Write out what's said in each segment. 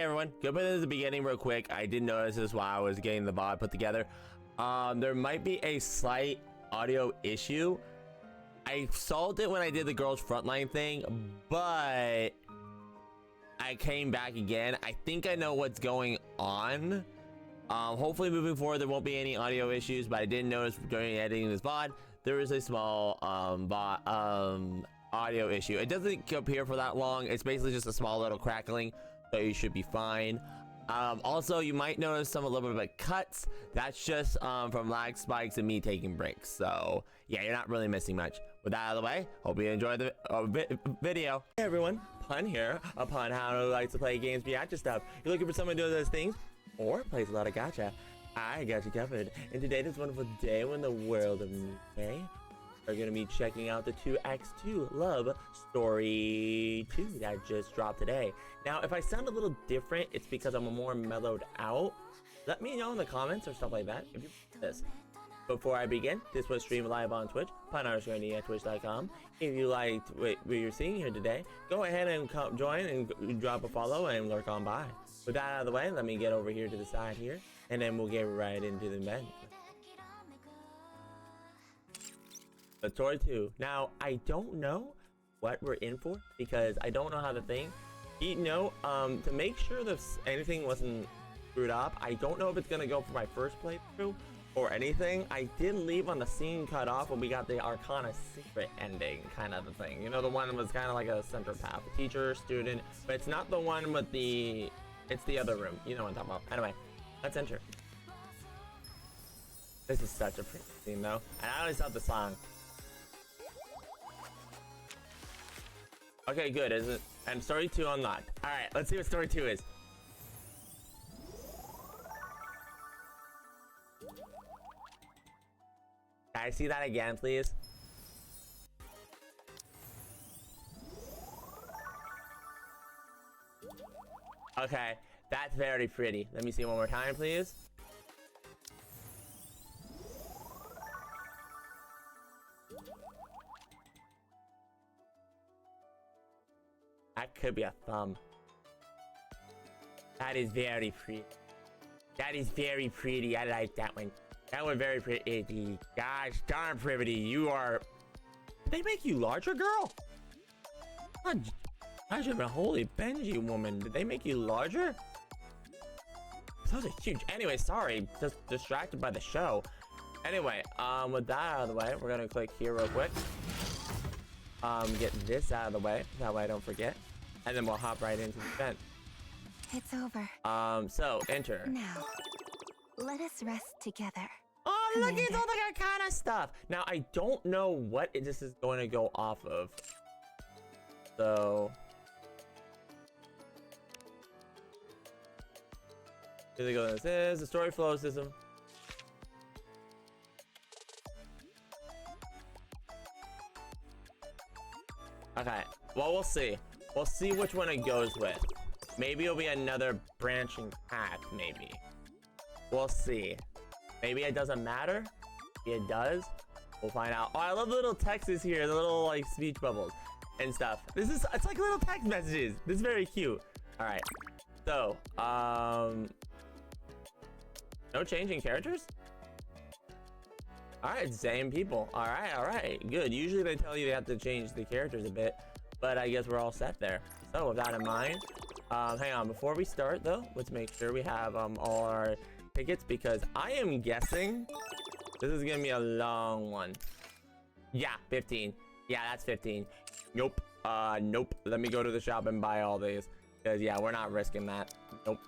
everyone, go put it at the beginning real quick. I did notice this while I was getting the VOD put together. There might be a slight audio issue. I solved it when I did the girls frontline thing, but I came back again. I think I know what's going on. Hopefully moving forward there won't be any audio issues, but I did notice during editing this VOD there is a small audio issue. It doesn't appear for that long. It's basically just a small little crackling, so you should be fine. Also, you might notice a little bit of cuts. That's just from lag spikes and me taking breaks. So yeah, you're not really missing much. With that out of the way, hope you enjoyed the video. Hey everyone, Pun here, upon how to like to play games beyond just stuff. You're looking for someone to do those things or plays a lot of gacha? I got you covered. And today is a wonderful day when the world of NIKKE are gonna be checking out the 2x2 Love Story 2 that just dropped today. Now, if I sound a little different, it's because I'm more mellowed out. Let me know in the comments or stuff like that if you like this. Before I begin, this was streamed live on Twitch, pun_NIKKE at twitch.com. If you liked what you're seeing here today, go ahead and come join and drop a follow and lurk on by. With that out of the way, let me get over here to the side here, and then we'll get right into the event. The Story 2. Now, I don't know what we're in for because I don't know how to think. You know, to make sure that anything wasn't screwed up, I don't know if it's gonna go for my first playthrough or anything. I did leave on the scene cut off when we got the Arcana secret ending kind of a thing. You know, the one that was kind of like a center path, teacher, student, but it's not the one with the, it's the other room. You know what I'm talking about. Anyway, let's enter. This is such a pretty scene though, and I always love the song. Okay, good, isn't it? And Story 2 unlocked. Alright, let's see what Story 2 is. Can I see that again, please? Okay, that's very pretty. Let me see one more time, please. That could be a thumb. That is very pretty. That is very pretty. I like that one. That one very pretty. Gosh darn, Privaty, you are... Did they make you larger, girl? I should have been holy Benji woman. Did they make you larger? Those are huge. Anyway, sorry. Just distracted by the show. Anyway, with that out of the way, we're gonna click here real quick. Get this out of the way. That way I don't forget. And then we'll hop right into the event. It's over. So enter. Now, let us rest together. Oh, look at all the Arcana stuff. Now, I don't know what this is going to go off of. So... here we go. This is the story flow system. Okay, well, we'll see. We'll see which one it goes with. Maybe it'll be another branching path, maybe. We'll see. Maybe it doesn't matter. Maybe it does. We'll find out. Oh, I love the little texts here, the little like speech bubbles and stuff. It's like little text messages. This is very cute. All right. So, no changing characters? All right, same people. All right, good. Usually they tell you they have to change the characters a bit, but I guess we're all set there. So with that in mind, hang on, before we start though, let's make sure we have all our tickets because I am guessing this is gonna be a long one. Yeah, 15. Yeah, that's 15. Nope. Nope. Let me go to the shop and buy all these because yeah, we're not risking that. Nope.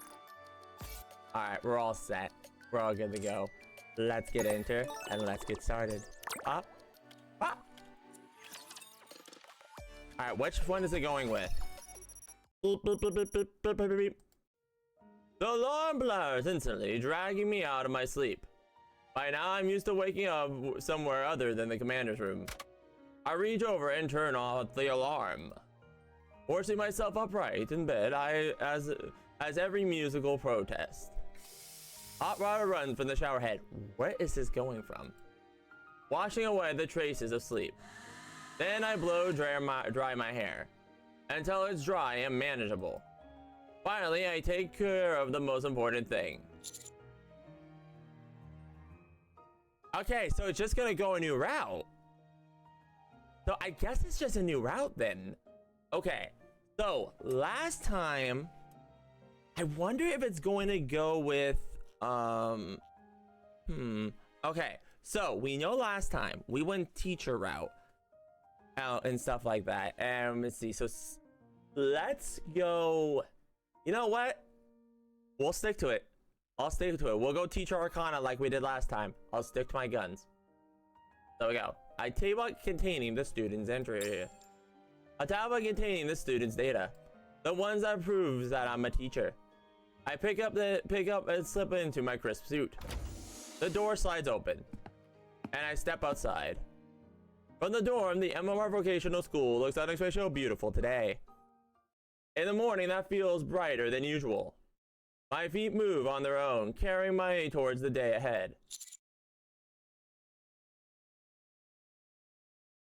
All right, we're all set. We're all good to go. Let's get enter and let's get started. Up. Up. All right, which one is it going with? Beep, beep, beep, beep, beep, beep, beep, beep. The alarm blares instantly, dragging me out of my sleep. By now, I'm used to waking up somewhere other than the commander's room. I reach over and turn off the alarm. Forcing myself upright in bed, as every musical protest. Hot water runs from the shower head. Where is this going from? Washing away the traces of sleep. Then I blow dry my hair until it's dry and manageable. Finally, I take care of the most important thing. Okay, so it's just gonna go a new route. So I guess it's just a new route then. Okay, so last time, I wonder if it's going to go with, okay, so we know last time we went teacher route out and stuff like that. And let's see, so let's go, you know what? We'll stick to it. I'll stick to it. We'll go teacher Arcana like we did last time. I'll stick to my guns. There we go. A table containing the student's entry. A tablet containing the student's data. The ones that proves that I'm a teacher. I pick up and slip into my crisp suit. The door slides open, and I step outside. From the dorm, the MMR Vocational School looks unexpectedly beautiful today. In the morning, that feels brighter than usual. My feet move on their own, carrying me towards the day ahead.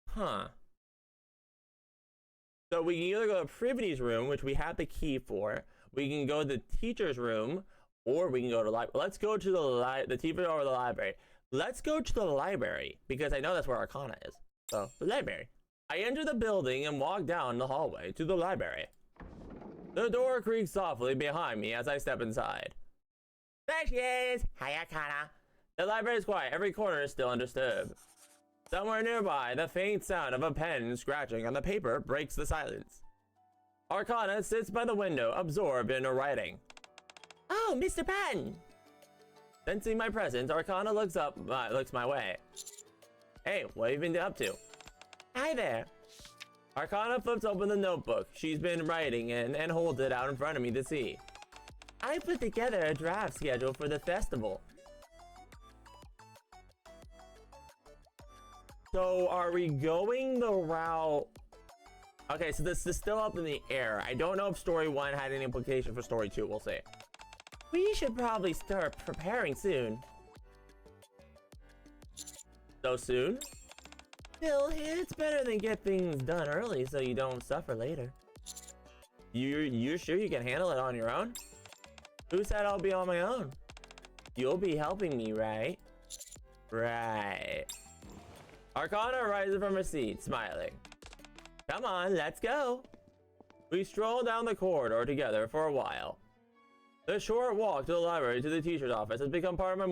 Huh. So we can either go to Privaty's room, which we have the key for. We can go to the teacher's room, or we can go to let's go to the teacher or the library. Let's go to the library because I know that's where Arcana is. So the library. I enter the building and walk down the hallway to the library. The door creaks softly behind me as I step inside. There she is! Hi, Arcana. The library is quiet. Every corner is still undisturbed. Somewhere nearby, the faint sound of a pen scratching on the paper breaks the silence. Arcana sits by the window, absorbed in her writing. Oh, Mr. Pen! Sensing my presence, Arcana looks my way. Hey, what have you been up to? Hi there. Arcana flips open the notebook she's been writing in and holds it out in front of me to see. I put together a draft schedule for the festival. So are we going the route? Okay, so this is still up in the air. I don't know if story 1 had any implication for story 2. We'll see. We should probably start preparing soon. So soon? Still, it's better than get things done early so you don't suffer later. You sure you can handle it on your own? Who said I'll be on my own? You'll be helping me, right? Right. Arcana rises from her seat, smiling. Come on, let's go. We stroll down the corridor together for a while. The short walk to the library to the teacher's office has become part of my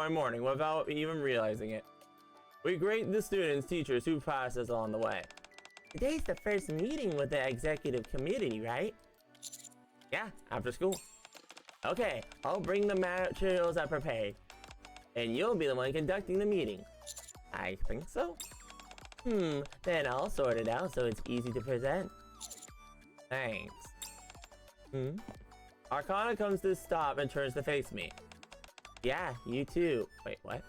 morning without even realizing it. We greet the students, teachers who pass us along the way. Today's the first meeting with the executive committee, right? Yeah, after school. Okay, I'll bring the materials I prepared. And you'll be the one conducting the meeting. I think so. Then I'll sort it out so it's easy to present. Thanks. Arcana comes to a stop and turns to face me. Yeah, you too. Wait, what?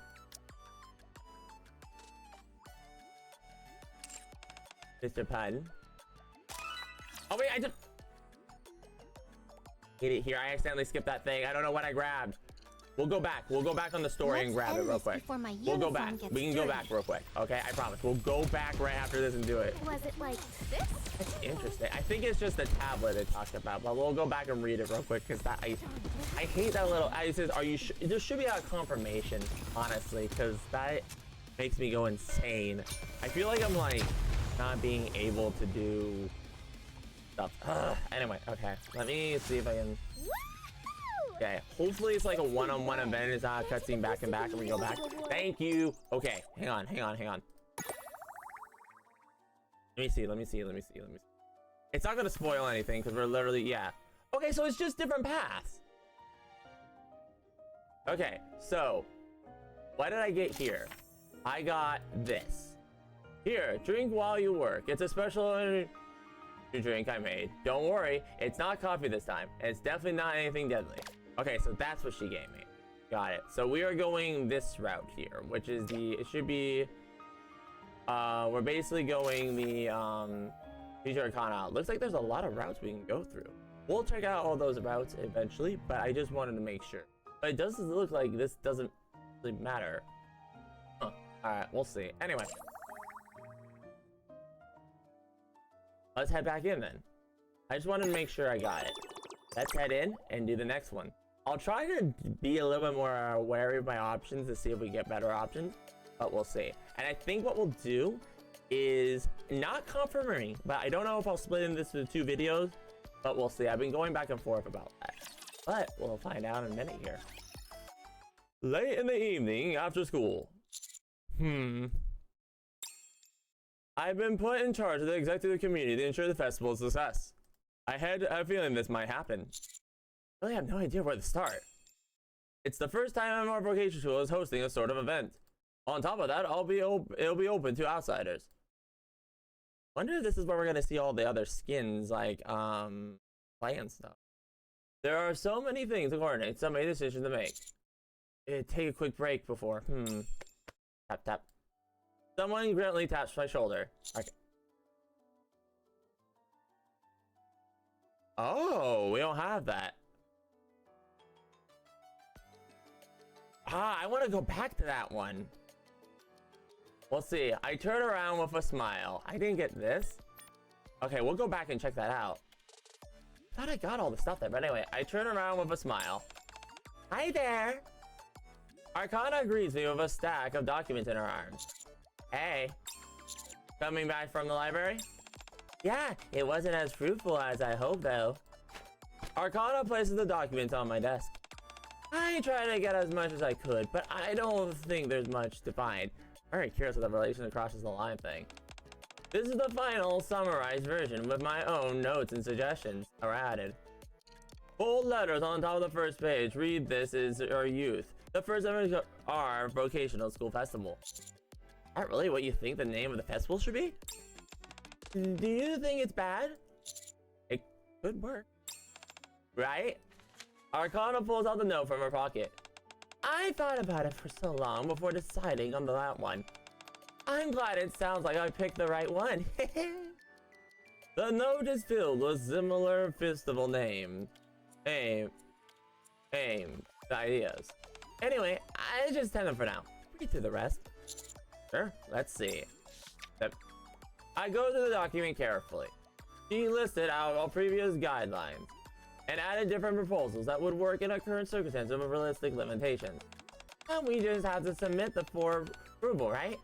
Mr. Pun. Oh wait, I just... Hit it here. I accidentally skipped that thing. I don't know what I grabbed. We'll go back. We'll go back on the story and grab it real quick. We'll go back. We can go back real quick. Okay, I promise. We'll go back right after this and do it. Was it like this? That's interesting. I think it's just the tablet it talked about, but we'll go back and read it real quick because that I hate that little. It says, "Are you sure?" There should be a confirmation, honestly, because that makes me go insane. I feel like I'm like not being able to do stuff. Anyway, okay. Let me see if I can. Okay, hopefully it's like a one-on-one event. It's not a cutscene back and back and we go back. Thank you. Okay, hang on. Let me see. It's not gonna spoil anything because we're literally, yeah. Okay, so it's just different paths. Okay, so what did I get here? I got this. Here, drink while you work. It's a special drink I made. Don't worry, it's not coffee this time. And it's definitely not anything deadly. Okay, so that's what she gave me. Got it. So we are going this route here, which is it should be, we're basically going the, Teacher Arcana. Looks like there's a lot of routes we can go through. We'll check out all those routes eventually, but I just wanted to make sure. But it doesn't look like this doesn't really matter. Huh. Alright, we'll see. Anyway. Let's head back in then. I just wanted to make sure I got it. let's head in and do the next one. I'll try to be a little bit more wary of my options to see if we get better options, but we'll see. And I think what we'll do is not confirming, but I don't know if I'll split in this into 2 videos, but we'll see. I've been going back and forth about that, but we'll find out in a minute here. Late in the evening after school. I've been put in charge of the executive committee to ensure the festival's success. I had a feeling this might happen. I really have no idea where to start. It's the first time our vocation school is hosting a sort of event. On top of that, it'll be open to outsiders. Wonder if this is where we're gonna see all the other skins, like play and stuff. There are so many things to coordinate, so many decisions to make. Take a quick break before. Tap tap. Someone gently taps my shoulder. Okay. Oh, we don't have that. I want to go back to that one. We'll see. I turn around with a smile. I didn't get this. Okay, we'll go back and check that out. Thought I got all the stuff there, but anyway, I turn around with a smile. Hi there. Arcana greets me with a stack of documents in her arms. Hey. Coming back from the library? Yeah, it wasn't as fruitful as I hoped though. Arcana places the documents on my desk. I tried to get as much as I could, but I don't think there's much to find. Very curious what the relation crosses the line thing. This is the final summarized version with my own notes and suggestions are added. Bold letters on top of the first page read, "This is our youth. The first ever our vocational school festival." Is that really what you think the name of the festival should be? Do you think it's bad? It could work. Right? Arcana pulls out the note from her pocket. I thought about it for so long before deciding on that one. I'm glad it sounds like I picked the right one. The note is filled with similar festival names. Ideas. Anyway, I just send them for now. Read through the rest. Sure, let's see. I go through the document carefully. She listed out all previous guidelines and added different proposals that would work in a current circumstance of realistic limitations. And we just have to submit the for approval, right?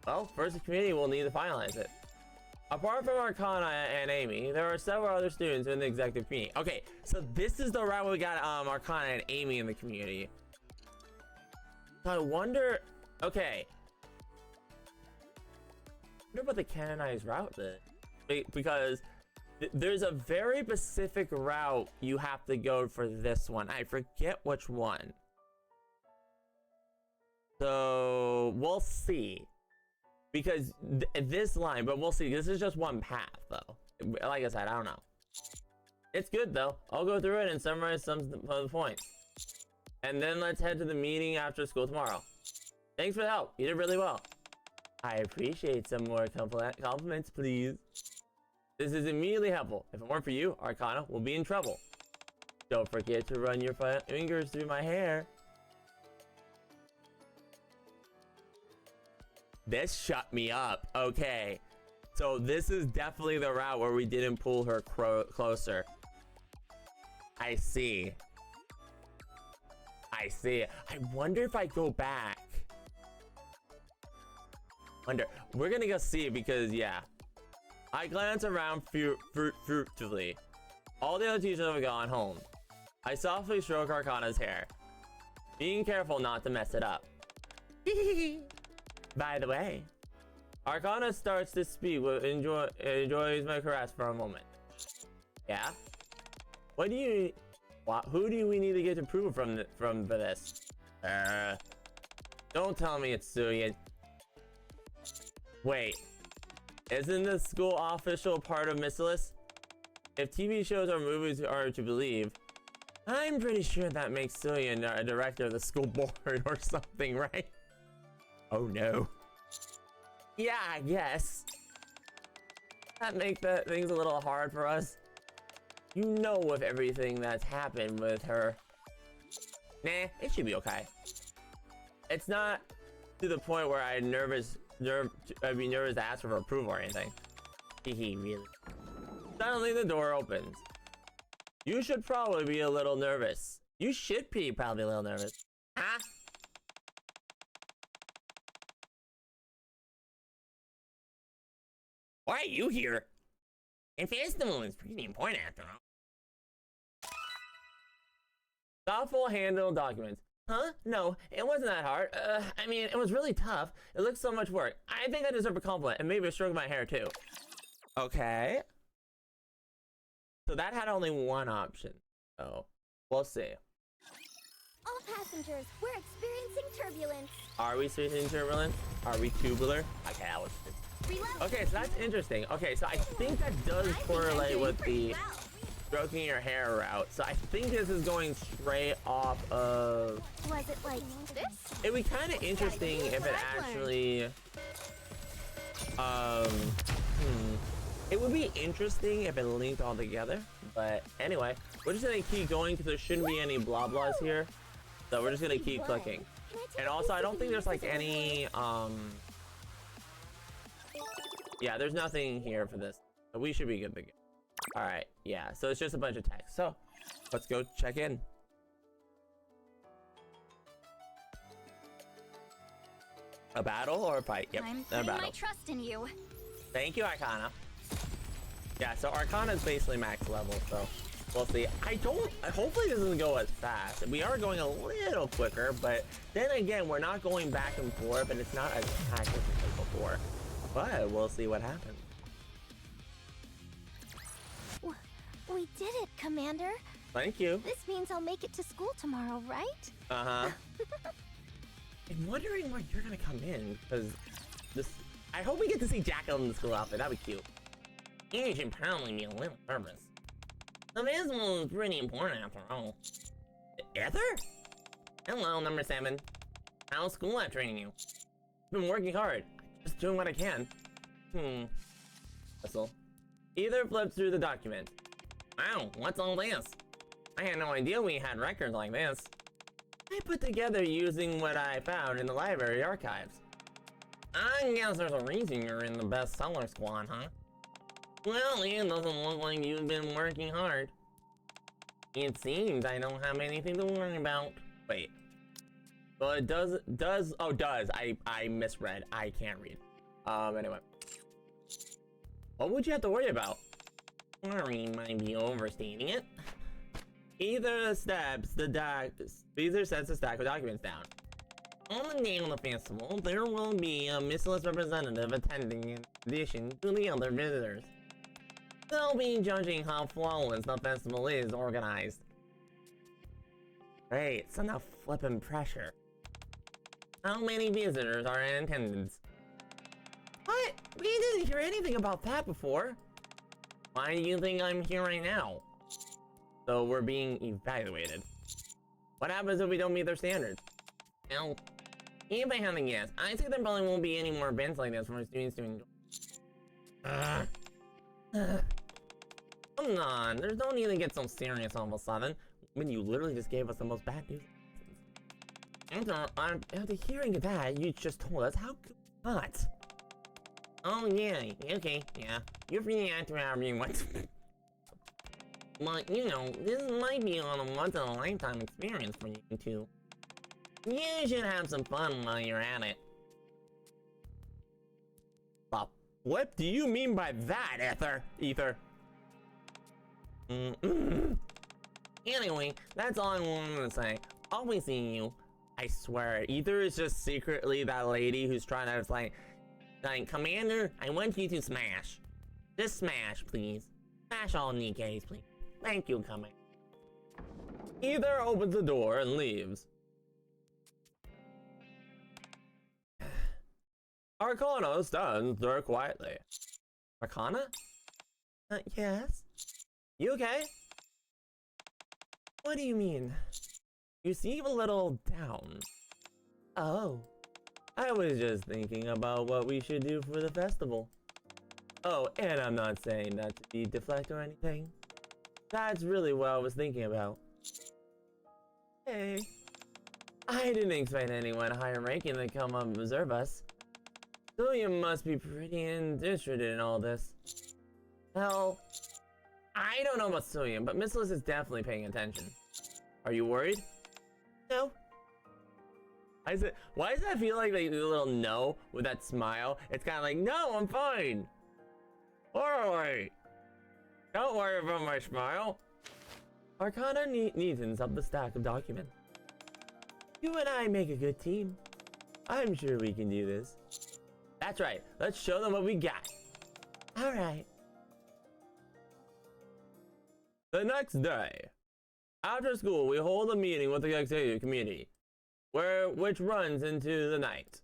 Well, first the committee will need to finalize it. Apart from Arcana and Amy, there are several other students in the executive committee. Okay, so this is the route we got Arcana and Amy in the community. So I wonder, okay. I wonder what the canonized route is. Because there's a very specific route you have to go for this one. I forget which one. So we'll see. Because this line, but we'll see. This is just one path, though. Like I said, I don't know. It's good, though. I'll go through it and summarize some of the points. And then let's head to the meeting after school tomorrow. Thanks for the help. You did really well. I appreciate some more compliments, please. This is immediately helpful. If it weren't for you, Arcana will be in trouble. Don't forget to run your fingers through my hair. This shut me up. Okay. So this is definitely the route where we didn't pull her closer. I see. I see. I wonder if I go back. We're gonna go see because, yeah. I glance around furtively. All the other teachers have gone home. I softly stroke Arcana's hair, being careful not to mess it up. By the way, Arcana starts to speak, enjoys my caress for a moment. Yeah? Who do we need to get approval from for this? Don't tell me it's Suyin. Wait, isn't the school official part of Miscellaneous? If TV shows or movies are to believe, I'm pretty sure that makes Suyin a director of the school board or something, right? Oh no. Yeah, I guess. That makes things a little hard for us. You know, with everything that's happened with her. Nah, it should be okay. It's not to the point where I'd be nervous to ask for approval or anything. Hehe, really. Suddenly the door opens. You should probably be a little nervous. You should be probably a little nervous. Huh? Why are you here? A festival is pretty important after all. Thoughtful handle documents. Huh? No, it wasn't that hard. I mean, it was really tough. It looks so much work. I think I deserve a compliment and maybe a stroke of my hair too. Okay. So that had only one option. So we'll see. All passengers, we're experiencing turbulence. Are we experiencing turbulence? Are we tubular? Okay, I was. Okay, so that's interesting. Okay, so I think that does correlate with the stroking your hair route. So I think this is going straight off of. Was it like this? It'd be kind of interesting if it actually. It would be interesting if it linked all together. But anyway, we're just gonna keep going because there shouldn't be any blah blahs here. So we're just gonna keep clicking. And also, I don't think there's like any yeah, there's nothing here for this. So we should be good to go. Alright, yeah, so it's just a bunch of text. So let's go check in. A battle or a fight? Yep, I'm a putting battle. my trust in you. Thank you, Arcana. Yeah, so Arcana is basically max level, so we'll see. Hopefully this doesn't go as fast. We are going a little quicker, but then again, we're not going back and forth, and it's not as fast as before. But we'll see what happens. We did it, Commander. Thank you. This means I'll make it to school tomorrow, right? Uh-huh. I'm wondering where you're gonna come in, because this... I hope we get to see Jackal in the school outfit. That'd be cute. You should probably be a little nervous. The festival is pretty important after all. Ether? Hello, number 7. How's school life treating you? I've been working hard. Just doing what I can. Whistle. Either flips through the document. Wow, what's all this? I had no idea we had records like this. I put together using what I found in the library archives. I guess there's a reason you're in the bestseller squad, huh? Well, it doesn't look like you've been working hard. It seems I don't have anything to worry about. Wait. Well, it does, I misread. I can't read. Anyway. What would you have to worry about? Worry might be overstating it. Either sets the stack of documents down. On the day of the festival, there will be a miscellaneous representative attending in addition to the other visitors. They'll be judging how flawless the festival is organized. Great, it's enough flippin' pressure. How many visitors are in attendance? What? We didn't hear anything about that before. Why do you think I'm here right now? So we're being evaluated. What happens if we don't meet their standards? Well, if I had to guess, I think there probably won't be any more events like this for students to enjoy. Come on, there's no need to get so serious all of a sudden when you literally just gave us the most bad news. After hearing that, you just told us how could we not? Oh yeah, okay, yeah. You're free to act however you want. But you know, this might be on a once-in-a-lifetime experience for you two. You should have some fun while you're at it. What do you mean by that, Ether? Anyway, that's all I wanted to say. I'll be seeing you. I swear, Ether is just secretly that lady who's trying to like, Commander, I want you to smash. Just smash, please. Smash all Nikkes, please. Thank you, Commander. Ether opens the door and leaves. Arcana stands there quietly. Arcana? Yes? You okay? What do you mean? You seem a little down. Oh. I was just thinking about what we should do for the festival. Oh, and I'm not saying that to be deflect or anything. That's really what I was thinking about. Hey. I didn't expect anyone higher ranking to come up and observe us. So you must be pretty interested in all this. Hell, I don't know about Soyun, but Miss Liz is definitely paying attention. Are you worried? No. Why does that feel like a little no with that smile? It's kind of like, no, I'm fine. Alright. Don't worry about my smile. Arcana neatens up the stack of documents. You and I make a good team. I'm sure we can do this. That's right. Let's show them what we got. Alright. The next day, after school, we hold a meeting with the executive committee, which runs into the night.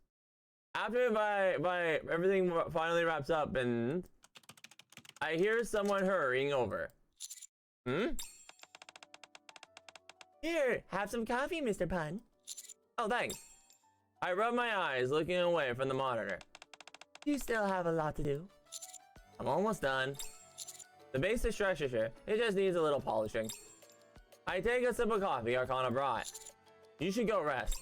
After by everything finally wraps up, and I hear someone hurrying over. Here, have some coffee, Mr. Pun. Oh, thanks. I rub my eyes, looking away from the monitor. You still have a lot to do. I'm almost done. The basic structure here, it just needs a little polishing. I take a sip of coffee Arcana brought. You should go rest.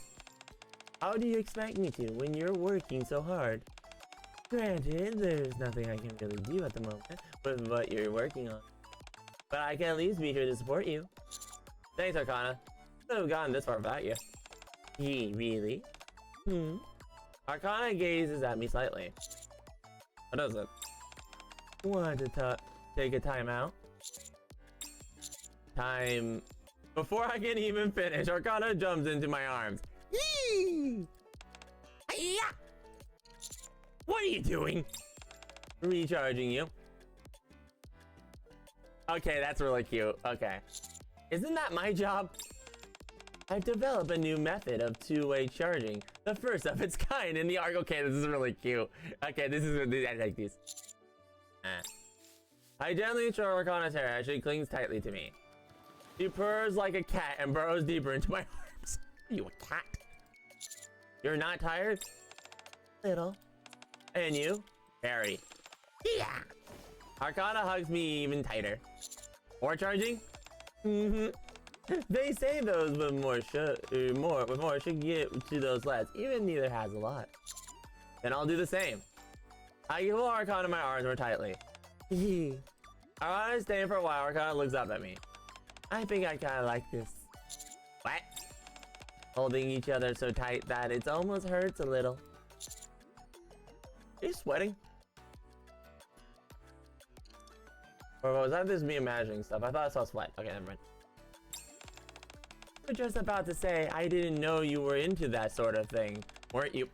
How do you expect me to when you're working so hard? Granted, there's nothing I can really do at the moment with what you're working on. But I can at least be here to support you. Thanks, Arcana. I could have gotten this far without you. Gee, really? Arcana gazes at me slightly. What is it? Want to take a time out? Time... Before I can even finish, Arcana jumps into my arms. Yee! Hi-ya! What are you doing? Recharging you. Okay, that's really cute. Okay. Isn't that my job? I've developed a new method of two-way charging. The first of its kind in the arc. Okay, this is really cute. Okay, this is really, I like these. I gently stroke Arcana's hair as she clings tightly to me. She purrs like a cat and burrows deeper into my arms. Are you a cat? You're not tired? Little. And you? Very. Yeah. Arcana hugs me even tighter. More charging? They say those with more should get to those less. Even neither has a lot. Then I'll do the same. I give Arcana my arms more tightly. Arcana staying for a while. Arcana looks up at me. I think I kinda like this. What? Holding each other so tight that it almost hurts a little. Are you sweating? Or was that just me imagining stuff? I thought I saw sweat. Okay, never mind. I was just about to say, I didn't know you were into that sort of thing. Weren't you?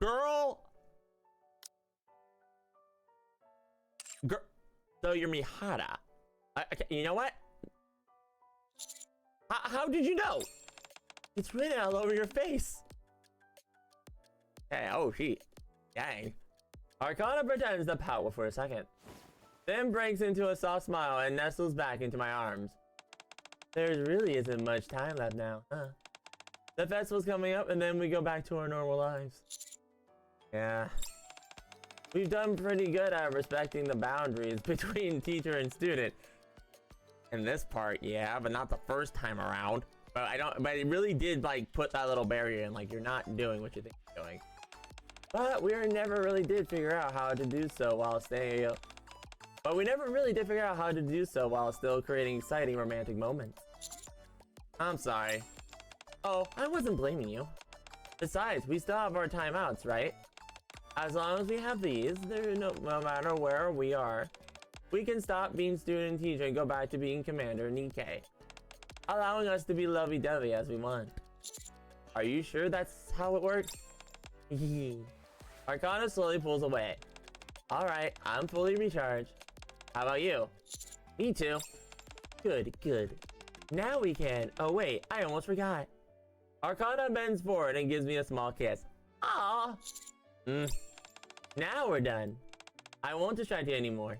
Girl! Girl! So you're Mihara. Okay, you know what? How did you know? It's written all over your face. Hey, oh shit. Dang. Arcana pretends to pout for a second, then breaks into a soft smile and nestles back into my arms. There really isn't much time left now, huh? The festival's coming up and then we go back to our normal lives. Yeah. We've done pretty good at respecting the boundaries between teacher and student. In this part, yeah, but not the first time around. But it really did like put that little barrier in, like you're not doing what you think you're doing. But we never really did figure out how to do so while staying. But we never really did figure out how to do so while still creating exciting romantic moments. I'm sorry. Oh, I wasn't blaming you. Besides, we still have our timeouts, right? As long as we have these, no matter where we are, we can stop being student and teacher and go back to being Commander NIKKE, allowing us to be lovey-dovey as we want. Are you sure that's how it works? Arcana slowly pulls away. Alright, I'm fully recharged. How about you? Me too. Good, good. Now we can. Oh wait, I almost forgot. Arcana bends forward and gives me a small kiss. Aww. Now we're done. I won't distract you anymore.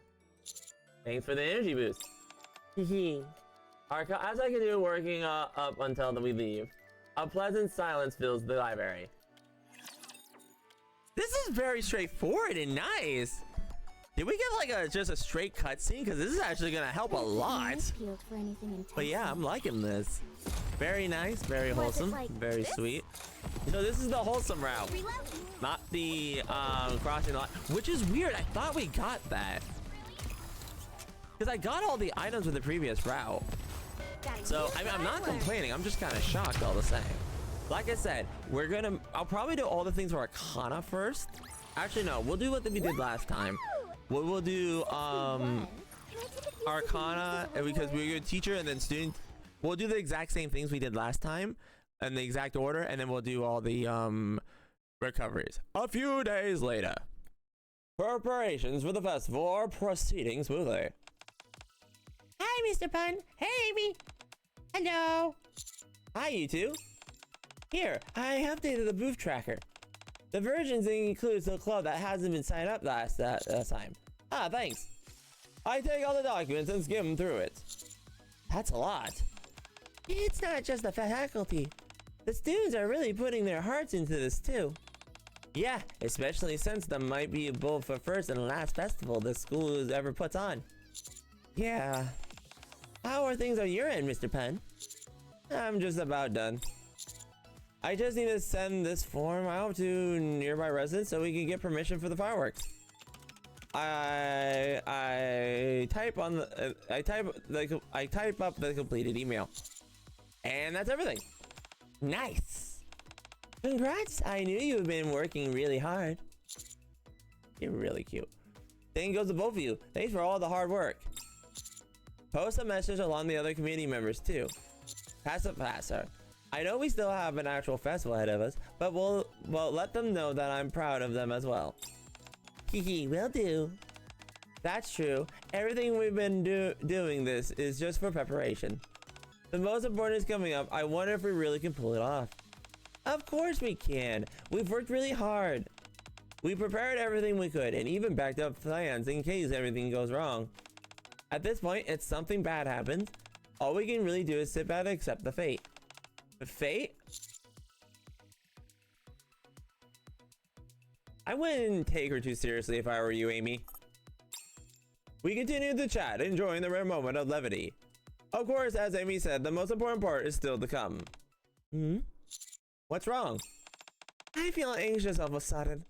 Thanks for the energy boost. As I continue working up until we leave, a pleasant silence fills the library. This is very straightforward and nice. Did we get like just a straight cutscene? Because this is actually gonna help a lot. But yeah, I'm liking this. Very nice, very wholesome, very sweet. So this is the wholesome route, not the crossing the line, which is weird. I thought we got that. Because I got all the items with the previous route. So, I mean, I'm not complaining. I'm just kind of shocked all the same. Like I said, I'll probably do all the things for Arcana first. Actually, no. We'll do what we did last time. We'll do, Arcana, because we're a teacher and then student. We'll do the exact same things we did last time in the exact order, and then we'll do all the, recoveries. A few days later. Preparations for the festival are proceeding smoothly. Hi, Mr. Pun. Hey, Amy. Hello. Hi, you two. Here, I updated the booth tracker. The version includes the club that hasn't been signed up last time. Ah, thanks. I take all the documents and skim through it. That's a lot. It's not just the faculty. The students are really putting their hearts into this too. Yeah, especially since there might be both the first and last festival the school has ever puts on. Yeah. How are things on your end, Mr. Penn? I'm just about done. I just need to send this form out to nearby residents so we can get permission for the fireworks. I type up the completed email. And that's everything. Nice. Congrats. I knew you've been working really hard. You're really cute. Thank goes to both of you. Thanks for all the hard work. Post a message along the other community members too. Passer. I know we still have an actual festival ahead of us, but we'll let them know that I'm proud of them as well. Kiki, will do. That's true. Everything we've been doing this is just for preparation. The most important is coming up. I wonder if we really can pull it off. Of course we can. We've worked really hard. We prepared everything we could and even backed up plans in case everything goes wrong. At this point, if something bad happens, all we can really do is sit back and accept the fate. Fate? I wouldn't take her too seriously if I were you, Amy. We continued to chat, enjoying the rare moment of levity. Of course, as Amy said, the most important part is still to come. What's wrong? I feel anxious all of a sudden.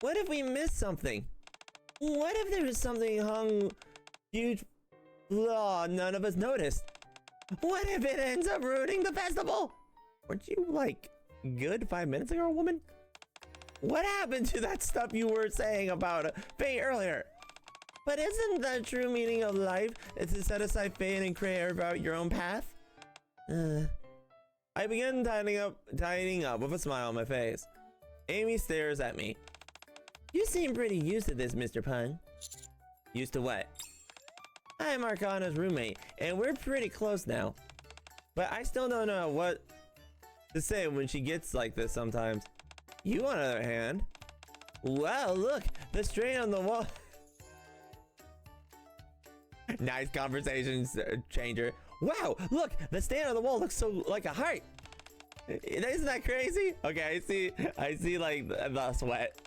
What if we missed something? What if there was something hung huge flaw none of us noticed? What if it ends up ruining the festival? Weren't you, like, good 5 minutes ago, woman? What happened to that stuff you were saying about fate earlier? But isn't the true meaning of life is to set aside fate and care about your own path? I begin tidying up with a smile on my face. Amy stares at me. You seem pretty used to this, Mr. Pun. Used to what? I'm Arcana's roommate, and we're pretty close now. But I still don't know what to say when she gets like this sometimes. You, on the other hand... Wow, look! The strain on the wall... Nice conversation changer. Wow, look! The stain on the wall looks so like a heart! Isn't that crazy? Okay, I see like the sweat.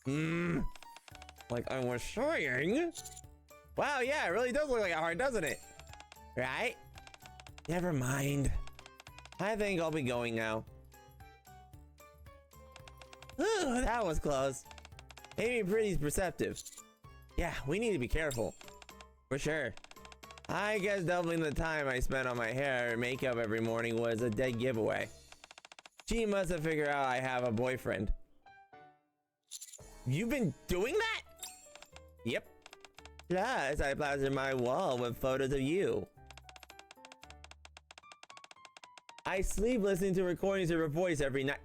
Like I was saying... Wow, yeah, it really does look like a heart, doesn't it? Right? Never mind. I think I'll be going now. Ooh, that was close. Amy Pretty's perceptive. Yeah, we need to be careful. For sure. I guess doubling the time I spent on my hair and makeup every morning was a dead giveaway. She must have figured out I have a boyfriend. You've been doing that? Yep. Plus, I plastered my wall with photos of you. I sleep listening to recordings of her voice every night.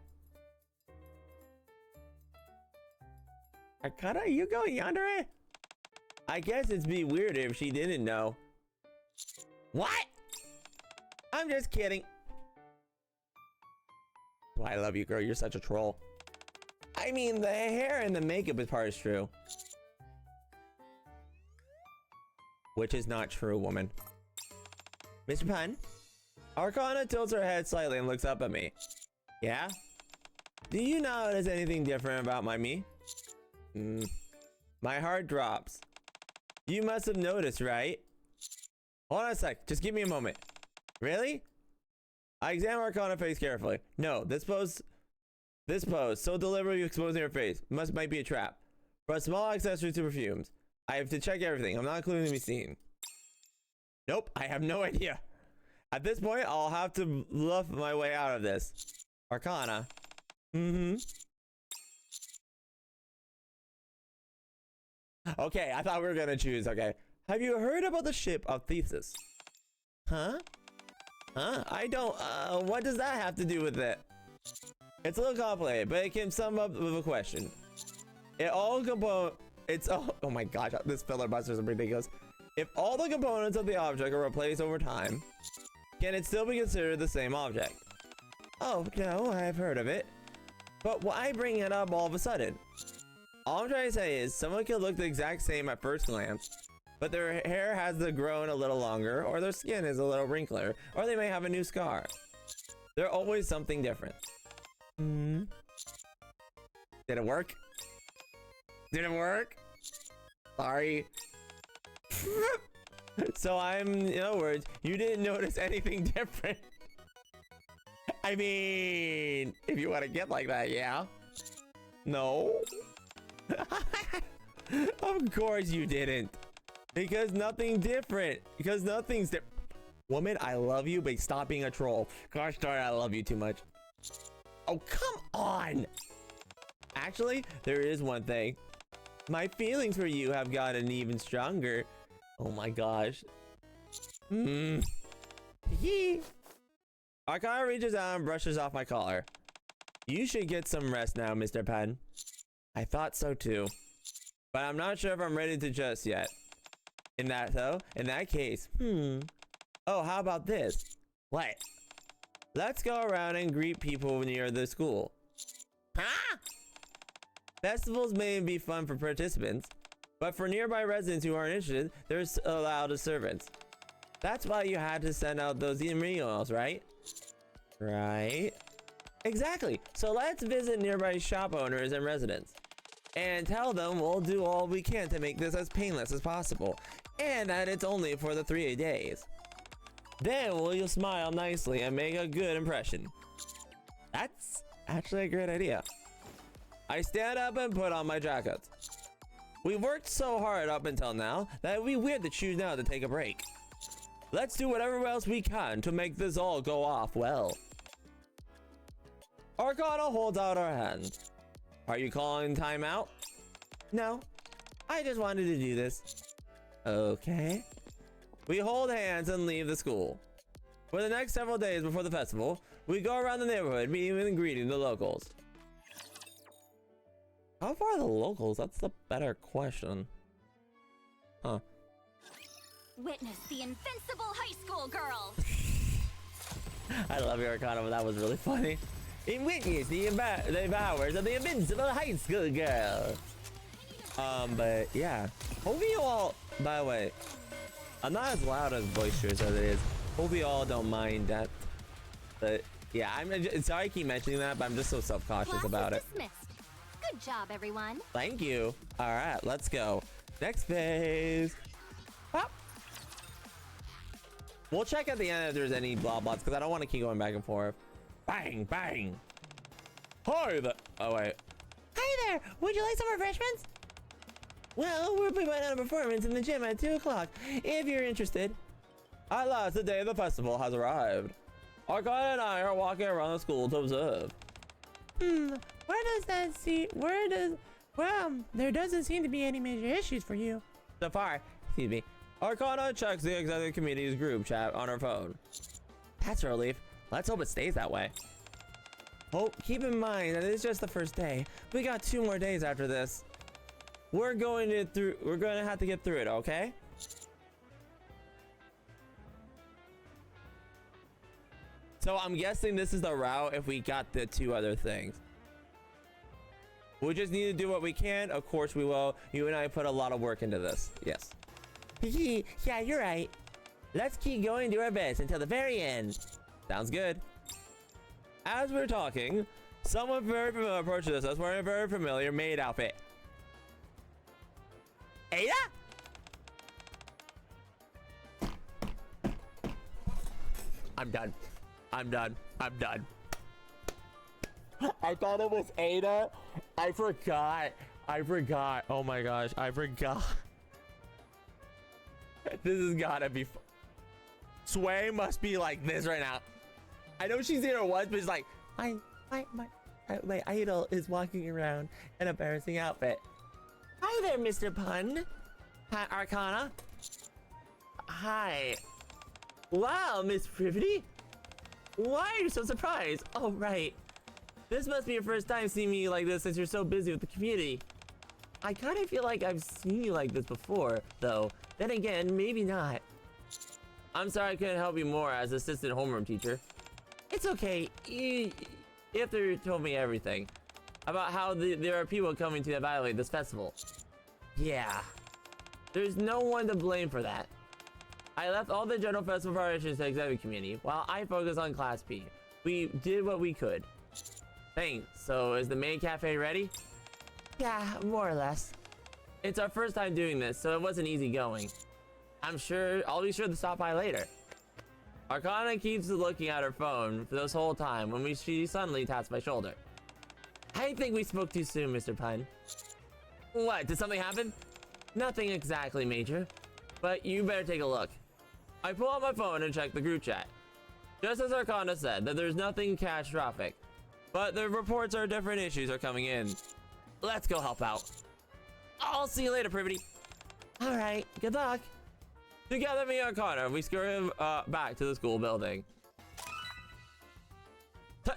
Arcana, are you going yonder? I guess it'd be weird if she didn't know. What? I'm just kidding. Well, I love you, girl. You're such a troll. I mean, the hair and the makeup part is true. Which is not true, woman. Mr. Pun? Arcana tilts her head slightly and looks up at me. Yeah? Do you notice anything different about my me? My heart drops. You must have noticed, right? Hold on a sec. Just give me a moment. Really? I examine Arcana's face carefully. No, this pose, so deliberately exposing her face, might be a trap. For a small accessory to perfumes. I have to check everything. I'm not including to be seen. Nope, I have no idea. At this point, I'll have to bluff my way out of this. Arcana. Okay, I thought we were gonna choose. Okay. Have you heard about the ship of Thesis? Huh? I don't. What does that have to do with it? It's a little complicated, but it can sum up with a question. Oh my gosh, this filibuster is ridiculous. If all the components of the object are replaced over time, can it still be considered the same object? Oh, no, I've heard of it. But why bring it up all of a sudden? All I'm trying to say is someone can look the exact same at first glance, but their hair has grown a little longer, or their skin is a little wrinkler, or they may have a new scar. They're always something different. Did it work? Did it work? Sorry. So in other words, you didn't notice anything different. I mean, if you want to get like that, yeah. No. Of course you didn't. Because nothing different. Because nothing's different. Woman, I love you, but stop being a troll. Gosh darn, I love you too much. Oh, come on. Actually, there is one thing. My feelings for you have gotten even stronger. Oh my gosh. Arcana reaches out and brushes off my collar. You should get some rest now, Mr. Penn. I thought so too. But I'm not sure if I'm ready to just yet. In that case, oh, how about this? What? Let's go around and greet people near the school. Huh? Festivals may be fun for participants, but for nearby residents who aren't interested, they're allowed as servants. That's why you had to send out those emails, right? Right? Exactly. So let's visit nearby shop owners and residents and tell them we'll do all we can to make this as painless as possible, and that it's only for the 3 days. Then you'll smile nicely and make a good impression. That's actually a great idea. I stand up and put on my jacket. We've worked so hard up until now that it'd be weird to choose now to take a break. Let's do whatever else we can to make this all go off well. Arcana holds out her hand. Are you calling time out? No, I just wanted to do this. Okay. We hold hands and leave the school. For the next several days before the festival, we go around the neighborhood meeting and greeting the locals. How far are the locals? That's the better question. Huh. Witness the invincible high school girl. I love your Arcana, but that was really funny. In witness the powers of the invincible high school girl. But yeah. Hope you all, by the way, I'm not as loud as boisterous as it is. Hope you all don't mind that. But yeah, I'm sorry I keep mentioning that, but I'm just so self-cautious about it. Dismissed. Good job, everyone. Thank you. All right, let's go. Next phase. Pop. We'll check at the end if there's any blah blahs, because I don't want to keep going back and forth. Bang, bang. Hi there. Oh, wait. Hi there. Would you like some refreshments? Well, we'll be putting on a performance in the gym at 2 o'clock, if you're interested. At last, the day of the festival has arrived. Arcana and I are walking around the school to observe. Where does that see? Well, there doesn't seem to be any major issues for you. So far, excuse me. Arcana checks the executive committee's group chat on her phone. That's a relief. Let's hope it stays that way. Oh, keep in mind that it's just the first day. We got 2 more days after this. We're going to have to get through it, okay? So I'm guessing this is the route if we got the 2 other things. We just need to do what we can. Of course we will. You and I put a lot of work into this. Yes. Yeah, you're right. Let's keep going to our best until the very end. Sounds good. As we're talking, someone very familiar approaches us wearing a very familiar maid outfit. Ada? I'm done. I'm done. I'm done. I thought it was Ada. I forgot. Oh my gosh. I forgot. This has gotta be Sway must be like this right now. I know she's here once, but she's like, my idol is walking around in an embarrassing outfit. Hi there, Mr. Pun. Hi, Arcana. Hi. Wow, Miss Privaty. Why are you so surprised? Oh, right. This must be your first time seeing me like this since you're so busy with the community. I kind of feel like I've seen you like this before, though. Then again, maybe not. I'm sorry I couldn't help you more as assistant homeroom teacher. It's okay. You have to tell me everything about how there are people coming to evaluate this festival. Yeah. There's no one to blame for that. I left all the general festival preparations to the executive community while I focused on Class P. We did what we could. Thanks. So is the main cafe ready? Yeah, more or less. It's our first time doing this, so it wasn't easy going. I'll be sure to stop by later. Arcana keeps looking at her phone for this whole time when she suddenly taps my shoulder. I think we spoke too soon, Mr. Pun. What, did something happen? Nothing exactly major, but you better take a look. I pull out my phone and check the group chat. Just as Arcana said, that there's nothing catastrophic, but the reports are different issues are coming in. Let's go help out. I'll see you later, Privaty. All right, good luck. Together, me and Arcana, we scurry back to the school building.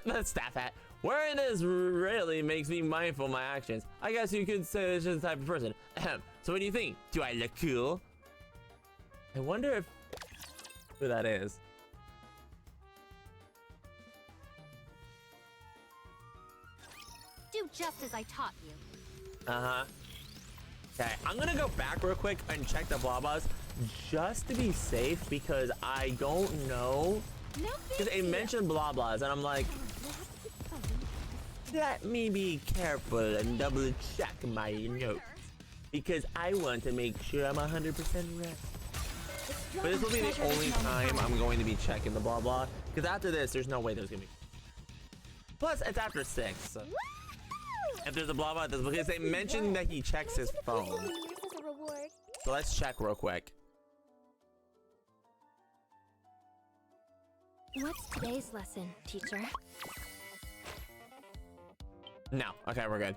The staff hat. Wearing this really makes me mindful of my actions. I guess you could say this is the type of person. So what do you think? Do I look cool? I wonder who that is. Do just as I taught you. Uh-huh. Okay, I'm gonna go back real quick and check the blah-blahs just to be safe because I don't know. No Because it mentioned blah-blahs and I'm like, let me be careful and double check my notes because I want to make sure I'm 100% right. But this will be the only time I'm going to be checking the blah-blah because after this, there's no way there's gonna be. Plus, it's after 6. So. If there's a blah-blah, because they mentioned that he checks his phone. So let's check real quick. What's today's lesson, teacher? No. Okay, we're good.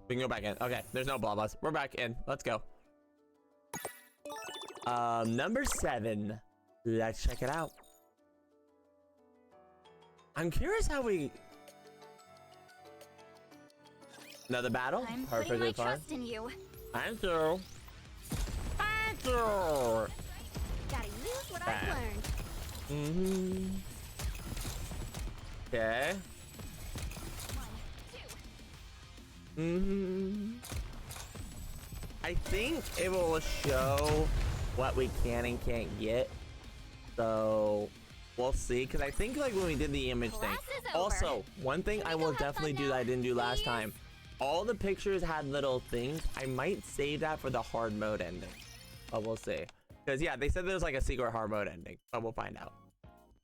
We can go back in. Okay, there's no blah-blahs. We're back in. Let's go. Number 7. Let's check it out. I'm curious how we... Another battle? I'm Perfectly putting my fine. trust in you. I'm through. I'm through. Gotta use what I've learned. Mm-hmm. Okay. 1, 2. Mm-hmm. I think it will show what we can and can't get. So we'll see. Because I think like when we did the image thing. Also, one thing I will definitely do that I didn't do last time. All the pictures had little things. I might save that for the hard mode ending. But we'll see. Because yeah, they said there's like a secret hard mode ending. But we'll find out.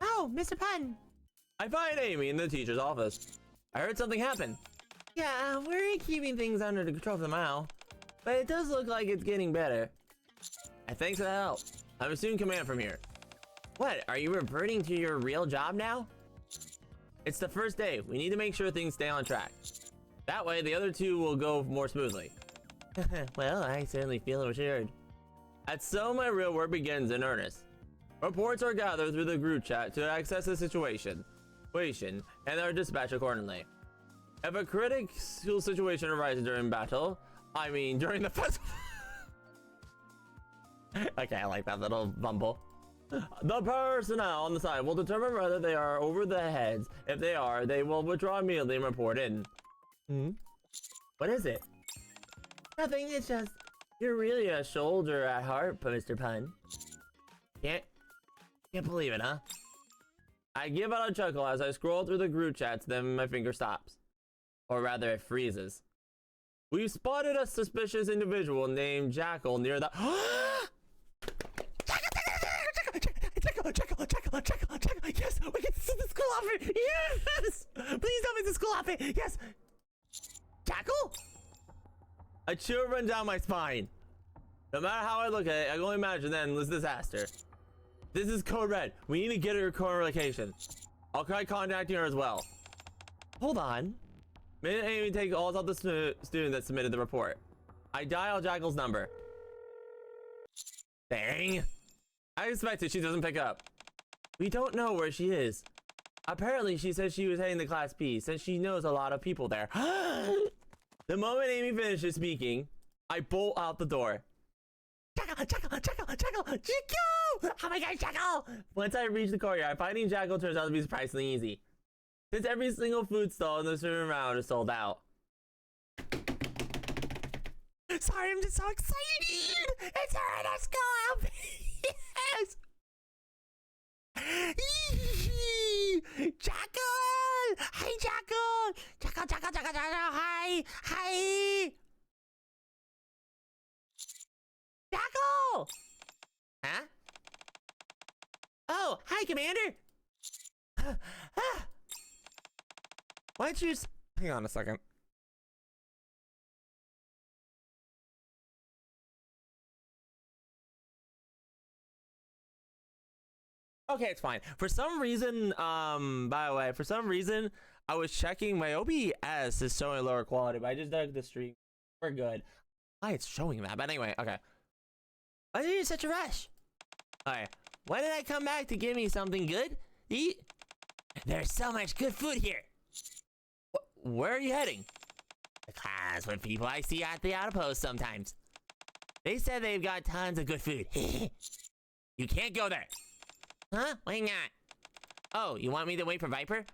Oh, Mr. Pun. I find Amy in the teacher's office. I heard something happen. Yeah, we're keeping things under control for now. But it does look like it's getting better. Thanks for the help. I'm assuming command from here. What, are you reverting to your real job now? It's the first day. We need to make sure things stay on track. That way, the other two will go more smoothly. Well, I certainly feel assured. And so my real work begins in earnest. Reports are gathered through the group chat to assess the situation, and are dispatched accordingly. If a critical situation arises during battle, during the festival. Okay, I like that little bumble. The personnel on the side will determine whether they are over the heads. If they are, they will withdraw immediately and report in. What is it? Nothing, it's just, you're really a soldier at heart, Mr. Pun. Can't believe it, huh? I give out a chuckle as I scroll through the group chats, then my finger stops. Or rather, it freezes. We've spotted a suspicious individual named Jackal near the... Jackal! Yes! We can see the school outfit! Yes! Please tell me the school outfit! Yes! Jackal? A chill run down my spine. No matter how I look at it, I can only imagine then this disaster. This is code red. We need to get her current location. I'll try contacting her as well. Hold on. Minute Amy take all of the student that submitted the report. I dial Jackal's number. Dang. I expected she doesn't pick up. We don't know where she is. Apparently, she said she was heading to Class B since she knows a lot of people there. The moment Amy finishes speaking, I bolt out the door. Jackal! Jackal! Jackal! Jackal! Jackal! Oh my god, Jackal! Once I reach the courtyard, finding Jackal turns out to be surprisingly easy, since every single food stall in the room around is sold out. Sorry, I'm just so excited! It's her! Let's go! Yes! Jackal! Hi, Jackal! Jackal, Jackal, Jackal, Jackal! Hi! Hi! Jackal! Huh? Oh, hi, Commander! Why don't you hang on a second. Okay, it's fine. For some reason, by the way, for some reason, I was checking my OBS is showing lower quality, but I just dug the stream. We're good. Why it's showing that? But anyway, okay. Why are you in such a rush? Alright, when did I come back to give me something good to eat? There's so much good food here. Where are you heading? The class with people I see at the outpost sometimes. They said they've got tons of good food. You can't go there. Huh? Why not? Oh, you want me to wait for Viper?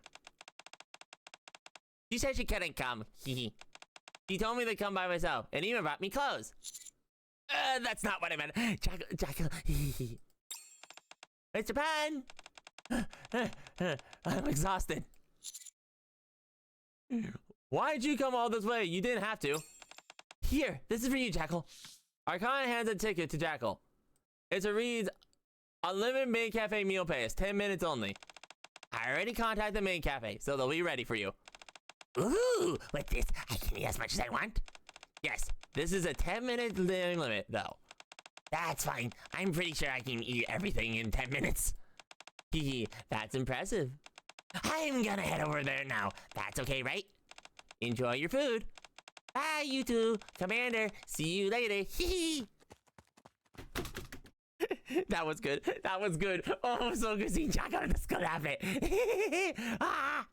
She said she couldn't come. She told me to come by myself and even brought me clothes. That's not what I meant. Jackal. Mr. Pan! I'm exhausted. Why'd you come all this way? You didn't have to. Here, this is for you, Jackal. Arcana hands a ticket to Jackal. It's a reads unlimited main cafe meal pass, 10 minutes only. I already contacted the main cafe, so they'll be ready for you. Ooh, with this, I can eat as much as I want. Yes, this is a 10-minute limit, though. That's fine. I'm pretty sure I can eat everything in 10 minutes. Hee, that's impressive. I'm gonna head over there now. That's okay, right? Enjoy your food. Bye, you two. Commander, see you later. Hee. That was good. That was good. Oh, I'm so good seeing Jack out of the skull outfit. Ah!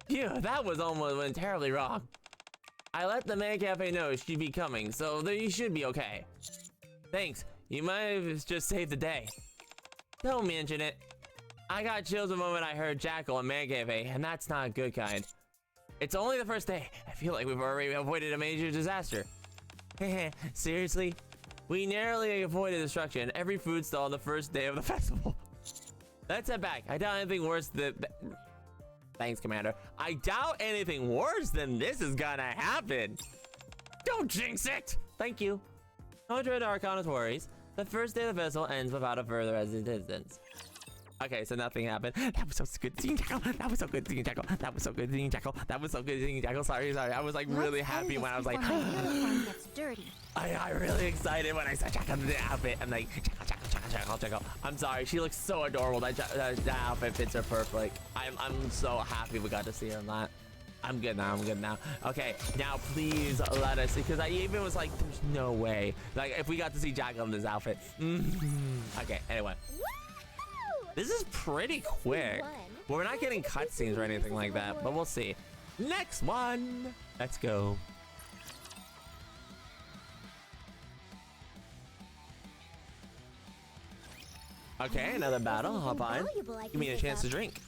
Yeah, that was almost went terribly wrong. I let the man cafe know she'd be coming, so you should be okay. Thanks. You might have just saved the day. Don't mention it. I got chills the moment I heard Jackal and Man Cafe, and that's not a good kind. It's only the first day. I feel like we've already avoided a major disaster. Seriously? We narrowly avoided destruction every food stall on the first day of the festival. Let's head back. I doubt anything worse than... Thanks, Commander. I doubt anything worse than this is gonna happen. Don't jinx it! Thank you. Contrary to Arcana's worries, the first day of the festival ends without a further resistance. Okay, so nothing happened. That was so good seeing Jackal. That was so good seeing Jackal. That was so good seeing Jackal. That was so good seeing Jackal. Sorry. I was like really happy when I was like, gets dirty. I got really excited when I saw Jackal in the outfit. I'm like, Jackal. I'm sorry. She looks so adorable. That outfit fits her perfect. I'm so happy we got to see her in that. I'm good now. Okay, now please let us, because I even was like, there's no way. Like, if we got to see Jackal in this outfit. Okay, anyway. This is pretty quick. Well, we're not getting cutscenes or anything like that, but we'll see. Next one. Let's go. Okay, another battle. Hop on. Give me a chance to drink.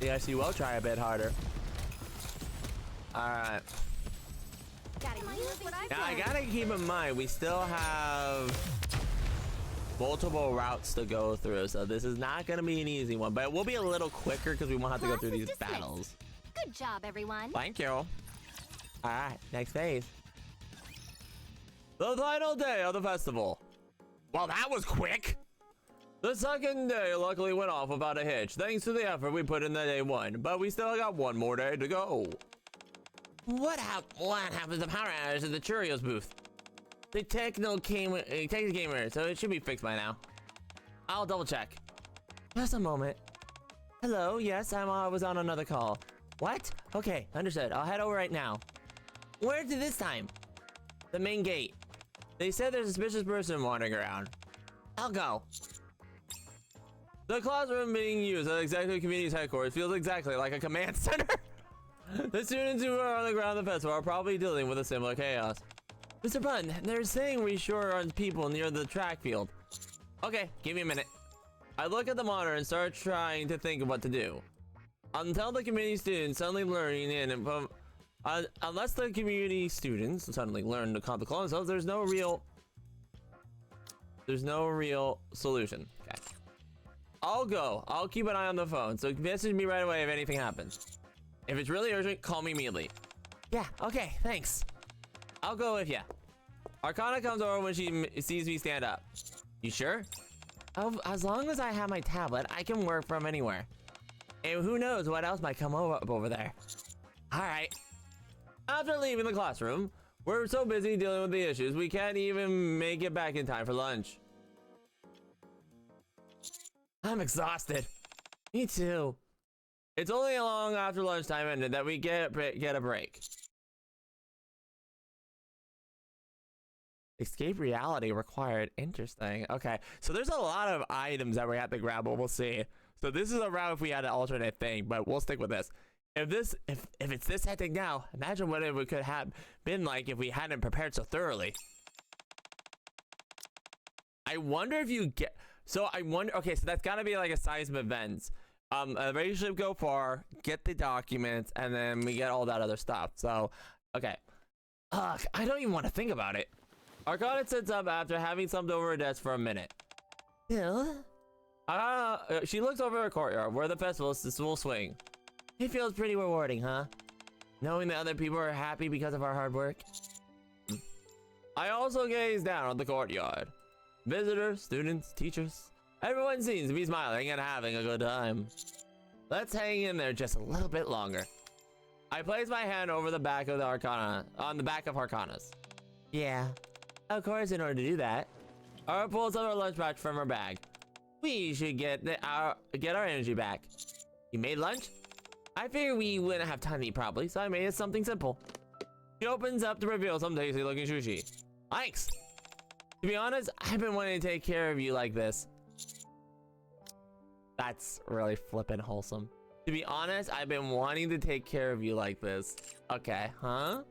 Yes, you will try a bit harder. All right. Now I gotta keep in mind we still have multiple routes to go through, so this is not gonna be an easy one, but it will be a little quicker because we won't have to go through these battles. Good job, everyone. Thank you. All right, next phase. The final day of the festival. Well, that was quick. The second day luckily went off without a hitch, thanks to the effort we put in the day one, but we still got one more day to go. What happened to the power outage at the Cheerios booth? The techno gamer, so it should be fixed by now. I'll double check. Just a moment. Hello, yes, I was on another call. What? Okay, understood. I'll head over right now. Where to this time? The main gate. They said there's a suspicious person wandering around. I'll go. The classroom being used at Executive Community's headquarters feels exactly like a command center. The students who are on the ground of the festival are probably dealing with a similar chaos. Mr. Bun, they're saying reassure on people near the track field. Okay, give me a minute. I look at the monitor and start trying to think of what to do. Until the community students suddenly learning in and unless the community students suddenly learn to control themselves, there's no real solution. Okay. I'll go. I'll keep an eye on the phone, so message me right away if anything happens. If it's really urgent, call me immediately. Yeah, okay, thanks. I'll go with ya. Arcana comes over when she sees me stand up. You sure? As long as I have my tablet, I can work from anywhere. And who knows what else might come up over there. Alright. After leaving the classroom, we're so busy dealing with the issues, we can't even make it back in time for lunch. I'm exhausted. Me too. It's only long after lunchtime ended that we get a break. Escape reality required. Interesting. Okay, so there's a lot of items that we have to grab, but we'll see. So this is a route if we had an alternate thing, but we'll stick with this. If it's this hectic now, imagine what it could have been like if we hadn't prepared so thoroughly. I wonder if you get. So I wonder. Okay, so that's gotta be like a size of events. A relationship go far, get the documents, and then we get all that other stuff. So, okay. I don't even want to think about it. Arcana sits up after having slumped over her desk for a minute. Bill? She looks over her courtyard where the festival is full swing. It feels pretty rewarding, huh? Knowing that other people are happy because of our hard work. I also gaze down on the courtyard. Visitors, students, teachers. Everyone seems to be smiling and having a good time. Let's hang in there just a little bit longer. I place my hand over the back of the Arcana, on the back of Arcana's. Yeah, of course, in order to do that, Ara pulls out her lunchbox from her bag. We should get our energy back. You made lunch? I figured we wouldn't have time to eat properly, so I made it something simple. She opens up to reveal some tasty looking sushi. Thanks! To be honest, I've been wanting to take care of you like this. That's really flippin' wholesome. To be honest, I've been wanting to take care of you like this. Okay, huh?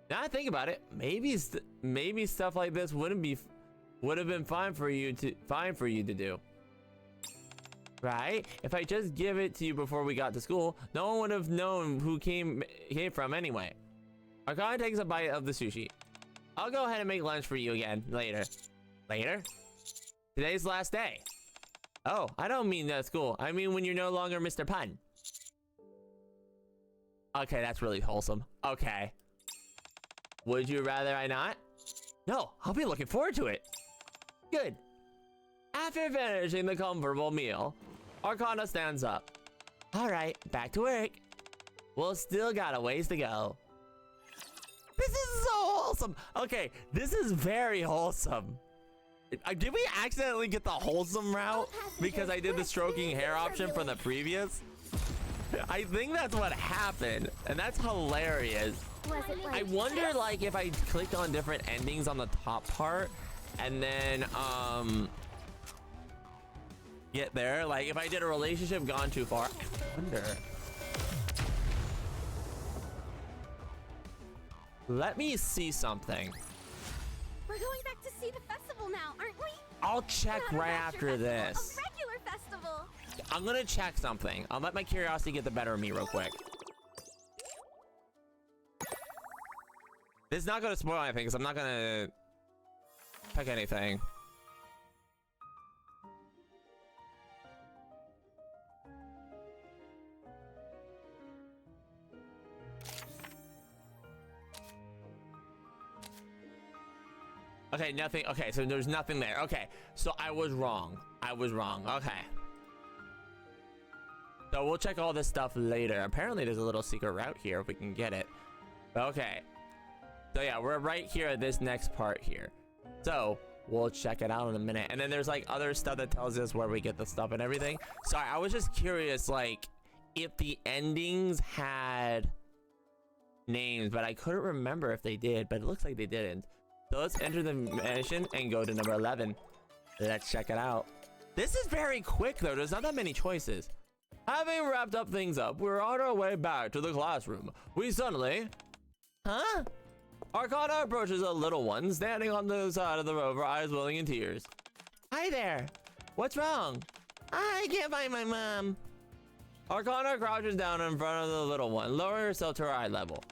Now I think about it, maybe stuff like this would have been fine for you to do. Right? If I just give it to you before we got to school, no one would have known who came from anyway. Arcana takes a bite of the sushi. I'll go ahead and make lunch for you again later. Later? Today's the last day. Oh, I don't mean at school. I mean when you're no longer Mr. Pun. Okay, that's really wholesome. Okay. Would you rather I not? No, I'll be looking forward to it. Good. After finishing the comfortable meal, Arcana stands up. Alright, back to work. We'll still got a ways to go. This is so wholesome. Okay, this is very wholesome. Did we accidentally get the wholesome route because I did the stroking hair option from the previous? I think that's what happened, and that's hilarious. I wonder like if I clicked on different endings on the top part and then get there, like if I did a relationship gone too far. I wonder. Let me see something. We're going back to see the festival now, aren't we? I'll check right after this. A regular festival. I'm gonna check something. I'll let my curiosity get the better of me real quick. This is not gonna spoil anything because I'm not gonna check anything. Okay, nothing. Okay, so there's nothing there. Okay, so I was wrong. Okay. So we'll check all this stuff later. Apparently there's a little secret route here if we can get it. Okay. So yeah, we're right here at this next part here. So we'll check it out in a minute. And then there's like other stuff that tells us where we get the stuff and everything. Sorry, I was just curious, like, if the endings had names, but I couldn't remember if they did, but it looks like they didn't. So let's enter the mission and go to number 11. Let's check it out. This is very quick though. There's not that many choices. Having wrapped up things up, we're on our way back to the classroom. We suddenly... Huh? Arcana approaches a little one standing on the side of the road, her eyes welling in tears. Hi there. What's wrong? I can't find my mom. Arcana crouches down in front of the little one, lowering herself to her eye level.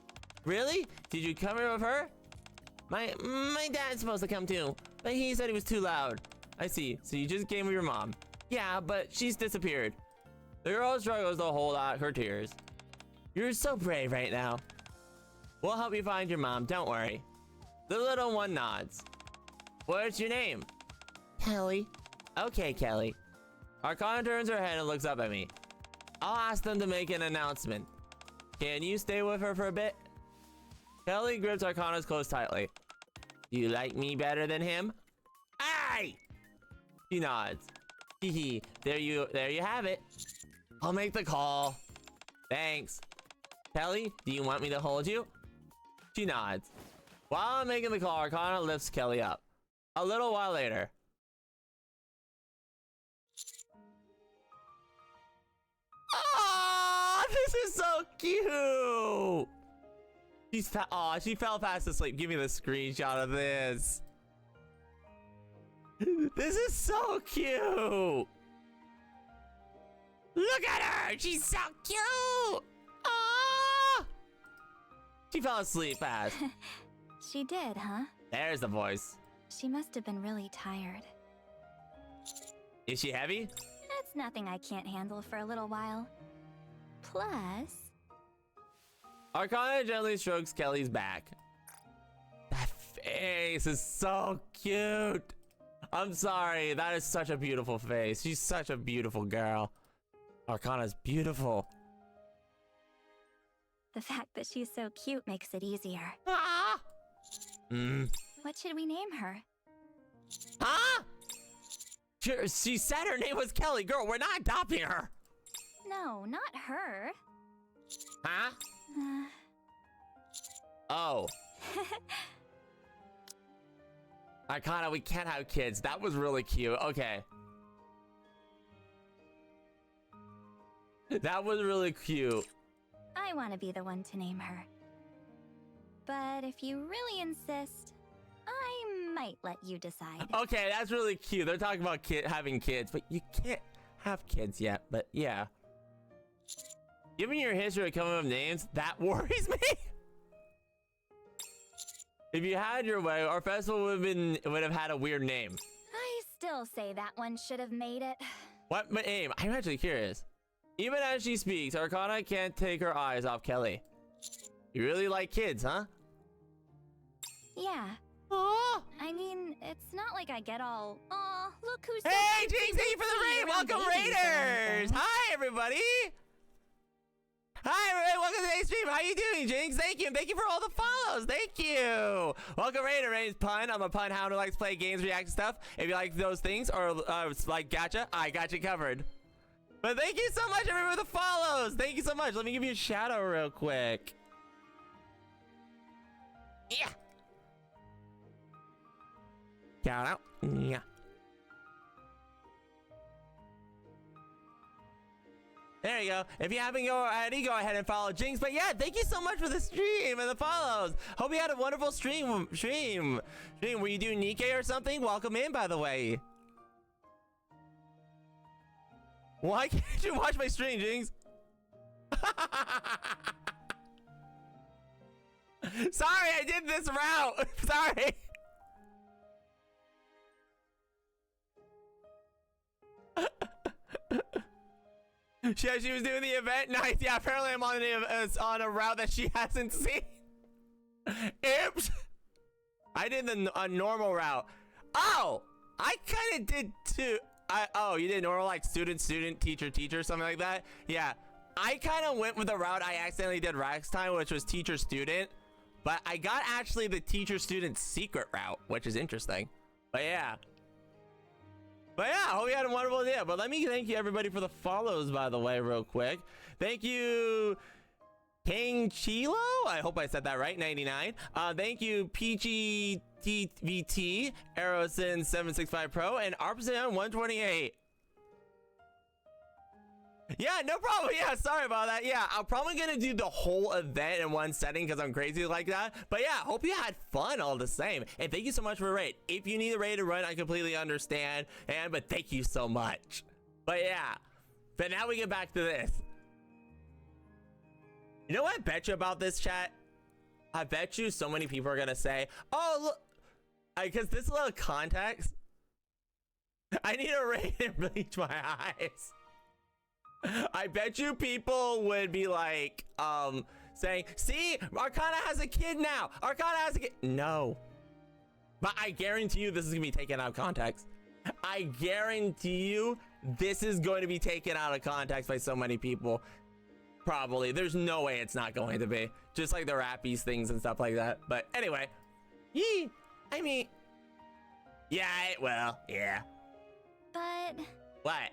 Really? Did you come here with her? My dad's supposed to come too, but he said he was too loud. I see. So you just came with your mom. Yeah, but she's disappeared. The girl struggles to hold out her tears. You're so brave right now. We'll help you find your mom, don't worry. The little one nods. What's your name? Kelly. Okay, Kelly. Arcana turns her head and looks up at me. I'll ask them to make an announcement. Can you stay with her for a bit? Kelly grips Arcana's clothes tightly. You like me better than him? Aye! She nods. Hee there you have it. I'll make the call. Thanks. Kelly, do you want me to hold you? She nods. While I'm making the call, Arcana lifts Kelly up. A little while later. Oh, this is so cute. She fell fast asleep. Give me the screenshot of this. This is so cute. Look at her. She's so cute. Oh. She fell asleep fast. She did, huh? There's the voice. She must have been really tired. Is she heavy? That's nothing I can't handle for a little while. Plus... Arcana gently strokes Kelly's back. That face is so cute. I'm sorry. That is such a beautiful face. She's such a beautiful girl. Arcana's beautiful. The fact that she's so cute makes it easier. Ah! What should we name her? Huh? She said her name was Kelly. Girl, we're not adopting her. No, not her. Huh? Oh. Arcana, we can't have kids. That was really cute. Okay. That was really cute. I want to be the one to name her. But if you really insist, I might let you decide. Okay, that's really cute. They're talking about having kids, but you can't have kids yet. But yeah. Given your history of coming up with names, that worries me. If you had your way, our festival would have had a weird name. I still say that one should have made it. What name? I'm actually curious. Even as she speaks, Arcana can't take her eyes off Kelly. You really like kids, huh? Yeah. Aww. I mean, it's not like I get all, aw, look who's Hey, Jinx, thank you for the raid. Welcome, Raiders. Hi, everybody. Hi, everybody. Welcome to today's stream. How you doing, Jinx? Thank you. And thank you for all the follows. Thank you. Welcome, Raider. My name's Pun. I'm a pun hound who likes to play games, react to stuff. If you like those things or like gacha, I got you covered. But thank you so much, everyone, for the follows. Thank you so much. Let me give you a shout out real quick. Yeah. Shout out. Yeah. There you go. If you haven't already, go ahead and follow Jinx. But yeah, thank you so much for the stream and the follows. Hope you had a wonderful stream. Were you doing NIKKE or something? Welcome in, by the way. Why can't you watch my stream, Jinx? Sorry, I did this route. Sorry. She was doing the event. Nice. Yeah, apparently I'm on a route that she hasn't seen. Oops. I did a normal route. Oh, I kind of did too. Oh, you did normal, like student, teacher, something like that? Yeah. I kind of went with the route I accidentally did last time, which was teacher, student. But I got actually the teacher-student secret route, which is interesting. But yeah. I hope you had a wonderful day. But let me thank you everybody for the follows, by the way, real quick. Thank you, King Chilo. I hope I said that right. 99. Thank you, PGTVT, Aerosin 765 Pro, and Arpson 128. Yeah, no problem. Yeah, sorry about that. Yeah, I'm probably gonna do the whole event in one setting because I'm crazy like that. But yeah, hope you had fun all the same. And thank you so much for a raid. If you need a raid to run, I completely understand. But thank you so much. But yeah, but now we get back to this. You know what I bet you about this, chat? I bet you so many people are gonna say, oh, look, because this little context, I need a raid and bleach my eyes. I bet you people would be like, saying, see, Arcana has a kid now. Arcana has a kid. No. But I guarantee you this is gonna be taken out of context. I guarantee you this is going to be taken out of context by so many people. Probably. There's no way it's not going to be. Just like the rappies things and stuff like that. But anyway. Yee. I mean. Yeah, it will. Yeah. But What?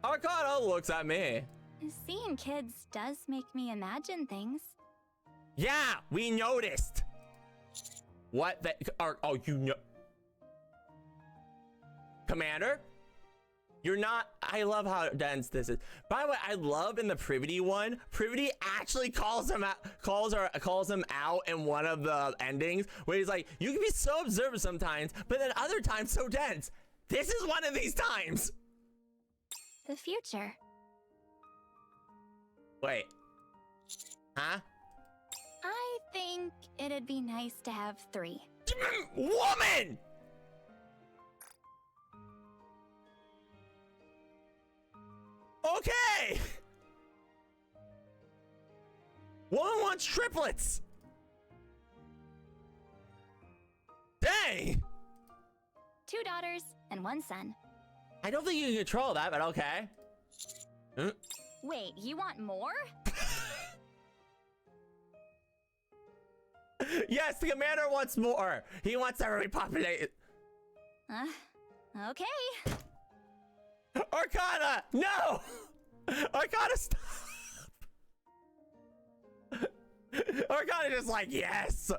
Arcana looks at me. seeing kids does make me imagine things. Yeah, we noticed. What the? Oh, you know. Commander? You're not. I love how dense this is. By the way, I love in the Privaty one. Privaty actually calls him out, calls him out in one of the endings where he's like, "You can be so observant sometimes, but then other times so dense." This is one of these times. The future. Wait. Huh? I think it'd be nice to have 3. Woman! Okay! Woman wants triplets! Dang! 2 daughters and 1 son. I don't think you can control that, but okay. Wait, you want more? Yes, the commander wants more. He wants to repopulate. Okay. Arcana, no! Arcana, stop! Arcana just like, yes!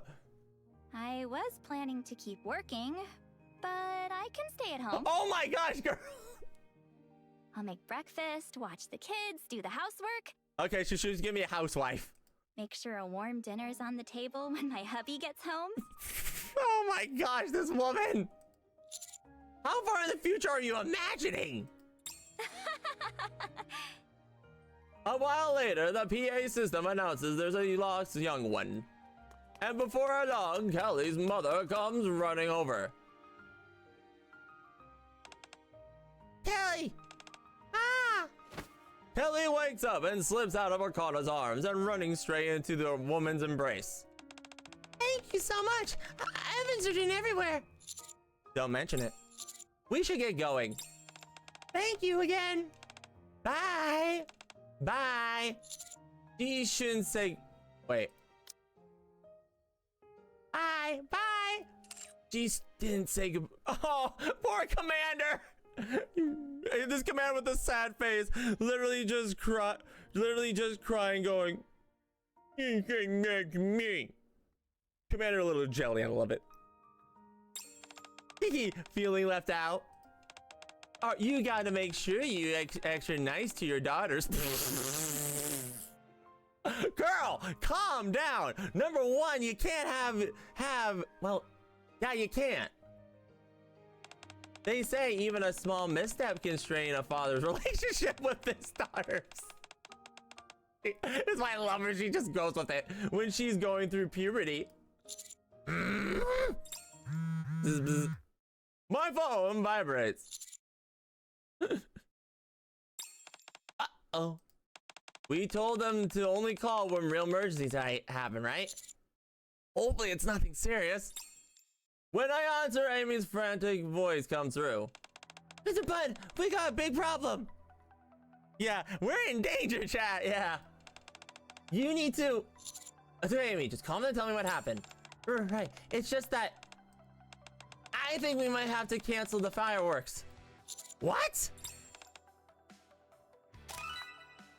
I was planning to keep working, but I can stay at home. Oh my gosh, girl! I'll make breakfast, watch the kids, do the housework. Okay, so she's giving me a housewife. Make sure a warm dinner's on the table when my hubby gets home. Oh my gosh, this woman! How far in the future are you imagining? A while later, the PA system announces there's a lost young one. And before long, Kelly's mother comes running over. Kelly! Ah! Kelly wakes up and slips out of Arcana's arms and running straight into the woman's embrace. Thank you so much. Evans are doing everywhere. Don't mention it. We should get going. Thank you again. Bye. Bye. She shouldn't say. Wait. Bye. Bye. She didn't say goodbye. Oh, poor commander. This commander with a sad face, literally just crying, going, "You can make me." Commander a little jelly. I love it. Feeling left out. Oh, you gotta make sure you extra nice to your daughters. Girl, calm down. Number one, you can't have. Well, yeah, you can't. They say even a small misstep can strain a father's relationship with his daughters. That's why I love her. She just goes with it when she's going through puberty. My phone vibrates. Uh-oh. We told them to only call when real emergencies happen, right? Hopefully it's nothing serious. When I answer, Amy's frantic voice comes through. Mr. Bud, we got a big problem. Yeah, we're in danger, chat, yeah. You need to... Amy, just calm down and tell me what happened. Right, it's just that I think we might have to cancel the fireworks. What?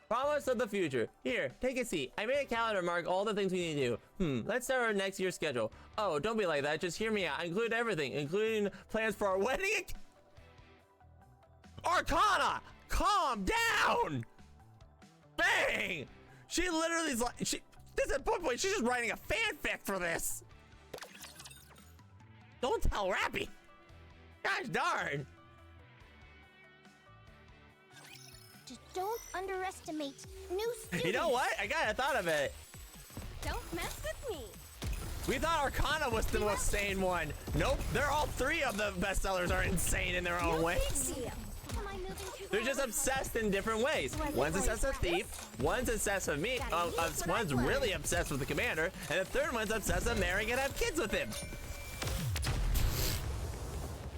Promise of the future. Here, take a seat. I made a calendar mark all the things we need to do. Let's start our next year's schedule. Oh, don't be like that. Just hear me out. I include everything, including plans for our wedding. Arcana, calm down. Bang! She literally is like, this is at one point, she's just writing a fanfic for this. Don't tell Rappy. Gosh darn. Just don't underestimate new students. You know what? I thought of it. Don't mess with me. We thought Arcana was the most sane one. Nope, they're all three of the bestsellers are insane in their own ways. They're just obsessed in different ways. One's obsessed with Thief, one's obsessed with me, one's really obsessed with the commander, and the third one's obsessed with marrying and have kids with him.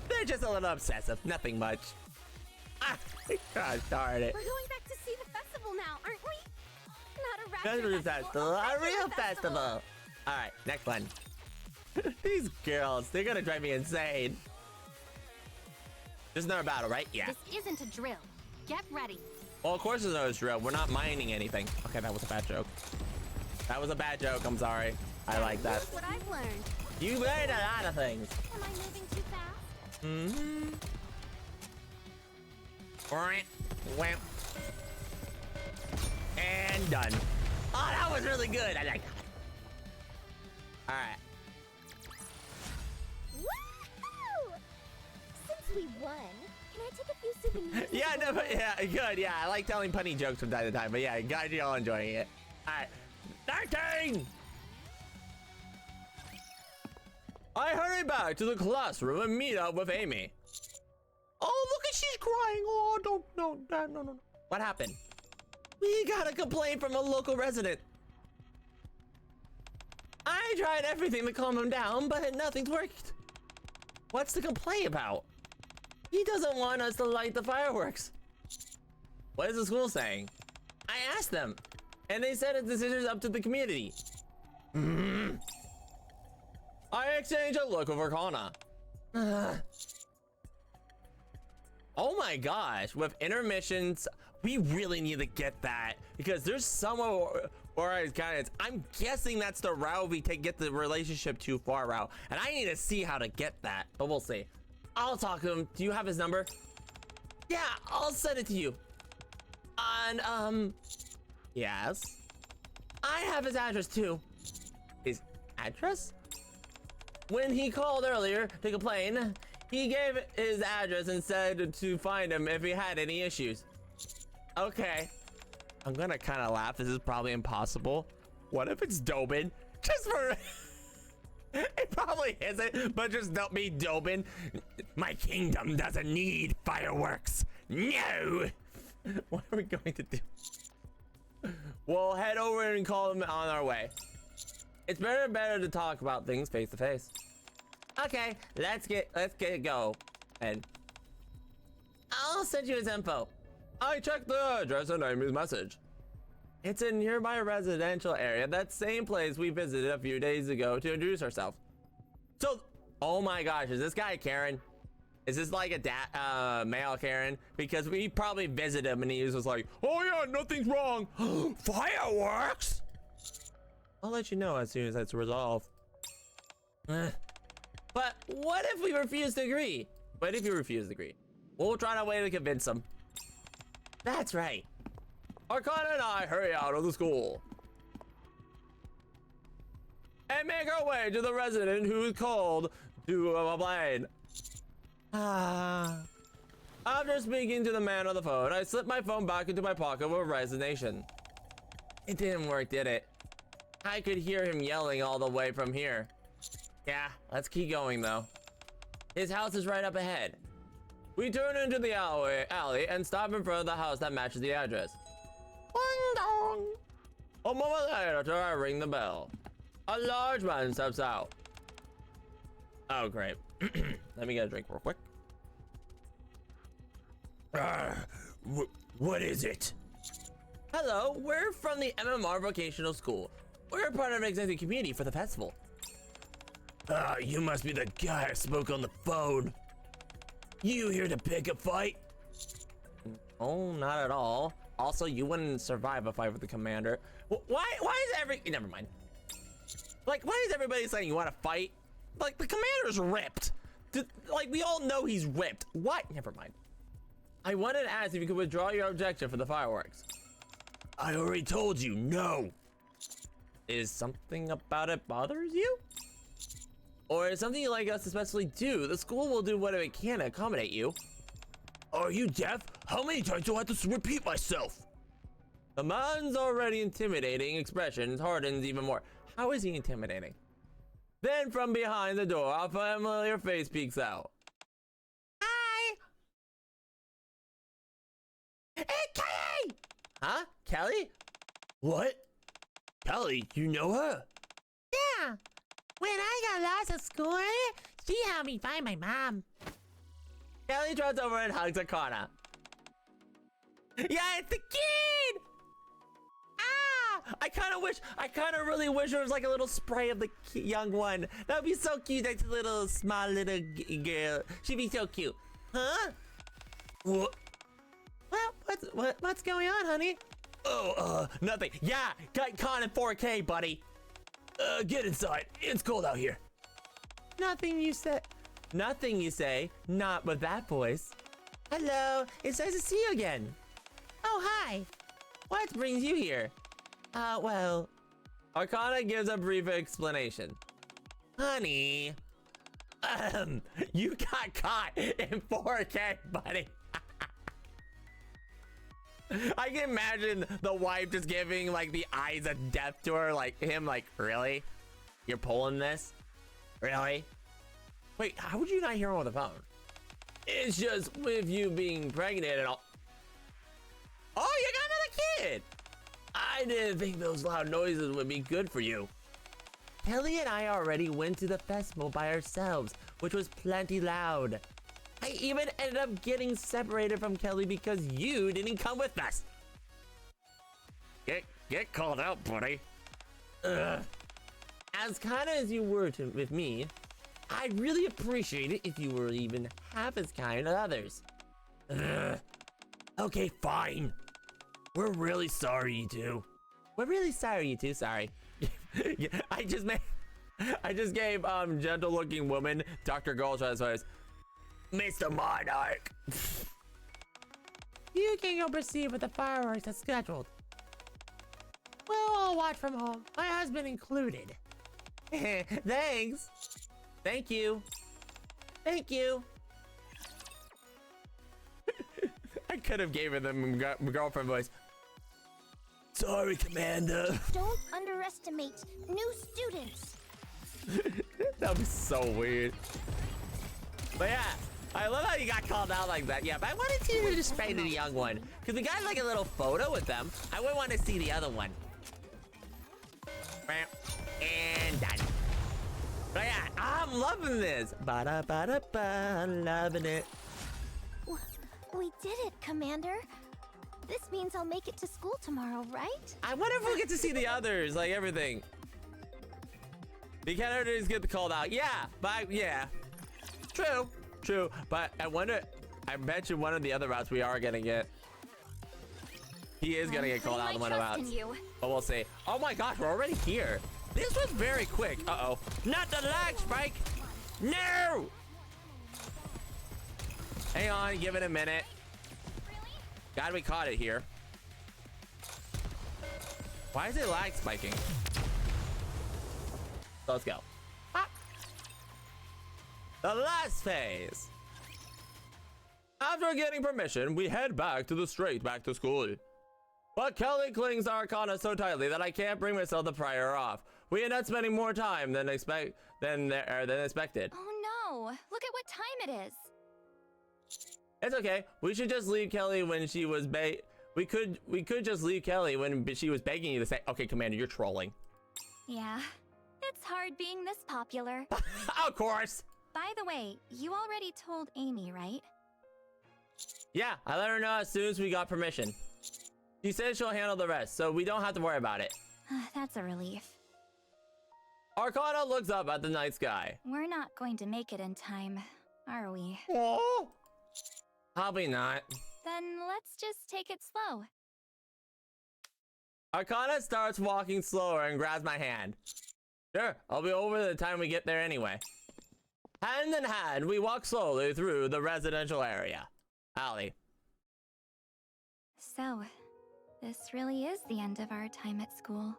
They're just a little obsessive, nothing much. Ah, gosh darn it. We're going back to see the festival now, aren't we? Not a Rapture rapture festival, a real festival. All right, next one. These girls, they're gonna drive me insane. This is another battle, right? Yeah. This isn't a drill. Get ready. Well, of course there's no drill. We're not mining anything. Okay, that was a bad joke. That was a bad joke. I'm sorry. I like that. Here's what I've learned. You learned a lot of things. Am I moving too fast? Mm-hmm. Wham. And done. Oh, that was really good. I like that. All right. Woo! Since we won, can I take a few souvenirs? Yeah, no, but yeah, good. Yeah, I like telling punny jokes from time to time. But yeah, glad you're all enjoying it. All right. 19! I hurry back to the classroom and meet up with Amy. Oh, look at she's crying. Oh, no. What happened? We got a complaint from a local resident. I tried everything to calm him down, but nothing's worked. What's the complaint about? He doesn't want us to light the fireworks. What is the school saying? I asked them, and they said the decision is up to the community. I exchanged a look with Arcana. Oh my gosh, with intermissions, we really need to get that because there's somewhere where I guys, I'm guessing that's the route we take, get the relationship too far route. And I need to see how to get that, but we'll see. I'll talk to him. Do you have his number? Yeah, I'll send it to you. And, yes. I have his address too. His address? When he called earlier to complain, he gave his address and said to find him if he had any issues. Okay. I'm gonna kind of laugh. This is probably impossible. What if it's Dobin? Just for... It probably isn't, but just don't be Dobin. My kingdom doesn't need fireworks. No! What are we going to do? We'll head over and call him on our way. It's better to talk about things face to face. Okay, let's get it go. And I'll send you his info. I checked the address and Amy's message. It's a nearby residential area, that same place we visited a few days ago to introduce ourselves. So, oh my gosh, is this guy Karen? Is this like a male Karen? Because we probably visited him and he was just like, oh yeah, nothing's wrong. Fireworks? I'll let you know as soon as that's resolved. But what if we refuse to agree? What if you refuse to agree? We'll try our way to convince him. That's right. Arcana and I hurry out of the school and make our way to the resident who's called to complain. After speaking to the man on the phone, I slipped my phone back into my pocket with resignation. It didn't work, did it? I could hear him yelling all the way from here. Yeah, let's keep going though. His house is right up ahead. We turn into the alley and stop in front of the house that matches the address. Ding dong! A moment later, I ring the bell. A large man steps out. Oh, great. Let me get a drink real quick. What is it? Hello, we're from the MMR Vocational School. We're part of an extended community for the festival. You must be the guy I spoke on the phone. You here to pick a fight? Oh, not at all. Also, you wouldn't survive a fight with the commander. Why is never mind. Like, why is everybody saying you want to fight? Like, the commander's ripped. Like, we all know he's ripped. What? Never mind. I wanted to ask if you could withdraw your objection for the fireworks. I already told you, no. Is something about it bothers you? Or is something you'd like us to especially do? The school will do whatever it can to accommodate you. Are you deaf? How many times do I have to repeat myself? The man's already intimidating expression hardens even more. How is he intimidating? Then from behind the door, a familiar face peeks out. Hi! Hey, Kelly! Huh? Kelly? What? Kelly, you know her? Yeah. When I got lost at school, she helped me find my mom. Kelly trots over and hugs Arcana. Yeah, it's the kid! Ah! I kind of really wish there was like a little spray of the young one. That would be so cute. That's a little small little girl. She'd be so cute. Huh? What? Well, what's going on, honey? Oh, nothing. Yeah, got caught in 4K, buddy. Get inside. It's cold out here. Nothing you said. Nothing you say. Not with that voice. Hello. It's nice to see you again. Oh, hi. What brings you here? Well... Arcana gives a brief explanation. Honey... you got caught in 4K, buddy. I can imagine the wife just giving like the eyes of death to her, like him, like, really? You're pulling this? Really? Wait, how would you not hear him on the phone? It's just with you being pregnant and all. Oh, you got another kid! I didn't think those loud noises would be good for you. Kelly and I already went to the festival by ourselves, which was plenty loud. I even ended up getting separated from Kelly because you didn't come with us. Get called out, buddy. As kind as you were with me, I'd really appreciate it if you were even half as kind to others. Okay, fine. We're really sorry, you two. We're really sorry, you two. Sorry. I just gave gentle-looking woman Dr. Goldshaw's voice. Mr. Monarch. You can go proceed with the fireworks as scheduled. We'll all watch from home, my husband included. Thanks. Thank you. Thank you. I could have given them girlfriend voice. Sorry, Commander. Don't underestimate new students. That would be so weird. But yeah, I love how you got called out like that. Yeah, but I wanted to just spray to the young one. Because we got like a little photo with them. I would want to see the other one. And done. But yeah, I'm loving this. Ba-da-ba-da-ba, loving it. We did it, Commander. This means I'll make it to school tomorrow, right? I wonder if we'll get to see the others, like everything. The characters get called out. Yeah, but yeah. True. But I wonder, I bet you one of the other routes we are gonna get. He is gonna get called out in one of the routes. But we'll see. Oh my gosh, we're already here. This was very quick. Uh-oh. Not the lag spike. No! Hang on, give it a minute. God, we caught it here. Why is it lag spiking? So let's go. Ah. The last phase. After getting permission, we head back to the straight back to school. But Kelly clings to Arcana so tightly that I can't bring myself to pry her off. We end up spending more time than expected. Oh no! Look at what time it is. It's okay. We should just leave Kelly when she was we could just leave Kelly when she was begging you to say, okay, Commander, you're trolling. Yeah, it's hard being this popular. Of course. By the way, you already told Amy, right? Yeah, I let her know as soon as we got permission. She said she'll handle the rest, so we don't have to worry about it. That's a relief. Arcana looks up at the night sky. We're not going to make it in time, are we? Oh, probably not. Then let's just take it slow. Arcana starts walking slower and grabs my hand. Sure, I'll be over the time we get there anyway. Hand in hand, we walk slowly through the residential area. Allie. So, this really is the end of our time at school.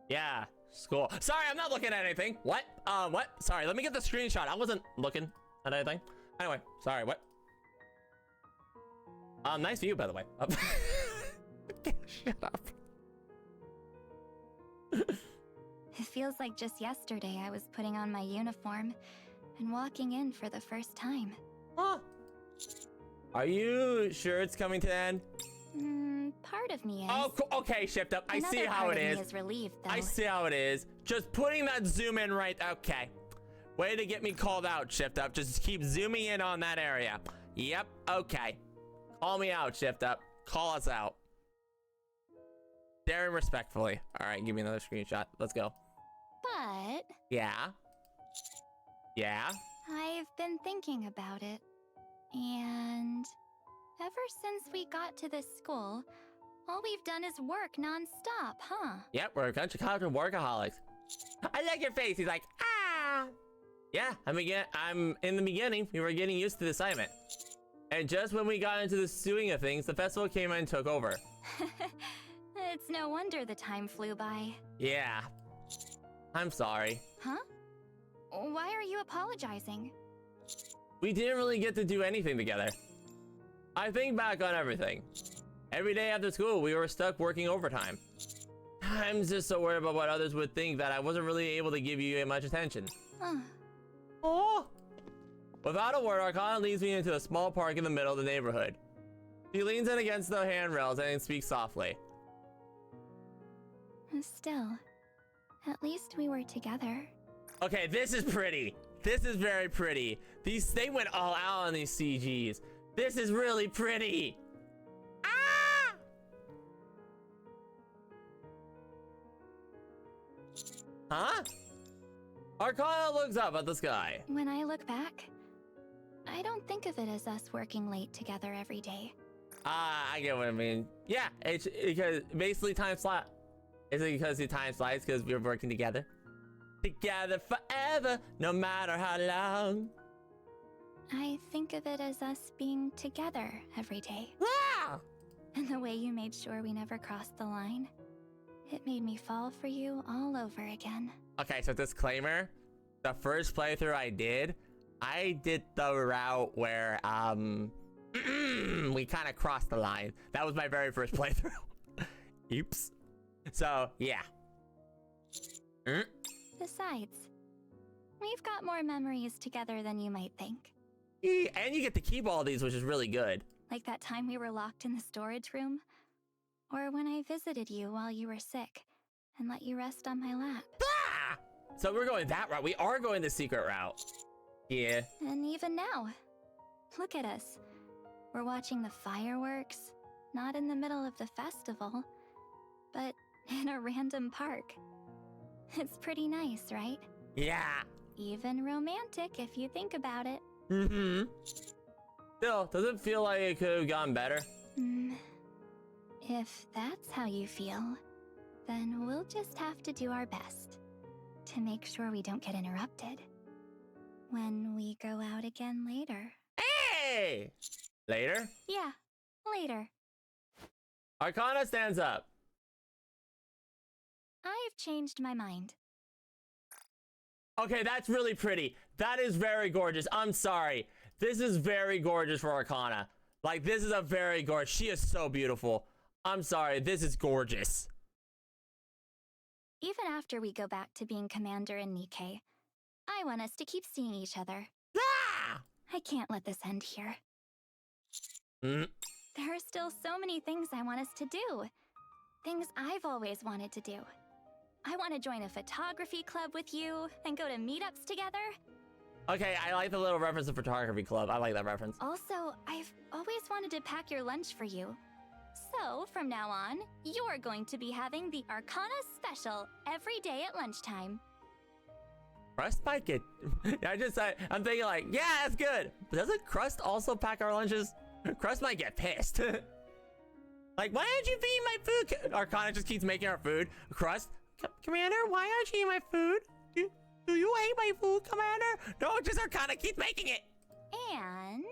Yeah, school. Sorry, I'm not looking at anything. What? What? Sorry, let me get the screenshot. I wasn't looking at anything. Anyway, sorry, what? Nice view, by the way. Shut up. It feels like just yesterday I was putting on my uniform and walking in for the first time. Huh? Are you sure it's coming to an end? Part of me is. Oh, okay, Shift Up. I see how it is. Another part of me is relieved, though. I see how it is. Just putting that zoom in right. Okay. Way to get me called out, Shift Up. Just keep zooming in on that area. Yep. Okay. Call me out, Shift Up. Call us out. Very respectfully. All right, give me another screenshot. Let's go. But. Yeah. Yeah. I've been thinking about it. And ever since we got to this school, all we've done is work non-stop, huh? Yep, we're a bunch of college workaholics. I like your face. He's like, ah. Yeah, I'm in the beginning. We were getting used to the assignment. And just when we got into the swing of things, the festival came and took over. It's no wonder the time flew by. Yeah. I'm sorry. Huh? Why are you apologizing? We didn't really get to do anything together. I think back on everything. Every day after school, we were stuck working overtime. I'm just so worried about what others would think that I wasn't really able to give you much attention. Oh! Without a word, Arcana leads me into a small park in the middle of the neighborhood. She leans in against the handrails and speaks softly. Still, at least we were together. Okay, this is pretty. This is very pretty. They went all out on these CGs. This is really pretty. Ah! Huh? Arcana looks up at the sky. When I look back, I don't think of it as us working late together every day. I get what I mean. Yeah, it's because basically time slot. Is it because the time slides because we were working together? Together forever, no matter how long. I think of it as us being together every day. Ah! And the way you made sure we never crossed the line, it made me fall for you all over again. Okay, so disclaimer, the first playthrough I did the route where, we kind of crossed the line. That was my very first playthrough. Oops. So, yeah. Besides, we've got more memories together than you might think. And you get to keep all these, which is really good. Like that time we were locked in the storage room. Or when I visited you while you were sick and let you rest on my lap. Ah! So we're going that route. We are going the secret route. Yeah. And even now, look at us. We're watching the fireworks, not in the middle of the festival, but in a random park. It's pretty nice, right? Yeah. Even romantic if you think about it. Mm-hmm. Still, does it feel like it could have gone better? If that's how you feel, then we'll just have to do our best to make sure we don't get interrupted when we go out again later. Hey! Later? Yeah, later. Arcana stands up. I've changed my mind. Okay, that's really pretty. That is very gorgeous. I'm sorry. This is very gorgeous for Arcana. Like, this is a very gorgeous. She is so beautiful. I'm sorry. This is gorgeous. Even after we go back to being Commander and NIKKE, I want us to keep seeing each other. Ah! I can't let this end here. Mm. There are still so many things I want us to do. Things I've always wanted to do. I want to join a photography club with you and go to meetups together. Okay, I like the little reference to photography club. I like that reference. Also, I've always wanted to pack your lunch for you. So, from now on, you're going to be having the Arcana special every day at lunchtime. Crust might get. I'm thinking like, yeah, that's good. But doesn't Crust also pack our lunches? Crust might get pissed. Like, why aren't you feeding my food? Arcana just keeps making our food. Crust, Commander, why aren't you eating my food? Do you hate my food, Commander? No, just Arcana keeps making it. And...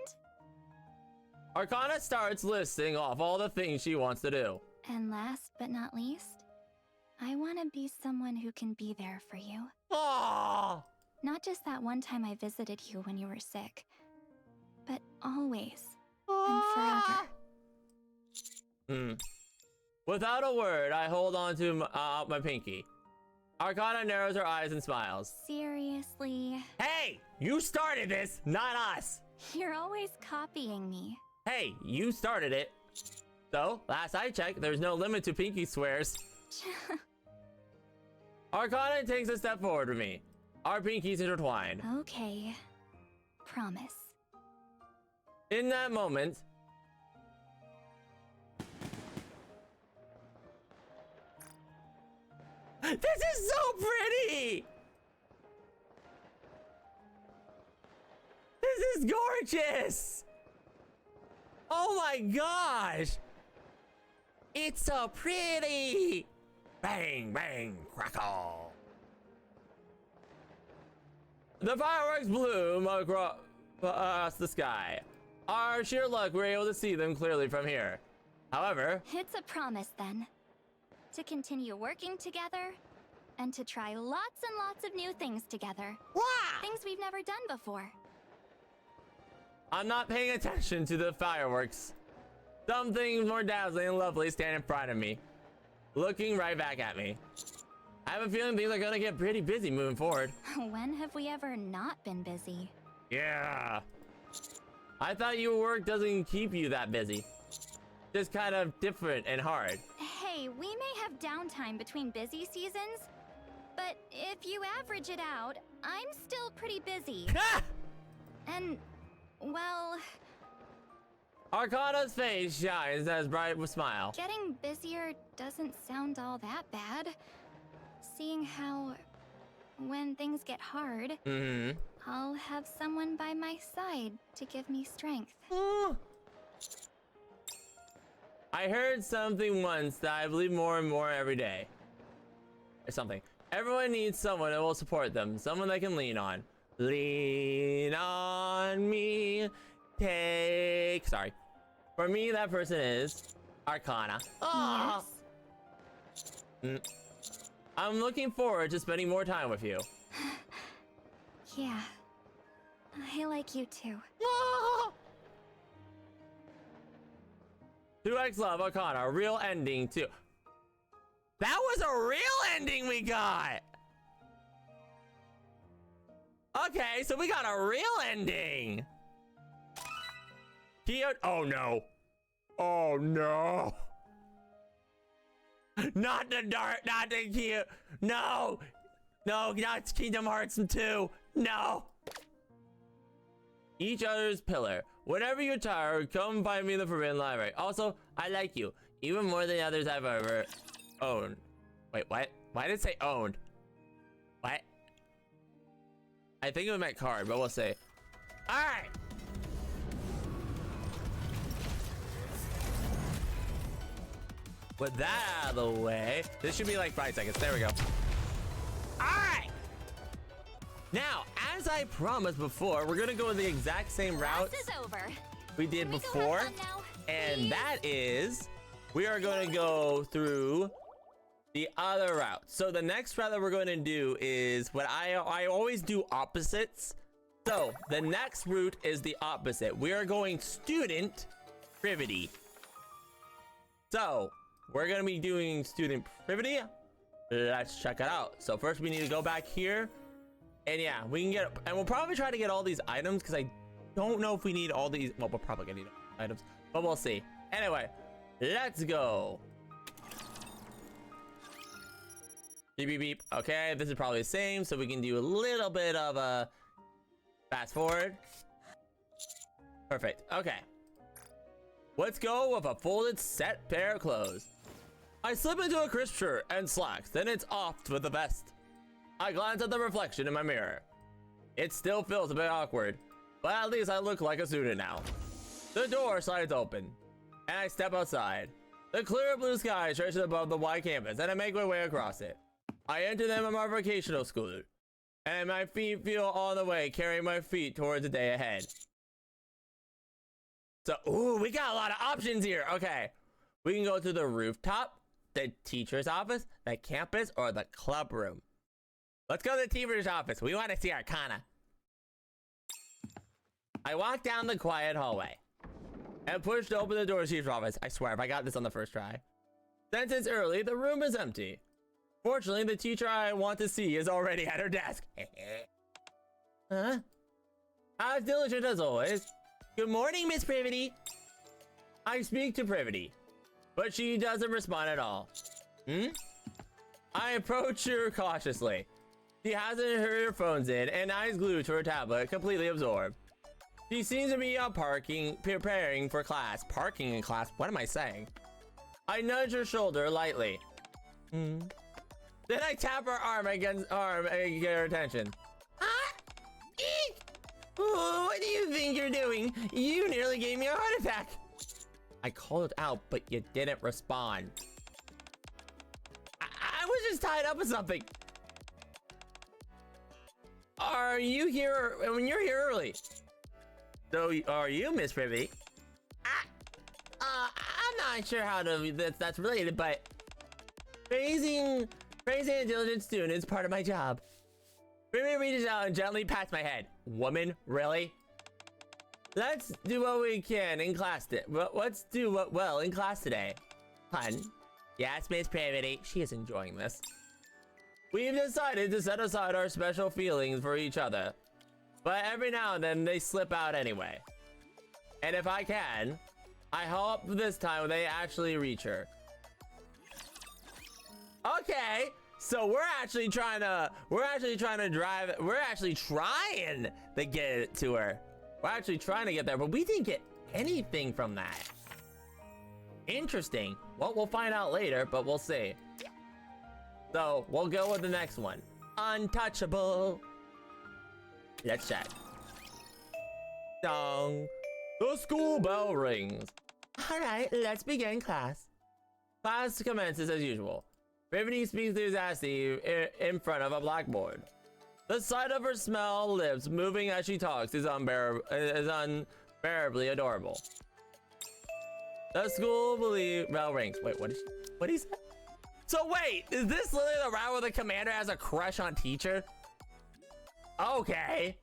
Arcana starts listing off all the things she wants to do. And last but not least, I want to be someone who can be there for you. Aww. Not just that one time I visited you when you were sick, but always and forever. Without a word, I hold on to my pinky. Arcana narrows her eyes and smiles. Seriously? Hey, you started this, not us. You're always copying me. Hey, you started it. So, last I checked, there's no limit to pinky swears. Arcana takes a step forward with me. Our pinkies intertwine. Okay. Promise. In that moment, this is so pretty! This is gorgeous! Oh my gosh! It's so pretty! Bang, bang, crackle! The fireworks bloom across the sky. Our sheer luck, we're able to see them clearly from here. However, It's a promise then. To continue working together, and to try lots and lots of new things together. wow! Things we've never done before. I'm not paying attention to the fireworks. Something more dazzling and lovely stand in front of me, looking right back at me. I have a feeling things are gonna get pretty busy moving forward. When have we ever not been busy? Yeah. I thought your work doesn't keep you that busy. Just kind of different and hard. Hey, we may have downtime between busy seasons, but if you average it out, I'm still pretty busy. And, well, Arcana's face shines as bright with a smile. getting busier doesn't sound all that bad. Seeing how, when things get hard, I'll have someone by my side to give me strength. I heard something once that I believe more and more every day. Or something. Everyone needs someone that will support them. Someone they can lean on. Lean on me. Sorry. For me, that person is Arcana. Oh. Yes? I'm looking forward to spending more time with you. Yeah. I like you too. 2x Love Arcana, a real ending too. That was a real ending we got! Okay, so we got a real ending! Oh no. Oh no. Not the dark, not the cute. No! No, not Kingdom Hearts 2. No! Each other's pillar. Whenever you're tired, come find me in the Forbidden Library. Also, I like you. Even more than others I've ever owned. Wait, what? Why did it say owned? What? I think it meant card, but we'll see. Alright! With that out of the way, this should be like 5 seconds. There we go. Alright! Now, as I promised before, we're gonna go the exact same route Class is over. we did Can we go before. have fun now, And please? that is, we are going to go through the other route. So the next route that we're going to do is what I always do opposites. So the next route is the opposite. We are going student Privaty. So we're going to be doing student Privaty. Let's check it out. So first we need to go back here. And yeah, we can get, and we'll probably try to get all these items because I don't know if we need all these. Well, we're probably gonna need items, but we'll see. Anyway, let's go. Beep, beep, beep. Okay, this is probably the same, so we can do a little bit of a fast forward. Perfect. Okay. Let's go with a folded set pair of clothes. I slip into a crisp shirt and slacks, then it's off with the vest. I glance at the reflection in my mirror. It still feels a bit awkward, but at least I look like a student now. The door slides open, and I step outside. The clear blue sky stretches above the wide campus, and I make my way across it. I enter them in my vocational scooter, and my feet feel on the way, carrying my feet towards the day ahead. So, ooh, we got a lot of options here. Okay, we can go to the rooftop, the teacher's office, the campus, or the club room. Let's go to the teacher's office. We want to see Arcana. I walk down the quiet hallway and push to open the door to the teacher's office. I swear, if I got this on the first try. Since it's early, the room is empty. Fortunately, the teacher I want to see is already at her desk. Huh? As diligent as always. Good morning, Miss Privaty. I speak to Privaty, but she doesn't respond at all. I approach her cautiously. She hasn't her earphones in and eyes glued to her tablet, completely absorbed. She seems to be preparing for class. Parking in class? What am I saying? I nudge her shoulder lightly. Then I tap her arm against arm and get her attention. Eek! What do you think you're doing? You nearly gave me a heart attack. I called out, but you didn't respond. I was just tied up with something. Are you here when you're here early? So are you, Miss Privaty? I'm not sure how that's related, but praising a diligent student is part of my job. Privaty reaches out and gently pats my head. Woman, really? Let's do what we can in class. Let's do what well in class today. Hun. Yes, Miss Privaty. She is enjoying this. We've decided to set aside our special feelings for each other. But every now and then they slip out anyway. And if I can, I hope this time they actually reach her. Okay, so we're actually trying to get it to her. We're actually trying to get there, but we didn't get anything from that. Interesting. Well, we'll find out later, but we'll see. So we'll go with the next one. Untouchable. Let's check. Dong. The school bell rings. All right, let's begin class. Class commences as usual. Privaty speaks enthusiastically in front of a blackboard. The sight of her small lips moving as she talks is unbearably adorable. The school bell rings. Wait, what did he say? So wait, is this literally the round where the commander has a crush on teacher? Okay.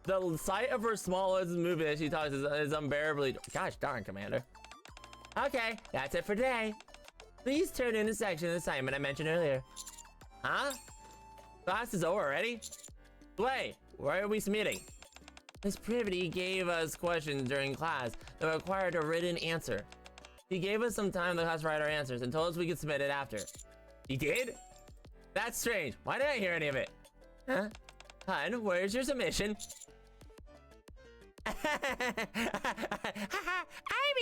The sight of her small lips moving as she talks is unbearably. Gosh darn, Commander. Okay, that's it for today. Please turn in the section assignment I mentioned earlier. Huh? Class is over already? Wait, where are we submitting? Miss Privaty gave us questions during class that required a written answer. She gave us some time in the class to write our answers and told us we could submit it after. She did? That's strange. Why didn't I hear any of it? Huh? Hun, where's your submission? I'm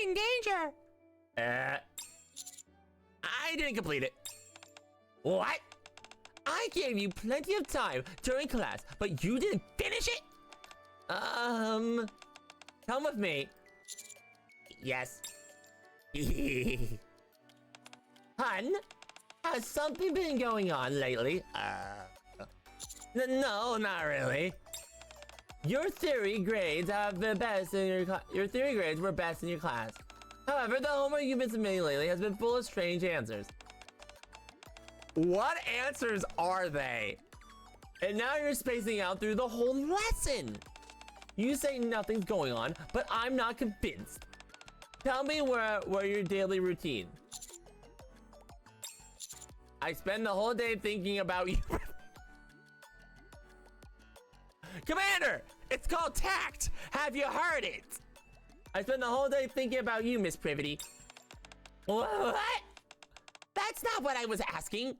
in danger. I didn't complete it. What? I gave you plenty of time during class, but you didn't finish it? Come with me. Yes. Hun, has something been going on lately? No, not really. Your theory grades have the best in your theory grades were best in your class. However, the homework you've been submitting lately has been full of strange answers. What answers are they? And now you're spacing out through the whole lesson. You say nothing's going on, but I'm not convinced. Tell me where your daily routine. I spend the whole day thinking about you. Commander, it's called tact. Have you heard it? I spend the whole day thinking about you, Miss Privaty. What? That's not what I was asking.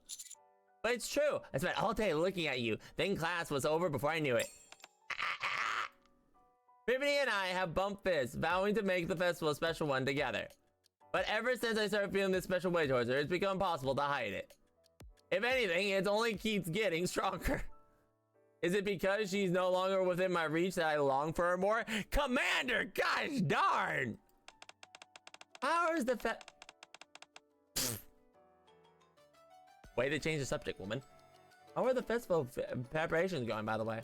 But it's true. I spent all day looking at you. Then class was over before I knew it. Privaty and I have bumped fists, vowing to make the festival a special one together. But ever since I started feeling this special way towards her, it's become impossible to hide it. If anything, it only keeps getting stronger. Is it because she's no longer within my reach that I long for her more? Commander, gosh darn! How is the way to change the subject, woman. How are the festival preparations going, by the way?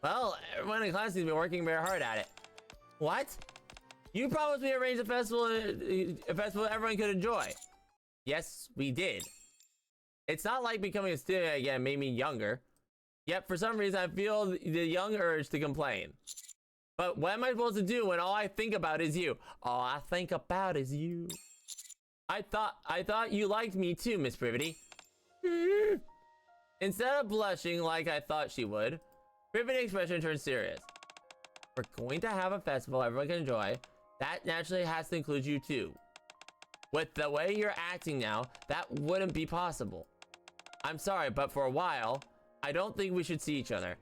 Well, everyone in class has been working very hard at it. What? You promised me to arrange a festival everyone could enjoy. Yes, we did. It's not like becoming a student again made me younger. Yet, for some reason, I feel the young urge to complain. But what am I supposed to do when all I think about is you? All I think about is you. I thought you liked me too, Miss Privaty. Instead of blushing like I thought she would, Privaty's expression turned serious. We're going to have a festival everyone can enjoy. That naturally has to include you too. With the way you're acting now, that wouldn't be possible. I'm sorry, but for a while, I don't think we should see each other.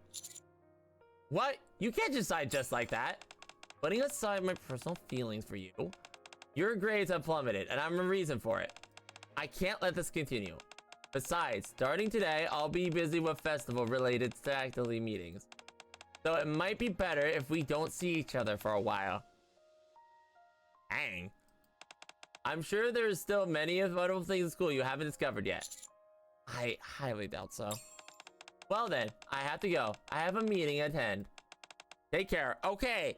What? You can't decide just like that. Putting aside my personal feelings for you, your grades have plummeted, and I'm a reason for it. I can't let this continue. Besides, starting today, I'll be busy with festival-related faculty meetings. So it might be better if we don't see each other for a while. Dang. I'm sure there's still many wonderful things in school you haven't discovered yet. I highly doubt so. Well then, I have to go. I have a meeting at 10. Take care. Okay.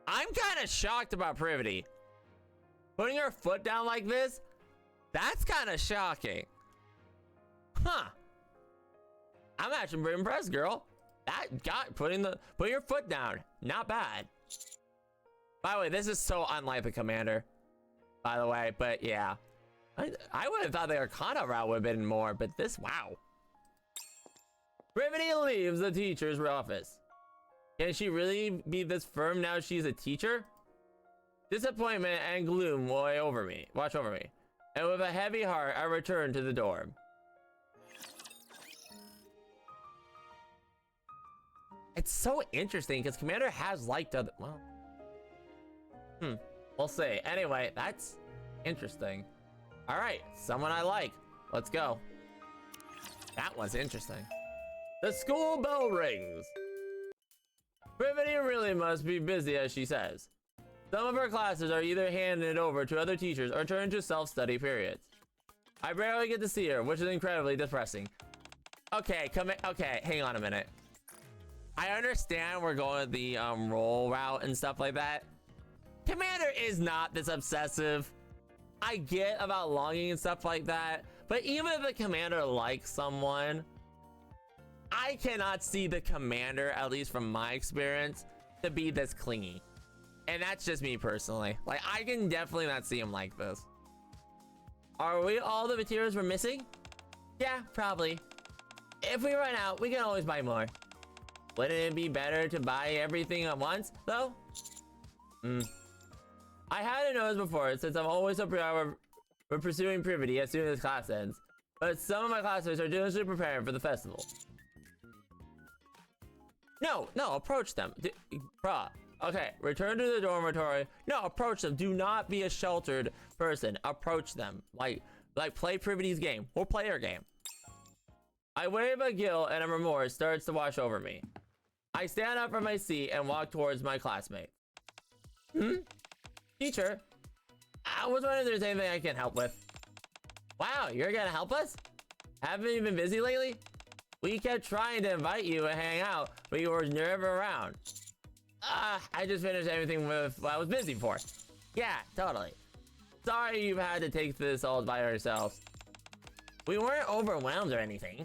I'm kind of shocked about Privaty. Putting her foot down like this? That's kind of shocking. Huh. I'm actually pretty impressed, girl. That got putting your foot down. Not bad. By the way, this is so unlike the commander. By the way, but yeah. I would have thought the Arcana route would have been more, but this, wow. Privaty leaves the teacher's office. Can she really be this firm now she's a teacher? Disappointment and gloom watch over me. And with a heavy heart, I return to the dorm. It's so interesting because Commander has liked other, well. We'll see. Anyway, that's interesting. All right, someone I like. Let's go. That was interesting. The school bell rings. Privaty really must be busy, as she says. Some of her classes are either handed over to other teachers or turned to self-study periods. I barely get to see her, which is incredibly depressing. Okay, okay, hang on a minute. I understand we're going the role route and stuff like that. Commander is not this obsessive. I get about longing and stuff like that, but even if the commander likes someone, I cannot see the commander, at least from my experience, to be this clingy. And that's just me personally. Like, I can definitely not see him like this. Are we all the materials we're missing? Yeah, probably. If we run out, we can always buy more. Wouldn't it be better to buy everything at once, though? I hadn't noticed before, since I'm always so preoccupied with pursuing Privaty as soon as class ends. But some of my classmates are diligently preparing for the festival. No, approach them. Bruh. Okay, return to the dormitory. No, approach them. Do not be a sheltered person. Approach them. Like play Privaty's game. We'll play her game. I wave a guilt and a remorse starts to wash over me. I stand up from my seat and walk towards my classmate. Teacher, I was wondering if there's anything I can help with. Wow, you're gonna help us? Haven't you been busy lately? We kept trying to invite you to hang out, but you were never around. I just finished everything with what I was busy for. Yeah, totally. Sorry you've had to take this all by yourselves. We weren't overwhelmed or anything.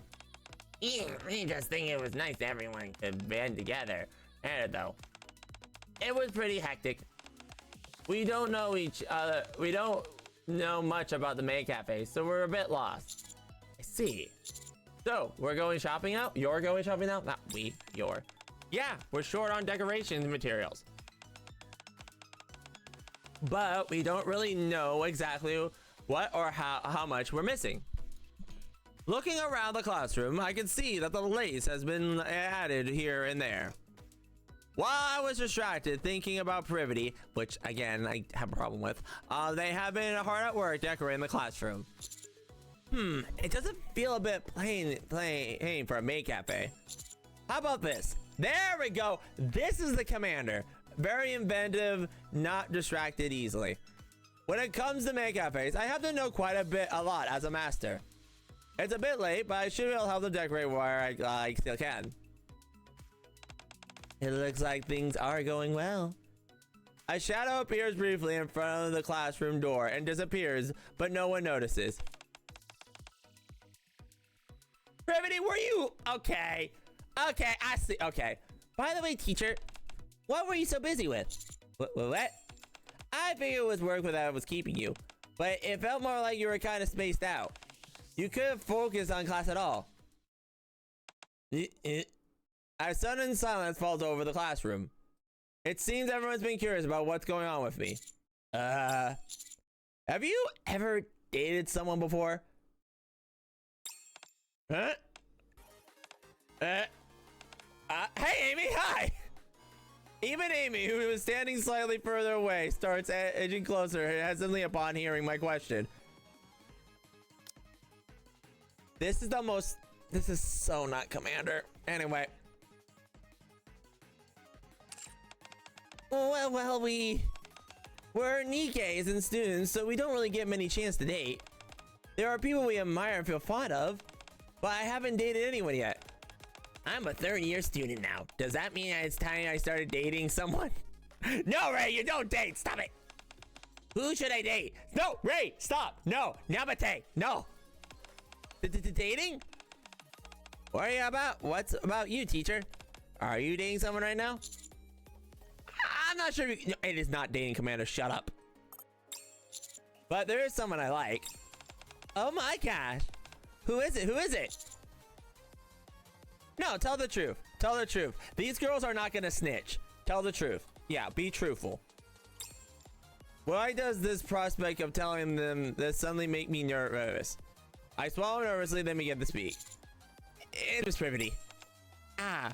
We just think it was nice everyone could band together. Though, it was pretty hectic. We don't know we don't know much about the main cafe, so we're a bit lost. I see. So, we're going shopping now? You're going shopping now? Not we, you're. Yeah, we're short on decorations materials. But we don't really know exactly what or how much we're missing. Looking around the classroom, I can see that the lace has been added here and there. While I was distracted thinking about Privaty, which again I have a problem with, they have been hard at work decorating the classroom. It doesn't feel a bit plain for a maid cafe. How about this? There we go. This is the commander. Very inventive, not distracted easily. When it comes to maid cafes, I have to know quite a lot as a master. It's a bit late, but I should be able to help them decorate where I still can. It looks like things are going well. A shadow appears briefly in front of the classroom door and disappears, but no one notices. Privaty, were you? Okay, I see. Okay. By the way, teacher, what were you so busy with? What? I figured it was work that was keeping you, but it felt more like you were kind of spaced out. You couldn't focus on class at all. A sudden silence falls over the classroom. It seems everyone's been curious about what's going on with me. Have you ever dated someone before? Huh? Hey, Amy, hi! Even Amy, who was standing slightly further away, starts edging closer hesitantly upon hearing my question. This is so not Commander. Anyway. Well, we're NIKKEs and students, so we don't really get many chances to date. There are people we admire and feel fond of, but I haven't dated anyone yet. I'm a third-year student now. Does that mean it's time I started dating someone? No, Ray, you don't date. Stop it. Who should I date? No, Ray, stop. No, Nabate, no. Dating? Worry about what's about you, teacher? Are you dating someone right now? I'm not sure. No, it is not dating, Commander. Shut up. But there is someone I like. Oh my gosh. Who is it? Who is it? No, tell the truth. Tell the truth. These girls are not gonna snitch. Tell the truth. Yeah, be truthful. Why does this prospect of telling them this suddenly make me nervous? I swallow nervously, then begin to speak. It was Privaty. Ah,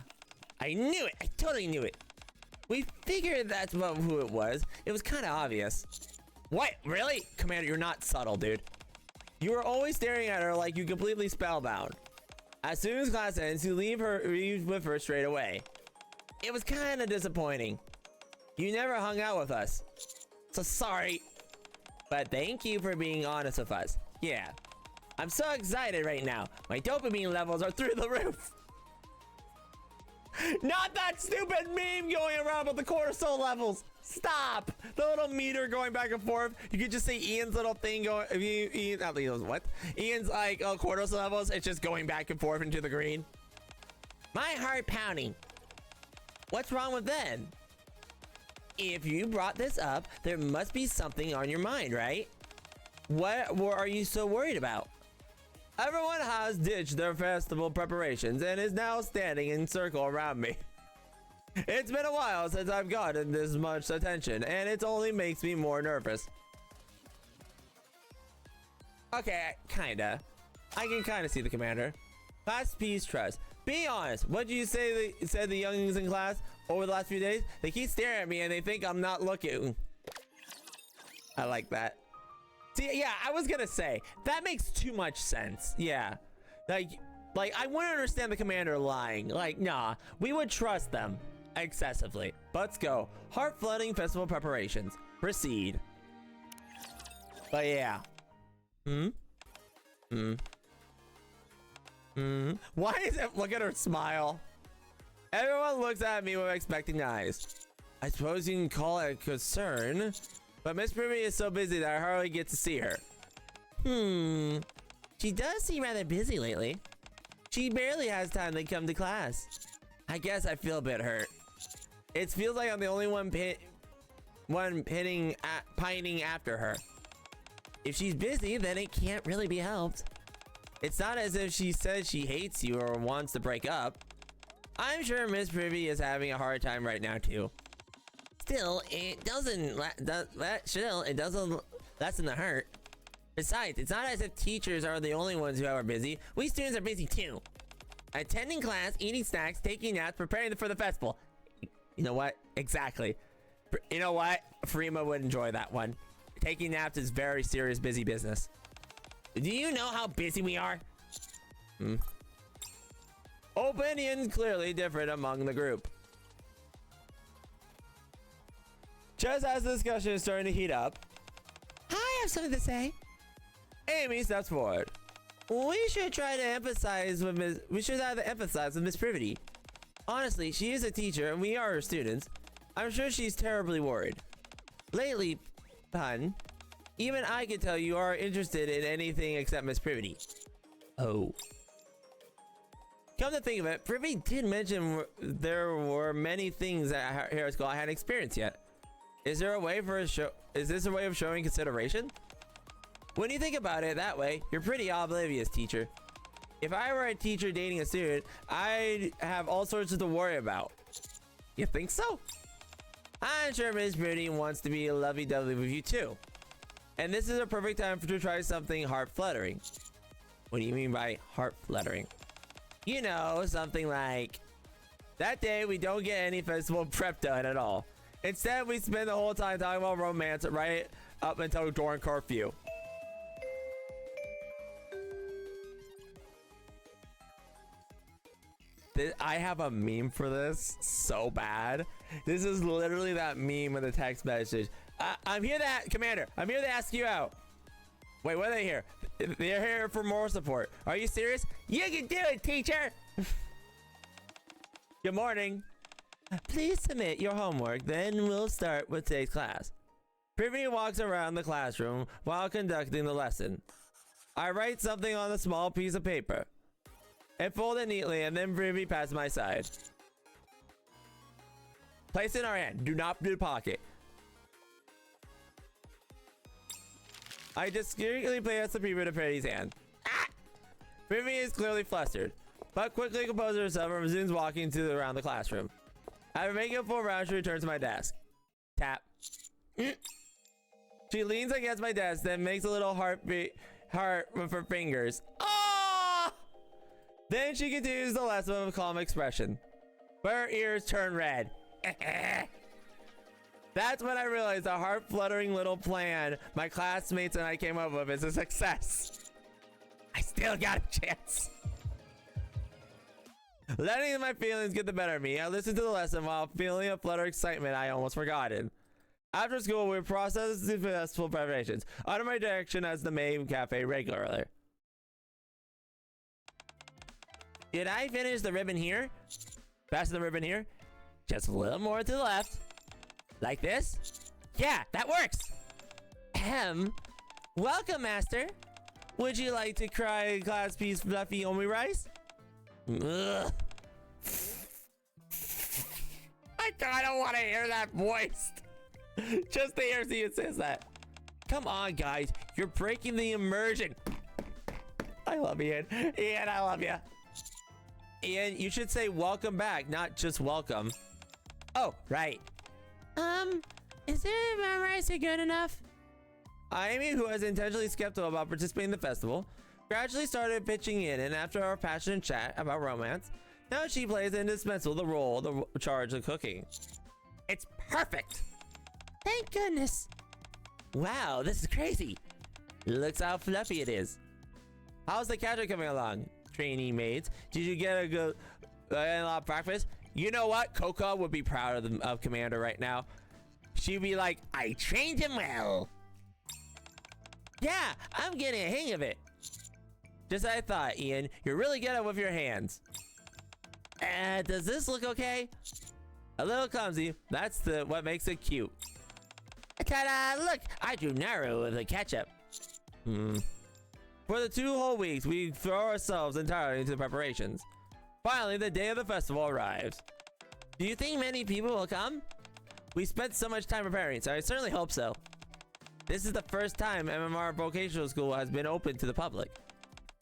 I knew it. I totally knew it. We figured that's who it was. It was kind of obvious. What? Really? Commander, you're not subtle, dude. You were always staring at her like you completely spellbound. As soon as class ends, you leave with her straight away. It was kind of disappointing. You never hung out with us. So sorry. But thank you for being honest with us. Yeah. I'm so excited right now. My dopamine levels are through the roof. Not that stupid meme going around about the cortisol levels. Stop. The little meter going back and forth. You could just say Ian's little thing going. Ian's like cortisol levels. It's just going back and forth into the green. My heart pounding. What's wrong with that? If you brought this up, there must be something on your mind, right? What are you so worried about? Everyone has ditched their festival preparations and is now standing in circle around me. It's been a while since I've gotten this much attention, and it only makes me more nervous. Okay, kinda. I can kinda see the commander. Class, peace, trust. Be honest. What did you say said the youngins in class over the last few days? They keep staring at me and they think I'm not looking. I like that. See, yeah, I was gonna say that makes too much sense. Yeah, like I wouldn't understand the commander lying. Like, nah, we would trust them excessively. Let's go. Heart flooding festival preparations. Proceed. But yeah. Why is it? Look at her smile. Everyone looks at me with expecting eyes. I suppose you can call it a concern. But Miss Privaty is so busy that I hardly get to see her. She does seem rather busy lately. She barely has time to come to class. I guess I feel a bit hurt. It feels like I'm the only one pining after her. If she's busy, then it can't really be helped. It's not as if she says she hates you or wants to break up. I'm sure Miss Privaty is having a hard time right now too. Still, it doesn't lessen the hurt. Besides, it's not as if teachers are the only ones who are busy. We students are busy too. Attending class, eating snacks, taking naps, preparing for the festival. You know what? Exactly. You know what? Freema would enjoy that one. Taking naps is very serious, busy business. Do you know how busy we are? Opinions clearly different among the group. Just as the discussion is starting to heat up, I have something to say. Amy steps forward. We should try to emphasize with Miss. We should try to empathize with Miss Privaty. Honestly, she is a teacher and we are her students. I'm sure she's terribly worried. Lately, pun, even I can tell you are interested in anything except Miss Privaty. Oh. Come to think of it, Privaty did mention there were many things at her school I hadn't experienced yet. Is there a way for a show? Is this a way of showing consideration? When you think about it that way, you're pretty oblivious, teacher. If I were a teacher dating a student, I'd have all sorts to worry about. You think so? I'm sure Miss Privaty wants to be lovey-dovey with you too. And this is a perfect time to try something heart-fluttering. What do you mean by heart-fluttering? You know, something like, that day we don't get any festival prep done at all. Instead, we spend the whole time talking about romance right up until during curfew. I have a meme for this so bad. This is literally that meme in the text message. I'm here to, Commander, I'm here to ask you out. Wait, what are they here? They're here for moral support. Are you serious? You can do it, teacher. Good morning. Please submit your homework, then we'll start with today's class. Privaty walks around the classroom while conducting the lesson. I write something on a small piece of paper and fold it neatly, and then Privaty passes my side. Place it in our hand. Do not do pocket. I discreetly place the paper to Privaty's hand. Ah! Privaty is clearly flustered, but quickly composes herself and resumes walking around the classroom. After making a full round, she returns to my desk. Tap. She leans against my desk, then makes a little heart with her fingers. Oh! Then she continues the lesson with a calm expression, but her ears turn red. That's when I realized the heart-fluttering little plan my classmates and I came up with is a success. I still got a chance. Letting my feelings get the better of me, I listened to the lesson while feeling a flutter of excitement I almost forgotten. After school, we processed the festival preparations under my direction as the main cafe regularly. Did I finish the ribbon here? Fasten the ribbon here. Just a little more to the left. Like this? Yeah, that works. Welcome, master. Would you like to try a glass piece fluffy omi rice? Ugh. I kinda wanna hear that voice. Just to hear it says that. Come on, guys. You're breaking the immersion. I love Ian. Ian, I love you. Ian, you should say welcome back, not just welcome. Oh, right. Is there rice good enough? Amy, who was intentionally skeptical about participating in the festival, gradually started pitching in, and after our passionate chat about romance, now she plays indispensable the role, the charge of cooking. It's perfect! Thank goodness! Wow, this is crazy! Looks how fluffy it is. How's the catcher coming along? Trainee maids, did you get a lot of breakfast? You know what? Coco would be proud of Commander right now. She'd be like, I trained him well. Yeah, I'm getting a hang of it. Just as I thought, Ian. You're really good at it with your hands. Does this look okay? A little clumsy. That's what makes it cute. Ta-da! Look, I drew Naru with the ketchup. For the 2 whole weeks, we throw ourselves entirely into the preparations. Finally, the day of the festival arrives. Do you think many people will come? We spent so much time preparing, so I certainly hope so. This is the first time MMR Vocational School has been open to the public.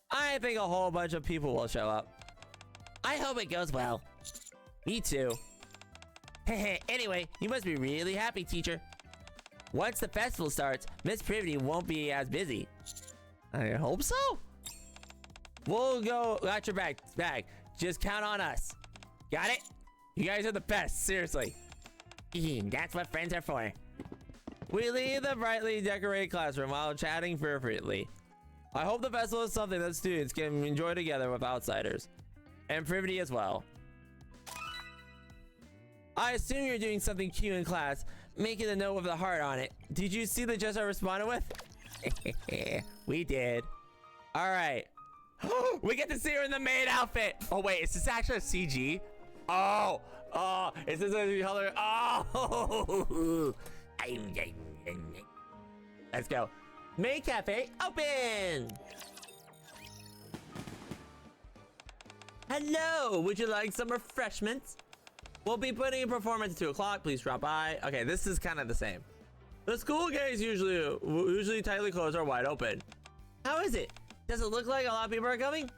I think a whole bunch of people will show up. I hope it goes well. Me too. Anyway, you must be really happy, teacher. Once the festival starts, Miss Privaty won't be as busy. I hope so. We'll go got your bag. Just count on us. Got it? You guys are the best, seriously. That's what friends are for. We leave the brightly decorated classroom while chatting fervently. I hope the festival is something that students can enjoy together with outsiders. And Privaty as well. I assume you're doing something cute in class, making a note with a heart on it. Did you see the dress I responded with? We did. Alright. We get to see her in the maid outfit. Oh wait, is this actually a CG? Oh, is this a color? Oh, let's go. Maid cafe open. Hello, would you like some refreshments? We'll be putting a performance at 2 o'clock. Please drop by. Okay, this is kind of the same. The school gates usually tightly closed or wide open. How is it? Does it look like a lot of people are coming?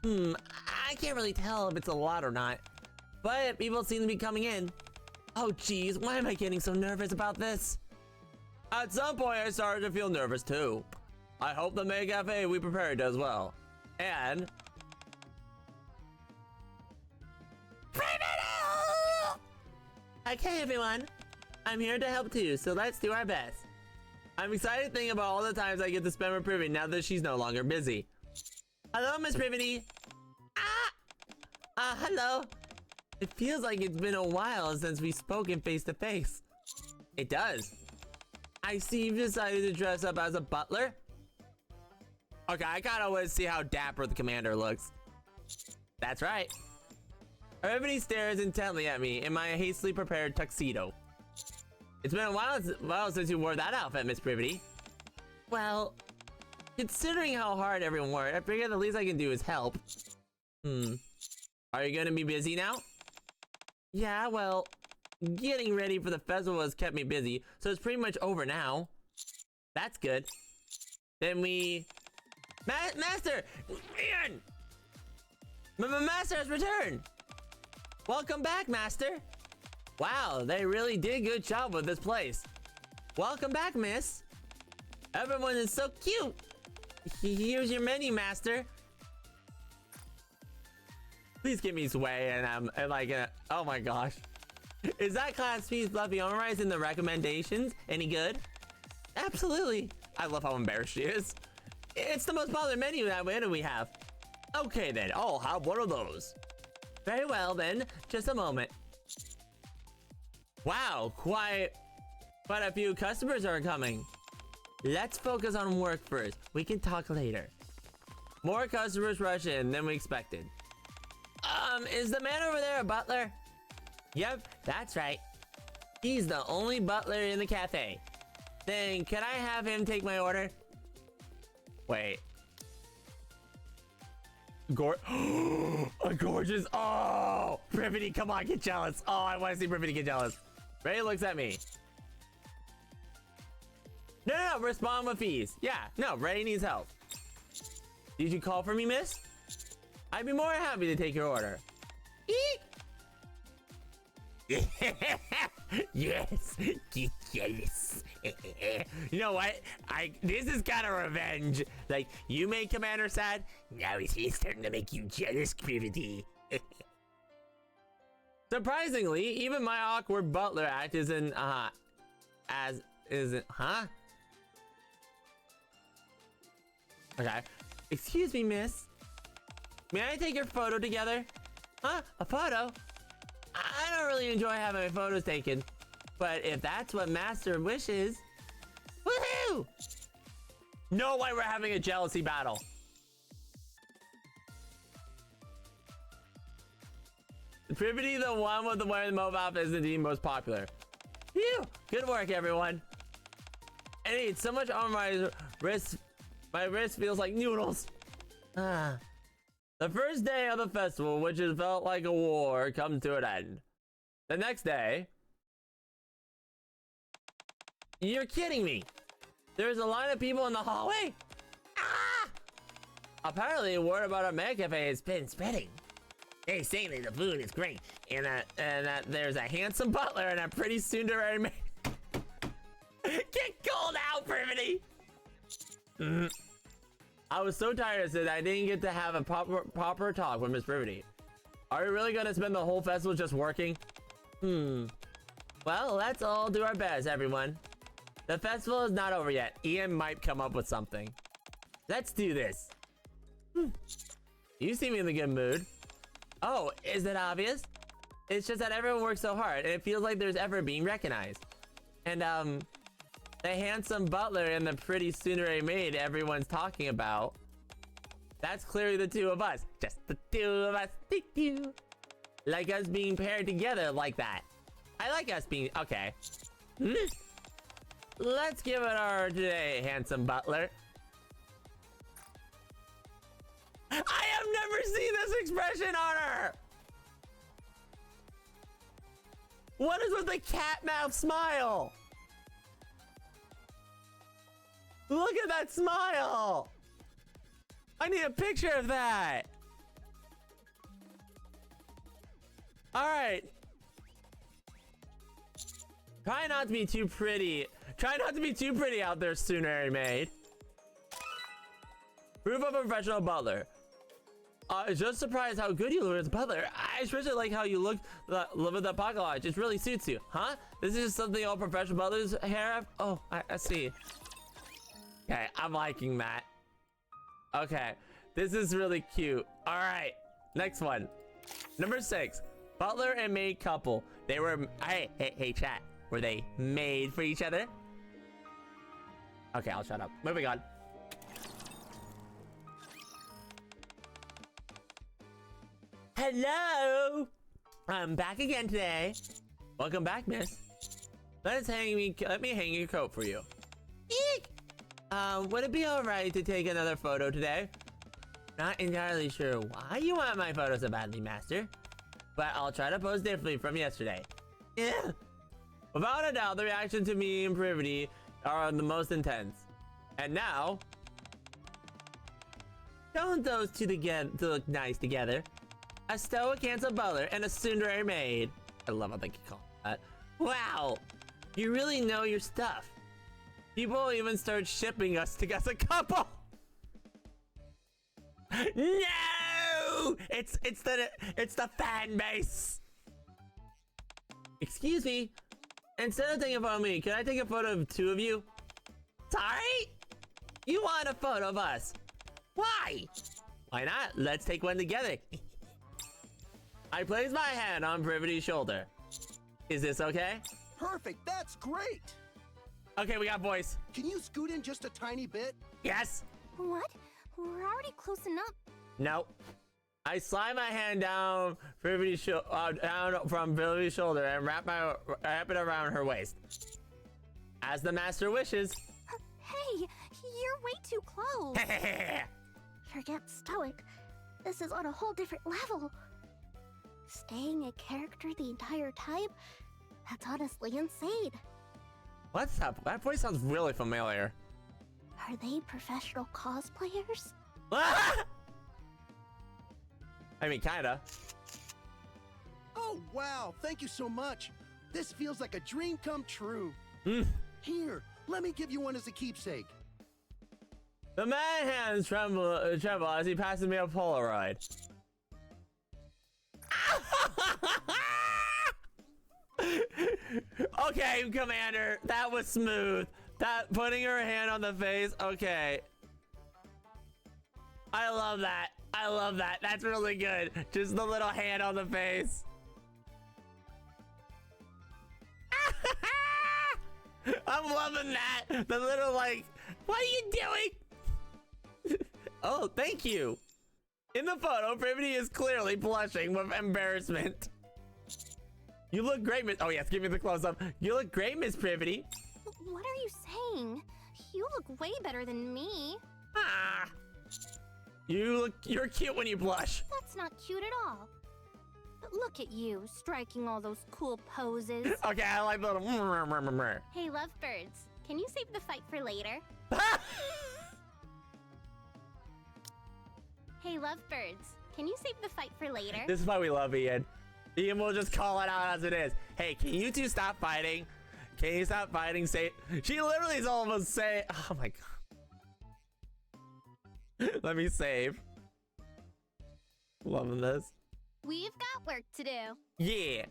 I can't really tell if it's a lot or not, but people seem to be coming in. Oh geez, why am I getting so nervous about this? At some point I started to feel nervous too. I hope the maid cafe we prepared does well. And okay everyone, I'm here to help too, so let's do our best. I'm excited to think about all the times I get to spend with Privaty now that she's no longer busy. Hello, Miss Privaty. Hello. It feels like it's been a while since we've spoken face to face. It does. I see you've decided to dress up as a butler. Okay, I kind of want to see how dapper the commander looks. That's right. Everybody stares intently at me in my hastily prepared tuxedo. It's been a while since you wore that outfit, Miss Privaty. Well, considering how hard everyone worked, I figured the least I can do is help. Are you gonna be busy now? Yeah, well, getting ready for the festival has kept me busy, so it's pretty much over now. That's good. Then we... Master! Man! Master has returned! Welcome back, Master! Wow, they really did a good job with this place. Welcome back, miss. Everyone is so cute. Here's your menu, Master. Please give me sway and I'm oh my gosh. Is that class piece Fluffy Omari's in the recommendations? Any good? Absolutely. I love how embarrassed she is. It's the most popular menu that we have. Okay then, I'll have one of those. Very well then, just a moment. Wow, quite a few customers are coming. Let's focus on work first. We can talk later. More customers rush in than we expected. Is the man over there a butler? Yep, that's right. He's the only butler in the cafe. Then can I have him take my order? Wait. A gorgeous. Oh, Privaty, come on, get jealous. Oh, I want to see Privaty get jealous. Ray looks at me. No, respond with fees. Yeah, no, Ray needs help. Did you call for me, miss? I'd be more happy to take your order. Eek. Yes, get jealous. You know what? This is kind of revenge. Like, you made Commander sad. Now he's starting to make you jealous, Privaty. Surprisingly, even my awkward butler act isn't, Okay. Excuse me, miss. May I take your photo together? Huh? A photo? I don't really enjoy having my photos taken. But if that's what Master wishes... Woohoo! No way we're having a jealousy battle. Privaty, the one with the wearing the mauve outfit, is indeed most popular. Phew! Good work, everyone. I need so much on my wrist. My wrist feels like noodles. The first day of the festival, which has felt like a war, comes to an end. The next day... You're kidding me! There's a line of people in the hallway? Ah! Apparently, word about our maid cafe has been spreading. They say that the food is great, and that there's a handsome butler and a pretty soon-to-ready maid. Get cold out, Privaty! I was so tired that I didn't get to have a proper talk with Miss Privaty. Are we really gonna spend the whole festival just working? Well, let's all do our best, everyone. The festival is not over yet. Ian might come up with something. Let's do this. You seem in a good mood. Oh, is it obvious? It's just that everyone works so hard, and it feels like there's effort being recognized. And, the handsome butler and the pretty tsundere maid everyone's talking about, that's clearly the two of us. Just the two of us. Like us being paired together like that. I like us being... Okay. Let's give it our today, handsome butler. I have never seen this expression on her! What is with the cat mouth smile? Look at that smile! I need a picture of that! Alright. Try not to be too pretty. Try not to be too pretty out there, tsundere maid. Proof of a professional butler. Just surprised how good you look as a butler. I especially like how you look with the pocket watch. It really suits you. Huh? This is just something all professional butlers have? Oh, I see. Okay, I'm liking that. Okay, this is really cute. All right, next one. Number 6, butler and maid couple. They were, hey, chat. Were they made for each other? Okay, I'll shut up. Moving on. Hello! I'm back again today. Welcome back, miss. Let me hang your coat for you. Eek! Would it be alright to take another photo today? Not entirely sure why you want my photo so badly, master. But I'll try to pose differently from yesterday. Yeah. Without a doubt, the reaction to me and Privaty are the most intense. And now... Don't those two to look nice together? A stoic handsome butler and a tsundere maid. I love how they can call that. Wow! You really know your stuff. People even start shipping us to as a couple. No! It's the fan base. Excuse me. Instead of taking a photo of me, can I take a photo of 2 of you? Sorry? You want a photo of us? Why? Why not? Let's take one together. I place my hand on Privaty's shoulder. Is this okay? Perfect, that's great! Okay, we got voice. Can you scoot in just a tiny bit? Yes. What? We're already close enough. Nope. I slide my hand down down from Privaty's shoulder and wrap it around her waist. As the master wishes. Hey, you're way too close. Forget stoic. This is on a whole different level. Staying a character the entire time? That's honestly insane. What's up? That voice sounds really familiar. Are they professional cosplayers? I mean, kinda. Oh, wow, thank you so much. This feels like a dream come true. Here, let me give you one as a keepsake. The man's hands tremble as he passes me a Polaroid. Okay, Commander, that was smooth. That putting her hand on the face, okay. I love that. I love that. That's really good. Just the little hand on the face. I'm loving that. The little like, what are you doing? Oh, thank you. In the photo, Privaty is clearly blushing with embarrassment. You look great, Miss. Oh yes, give me the close-up. You look great, Miss Privaty. What are you saying? You look way better than me. Ah. You're cute when you blush. That's not cute at all. But look at you, striking all those cool poses. Okay, I like the little. Hey, lovebirds, can you save the fight for later? Hey, lovebirds, can you save the fight for later? This is why we love Ian. Ian will just call it out as it is. Hey, can you two stop fighting? Can you stop fighting? Say, she literally is almost saying, oh my god. Let me save. Loving this. We've got work to do. Yeah.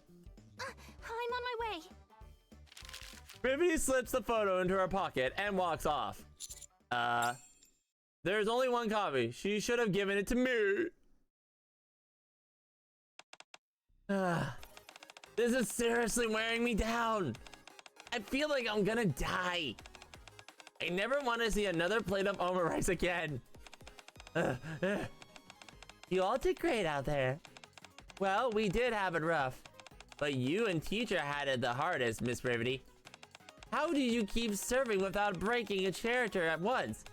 I'm on my way. Privaty slips the photo into her pocket and walks off. There's only one copy. She should have given it to me. This is seriously wearing me down. I feel like I'm gonna die. I never want to see another plate of omar rice again. You all did great out there. Well, we did have it rough. But you and teacher had it the hardest, Miss Privaty. How do you keep serving without breaking a character at once?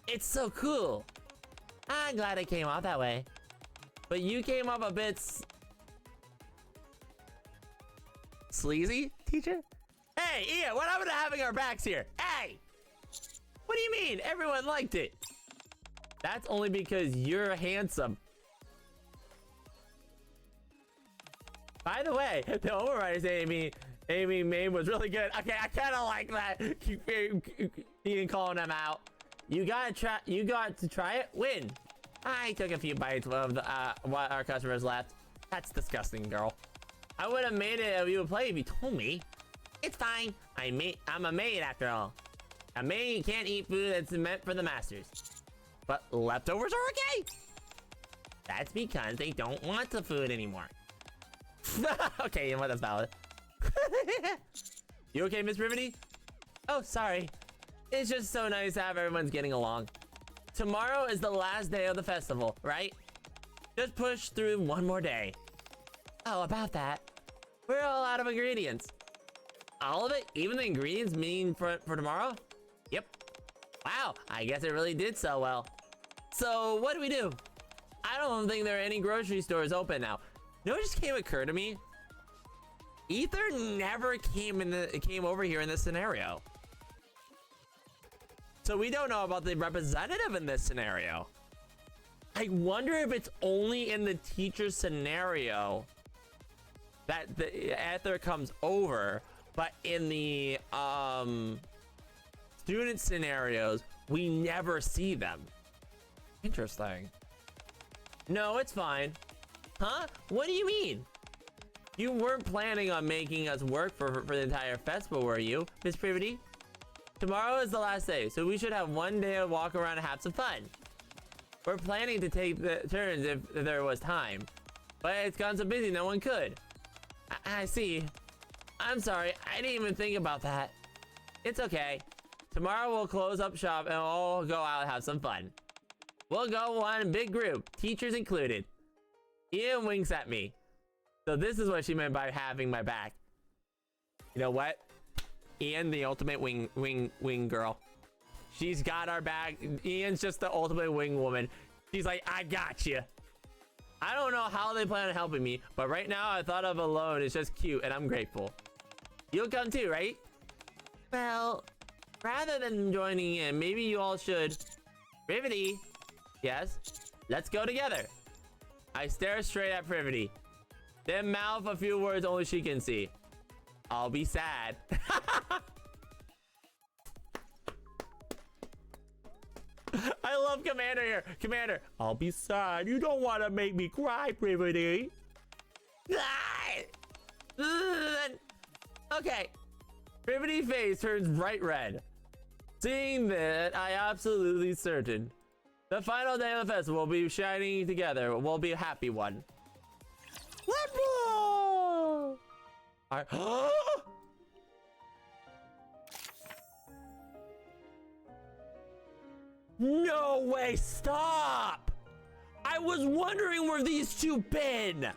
It's so cool. I'm glad it came out that way. But you came up a bit sleazy, teacher? Hey, Ian, what happened to having our backs here? Hey! What do you mean? Everyone liked it. That's only because you're handsome. By the way, the overriders Amy made was really good. Okay, I kind of like that. Ian calling them out. You got to try it. Win. I took a few bites of the, what our customers left. That's disgusting, girl. I would have made it if you would play if you told me. It's fine. I'm a maid after all. A maid can't eat food that's meant for the masters. But leftovers are okay. That's because they don't want the food anymore. Okay, you know what? That's valid. You okay, Miss Privaty? Oh, sorry. It's just so nice to have everyone's getting along. Tomorrow is the last day of the festival, right? Just push through one more day. Oh, about that. We're all out of ingredients. All of it? Even the ingredients mean for tomorrow? Yep. Wow, I guess it really did sell well. So, what do we do? I don't think there are any grocery stores open now. You know what just occurred to me? Ether never came over here in this scenario. So we don't know about the representative in this scenario. I wonder if it's only in the teacher scenario that the Ether comes over, but in the student scenarios, we never see them. Interesting. No, it's fine. Huh? What do you mean? You weren't planning on making us work for the entire festival, were you, Miss Privaty? Tomorrow is the last day, so we should have one day to walk around and have some fun. We're planning to take the turns if there was time, but it's gotten so busy no one could. I see. I'm sorry, I didn't even think about that. It's okay. Tomorrow we'll close up shop and we'll go out and have some fun. We'll go one big group, teachers included. Ian winks at me. So this is what she meant by having my back. You know what? Ian, the ultimate wing girl. She's got our back. Ian's just the ultimate wing woman. She's like, I got you. I don't know how they plan on helping me, but right now I thought of alone. It's just cute, and I'm grateful. You'll come too, right? Well, rather than joining in, maybe you all should. Privaty. Yes. Let's go together. I stare straight at Privaty, then mouth a few words only she can see. I'll be sad. I love Commander here. Commander, I'll be sad. You don't want to make me cry, Privaty. Okay. Privaty's face turns bright red. Seeing that, I absolutely certain. The final day of the festival will be shining together. We'll be a happy one. Let's go! No way, stop! I was wondering where these two been.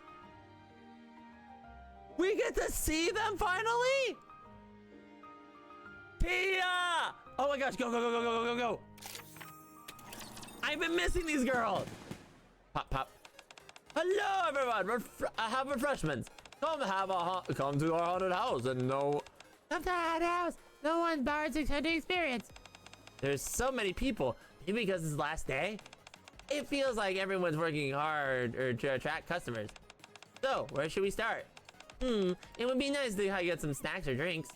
We get to see them finally? Tia! Oh my gosh, go, go, go, go, go, go, go. I've been missing these girls. Pop, pop. Hello, everyone. Have refreshments. Come to our haunted house and no. Come to our house. No one's borrowed 600 experience. There's so many people. Maybe because it's the last day. It feels like everyone's working hard to attract customers. So, where should we start? It would be nice to get some snacks or drinks.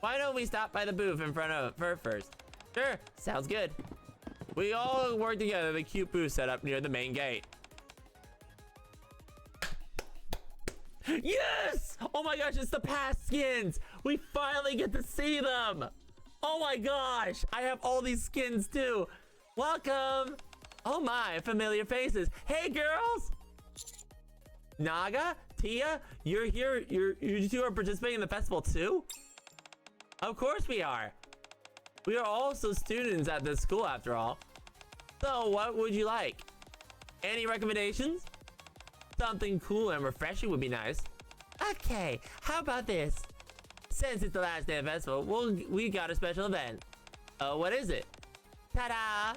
Why don't we stop by the booth in front of her first? Sure, sounds good. We all work together at the cute booth set up near the main gate. Yes! Oh my gosh, it's the past skins. We finally get to see them. Oh my gosh, I have all these skins too. Welcome. Oh my, familiar faces. Hey girls. Naga, Tia, you're here. You two are participating in the festival too? Of course we are. We are also students at this school after all. So what would you like? Any recommendations? Something cool and refreshing would be nice. Okay, how about this? Since it's the last day of the festival, we got a special event. What is it? Ta-da!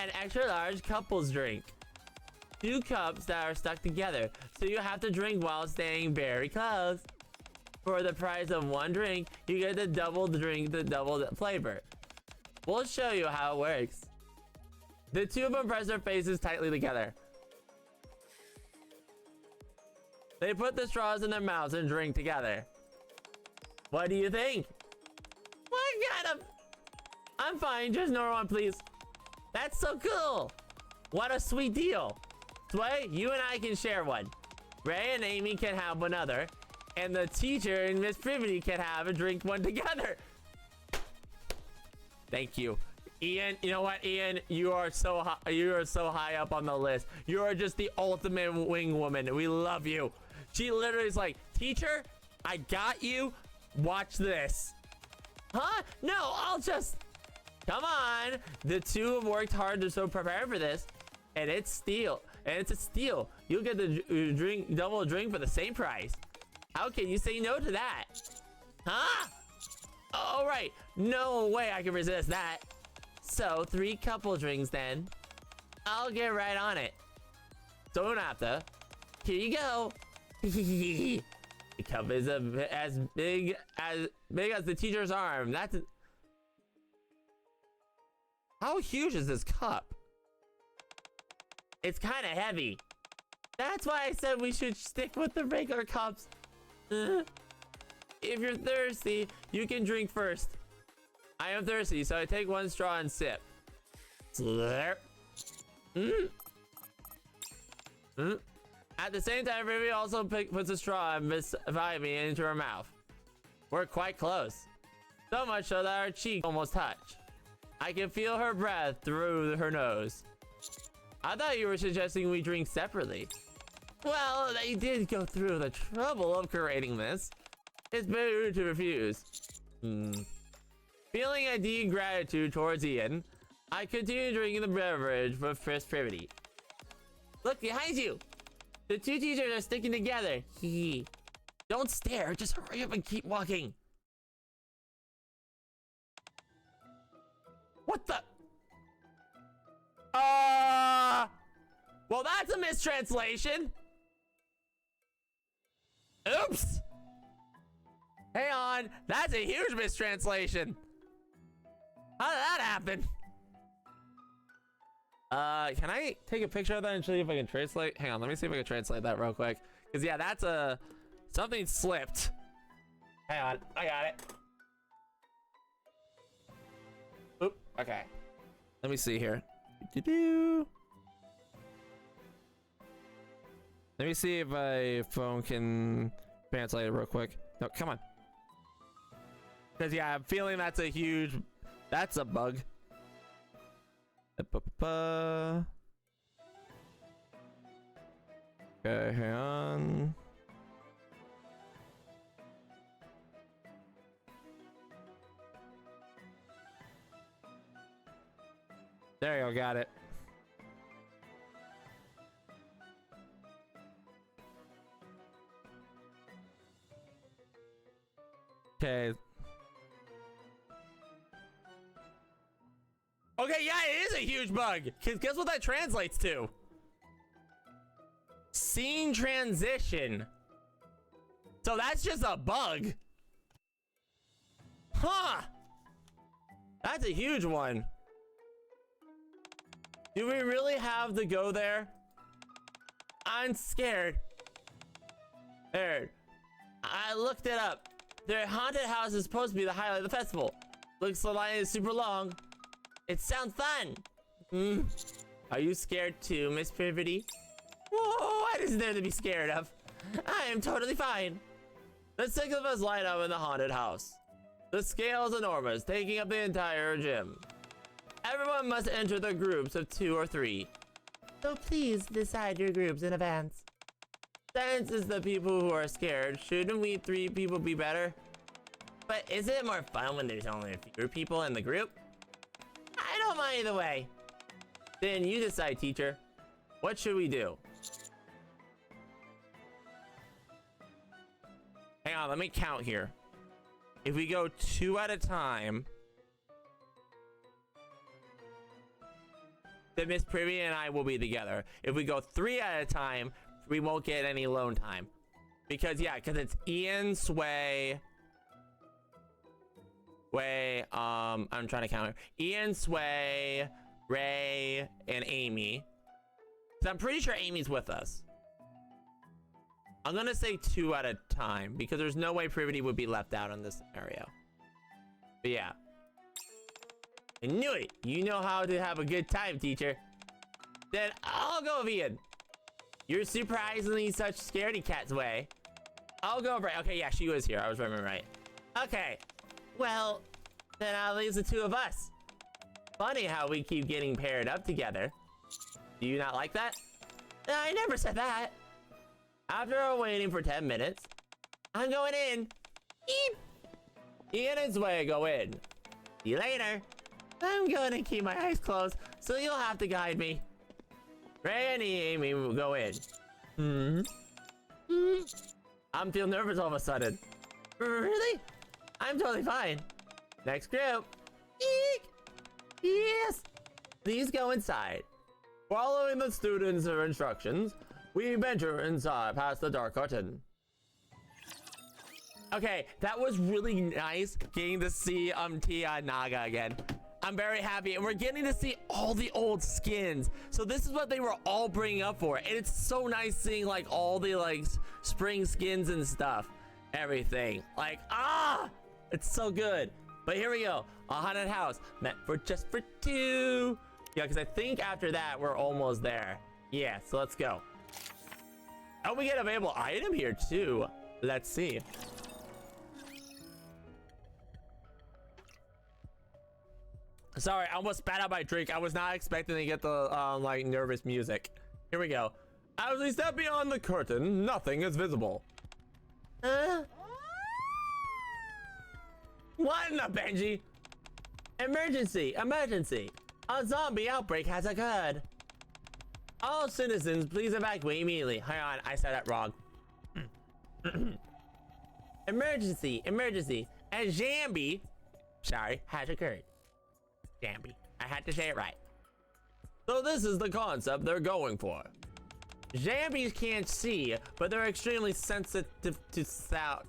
An extra large couples drink. 2 cups that are stuck together, so you have to drink while staying very close. For the price of 1 drink, you get the double drink, the double flavor. We'll show you how it works. The 2 of them press their faces tightly together. They put the straws in their mouths and drink together. What do you think? What kind of... I'm fine, just normal one, please. That's so cool. What a sweet deal. Sway, you and I can share one. Ray and Amy can have another. And the teacher and Miss Privaty can have a drink one together. Thank you. Ian, you know what, Ian? You are so high up on the list. You are just the ultimate wing woman. We love you. She literally is like, teacher, I got you. Watch this. Huh? No, I'll just... Come on. The 2 have worked hard to so prepare for this. And it's steal. And it's a steal. You'll get the double drink for the same price. How can you say no to that? Huh? All right. No way I can resist that. So 3 couple drinks then. I'll get right on it. Don't have to. Here you go. The cup is as big as the teacher's arm. That's... How huge is this cup? It's kind of heavy. That's why I said we should stick with the regular cups. If you're thirsty, you can drink first. I am thirsty, so I take 1 straw and sip. Slurp. At the same time, Ruby also puts a straw and Miss Vibey into her mouth. We're quite close. So much so that our cheeks almost touch. I can feel her breath through her nose. I thought you were suggesting we drink separately. Well, they did go through the trouble of curating this. It's better to refuse. Feeling a deep gratitude towards Ian, I continue drinking the beverage with Miss Privaty. Look behind you! The 2 teachers are sticking together. Hee. Don't stare, just hurry up and keep walking. What the? Well, that's a mistranslation. Oops. Hang on, that's a huge mistranslation. How did that happen? Can I take a picture of that and show you if I can translate? Hang on, let me see if I can translate that real quick. Cause yeah, that's something slipped. Hang on, I got it. Oop, okay. Let me see here. Let me see if my phone can translate it real quick. No, come on. Cause yeah, I'm feeling that's a bug. Okay, hang on. There you go, got it. Okay. Okay, yeah, it is a huge bug. Guess what that translates to? Scene transition. So that's just a bug. Huh. That's a huge one. Do we really have to go there? I'm scared. There. I looked it up. Their haunted house is supposed to be the highlight of the festival. Looks the line is super long. It sounds fun. Are you scared too, Miss Privaty? Whoa, what is there to be scared of? I am totally fine. The 6 of us line up in the haunted house. The scale is enormous, taking up the entire gym. Everyone must enter the groups of 2 or 3. So please decide your groups in advance. Since it's the people who are scared, shouldn't we 3 people be better? But isn't it more fun when there's only fewer people in the group? I don't mind either way. Then you decide, teacher. What should we do? Hang on, let me count here. If we go 2 at a time, then Miss Privy and I will be together. If we go 3 at a time, we won't get any alone time. Because it's Ian, Sway, I'm trying to count here. Ian, Sway, Ray, and Amy. So I'm pretty sure Amy's with us. I'm gonna say 2 at a time because there's no way Privaty would be left out in this scenario. But yeah. I knew it. You know how to have a good time, teacher. Then I'll go with Ian. You're surprisingly such scaredy cat's way. I'll go over. Okay, yeah, she was here. I was remembering right. Okay. Well, then I'll leave the 2 of us. Funny how we keep getting paired up together. Do you not like that? I never said that. After waiting for 10 minutes, I'm going in. Eep. Ian and Sway go in. See you later. I'm gonna keep my eyes closed, so you'll have to guide me. Ray and Amy will go in. I'm feeling nervous all of a sudden. Really? I'm totally fine. Next group. Eek. Yes. Please go inside. Following the students' instructions, we venture inside past the dark curtain. Okay, that was really nice getting to see Tia and Naga again. I'm very happy, and we're getting to see all the old skins. So this is what they were all bringing up for, and it's so nice seeing like all the like spring skins and stuff, everything. Like it's so good. But here we go, a haunted house meant for just for 2. Yeah, because I think after that we're almost there. Yeah, so let's go. Oh, we get available item here too. Let's see. Sorry, I almost spat out my drink. I was not expecting to get the like nervous music. Here we go. As we step beyond the curtain, nothing is visible. What in the Benji? Emergency! Emergency! A zombie outbreak has occurred. All citizens, please evacuate immediately. Hang on, I said that wrong. Emergency! Emergency! A zombie, sorry, has occurred. Jambi. I had to say it right. So this is the concept they're going for. Zombies can't see, but they're extremely sensitive to sound.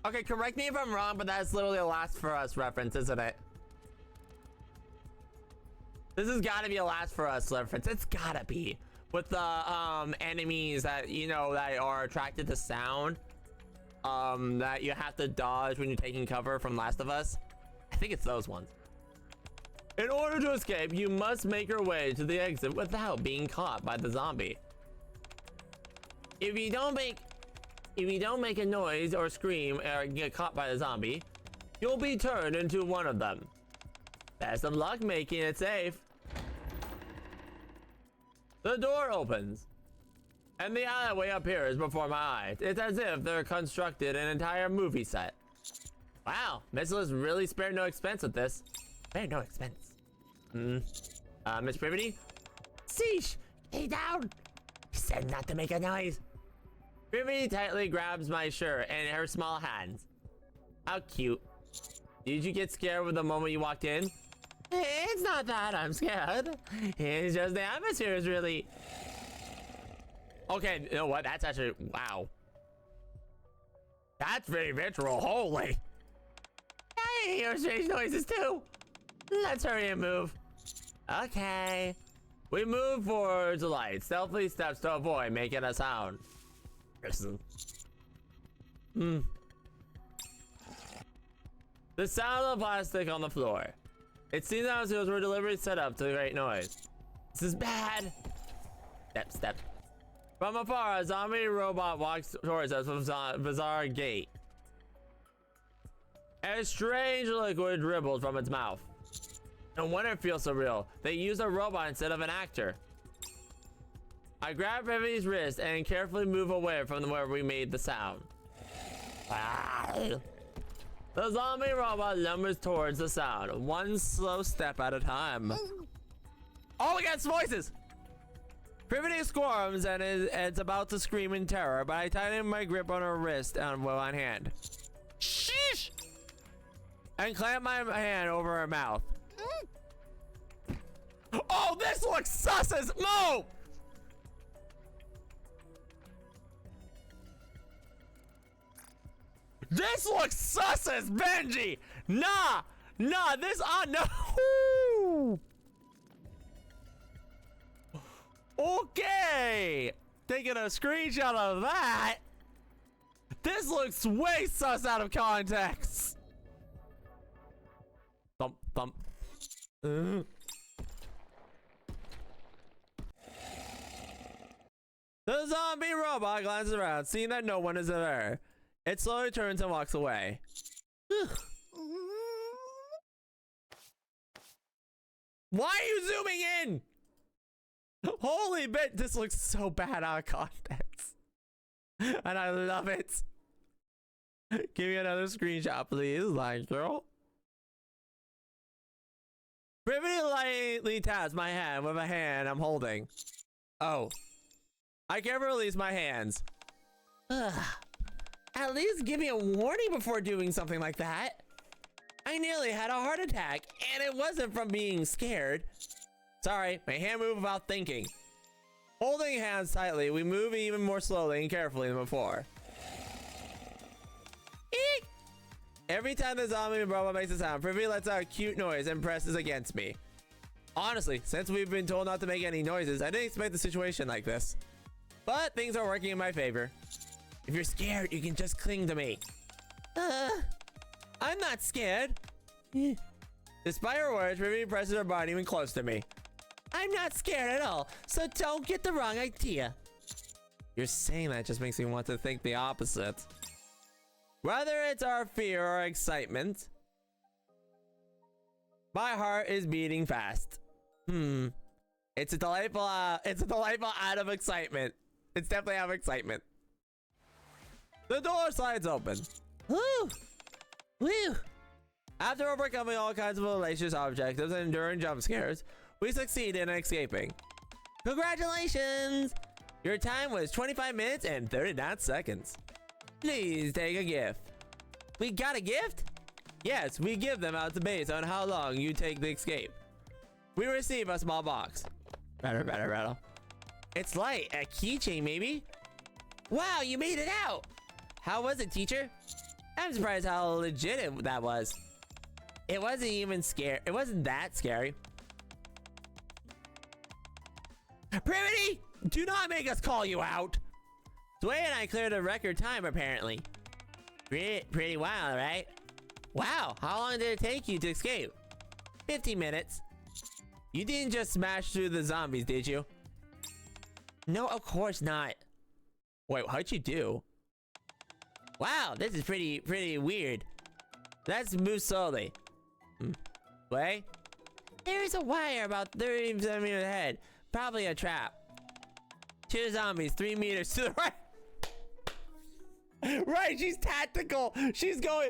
Okay, correct me if I'm wrong, but that's literally a Last for Us reference, isn't it? This has got to be a Last for Us reference. It's gotta be. With the enemies that, you know, that are attracted to sound. That you have to dodge when you're taking cover from Last of Us. I think it's those ones. In order to escape, you must make your way to the exit without being caught by the zombie. If you don't make a noise or scream or get caught by the zombie, you'll be turned into one of them. Best of luck making it safe. The door opens, and the alleyway appears before my eyes. It's as if they're constructed an entire movie set. Wow, Missile really spared no expense with this. Spared no expense. Miss Privaty? Cease! Stay down! He said not to make a noise. Privaty tightly grabs my shirt in her small hands. How cute. Did you get scared with the moment you walked in? It's not that I'm scared. It's just the atmosphere is really... Okay, you know what? That's actually... Wow. That's very visceral. Holy. I hear strange noises too. Let's hurry and move. Okay. We move towards the light. Stealthy steps to avoid making a sound. Listen. The sound of plastic on the floor. It seems as if it were deliberately set up to create noise. This is bad. Step, step. From afar, a zombie robot walks towards us from a bizarre gait. A strange liquid dribbles from its mouth. No wonder it feels so real. They use a robot instead of an actor. I grab Privaty's wrist and carefully move away from where we made the sound. The zombie robot lumbers towards the sound, one slow step at a time. Oh, we got voices! Privaty squirms and it's about to scream in terror, but I tighten my grip on her wrist and one hand. Sheesh! And clamp my hand over her mouth. Oh, this looks sus as mo! This looks sus as Benji! Nah! Nah, this no! Okay! Taking a screenshot of that. This looks way sus out of context. Thump, thump. The zombie robot glances around, seeing that no one is there. It slowly turns and walks away. Why are you zooming in? Holy bit, this looks so bad out of context. And I love it. Give me another screenshot, please, line girl. Privaty lightly taps my hand with a hand I'm holding. Oh. I can't release my hands. Ugh. At least give me a warning before doing something like that. I nearly had a heart attack, and it wasn't from being scared. Sorry, my hand moved without thinking. Holding hands tightly, we move even more slowly and carefully than before. Eek! Every time the zombie robot makes a sound, Privaty lets out a cute noise and presses against me. Honestly, since we've been told not to make any noises, I didn't expect the situation like this. But things are working in my favor. If you're scared, you can just cling to me. I'm not scared. Despite her words, Privaty presses her body even close to me. I'm not scared at all, so don't get the wrong idea. You're saying that just makes me want to think the opposite. Whether it's our fear or excitement, my heart is beating fast. It's a delightful out of excitement. It's definitely out of excitement. The door slides open. Woo! Woo! After overcoming all kinds of malicious objectives and enduring jump scares, we succeed in escaping. Congratulations! Your time was 25 minutes and 39 seconds. Please take a gift. We got a gift? Yes, we give them out to base on how long you take to escape. We receive a small box. Rattle. It's light, a keychain maybe? Wow, you made it out! How was it, teacher? I'm surprised how legit that was. It wasn't even scary. It wasn't that scary. Privaty, do not make us call you out. Sway and I cleared a record time, apparently. Pretty wild, right? Wow, how long did it take you to escape? 15 minutes. You didn't just smash through the zombies, did you? No, of course not. Wait, how'd you do? Wow, this is pretty weird. Let's move slowly. Wait. There is a wire about 30 centimeters ahead. Probably a trap. 2 zombies, 3 meters to the right. Right, she's tactical. She's going.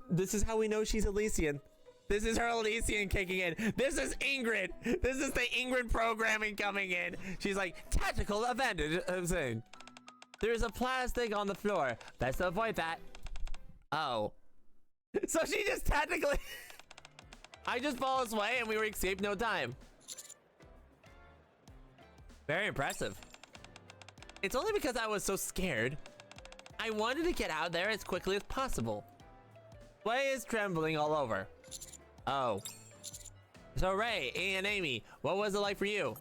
This is how we know she's Elysian. This is her Elysian kicking in. This is Ingrid. This is the Ingrid programming coming in. She's like, tactical advantage. I'm saying. There's a plastic on the floor. Best to avoid that. Oh. So she just tactically... I just follow this way and we escaped no time. Very impressive. It's only because I was so scared. I wanted to get out there as quickly as possible. Sway is trembling all over. Oh. So Ray and Amy, what was it like for you?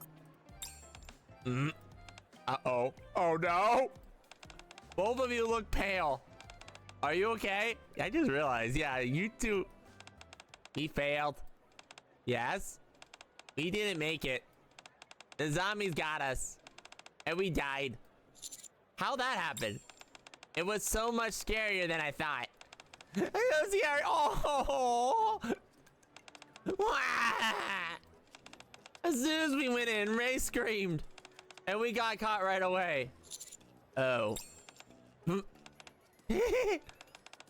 Uh-oh. Oh no! Both of you look pale. Are you okay? I just realized, yeah, you two. We failed. Yes? We didn't make it. The zombies got us. And we died. How that happened? It was so much scarier than I thought. It was scary. Oh! Wah! As soon as we went in, Ray screamed. And we got caught right away. Oh.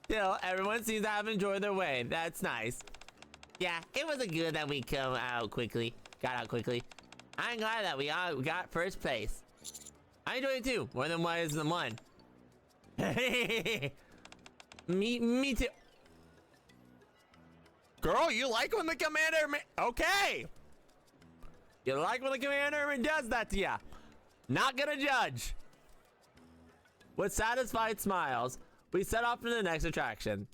Still, everyone seems to have enjoyed their way. That's nice. Yeah, it wasn't good that we got out quickly. I'm glad that we all got first place. I enjoyed it too, more than one. me too. Girl, you like when the commander okay. You like when the commander does that to ya. Not gonna judge. With satisfied smiles, we set off to the next attraction.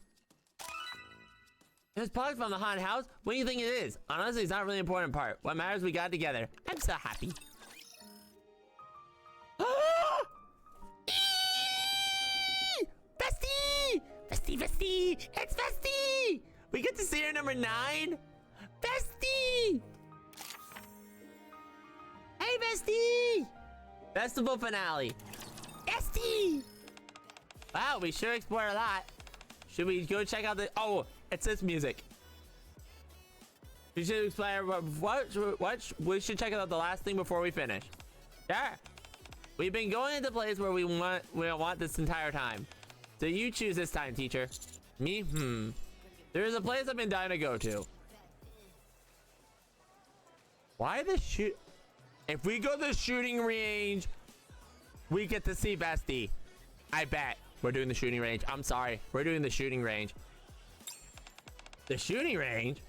There's products from the haunted house? What do you think it is? Honestly, it's not really an important part. What matters is we got together. I'm so happy. Bestie! Bestie! It's Bestie! We get to see her number 9? Bestie! Hey, Bestie! Festival finale. Bestie! Wow, we sure explored a lot. Should we go check out the... Oh, it's this music. We should explore... What? We should check out the last thing before we finish. Sure. We've been going into place where we want this entire time. So you choose this time, teacher. Me? There is a place I've been dying to go to. Why the shoot... If we go to the shooting range, we get to see Bestie. I bet. We're doing the shooting range. I'm sorry. We're doing the shooting range. The shooting range?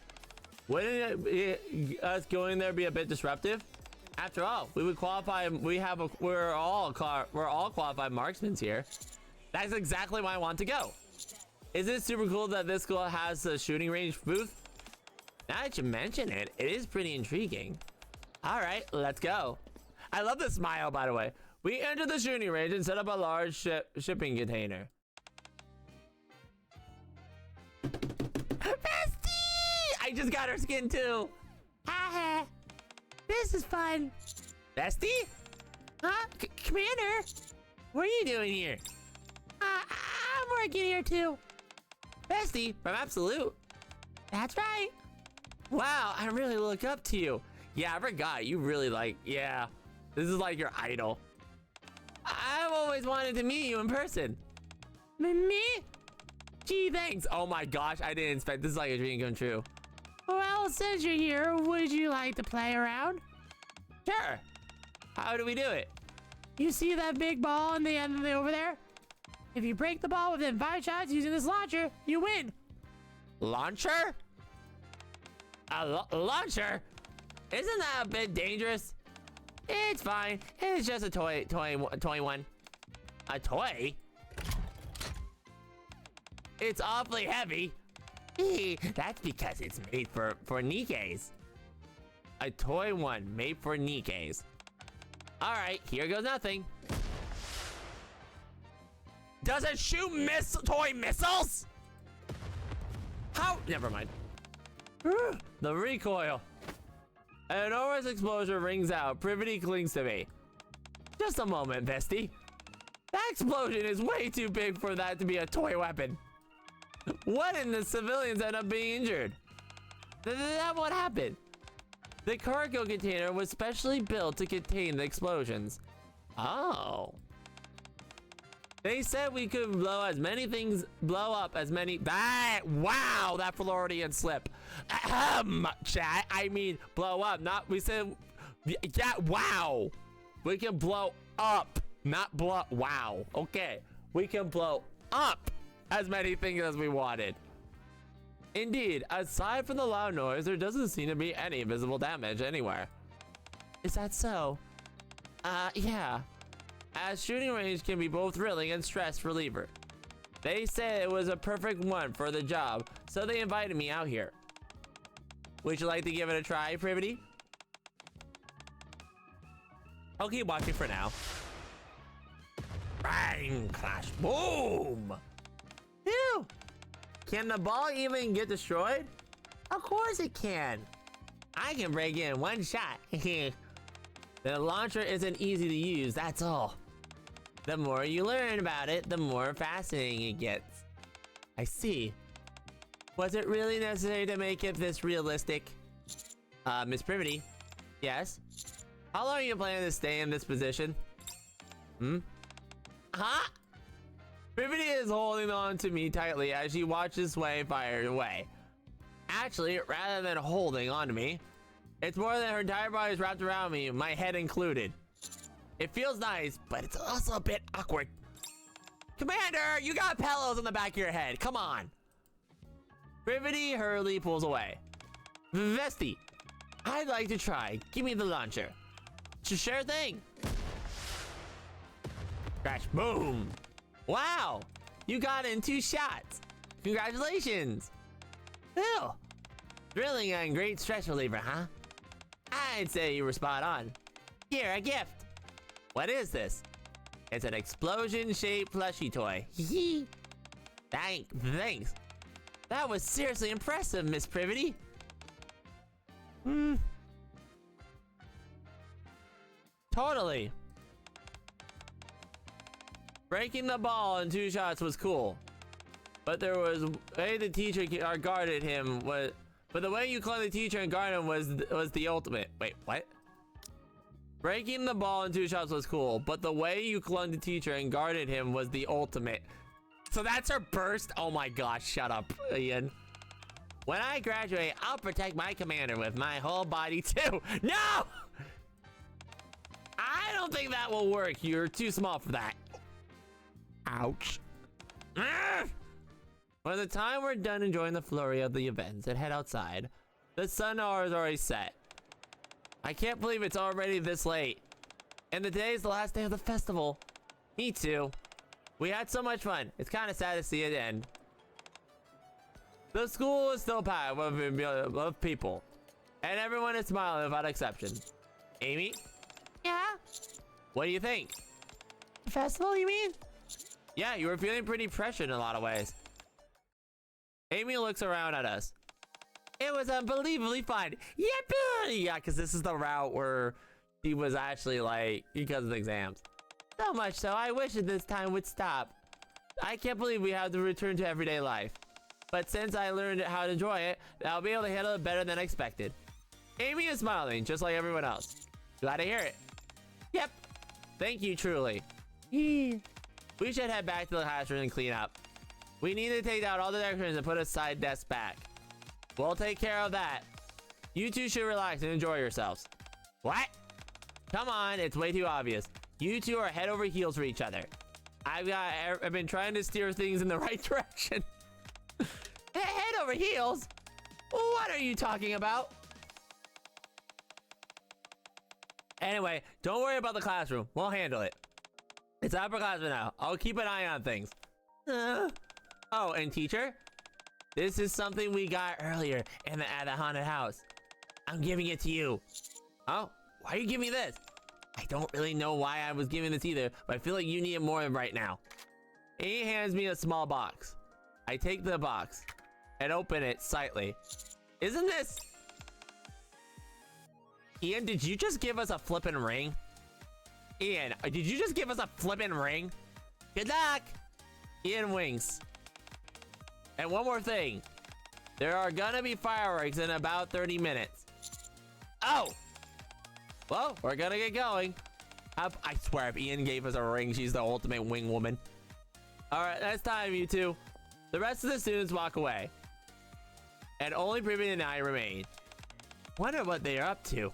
Wouldn't us going there be a bit disruptive? After all, we would qualify. We're all qualified marksmen here. That's exactly why I want to go. Isn't it super cool that this school has a shooting range booth? Now that you mention it, it is pretty intriguing. All right, let's go. I love the smile, by the way. We entered the shooting range and set up a large shipping container. Bestie! I just got her skin too. Haha. This is fun. Bestie? Huh? Commander? What are you doing here? I'm working here too. Bestie from Absolute. That's right. Wow, I really look up to you. Yeah, I forgot. You really yeah. This is like your idol. I've always wanted to meet you in person. Me? Gee, thanks. Oh my gosh, I didn't expect this is like a dream come true. Well, since you're here, would you like to play around? Sure. How do we do it? You see that big ball in the end of over there? If you break the ball within 5 shots using this launcher, you win. Launcher? A launcher? Isn't that a bit dangerous? It's fine. It's just a toy one. A toy? It's awfully heavy. That's because it's made for Nikkes. A toy one made for Nikkes. All right, here goes nothing. Does it shoot toy missiles? How? Never mind. The recoil. An enormous explosion rings out. Privaty clings to me. Just a moment, Bestie. That explosion is way too big for that to be a toy weapon. What in the civilians end up being injured? That won't happen. The cargo container was specially built to contain the explosions. Oh. They said we could blow up as many. Wow, that Floridian slip. Chat, I mean blow up, we said, yeah, wow. We can blow up, not blow, wow. Okay, we can blow up as many things as we wanted. Indeed, aside from the loud noise, there doesn't seem to be any visible damage anywhere. Is that so? Yeah. As shooting range can be both thrilling and stress reliever. They said it was a perfect one for the job, so they invited me out here. Would you like to give it a try, Privaty? I'll keep watching for now. Bang! Clash! Boom! Ew! Can the ball even get destroyed? Of course it can. I can break in one shot. The launcher isn't easy to use, that's all. The more you learn about it, the more fascinating it gets. I see. Was it really necessary to make it this realistic? Miss Privaty? Yes? How long are you planning to stay in this position? Huh? Privaty is holding on to me tightly as she watches Sway fire away. Actually, rather than holding on to me, it's more that her entire body is wrapped around me, my head included. It feels nice, but it's also a bit awkward. Commander, you got pillows on the back of your head. Come on. Privaty hurriedly pulls away. Vesty, I'd like to try. Give me the launcher. Sure thing. Crash, boom. Wow, you got in 2 shots. Congratulations. Ew. Thrilling and great stress reliever, huh? I'd say you were spot on. Here, a gift. What is this? It's an explosion-shaped plushie toy. Hee. Thanks. That was seriously impressive, Miss Privaty. Totally. Breaking the ball in 2 shots was cool. But there was way the teacher guarded him was, but the way you clung the teacher and guarded him was the ultimate. Wait, what? Breaking the ball in 2 shots was cool, but the way you clung the teacher and guarded him was the ultimate. So that's her burst? Oh my gosh, shut up, Ian. When I graduate, I'll protect my commander with my whole body too. No! I don't think that will work. You're too small for that. Ouch. By the time we're done enjoying the flurry of the events and head outside, the sun hour is already set. I can't believe it's already this late. And the day is the last day of the festival. Me too. We had so much fun. It's kind of sad to see it end. The school is still packed with people. And everyone is smiling without exception. Amy? Yeah? What do you think? Festival, you mean? Yeah, you were feeling pretty pressured in a lot of ways. Amy looks around at us. It was unbelievably fun. Yeah, because this is the route where she was actually like, because of the exams. So much so, I wish that this time would stop. I can't believe we have to return to everyday life. But since I learned how to enjoy it, I'll be able to handle it better than expected. Amy is smiling, just like everyone else. Glad to hear it. Yep. Thank you, truly. We should head back to the classroom and clean up. We need to take out all the decorations and put a side desk back. We'll take care of that. You two should relax and enjoy yourselves. What? Come on, it's way too obvious. You two are head over heels for each other. I've been trying to steer things in the right direction. Head over heels? What are you talking about? Anyway, don't worry about the classroom. We'll handle it. It's upperclassmen now. I'll keep an eye on things. Oh, and teacher? This is something we got earlier at the haunted house. I'm giving it to you. Oh, why are you giving me this? I don't really know why I was giving this either, but I feel like you need it more right now. He hands me a small box. I take the box and open it slightly. Isn't this... Ian, did you just give us a flippin' ring? Ian, did you just give us a flippin' ring? Good luck! Ian winks. And one more thing. There are gonna be fireworks in about 30 minutes. Oh! Well, we're gonna get going. I swear, if Ian gave us a ring, she's the ultimate wing woman. Alright, that's time, you two. The rest of the students walk away. And only Privaty and I remain. Wonder what they are up to.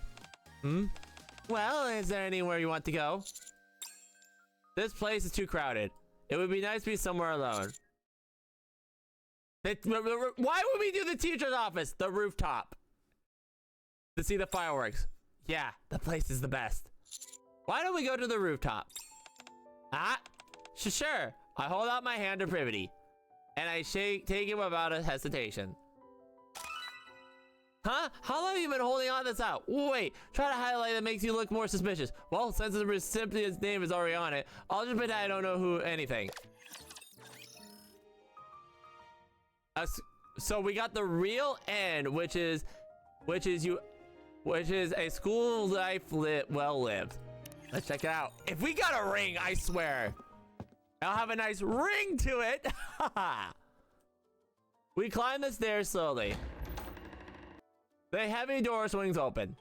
Well, is there anywhere you want to go? This place is too crowded. It would be nice to be somewhere alone. Why would we do the teacher's office? The rooftop. To see the fireworks. Yeah, the place is the best. Why don't we go to the rooftop? Sure. I hold out my hand to Privaty. And I take it without a hesitation. Huh? How long have you been holding on to this out? Wait, try to highlight that makes you look more suspicious. Well, since the recipient's name is already on it, I'll just pretend I don't know anything. So we got the real end, which is a school life well lived. Let's check it out. If we got a ring, I swear, I'll have a nice ring to it. We climb the stairs slowly. The heavy door swings open.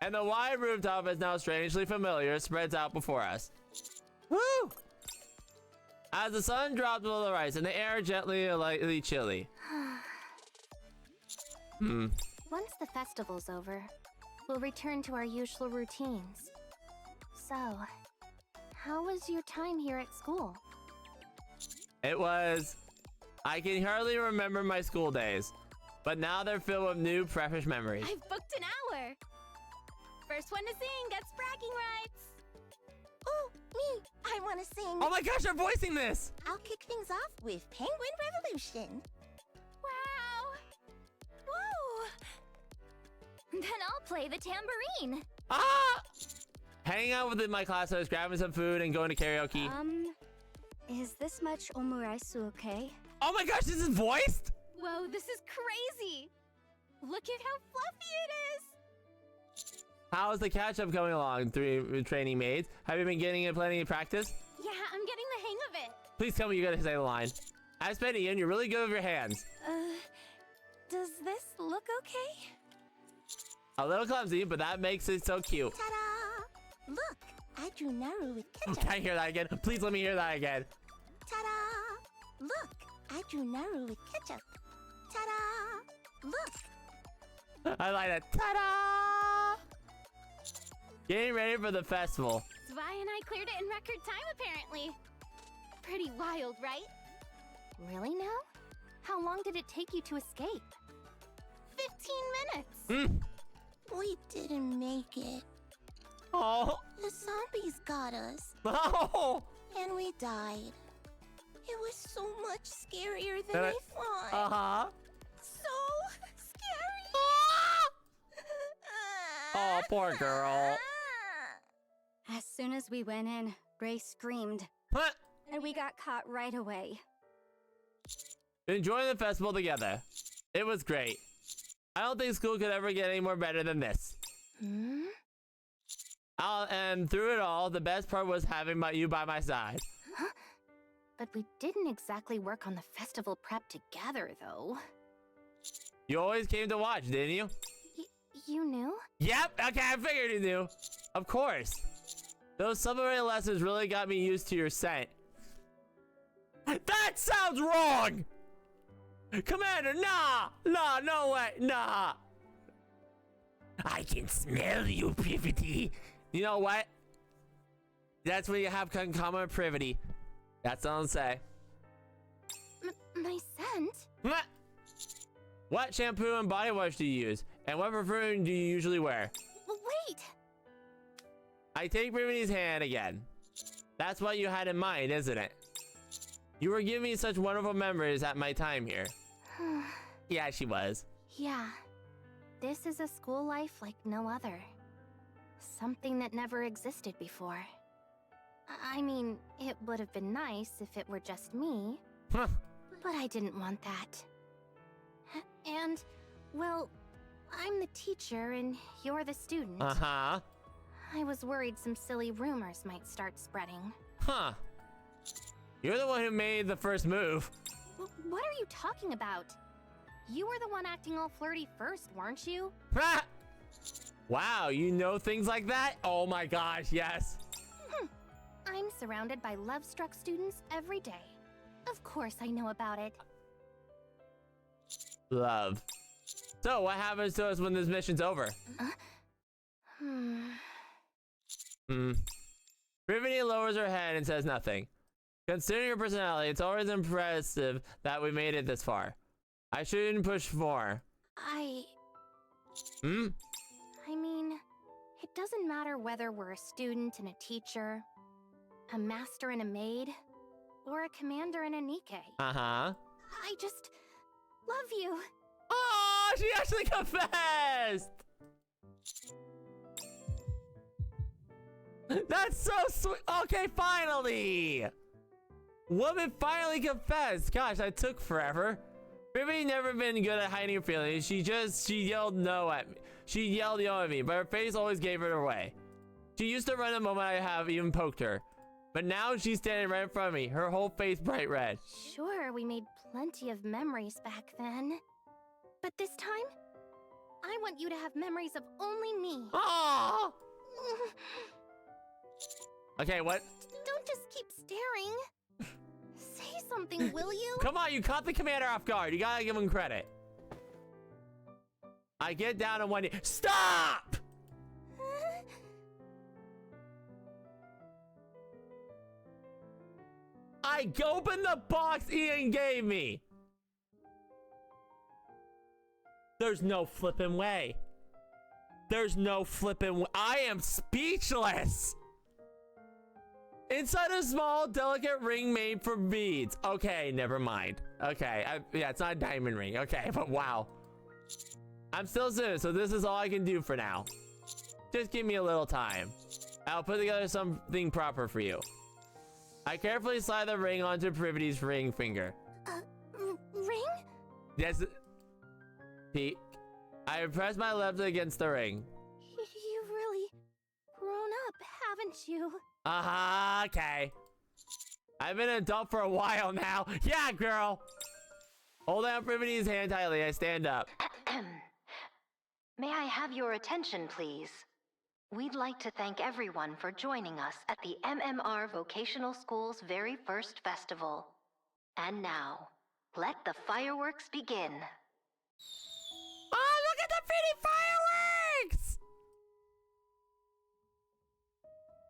And the wide rooftop is now strangely familiar, spreads out before us. Woo! As the sun drops below the horizon, the air gently and lightly chilly. Once the festival's over, we'll return to our usual routines. So, how was your time here at school? It was... I can hardly remember my school days, but now they're filled with new, precious memories. I've booked an hour! First one to sing gets bragging rights! Oh, me! I want to sing. Oh my gosh, they're voicing this! I'll kick things off with Penguin Revolution. Wow! Whoa! Then I'll play the tambourine! Ah! Hanging out with my classmates, grabbing some food, and going to karaoke. Is this much omurice okay? Oh my gosh, this is voiced? Whoa, this is crazy! Look at how fluffy it is! How's the catch-up coming along, training maids? Have you been getting plenty of practice? Yeah, I'm getting the hang of it. Please tell me you gotta say the line. As Penny, and you're really good with your hands. Does this look okay? A little clumsy, but that makes it so cute. Ta-da! Look, I drew Naru with ketchup. Can I hear that again? Please let me hear that again. Ta-da! Look, I drew Naru with ketchup. Ta-da! Look! I like that. Ta-da! Getting ready for the festival. Zwei and I cleared it in record time, apparently. Pretty wild, right? Really now? How long did it take you to escape? 15 minutes! We didn't make it. Oh! The zombies got us, Oh! and we died. It was so much scarier than I thought. Uh-huh. So scary. Oh, poor girl. As soon as we went in, Ray screamed, What? and we got caught right away. Enjoying the festival together. It was great. I don't think school could ever get any more better than this. And through it all, the best part was having you by my side. But we didn't exactly work on the festival prep together, though. You always came to watch, didn't you? You knew? Yep, okay, I figured you knew. Of course. Those submarine lessons really got me used to your scent. That sounds wrong! Commander, nah! Nah, no way, nah! I can smell you, Privaty. You know what? That's when you have common privity. That's all I'll say. My scent? Mwah! What shampoo and body wash do you use? And what perfume do you usually wear? Wait! I take Privity's hand again. That's what you had in mind, isn't it? You were giving me such wonderful memories at my time here. Yeah, she was. Yeah. This is a school life like no other. Something that never existed before. I mean, it would have been nice if it were just me. Huh. But I didn't want that. And, well, I'm the teacher and you're the student. Uh-huh. I was worried some silly rumors might start spreading. Huh. You're the one who made the first move. What are you talking about? You were the one acting all flirty first, weren't you? Ha! Wow, you know things like that? Oh my gosh, yes. I'm surrounded by love-struck students every day. Of course I know about it. Love. So, what happens to us when this mission's over? Privity lowers her head and says nothing. Considering your personality, it's always impressive that we made it this far. I shouldn't push more. I mean, it doesn't matter whether we're a student and a teacher, a master and a maid, or a commander and a NIKKE. Uh-huh. I just love you. Oh, she actually confessed! That's so sweet. Okay, finally! Woman finally confessed. Gosh, that took forever. Privity never been good at hiding her feelings. She yelled no at me. She yelled no at me, but her face always gave it away. She used to run the moment I have even poked her. But now she's standing right in front of me, her whole face bright red. Sure, we made plenty of memories back then. But this time, I want you to have memories of only me. Oh! Okay, what? Don't just keep staring. Say something, will you? Come on, you caught the commander off guard. You gotta give him credit. I get down on one knee. Stop! I opened the box Ian gave me. There's no flipping way. There's no flipping way. I am speechless. Inside a small, delicate ring made from beads. Okay, never mind. Okay, yeah, it's not a diamond ring. Okay, but wow. I'm still soon, so this is all I can do for now. Just give me a little time. I'll put together something proper for you. I carefully slide the ring onto Privaty's ring finger. Ring? Yes. Pete. I press my left against the ring. You've really grown up, haven't you? Okay. I've been an adult for a while now. Yeah, girl. Hold out Privaty's hand tightly. I stand up. May I have your attention, please? We'd like to thank everyone for joining us at the MMR Vocational School's very first festival. And now, let the fireworks begin. Oh, look at the pretty fireworks!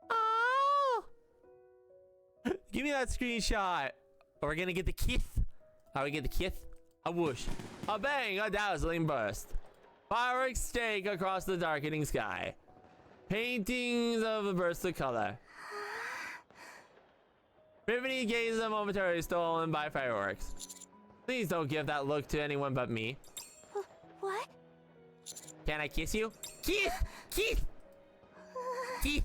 Oh! Give me that screenshot. Or we're gonna get the kiss. How we get the kiss? A whoosh. A bang, a dazzling burst. Fireworks stake across the darkening sky. Paintings of a burst of color. Privaty gazes a momentarily stolen by fireworks. Please don't give that look to anyone but me. What? Can I kiss you? Kiss! Kiss! Kiss!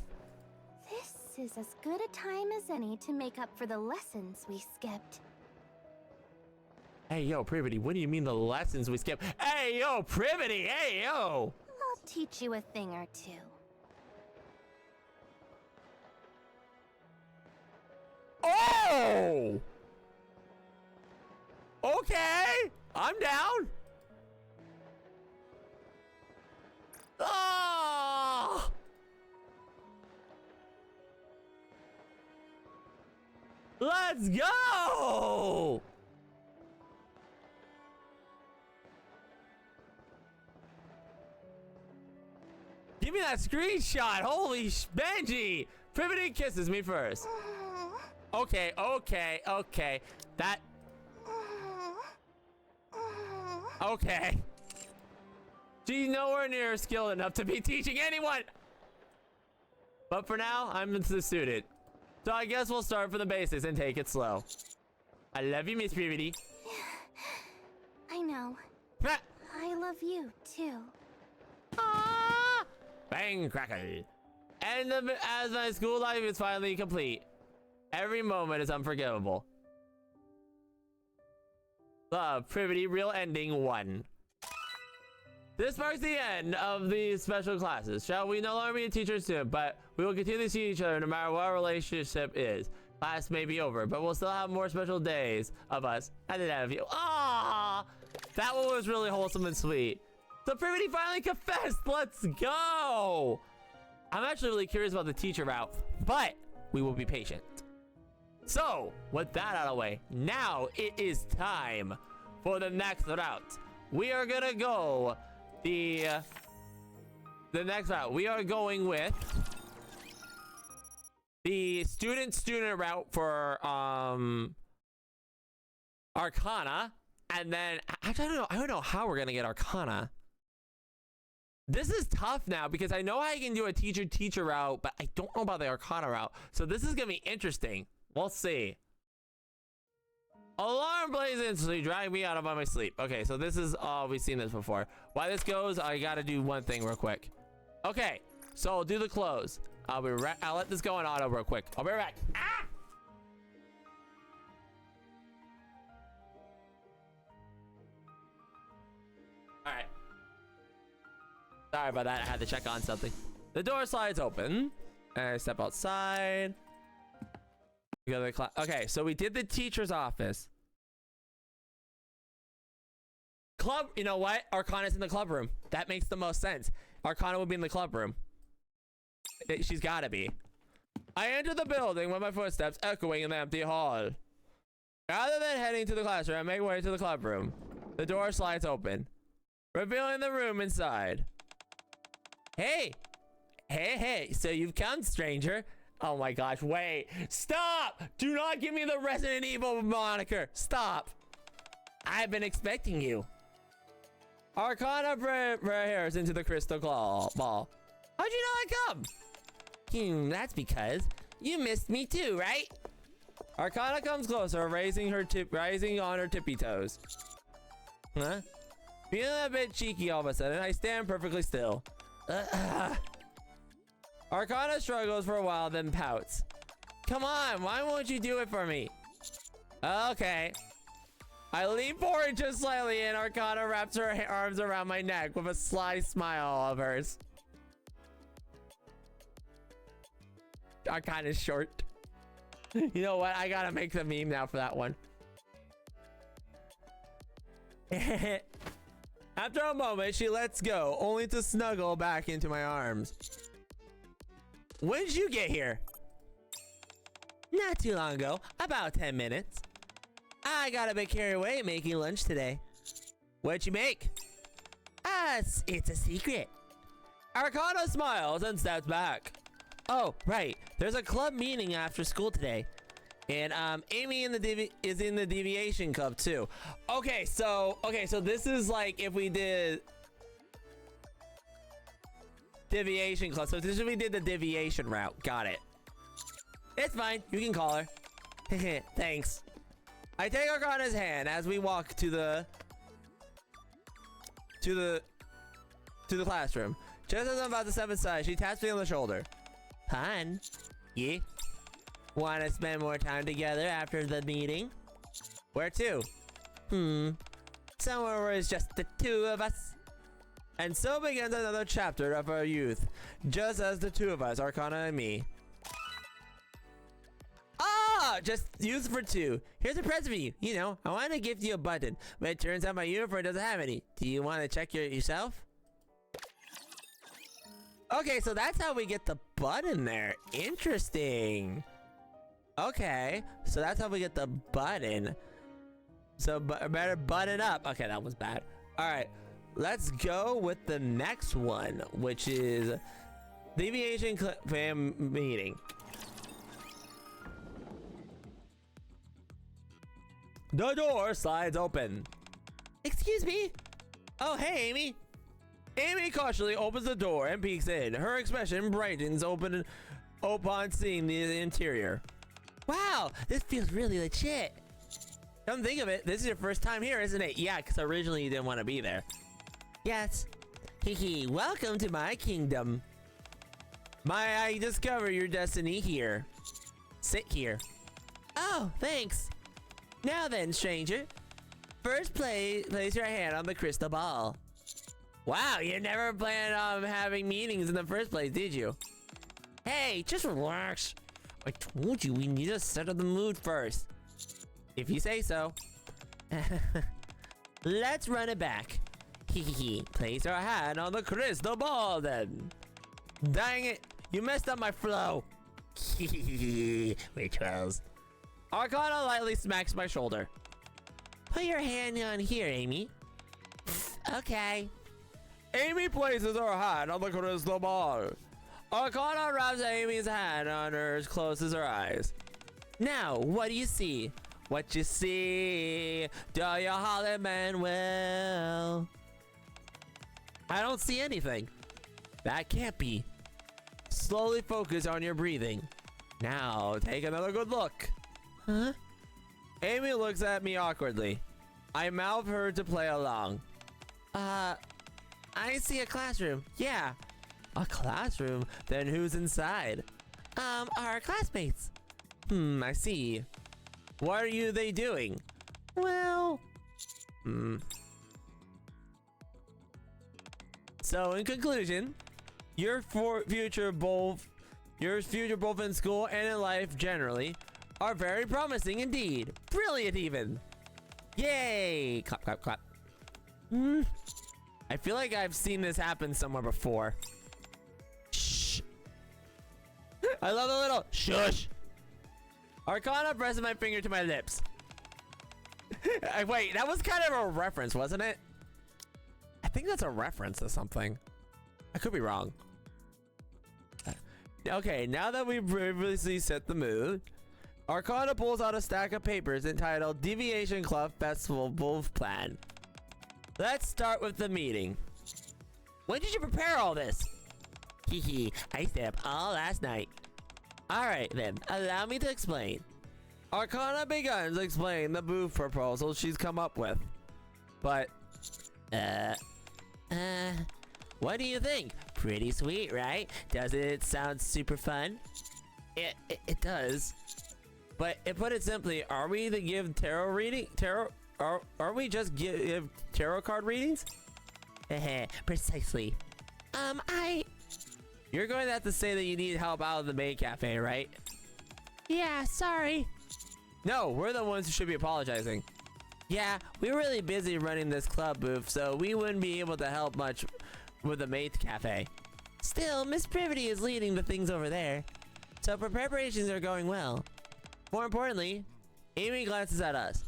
This is as good a time as any to make up for the lessons we skipped. Hey, yo, Privaty, what do you mean the lessons we skipped? Hey, yo, Privaty, hey, yo! I'll teach you a thing or two. Oh! Okay, I'm down. Oh! Let's go! Give me that screenshot. Holy Benji! Privaty kisses me first. Okay, okay, okay. That... Okay. She's nowhere near skilled enough to be teaching anyone. But for now, I'm the student. So I guess we'll start from the basics and take it slow. I love you, Miss Privaty. I know. I love you, too. Ah! Bang crackle. And as my school life is finally complete, every moment is unforgivable. Love, Privaty, real ending 1. This marks the end of these special classes. Shall we no longer be a teacher and student, but we will continue to see each other no matter what our relationship is. Class may be over, but we'll still have more special days of us at the end of you. Ah, that one was really wholesome and sweet. So Privaty finally confessed. Let's go. I'm actually really curious about the teacher route, but we will be patient. So, with that out of the way, now it is time for the next route. We are gonna go the next route. We are going with the student route for Arcana, and then I don't know how we're gonna get Arcana. This is tough now because I know I can do a teacher route, but I don't know about the Arcana route. So this is gonna be interesting. We'll see. Alarm blazes instantly, drag me out of my sleep. Okay, so this is, we've seen this before. Why this goes, I gotta do one thing real quick. Okay, so I'll do the close. I'll let this go on auto real quick. I'll be right back. Ah! All right. Sorry about that, I had to check on something. The door slides open. And I step outside. We go to the class. Okay, so we did the teacher's office. Club, you know what? Arcana's in the club room. That makes the most sense. Arcana would be in the club room. She's gotta be. I enter the building with my footsteps echoing in the empty hall. Rather than heading to the classroom, I make way to the club room. The door slides open, revealing the room inside. Hey! Hey, so you've come, stranger. Oh my gosh, wait. Stop! Do not give me the Resident Evil moniker. Stop. I've been expecting you. Arcana prepares into the crystal ball. How'd you know I come? That's because you missed me too, right? Arcana comes closer, raising on her tippy toes. Huh? Feeling a bit cheeky all of a sudden, I stand perfectly still. Arcana struggles for a while, then pouts. Come on, why won't you do it for me? Okay. I lean forward just slightly and Arcana wraps her arms around my neck with a sly smile of hers. Arcana's short. You know what? I gotta make the meme now for that one. After a moment, she lets go, only to snuggle back into my arms. When did you get here? Not too long ago, about 10 minutes. I got a bit carried away making lunch today. What'd you make? It's a secret. Arcana smiles and steps back. Oh, right. There's a club meeting after school today. And Amy is in the deviation club too. Okay, so this is like if we did deviation club. So this is if we did the deviation route. Got it. It's fine. You can call her. Thanks. I take Arcana's hand as we walk to the classroom. Just as I'm about to step inside, she taps me on the shoulder. Hun? Yeah? Want to spend more time together after the meeting? Where to? Somewhere where it's just the two of us. And so begins another chapter of our youth. Just as the two of us, Arcana and me. Ah! Just youth for two. Here's a present for you. You know, I want to gift you a button, but it turns out my uniform doesn't have any. Do you want to check yourself? Okay, so that's how we get the button there. Interesting. Okay, so that's how we get the button. So better button up. Okay, that was bad. All right, let's go with the next one, which is deviation fam meeting. The door slides open. Excuse me? Oh, hey, Amy. Amy cautiously opens the door and peeks in. Her expression brightens upon seeing the interior. Wow, this feels really legit. Come think of it, this is your first time here, isn't it? Yeah, because originally you didn't want to be there. Yes. Hee, welcome to my kingdom. I discover your destiny here. Sit here. Oh, thanks. Now then, stranger. First place your hand on the crystal ball. Wow, you never planned on having meetings in the first place, did you? Hey, just relax. I told you we need to set up the mood first. If you say so. Let's run it back. Place our hand on the crystal ball then. Dang it, you messed up my flow. Which was. Arcana lightly smacks my shoulder. Put your hand on here, Amy. Okay. Amy places her hand on the crystal ball. Arcana wraps Amy's hand on hers, closes her eyes. Now, what do you see? What you see? Do you holler, Manuel? I don't see anything. That can't be. Slowly focus on your breathing. Now, take another good look. Huh? Amy looks at me awkwardly. I mouth her to play along. I see a classroom. Yeah. A classroom? Then who's inside? Our classmates. I see. What are they doing? Well... So, in conclusion, your future both Your future both in school and in life generally are very promising indeed. Brilliant even. Yay! Clap, clap, clap. I feel like I've seen this happen somewhere before. Shh. I love the little shush. Arcana presses my finger to my lips. Wait, that was kind of a reference, wasn't it? I think that's a reference to something. I could be wrong. Okay, now that we've previously set the mood, Arcana pulls out a stack of papers entitled Deviation Club Festival Wolf Plan. Let's start with the meeting. When did you prepare all this? Hehe, I stayed up all last night. Alright then, allow me to explain. Arcana begins explaining the booth proposal she's come up with. But, what do you think? Pretty sweet, right? Doesn't it sound super fun? It does. But put it simply, are we to give tarot reading? Are we just give tarot card readings? Precisely. You're going to have to say that you need help out of the maid cafe, right? Yeah, sorry. No, we're the ones who should be apologizing. Yeah, we're really busy running this club booth, so we wouldn't be able to help much with the maid cafe. Still, Miss Privaty is leading the things over there, so preparations are going well. More importantly, Amy glances at us.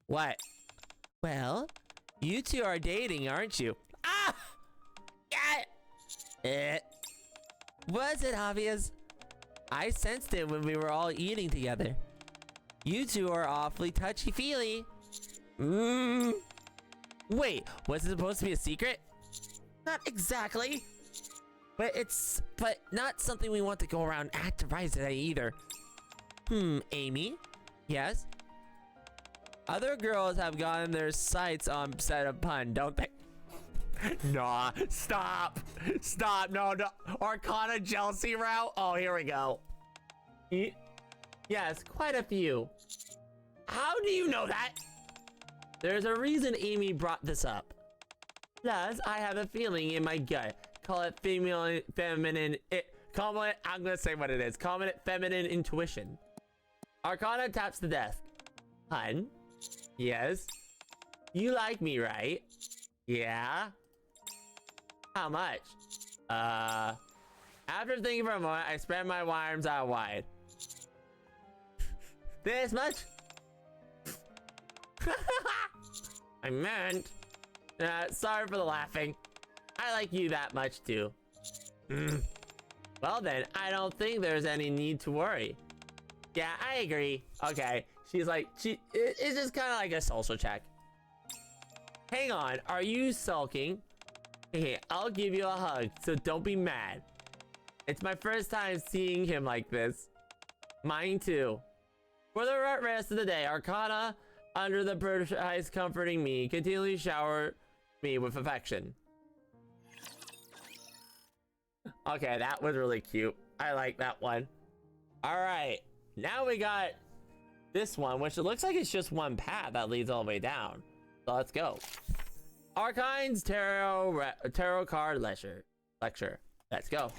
What? Well, you two are dating, aren't you? Ah! Was it obvious? I sensed it when we were all eating together. You two are awfully touchy-feely. Wait, was it supposed to be a secret? Not exactly. But not something we want to go around activizing today either. Amy? Yes? Other girls have gotten their sights on set of pun, don't they? Nah, stop. Stop, no. Arcana jealousy route? Oh, here we go. Yes, quite a few. How do you know that? There's a reason Amy brought this up. Plus, I have a feeling in my gut. Call it feminine, I'm gonna say what it is. Call it feminine intuition. Arcana taps the desk. Hun? Yes? You like me, right? Yeah? How much? After thinking for a moment, I spread my arms out wide. This much? I meant... sorry for the laughing. I like you that much too. Well then, I don't think there's any need to worry. Yeah, I agree. Okay, she's like, it's just kind of like a social check. Hang on, are you sulking? Hey, I'll give you a hug, so don't be mad. It's my first time seeing him like this. Mine too. For the rest of the day, Arcana, under the prize comforting me, continually shower me with affection. Okay, that was really cute. I like that one. Alright, now we got this one, which it looks like it's just one path that leads all the way down. So let's go. Arcane's tarot card lecture. Let's go.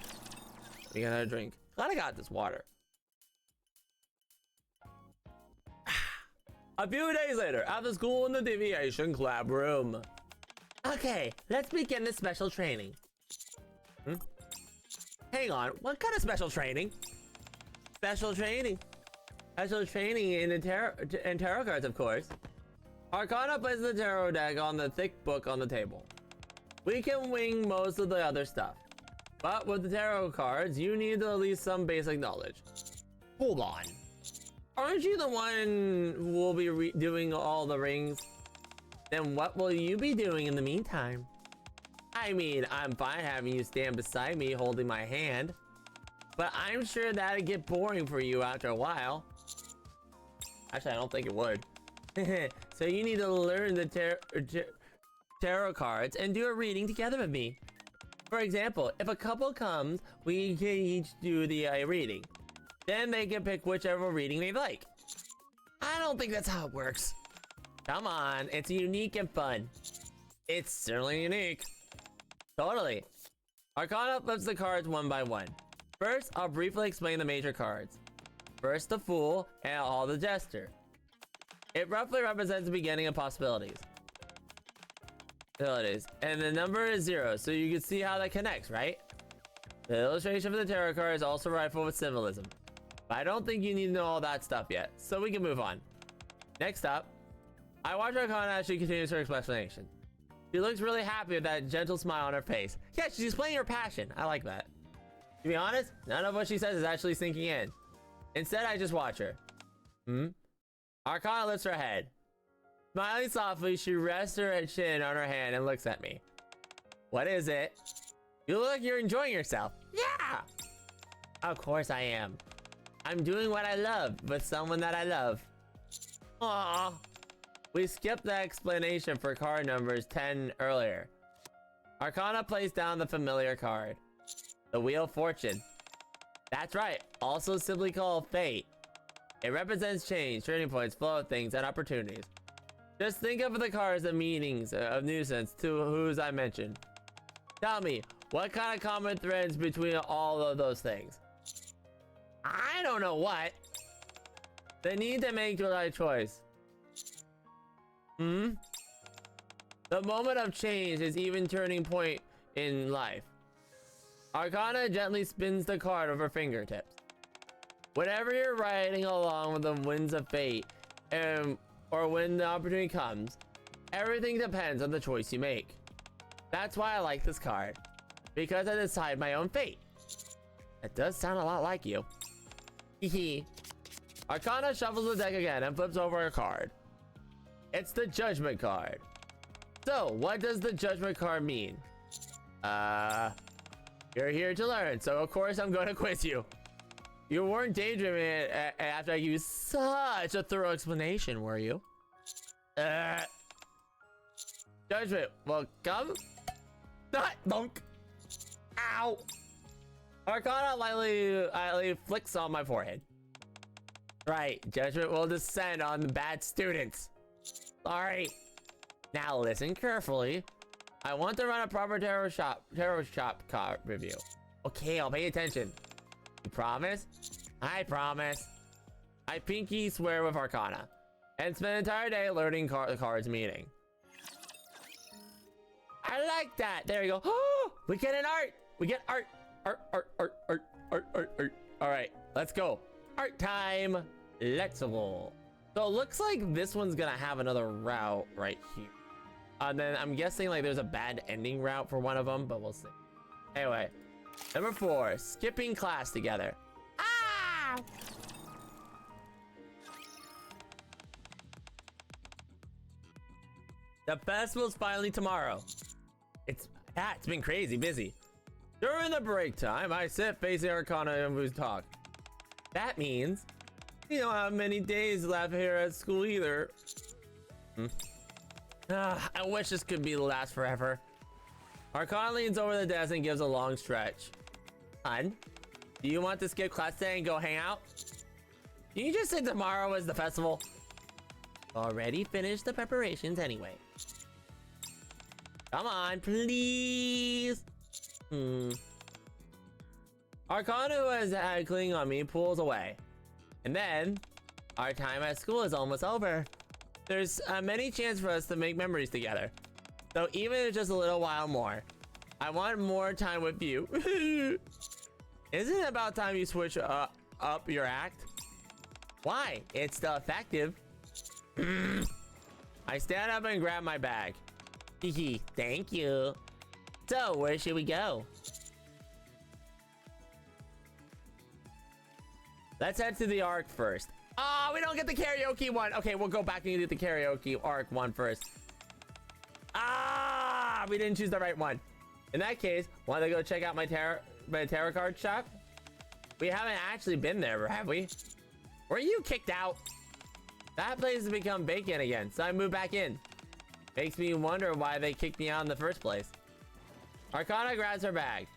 We got a drink. Glad I got this water. A few days later, after school in the deviation club room. Okay, let's begin the special training. Hang on, what kind of special training? Special training in the tarot cards, of course. Arcana places the tarot deck on the thick book on the table. We can wing most of the other stuff, but with the tarot cards, you need at least some basic knowledge. Hold on. Aren't you the one who will be doing all the rings? Then what will you be doing in the meantime? I mean, I'm fine having you stand beside me holding my hand, but I'm sure that'd get boring for you after a while. Actually, I don't think it would. So you need to learn the tarot cards and do a reading together with me. For example, if a couple comes, we can each do the reading. Then they can pick whichever reading they like. I don't think that's how it works. Come on, it's unique and fun. It's certainly unique. Totally. Arcana flips the cards one by one. First, I'll briefly explain the major cards. First, the Fool and all the Jester. It roughly represents the beginning of possibilities. And the number is 0, so you can see how that connects, right? The illustration for the tarot card is also rifled with symbolism. But I don't think you need to know all that stuff yet, so we can move on. Next up, I watch Arcana as she continues her explanation. She looks really happy with that gentle smile on her face. Yeah, she's displaying her passion. I like that. To be honest, none of what she says is actually sinking in. Instead, I just watch her. Arcana lifts her head. Smiling softly, she rests her chin on her hand and looks at me. What is it? You look like you're enjoying yourself. Yeah! Of course I am. I'm doing what I love with someone that I love. Aww. We skipped the explanation for card numbers 10 earlier. Arcana placed down the familiar card. The Wheel of Fortune. That's right, also simply called Fate. It represents change, turning points, flow of things, and opportunities. Just think of the cards as meanings of nuisance to whose I mentioned. Tell me, what kind of common threads between all of those things? I don't know what. They need to make the right choice. The moment of change is even turning point in life. Arcana gently spins the card over her fingertips. Whenever you're riding along with the winds of fate, or when the opportunity comes, everything depends on the choice you make. That's why I like this card, because I decide my own fate. It does sound a lot like you. Hehe. Arcana shuffles the deck again and flips over a card. It's the Judgment card. So, what does the Judgment card mean? You're here to learn, so of course I'm going to quiz you. You weren't daydreaming after I gave you such a thorough explanation, were you? Judgment, well, come. Donk. Ow. Arcana lightly flicks on my forehead. Right, judgment will descend on the bad students. Sorry. Now listen carefully. I want to run a proper tarot shop card review. Okay, I'll pay attention. You promise? I promise. I pinky swear with Arcana and spend an entire day learning the card's meaning. I like that. There you go. Oh, we get an art. We get art. Art. All right, let's go. Art time. Let's go. So it looks like this one's gonna have another route right here. And then I'm guessing like there's a bad ending route for one of them, but we'll see. Anyway, number 4, skipping class together. Ah! The festival's finally tomorrow. It's been crazy busy. During the break time, I sit facing Arcana and we talk. That means you don't have many days left here at school either. I wish this could be last forever. Arcana leans over the desk and gives a long stretch. Hun, do you want to skip class today and go hang out? You just said tomorrow is the festival. Already finished the preparations anyway. Come on, please. Arcana, who has had clinging on me, pulls away. And then, our time at school is almost over. There's many chances for us to make memories together. So even if it's just a little while more, I want more time with you. Isn't it about time you switch up your act? Why? It's still effective. I stand up and grab my bag. Hehe, thank you. So, where should we go? Let's head to the Arc first. Ah, we don't get the karaoke one. Okay, we'll go back and get the karaoke Arc one first. Ah, we didn't choose the right one. In that case, want to go check out my tarot card shop? We haven't actually been there, have we? Were you kicked out? That place has become vacant again, so I moved back in. Makes me wonder why they kicked me out in the first place. Arcana grabs her bag.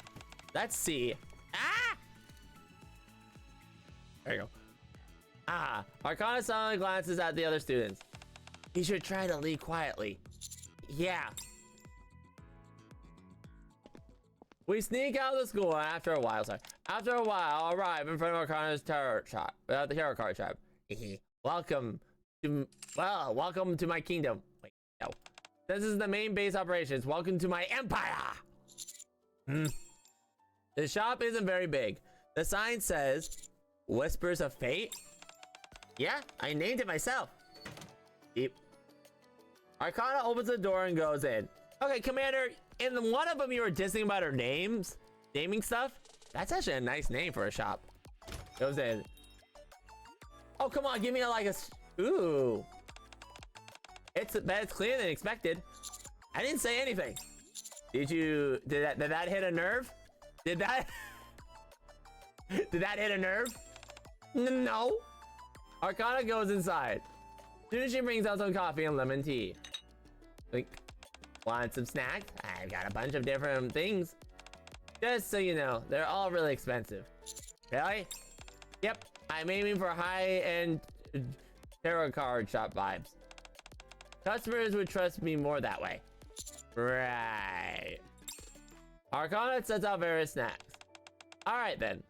Let's see. Ah! There you go. Ah, Arcana silently glances at the other students. You should try to leave quietly. Yeah. We sneak out of the school and after a while, arrive in front of Arcana's tarot shop, the tarot card shop. welcome to my kingdom. Wait, no. This is the main base operations. Welcome to my empire. The shop isn't very big. The sign says, Whispers of Fate? Yeah, I named it myself. Deep. Arcana opens the door and goes in. Okay, Commander, in one of them you were dissing about her naming stuff. That's actually a nice name for a shop. Goes in. Oh, come on, give me ooh. It's cleaner than expected. I didn't say anything. Did that hit a nerve? Did that hit a nerve? No. Arcana goes inside. Soon she brings out some coffee and lemon tea. Like, want some snacks? I've got a bunch of different things. Just so you know, they're all really expensive. Really? Yep, I'm aiming for high-end tarot card shop vibes. Customers would trust me more that way. Right. Arcana sets out various snacks. Alright then.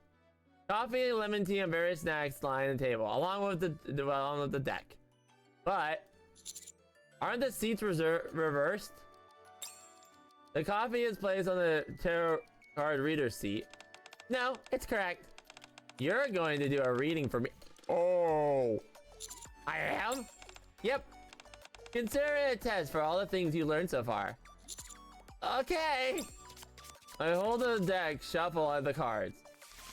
Coffee, lemon tea, and various snacks line the table, along with the deck. But aren't the seats reversed? The coffee is placed on the tarot card reader's seat. No, it's correct. You're going to do a reading for me. Oh, I am? Yep. Consider it a test for all the things you learned so far. Okay. I hold the deck, shuffle the cards,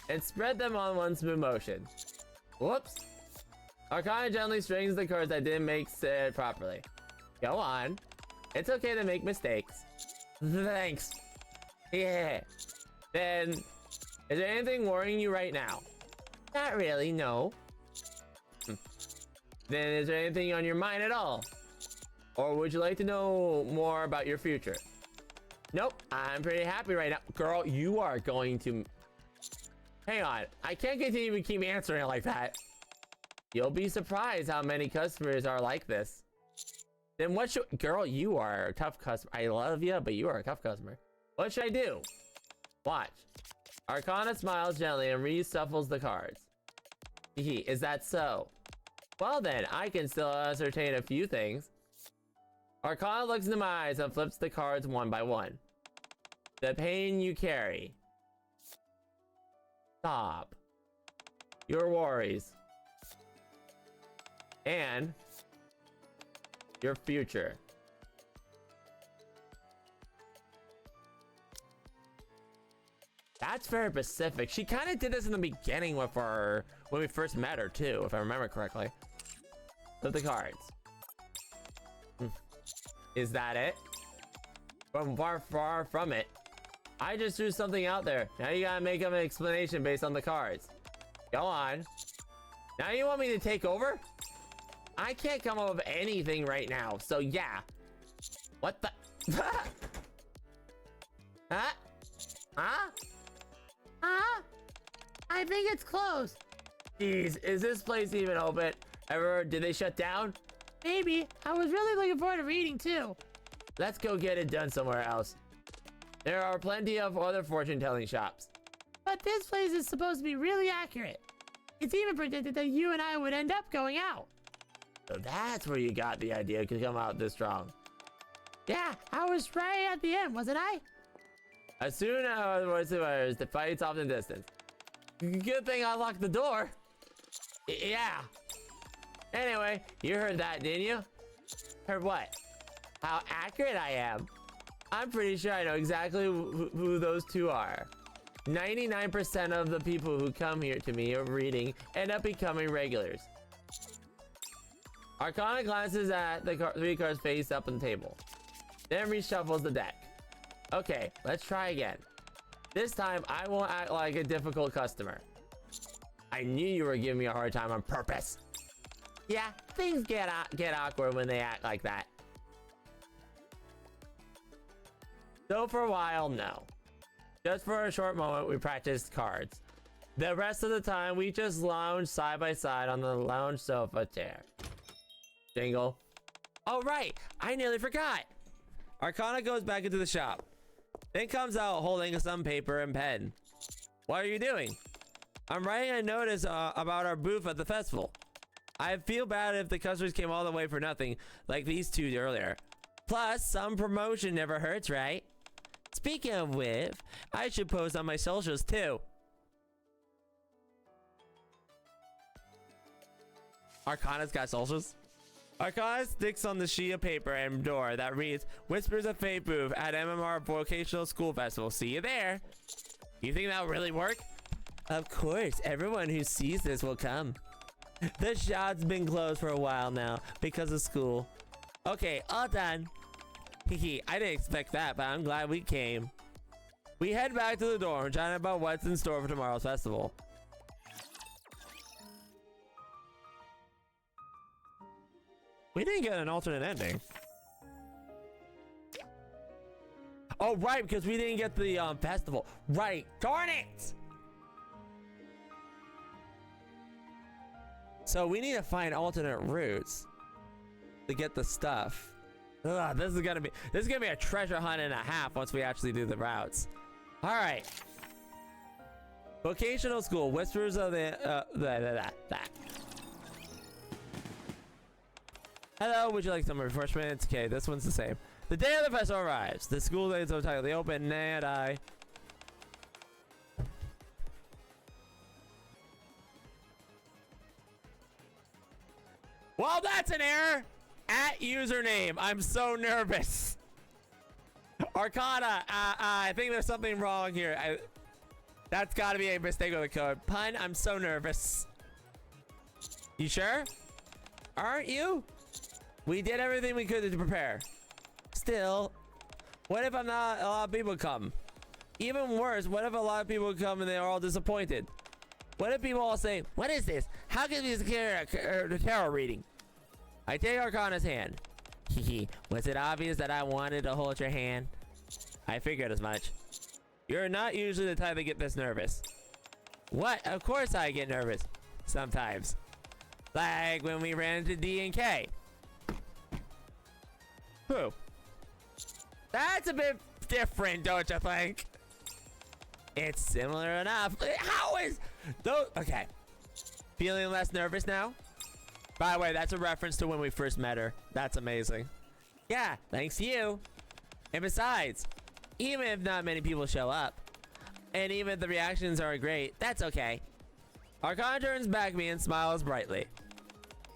and spread them on one smooth motion. Whoops. Arcana gently strings the cards that didn't make it properly. Go on. It's okay to make mistakes. Thanks. Yeah. Then, is there anything worrying you right now? Not really, no. Then is there anything on your mind at all? Or would you like to know more about your future? Nope, I'm pretty happy right now. Girl, you are going to... Hang on, I can't continue to keep answering it like that. You'll be surprised how many customers are like this. Then what should... Girl, you are a tough customer. I love you, but you are a tough customer. What should I do? Watch. Arcana smiles gently and reshuffles the cards. Is that so? Well then, I can still ascertain a few things. Arcana looks into my eyes and flips the cards one by one. The pain you carry. Stop. Your worries. And your future. That's very specific. She kind of did this in the beginning with her, when we first met her too, if I remember correctly. Flip the cards. Is that it? From far from it. I just threw something out there. Now you gotta make up an explanation based on the cards. Go on. Now you want me to take over? I can't come up with anything right now, so yeah. What the? Huh? Huh? Huh? I think it's closed. Jeez, is this place even open? Did they shut down? Maybe. I was really looking forward to reading too. Let's go get it done somewhere else. There are plenty of other fortune-telling shops. But this place is supposed to be really accurate. It's even predicted that you and I would end up going out. So that's where you got the idea to come out this strong. Yeah, I was right at the end, wasn't I? As soon as the fight's off in the distance. Good thing I locked the door. Yeah. Anyway, you heard that, didn't you? Heard what? How accurate I am. I'm pretty sure I know exactly who those two are. 99% of the people who come here to me reading end up becoming regulars. Arcana glances at the three cards face up on the table. Then reshuffles the deck. Okay, let's try again. This time, I won't act like a difficult customer. I knew you were giving me a hard time on purpose. Yeah, things get awkward when they act like that. So for a while, no. Just for a short moment, we practiced cards. The rest of the time, we just lounged side by side on the lounge sofa chair. Jingle. Oh right, I nearly forgot. Arcana goes back into the shop. Then comes out holding some paper and pen. What are you doing? I'm writing a notice about our booth at the festival. I feel bad if the customers came all the way for nothing, like these two earlier. Plus, some promotion never hurts, right? Speaking of which, I should post on my socials too. Arcana's got socials? Arcana sticks on the sheet of paper and door that reads, Whispers of Fate booth at MMR Vocational School Festival. See you there. You think that'll really work? Of course, everyone who sees this will come. The shop's been closed for a while now because of school. Okay, all done. Hee, I didn't expect that, but I'm glad we came. We head back to the dorm, chatting about what's in store for tomorrow's festival. We didn't get an alternate ending. Oh, right, because we didn't get the festival. Right, darn it! So we need to find alternate routes to get the stuff. Ugh, this is gonna be a treasure hunt and a half once we actually do the routes. All right. Vocational school, whispers of the Hello, would you like some refreshments? Okay, this one's the same. The day of the festival arrives. The school days are tightly open, and I. Well, that's an error. At username. I'm so nervous. Arcana, I think there's something wrong here. That's got to be a mistake of the code. Pun, I'm so nervous. You sure? Aren't you? We did everything we could to prepare. Still, what if not a lot of people come? Even worse, what if a lot of people come and they're all disappointed? What if people all say, what is this? How can this carry a tarot reading? I take Arcana's hand. Hehe, was it obvious that I wanted to hold your hand? I figured as much. You're not usually the type to get this nervous. What? Of course I get nervous. Sometimes. Like when we ran into D and K. Who? That's a bit different, don't you think? It's similar enough. How is... Okay. Feeling less nervous now? By the way, that's a reference to when we first met her. That's amazing. Yeah, thanks to you. And besides, even if not many people show up, and even if the reactions aren't great, that's okay. Arcana turns back to me and smiles brightly.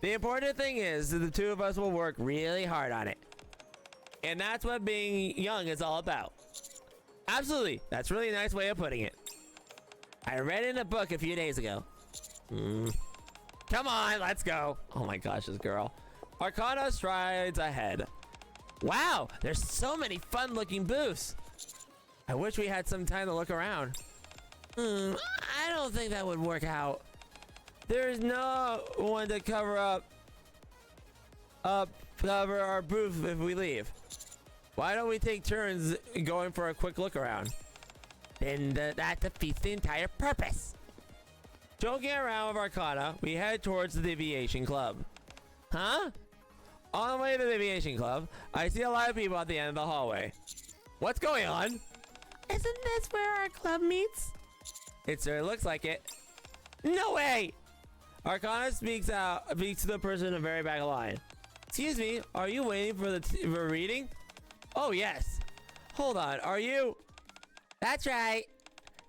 The important thing is that the two of us will work really hard on it. And that's what being young is all about. Absolutely. That's a really nice way of putting it. I read it in a book a few days ago. Come on, let's go. Oh my gosh, this girl. Arcana strides ahead. Wow, there's so many fun-looking booths. I wish we had some time to look around. I don't think that would work out. There's no one to cover our booth if we leave. Why don't we take turns going for a quick look around? Then that defeats the entire purpose. Joking around with Arcana, we head towards the Deviation Club. Huh? On the way to the Deviation Club, I see a lot of people at the end of the hallway. What's going on? Isn't this where our club meets? It sure looks like it. No way! Arcana speaks to the person in the very back of the line. Excuse me, are you waiting for for a reading? Oh, yes. Hold on, are you? That's right.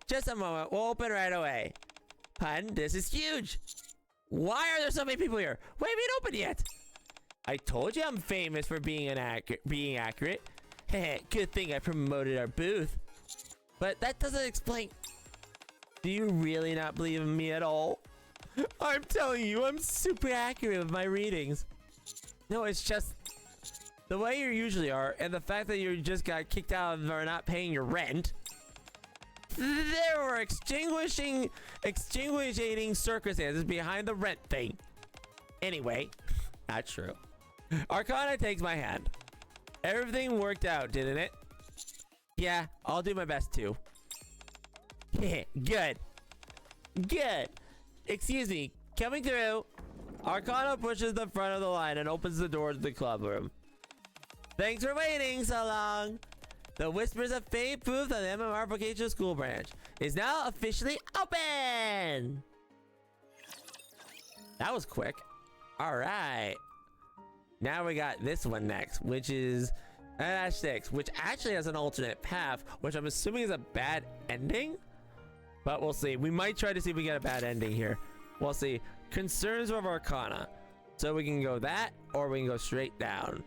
Just a moment, we'll open right away. Pun, this is huge. Why are there so many people here? We haven't opened yet. I told you I'm famous for being accurate. Good thing I promoted our booth. But that doesn't explain. Do you really not believe in me at all? I'm telling you, I'm super accurate with my readings. No, it's just the way you usually are, and the fact that you just got kicked out or not paying your rent. There were extenuating circumstances behind the rent thing. Anyway, not true. Arcana takes my hand. Everything worked out, didn't it? Yeah, I'll do my best too. Good. Good. Excuse me, coming through. Arcana pushes the front of the line and opens the door to the club room. Thanks for waiting so long. The Whispers of Fate booth of the MMR Vocational School branch is now officially open! That was quick. Alright. Now we got this one next, which is -6, which actually has an alternate path, which I'm assuming is a bad ending? But we'll see. We might try to see if we get a bad ending here. We'll see. Concerns of Arcana. So we can go that, or we can go straight down.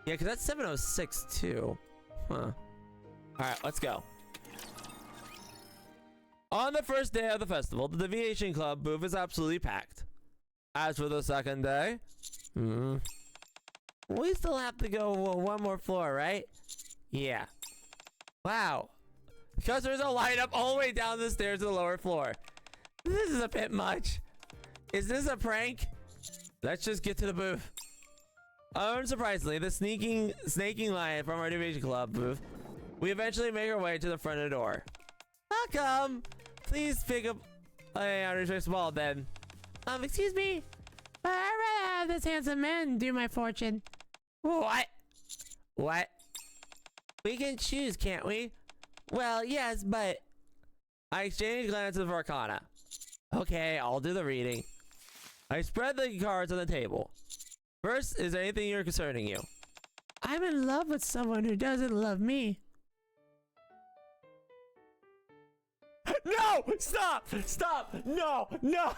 Yeah, because that's 706 too. Huh. Alright, let's go. On the first day of the festival, the Deviation Club booth is absolutely packed. As for the second day, we still have to go one more floor, right? Yeah. Wow. Customers are lined up all the way down the stairs to the lower floor. This is a bit much. Is this a prank? Let's just get to the booth. Unsurprisingly, the snaking line from our Deviation Club booth, we eventually make our way to the front of the door. Welcome! Please pick up a small then. Excuse me, but I'd rather have this handsome man do my fortune. What? What? We can choose, can't we? Well, yes, but... I exchange glances of Arcana. Okay, I'll do the reading. I spread the cards on the table. First, is there anything you're concerning you? I'm in love with someone who doesn't love me. No! Stop! Stop! No! No!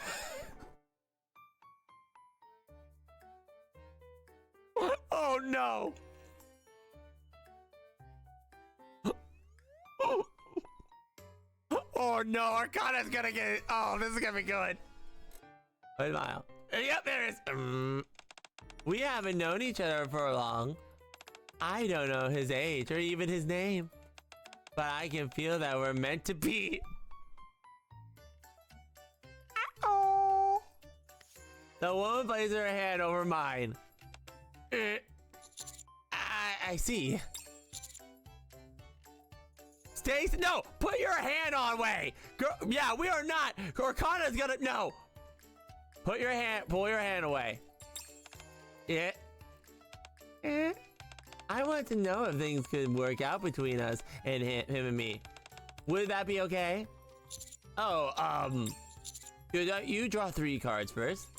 Oh no! Oh no, Arcana's gonna get it. Oh, this is gonna be good. Wait a mile. Yep, there it is. We haven't known each other for long. I don't know his age or even his name. But I can feel that we're meant to be. Oh. The woman places her hand over mine. I see. Stacy, no! Put your hand on way! Girl, yeah, we are not! Arcana's gonna, no! Pull your hand away. Yeah. I want to know if things could work out between us and him and me. Would that be okay? Oh, you draw 3 cards first.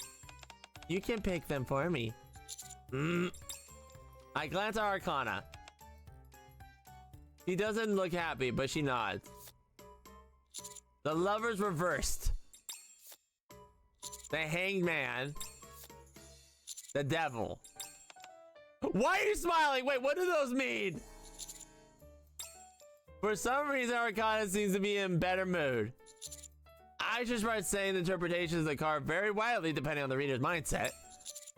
You can pick them for me. I glance at Arcana. She doesn't look happy, but she nods. The lovers reversed. The hanged man. The devil. Why are you smiling? Wait, what do those mean? For some reason, Arcana seems to be in better mood. I should start saying the interpretations of the card very widely depending on the reader's mindset.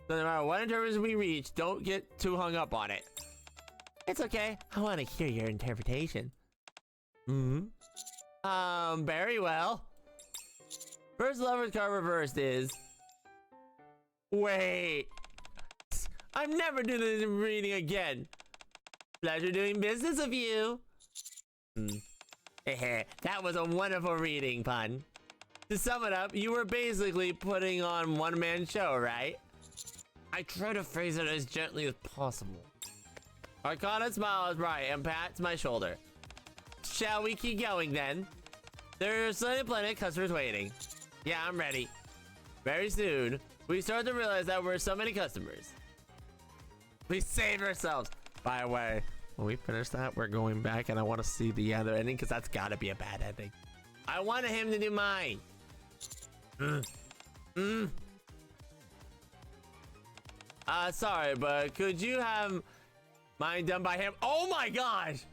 So no matter what interpretation we reach, don't get too hung up on it. It's okay. I want to hear your interpretation. Very well. First lover's card reversed is... Wait. I'm never doing this reading again. Pleasure doing business with you. That was a wonderful reading, pun. To sum it up, you were basically putting on one-man show, right? I try to phrase it as gently as possible. Arcana smiles bright and pats my shoulder. Shall we keep going then? There are plenty of customers waiting. Yeah, I'm ready. Very soon, we start to realize that we're so many customers. We save ourselves. By the way, when we finish that, we're going back and I want to see the other ending because that's gotta be a bad ending. I wanted him to do mine. Sorry, but could you have mine done by him? Oh my gosh!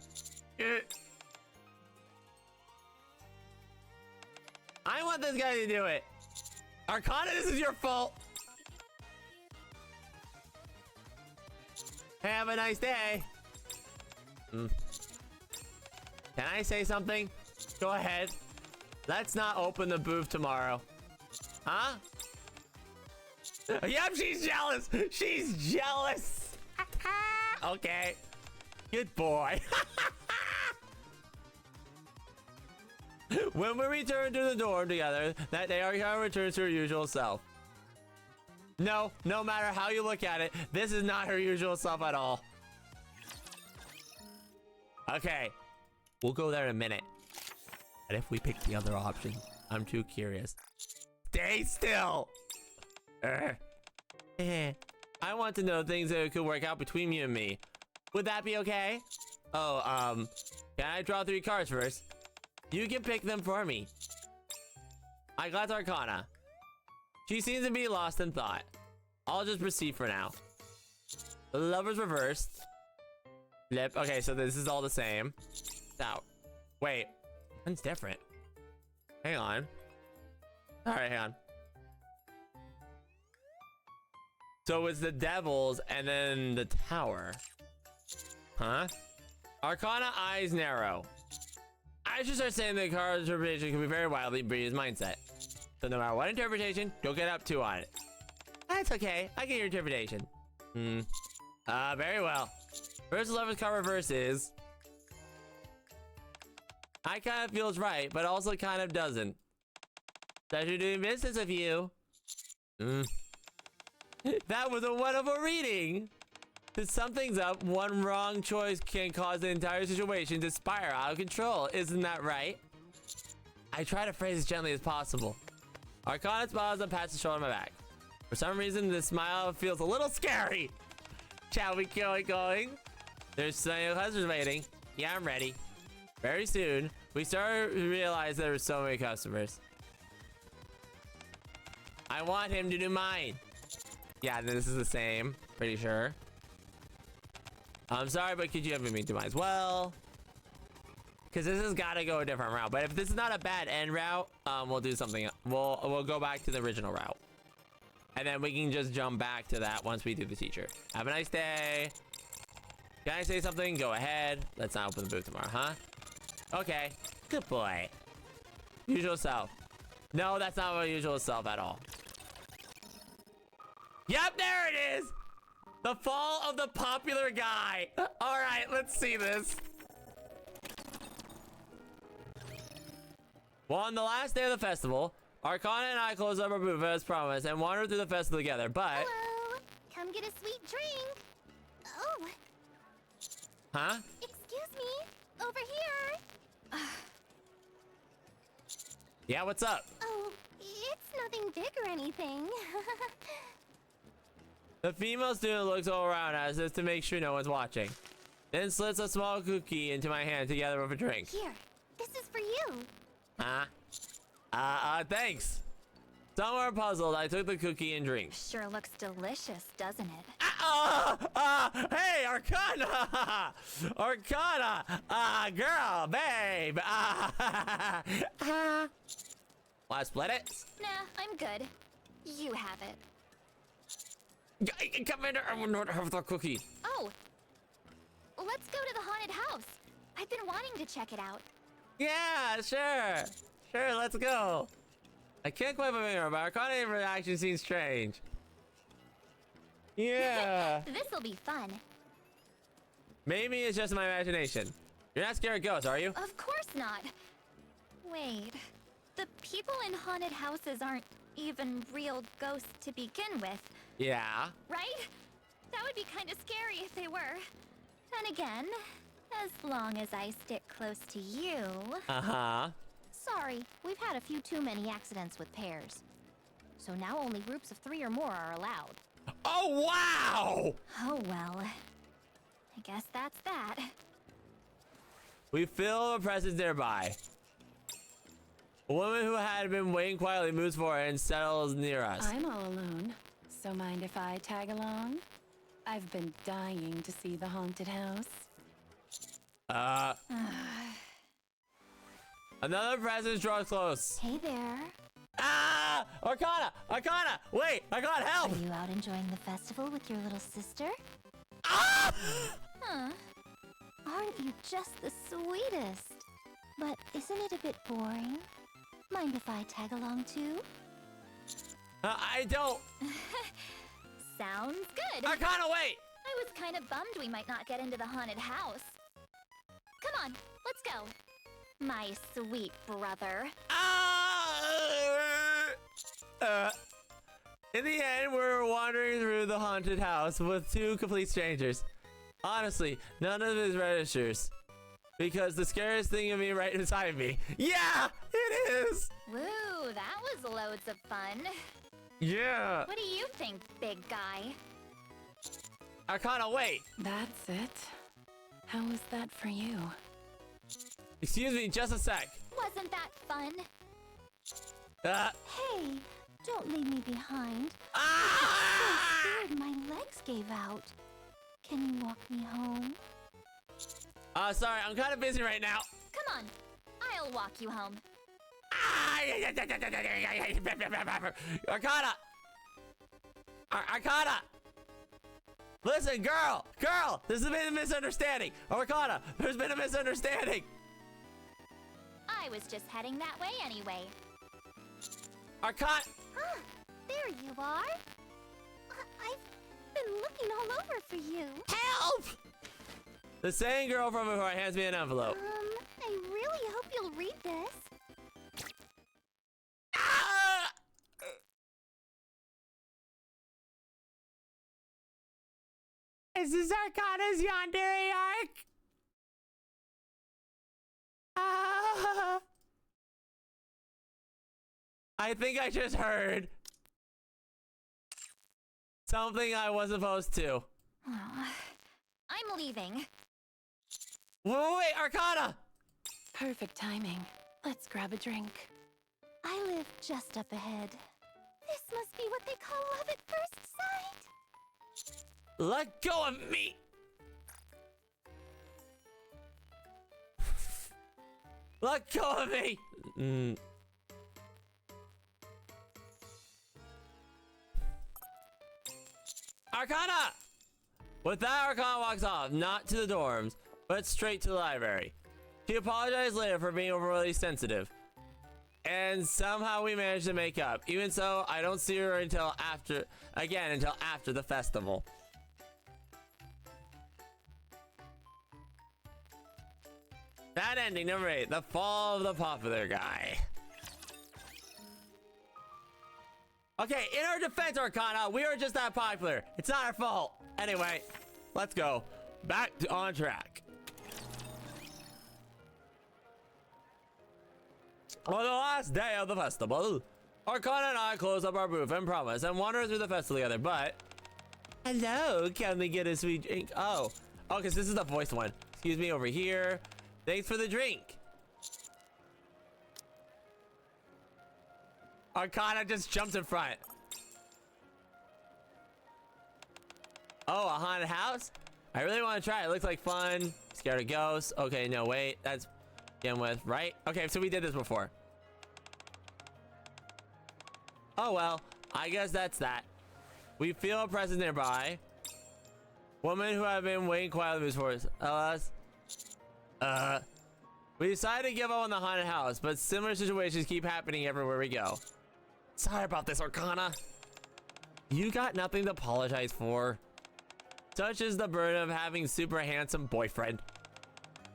I want this guy to do it. Arcana, this is your fault. Have a nice day. Can I say something? Go ahead. Let's not open the booth tomorrow. Huh? Yep, she's jealous. She's jealous. Okay. Good boy. When we return to the dorm together, that day Arcana returns to her usual self. No matter how you look at it, this is not her usual self at all. Okay, we'll go there in a minute. What if we pick the other option? I'm too curious. Stay still! I want to know things that could work out between you and me. Would that be okay? Oh, can I draw 3 cards first? You can pick them for me. I got Arcana. She seems to be lost in thought. I'll just proceed for now. The Lover's reversed. Flip. Okay, so this is all the same. Out. Wait. One's different. Hang on. Alright, hang on. So it's the Devils and then the Tower. Huh? Arcana eyes narrow. I should start saying that card's interpretation can be very wildly Bree's mindset. So no matter what interpretation, don't get up too on it. That's okay. I get your interpretation. Very well. First Lover's card reverse is... I kind of feels right, but also kind of doesn't. Pleasure doing business with you. That was a wonderful reading. To sum things up, one wrong choice can cause the entire situation to spiral out of control. Isn't that right? I try to phrase as gently as possible. Arcana smiles and pats the shoulder on my back. For some reason, this smile feels a little scary. Shall we keep going? There's so many customers waiting. Yeah, I'm ready. Very soon, we started to realize there were so many customers. I want him to do mine. Yeah, this is the same. Pretty sure. I'm sorry, but could you have me do mine as well? Because this has got to go a different route. But if this is not a bad end route, we'll do something. We'll go back to the original route. And then we can just jump back to that once we do the teacher. Have a nice day. Can I say something? Go ahead. Let's not open the booth tomorrow, huh? Okay. Good boy. Usual self. No, that's not my usual self at all. Yep, there it is! The fall of the popular guy. All right, let's see this. Well, on the last day of the festival, Arcana and I closed up our booth as promised and wandered through the festival together, but... Hello! Come get a sweet drink! Oh! Huh? Excuse me! Over here! Yeah, what's up? Oh, it's nothing big or anything. The female student looks all around as if to make sure no one's watching. Then slips a small cookie into my hand together with a drink. Here, this is for you. Huh? Thanks. Somewhat puzzled, I took the cookie and drink. Sure looks delicious, doesn't it? Hey, Arcana! Arcana! Girl, babe! Want to split it? Nah, I'm good. You have it. Come in, I will not have the cookie. Oh! Let's go to the haunted house. I've been wanting to check it out. Yeah, sure. Sure, let's go. I can't quite remember, but Arcana's reaction seems strange. Yeah. This'll be fun. Maybe it's just my imagination. You're not scared of ghosts, are you? Of course not. Wait. The people in haunted houses aren't even real ghosts to begin with. Yeah. Right? That would be kind of scary if they were. And again, as long as I stick close to you... Uh-huh. Sorry, we've had a few too many accidents with pairs. So now only groups of 3 or more are allowed. Oh, wow! Oh well. I guess that's that. We feel a presence nearby. A woman who had been waiting quietly moves forward and settles near us. I'm all alone, so mind if I tag along? I've been dying to see the haunted house. Another presence draws close. Hey there. Ah! Arcana! Arcana! Wait! Arcana, help! Are you out enjoying the festival with your little sister? Ah! Huh. Aren't you just the sweetest? But isn't it a bit boring? Mind if I tag along too? I don't. Sounds good. Arcana, wait! I was kind of bummed we might not get into the haunted house. Come on, let's go. My sweet brother. In the end, we're wandering through the haunted house with 2 complete strangers. Honestly, none of this registers. because the scariest thing of me right inside me. Yeah, it is. Woo, that was loads of fun. Yeah. What do you think, big guy? Arcana, wait. That's it. How was that for you? Excuse me, just a sec. Wasn't that fun? Hey, don't leave me behind. Ah! I'm so scared my legs gave out. Can you walk me home? Sorry, I'm kind of busy right now. Come on, I'll walk you home. Arcana! Arcana! Listen, girl! There's been a misunderstanding! Arcana, there's been a misunderstanding! I was just heading that way anyway. Arcana! Ah, there you are. I've been looking all over for you. Help! The same girl from before hands me an envelope. I really hope you'll read this. Ah! Is this Arcana's Yandere arc? I think I just heard something I wasn't supposed to. I'm leaving. Wait, Arcana! Perfect timing. Let's grab a drink. I live just up ahead. This must be what they call love at first sight. Let go of me! Let go of me! Arcana! With that, Arcana walks off, not to the dorms, but straight to the library. She apologized later for being overly sensitive. And somehow we managed to make up. Even so, I don't see her until after the festival. That ending, number 8, the fall of the popular guy. Okay, in our defense, Arcana, we are just that popular. It's not our fault. Anyway, let's go. Back to on track. On the last day of the festival, Arcana and I close up our booth and promise and wander through the festival together, but... Hello, can we get a sweet drink? Oh, because this is the voice one. Excuse me, over here. Thanks for the drink. Arcana just jumped in front. Oh, a haunted house? I really want to try it. Looks like fun. Scared of ghosts. Okay, no, wait. That's begin with, right? Okay, so we did this before. Oh, well. I guess that's that. We feel a presence nearby. Woman who have been waiting quietly for us. We decided to give up on the haunted house, but similar situations keep happening everywhere we go. Sorry about this, Arcana. You got nothing to apologize for. Such is the burden of having super handsome boyfriend.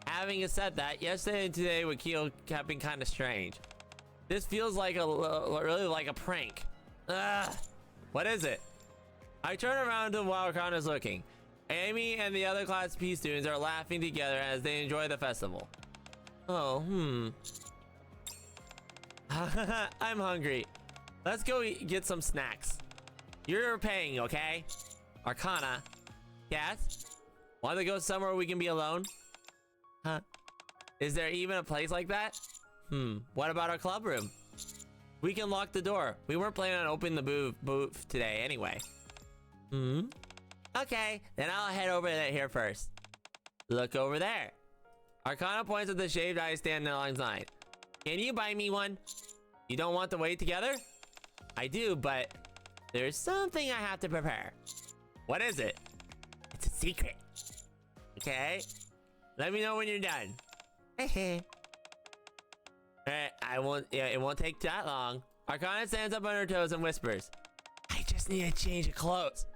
Having said that, yesterday and today with Keo have been kind of strange. This feels like really like a prank. What is it? I turn around to while Arcana's looking. Amy and the other Class P students are laughing together as they enjoy the festival. Oh, I'm hungry. Let's go get some snacks. You're paying, okay? Arcana. Yes? Want to go somewhere we can be alone? Huh? Is there even a place like that? What about our club room? We can lock the door. We weren't planning on opening the booth today anyway. Okay, then I'll head over here first. Look over there. Arcana points at the shaved eye stand alongside. Can you buy me one? You don't want to wait together? I do, but there's something I have to prepare. What is it? It's a secret. Okay. Let me know when you're done. Alright, it won't take that long. Arcana stands up on her toes and whispers, I just need a change of clothes.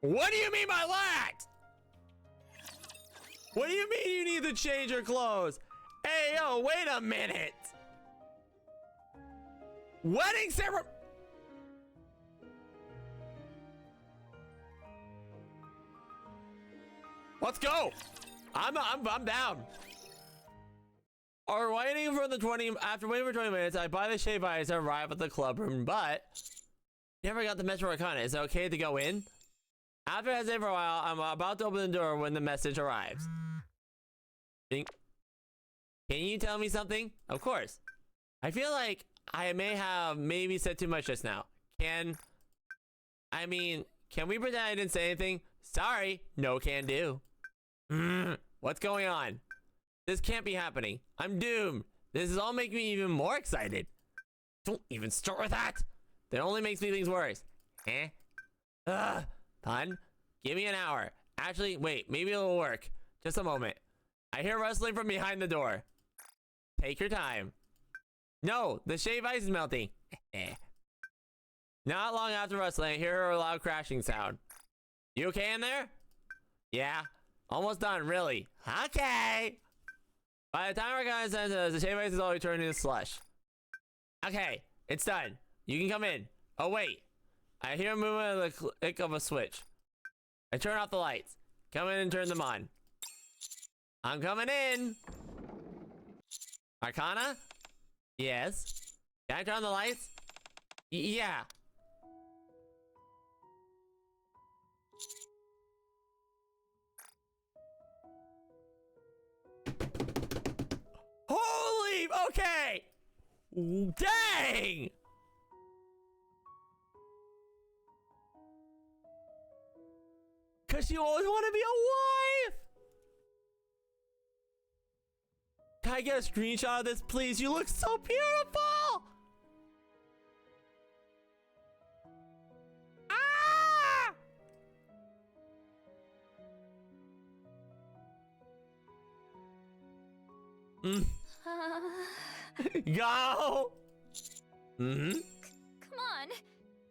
What do you mean by that? What do you mean you need to change your clothes? Hey, yo, wait a minute. Wedding ceremony. Let's go. I'm down. After waiting for 20 minutes, I buy the shave ice and arrive at the club room, but never got the Metro Arcana. Is it okay to go in? After hesitating for a while, I'm about to open the door when the message arrives. Can you tell me something? Of course. I feel like I may have maybe said too much just now. Can we pretend I didn't say anything? Sorry, no can do. What's going on? This can't be happening. I'm doomed. This is all making me even more excited. Don't even start with that. That only makes me things worse. Pun? Give me an hour. Actually, wait, maybe it'll work. Just a moment. I hear rustling from behind the door. Take your time. No, the shave ice is melting. Not long after rustling, I hear a loud crashing sound. You okay in there? Yeah. Almost done, really. Okay. By the time our guy sends us, the shave ice is already turned into slush. Okay, it's done. You can come in. Oh, wait. I hear a movement of the click of a switch. I turn off the lights. Come in and turn them on. I'm coming in. Arcana? Yes. Can I turn on the lights? Yeah. Holy, okay. Dang. Cause you always want to be a wife. Can I get a screenshot of this, please? You look so beautiful. Ah! Go. Come on,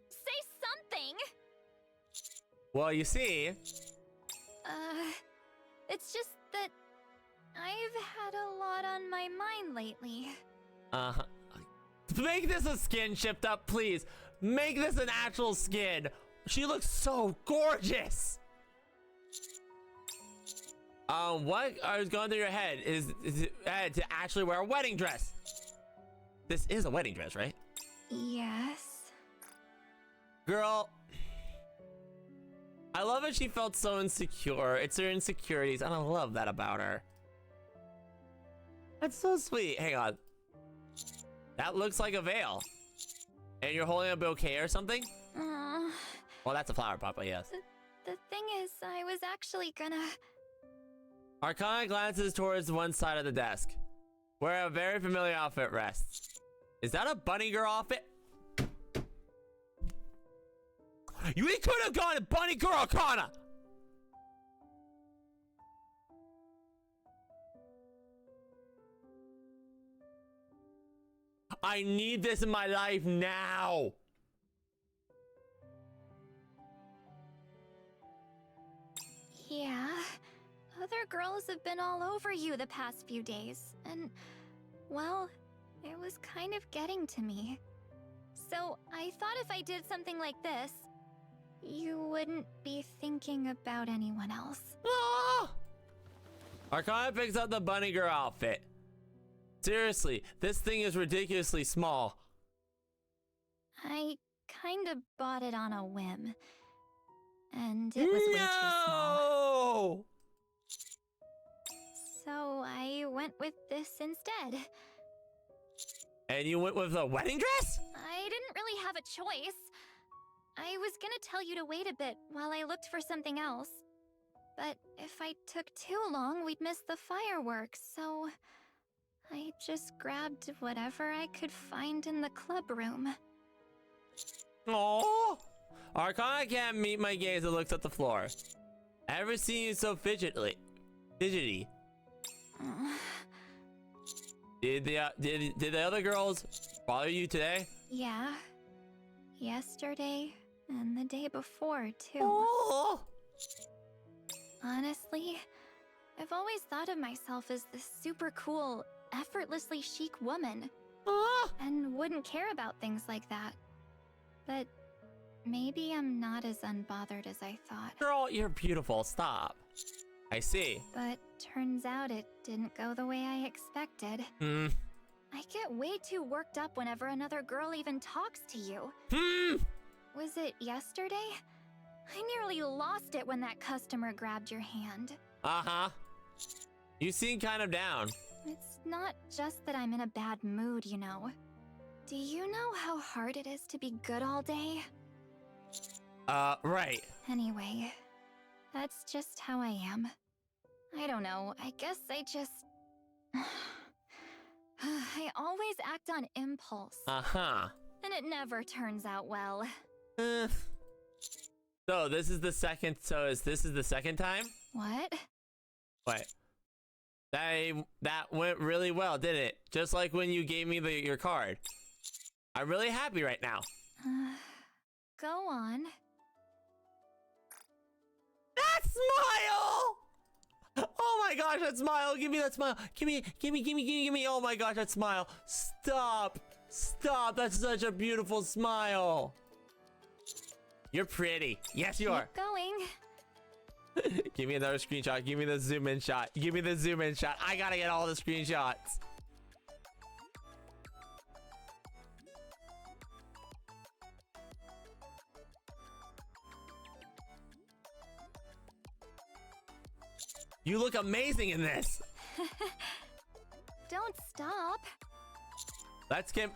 say something. Well, you see. It's just that I've had a lot on my mind lately. Make this a skin shift up, please. Make this an actual skin. She looks so gorgeous. What is going through your head is to actually wear a wedding dress. This is a wedding dress, right? Yes. Girl, I love that she felt so insecure. It's her insecurities, and I love that about her. That's so sweet. Hang on. That looks like a veil. And you're holding a bouquet or something? Well, that's a flower pot, but yes. The thing is, I was actually gonna... Arcana glances towards one side of the desk, where a very familiar outfit rests. Is that a bunny girl outfit? You could have gone to bunny girl Arcana! I need this in my life now! Yeah, other girls have been all over you the past few days, and, well, it was kind of getting to me. So I thought if I did something like this, you wouldn't be thinking about anyone else. Ah! Arcana picks up the bunny girl outfit. Seriously, this thing is ridiculously small. I kind of bought it on a whim. And it was way too small. So I went with this instead. And you went with a wedding dress? I didn't really have a choice. I was gonna tell you to wait a bit while I looked for something else. But if I took too long, we'd miss the fireworks, so... I just grabbed whatever I could find in the club room. Aww! Arcana can't meet my gaze and looks at the floor. Ever seen you so fidgety? Did the other girls bother you today? Yeah. Yesterday and the day before, too. Oh. Honestly, I've always thought of myself as this super cool, effortlessly chic woman. And wouldn't care about things like that. But maybe I'm not as unbothered as I thought. Girl, you're beautiful. Stop. I see. But turns out it didn't go the way I expected. Hmm. I get way too worked up whenever another girl even talks to you. Hmm. Was it yesterday? I nearly lost it when that customer grabbed your hand. Uh-huh. You seem kind of down. It's not just that I'm in a bad mood, you know. Do you know how hard it is to be good all day? Right. Anyway, that's just how I am. I don't know, I guess I just... I always act on impulse. Uh-huh. And it never turns out well. So this is the second, this is the second time? What? Wait. That went really well, didn't it? Just like when you gave me your card. I'm really happy right now. Go on. That smile! Oh my gosh, that smile! Give me that smile! Give me! Oh my gosh, that smile! Stop! Stop! That's such a beautiful smile! You're pretty. Yes, you are. Keep going. Give me another screenshot. Give me the zoom in shot. Give me the zoom in shot. I gotta get all the screenshots. You look amazing in this. Don't stop. Let's get...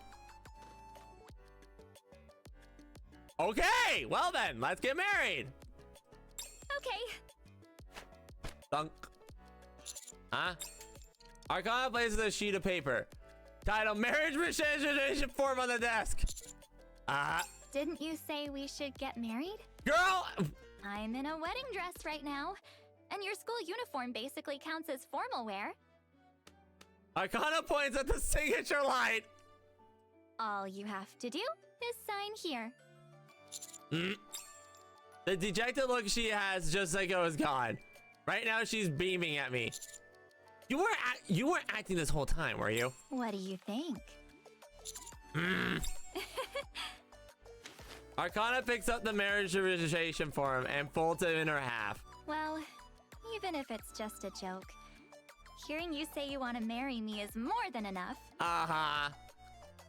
Okay, well then, let's get married. Okay. Thunk. Huh? Arcana places a sheet of paper. Title, marriage registration form on the desk. Didn't you say we should get married? Girl! I'm in a wedding dress right now. And your school uniform basically counts as formal wear. Arcana points at the signature line. All you have to do is sign here. The dejected look she has just like was gone. Right now she's beaming at me. You weren't acting this whole time, were you? What do you think? Arcana picks up the marriage registration form and folds it in her half. Well, even if it's just a joke, hearing you say you want to marry me is more than enough. Uh-huh.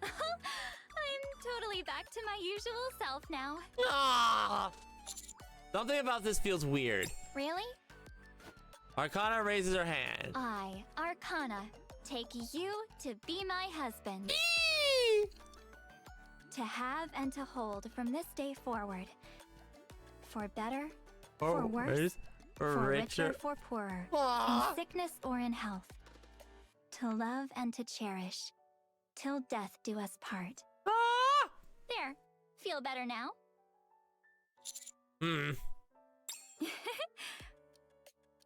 I'm totally back to my usual self now. Ah! Something about this feels weird. Really? Arcana raises her hand. I, Arcana, take you to be my husband. To have and to hold from this day forward. For better, for worse, for richer, for poorer. In sickness or in health. To love and to cherish. Till death do us part. There. Feel better now?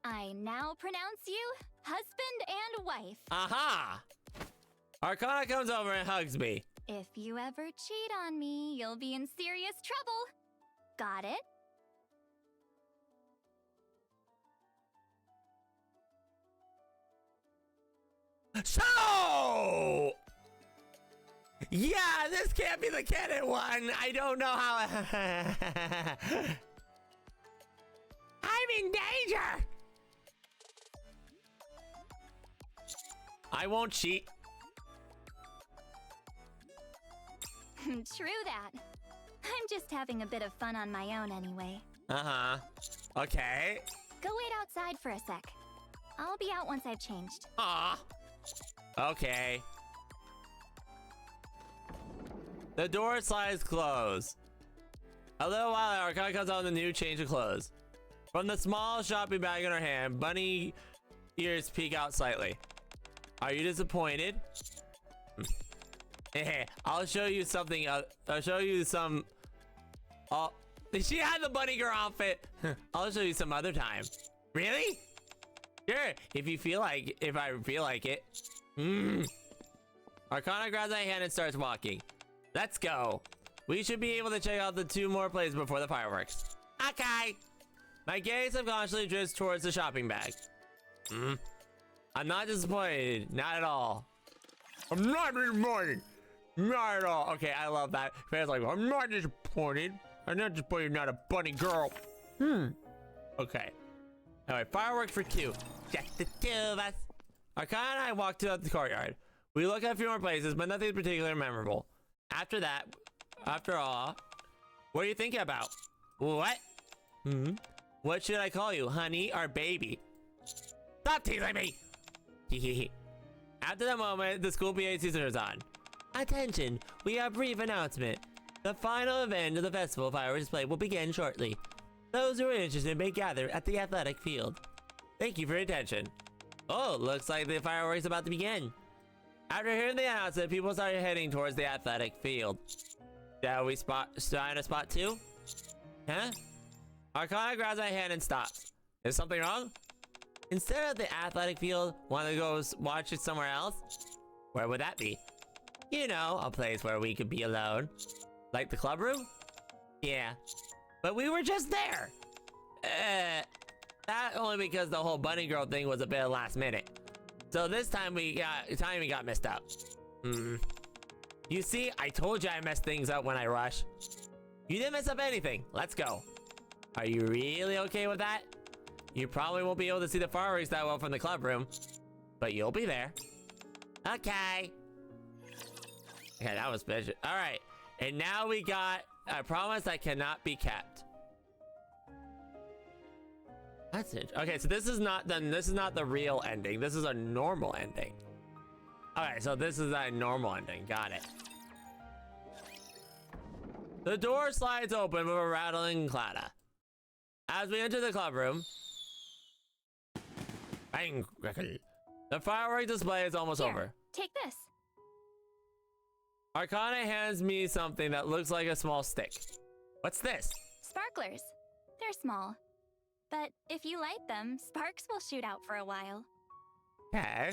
I now pronounce you husband and wife. Aha! Arcana comes over and hugs me. If you ever cheat on me, you'll be in serious trouble. Got it? So! Yeah, this can't be the canon one. I don't know how... I'm in danger! I won't cheat. True that. I'm just having a bit of fun on my own anyway. Uh-huh. Okay. Go wait outside for a sec. I'll be out once I've changed. Aw. Okay. The door slides closed. A little while later, Arcana comes out with a new change of clothes. From the small shopping bag in her hand, bunny ears peek out slightly. Are you disappointed? I'll show you something. I'll show you some. Oh, she had the bunny girl outfit. I'll show you some other time. Really? Sure, if you feel like, if I feel like it. Arcana grabs my hand and starts walking. Let's go. We should be able to check out the 2 more places before the fireworks. Okay. My gaze subconsciously drifts towards the shopping bag. I'm not disappointed. Not at all. I'm not disappointed. Not at all. Okay, I love that. Fans like, I'm not disappointed. I'm not disappointed you're not a bunny girl. Okay. Alright, fireworks for 2. Just the 2 of us. Arcana and I walk to the courtyard. We look at a few more places, but nothing particularly memorable. After all, what are you thinking about? What? What should I call you? Honey or baby? Stop teasing me! After the moment, the school PA system is on. Attention, we have a brief announcement. The final event of the festival fireworks display will begin shortly. Those who are interested may gather at the athletic field. Thank you for your attention. Oh, looks like the fireworks are about to begin. After hearing the announcement, people started heading towards the athletic field. Shall we find a spot too? Huh? Arcana grabs my hand and stops. Is something wrong? Instead of the athletic field, want to go watch it somewhere else? Where would that be? You know, a place where we could be alone. Like the club room? Yeah. But we were just there! That only because the whole bunny girl thing was a bit last minute. So this time timing got messed up. You see, I told you I messed things up when I rush. You didn't mess up anything. Let's go. Are you really okay with that? You probably won't be able to see the fireworks that well from the club room, but you'll be there. Okay. Okay, that was bitch. All right, and now we got a promise that cannot be kept. That's it. Okay, so this is not the real ending. This is a normal ending. Okay, so this is a normal ending. Got it. The door slides open with a rattling clatter. As we enter the club room, bang, the fireworks display is almost over. Take this. Arcana hands me something that looks like a small stick. What's this? Sparklers. They're small. But if you light them, sparks will shoot out for a while. Okay.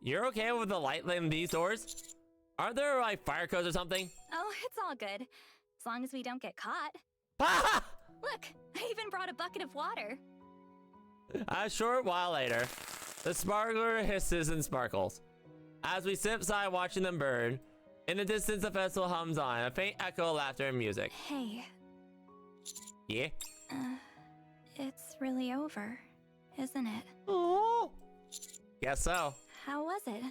You're okay with the light in these doors? Aren't there like fire codes or something? Oh, it's all good. As long as we don't get caught. Ah! Look, I even brought a bucket of water. A short while later, the sparkler hisses and sparkles. As we sit beside watching them burn, in the distance the festival hums on, a faint echo of laughter and music. Hey. Yeah? It's really over, isn't it? Oh. Guess so. How was it?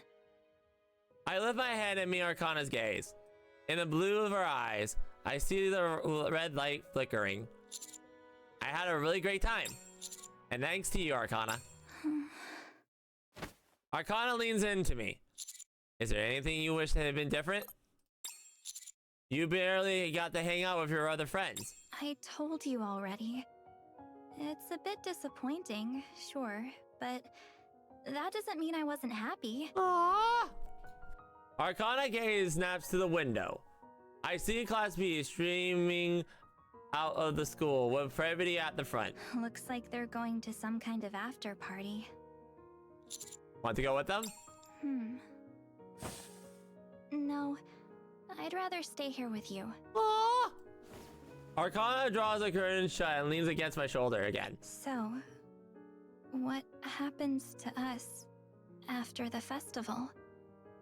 I lift my head and meet Arcana's gaze. In the blue of her eyes, I see the red light flickering. I had a really great time. And thanks to you, Arcana. Arcana leans into me. Is there anything you wish had been different? You barely got to hang out with your other friends. I told you already. It's a bit disappointing, sure, but that doesn't mean I wasn't happy. Aww. Arcana gaze snaps to the window. I see Class B streaming out of the school with Privaty at the front. Looks like they're going to some kind of after party. Want to go with them? No, I'd rather stay here with you. Aww. Arcana draws a curtain shut and leans against my shoulder again. So, what happens to us after the festival?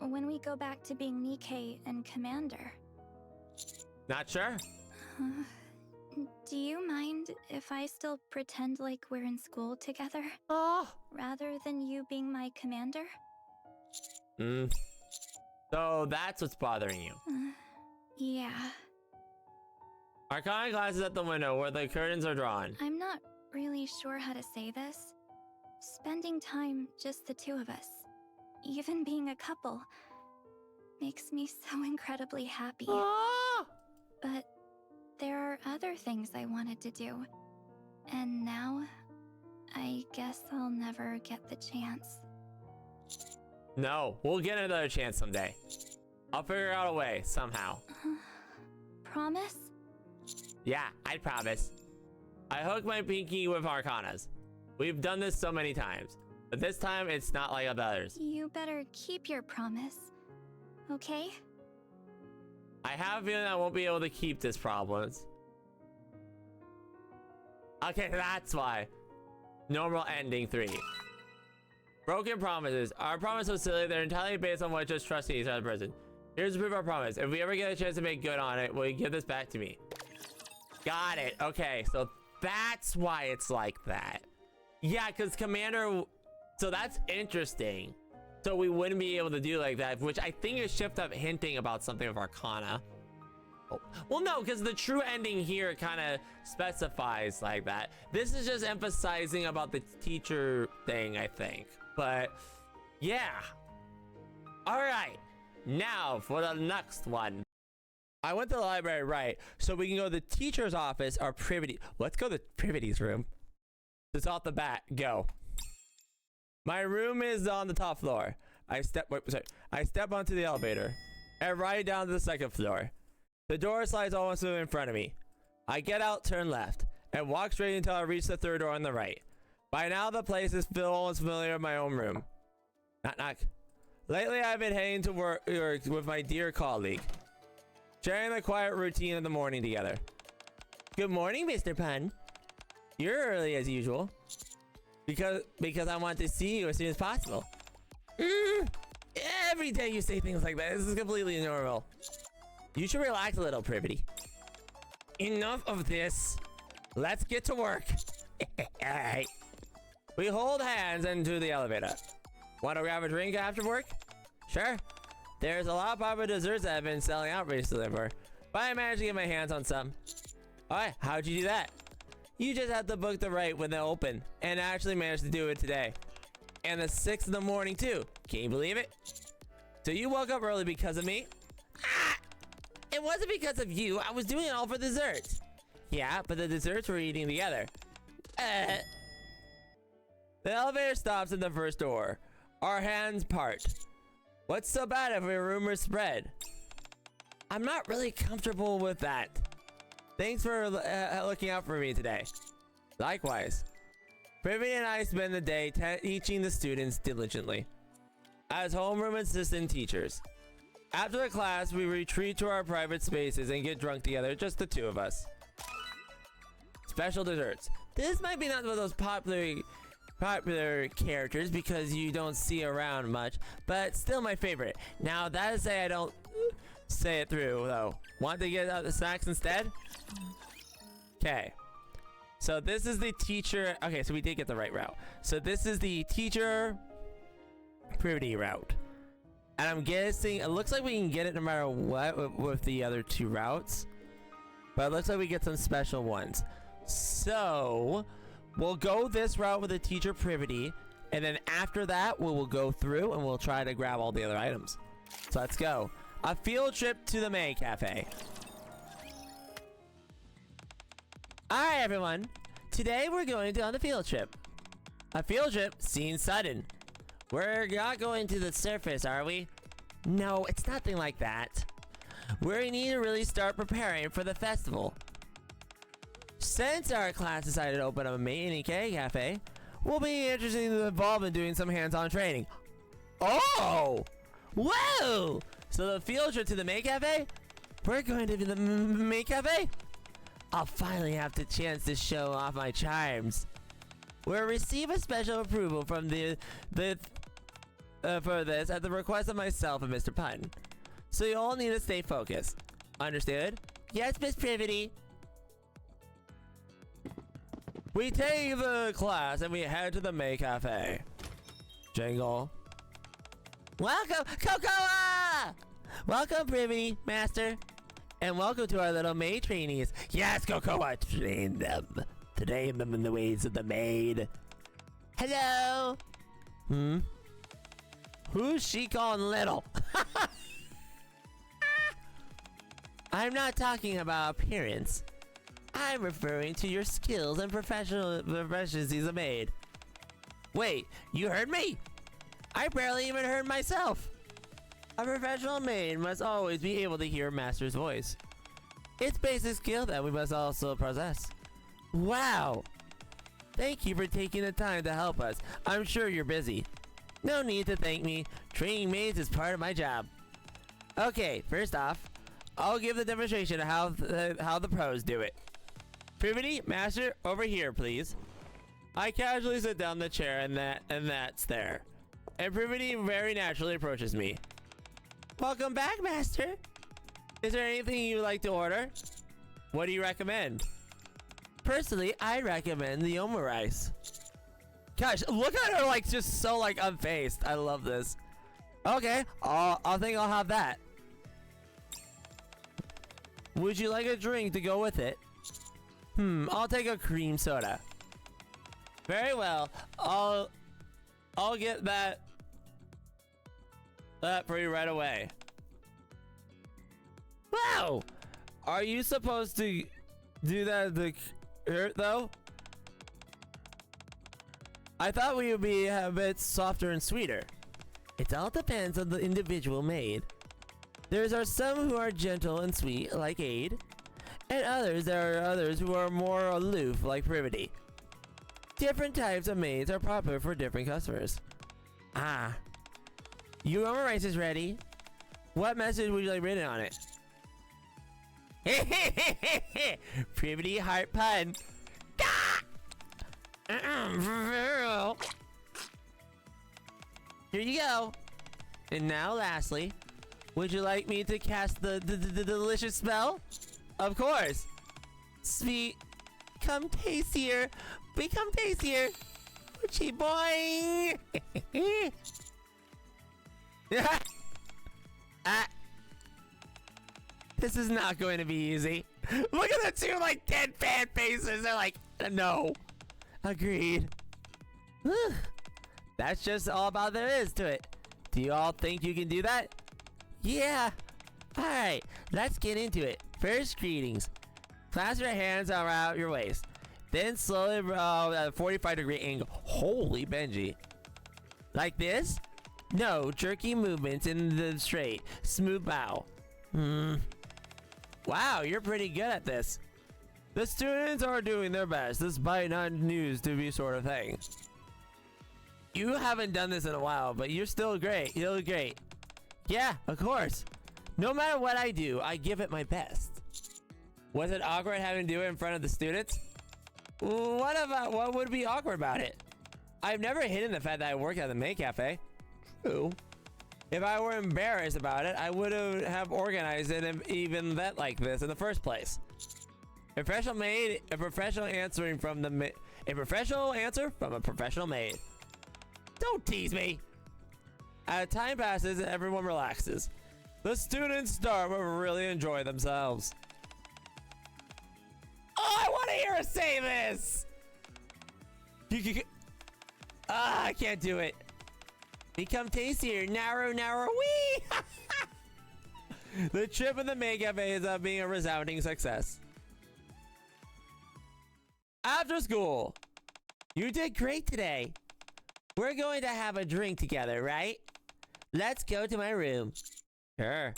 When we go back to being NIKKE and Commander? Not sure. Do you mind if I still pretend like we're in school together? Rather than you being my commander? So that's what's bothering you. Yeah. Arcana glances at the window where the curtains are drawn. I'm not really sure how to say this. Spending time, just the two of us, even being a couple, makes me so incredibly happy. But there are other things I wanted to do. And now, I guess I'll never get the chance. No, we'll get another chance someday. I'll figure out a way, somehow. Promise? Yeah, I promise. I hook my pinky with Arcana's. We've done this so many times, but this time it's not like others. You better keep your promise, okay? I have a feeling I won't be able to keep this promise. Okay, that's why. Normal ending 3. Broken promises. Our promise was silly. They're entirely based on what just trustees are the person. Here's the proof of our promise. If we ever get a chance to make good on it, will you give this back to me? Got it. Okay, so that's why it's like that. Yeah, because Commander... So that's interesting. So we wouldn't be able to do like that, which I think is shift up hinting about something of Arcana. Oh. Well, no, because the true ending here kind of specifies like that. This is just emphasizing about the teacher thing, I think. But yeah. All right. Now for the next one. I went to the library, right? So we can go to the teacher's office or Privaty. Let's go to Privaty's room. Just off the bat, go. My room is on the top floor. I step onto the elevator and ride down to the second floor. The door slides almost in front of me. I get out, turn left, and walk straight until I reach the third door on the right. By now, the place is almost familiar with my own room. Knock, knock. Lately, I've been heading to work with my dear colleague, sharing the quiet routine of the morning together. Good morning, Mr. Pun. You're early as usual. Because I want to see you as soon as possible. Every day you say things like that. This is completely normal. You should relax a little, Privaty. Enough of this. Let's get to work. Alright. We hold hands into the elevator. Want to grab a drink after work? Sure. There's a lot of popular desserts that have been selling out recently, but I managed to get my hands on some. Alright, how'd you do that? You just have to book the right when they open, and I actually managed to do it today. And the 6 in the morning too. Can you believe it? So you woke up early because of me? Ah! It wasn't because of you. I was doing it all for desserts. Yeah, but the desserts we're eating together. The elevator stops at the first door. Our hands part. What's so bad if a rumor spread? I'm not really comfortable with that. Thanks for looking out for me today. Likewise. Privaty and I spend the day teaching the students diligently as homeroom assistant teachers. After the class, we retreat to our private spaces and get drunk together, just the two of us. Special desserts. This might be not one of those popular characters because you don't see around much, but still my favorite. Now that is say I don't say it through though. Want to get out the snacks instead? Okay. So this is the teacher. Okay, so we did get the right route. So this is the teacher Privaty route. And I'm guessing it looks like we can get it no matter what with the other two routes. But it looks like we get some special ones. So we'll go this route with the teacher Privaty. And then after that, we will go through and we'll try to grab all the other items. So let's go. A field trip to the May Cafe. Alright everyone, today we're going on a field trip. A field trip seems sudden. We're not going to the surface, are we? No, it's nothing like that. We need to really start preparing for the festival. Since our class decided to open up a NIKKE cafe, we'll be interested to involve in doing some hands-on training. Oh! Whoa! So the field trip to the May Cafe? We're going to the May Cafe? I'll finally have the chance to show off my charms. We'll receive a special approval from for this at the request of myself and Mr. Pun. So you all need to stay focused. Understood? Yes, Miss Privaty. We take the class and we head to the May Cafe. Jingle. Welcome, Cocoa! Welcome, Privaty, Master. And welcome to our little maid trainees. Yes, Cocoa, train them in the ways of the maid. Hello. Who's she calling little? I'm not talking about appearance. I'm referring to your skills and professions as a maid. Wait, you heard me? I barely even heard myself. A professional maid must always be able to hear a master's voice. It's basic skill that we must also possess. Wow! Thank you for taking the time to help us. I'm sure you're busy. No need to thank me. Training maids is part of my job. Okay, first off, I'll give the demonstration of how the pros do it. Privaty, Master, over here, please. I casually sit down in the chair and that's there. And Privaty very naturally approaches me. Welcome back, Master. Is there anything you'd like to order? What do you recommend? Personally, I recommend the omurice. Gosh, look at her like just so like unfazed. I love this. Okay, I think I'll have that. Would you like a drink to go with it? I'll take a cream soda. Very well. I'll get that for you right away. Wow! Are you supposed to do that the though? I thought we would be a bit softer and sweeter. It all depends on the individual maid. There are some who are gentle and sweet, like Aid, and there are others who are more aloof, like Privaty. Different types of maids are popular for different customers. Ah. Your rice is ready. What message would you like written on it? Privaty heart pun. Here you go. And now lastly, would you like me to cast the delicious spell? Of course. Sweet. Come tastier. Become tastier. Chi boing. This is not going to be easy. Look at the two like dead fan faces. They're like, no. Agreed. That's just all about there is to it. Do you all think you can do that? Yeah. Alright, let's get into it. First, greetings. Clasp your hands around your waist. Then slowly at a 45-degree angle. Holy Benji. Like this? No, jerky movements in the straight. Smooth bow. Wow, you're pretty good at this. The students are doing their best, despite not news to be sort of thing. You haven't done this in a while, but you're still great. You look great. Yeah, of course. No matter what I do, I give it my best. Was it awkward having to do it in front of the students? What would be awkward about it? I've never hidden the fact that I work at the maid cafe. True. If I were embarrassed about it, I would have organized it and even that like this in the first place. A professional answer from a professional maid. Don't tease me. As time passes and everyone relaxes, the students start to really enjoy themselves. Oh, I want to hear her say this. I can't do it. Become tastier, narrow, wee. The trip in the maid cafe is being a resounding success. After school, you did great today. We're going to have a drink together, right? Let's go to my room. Sure.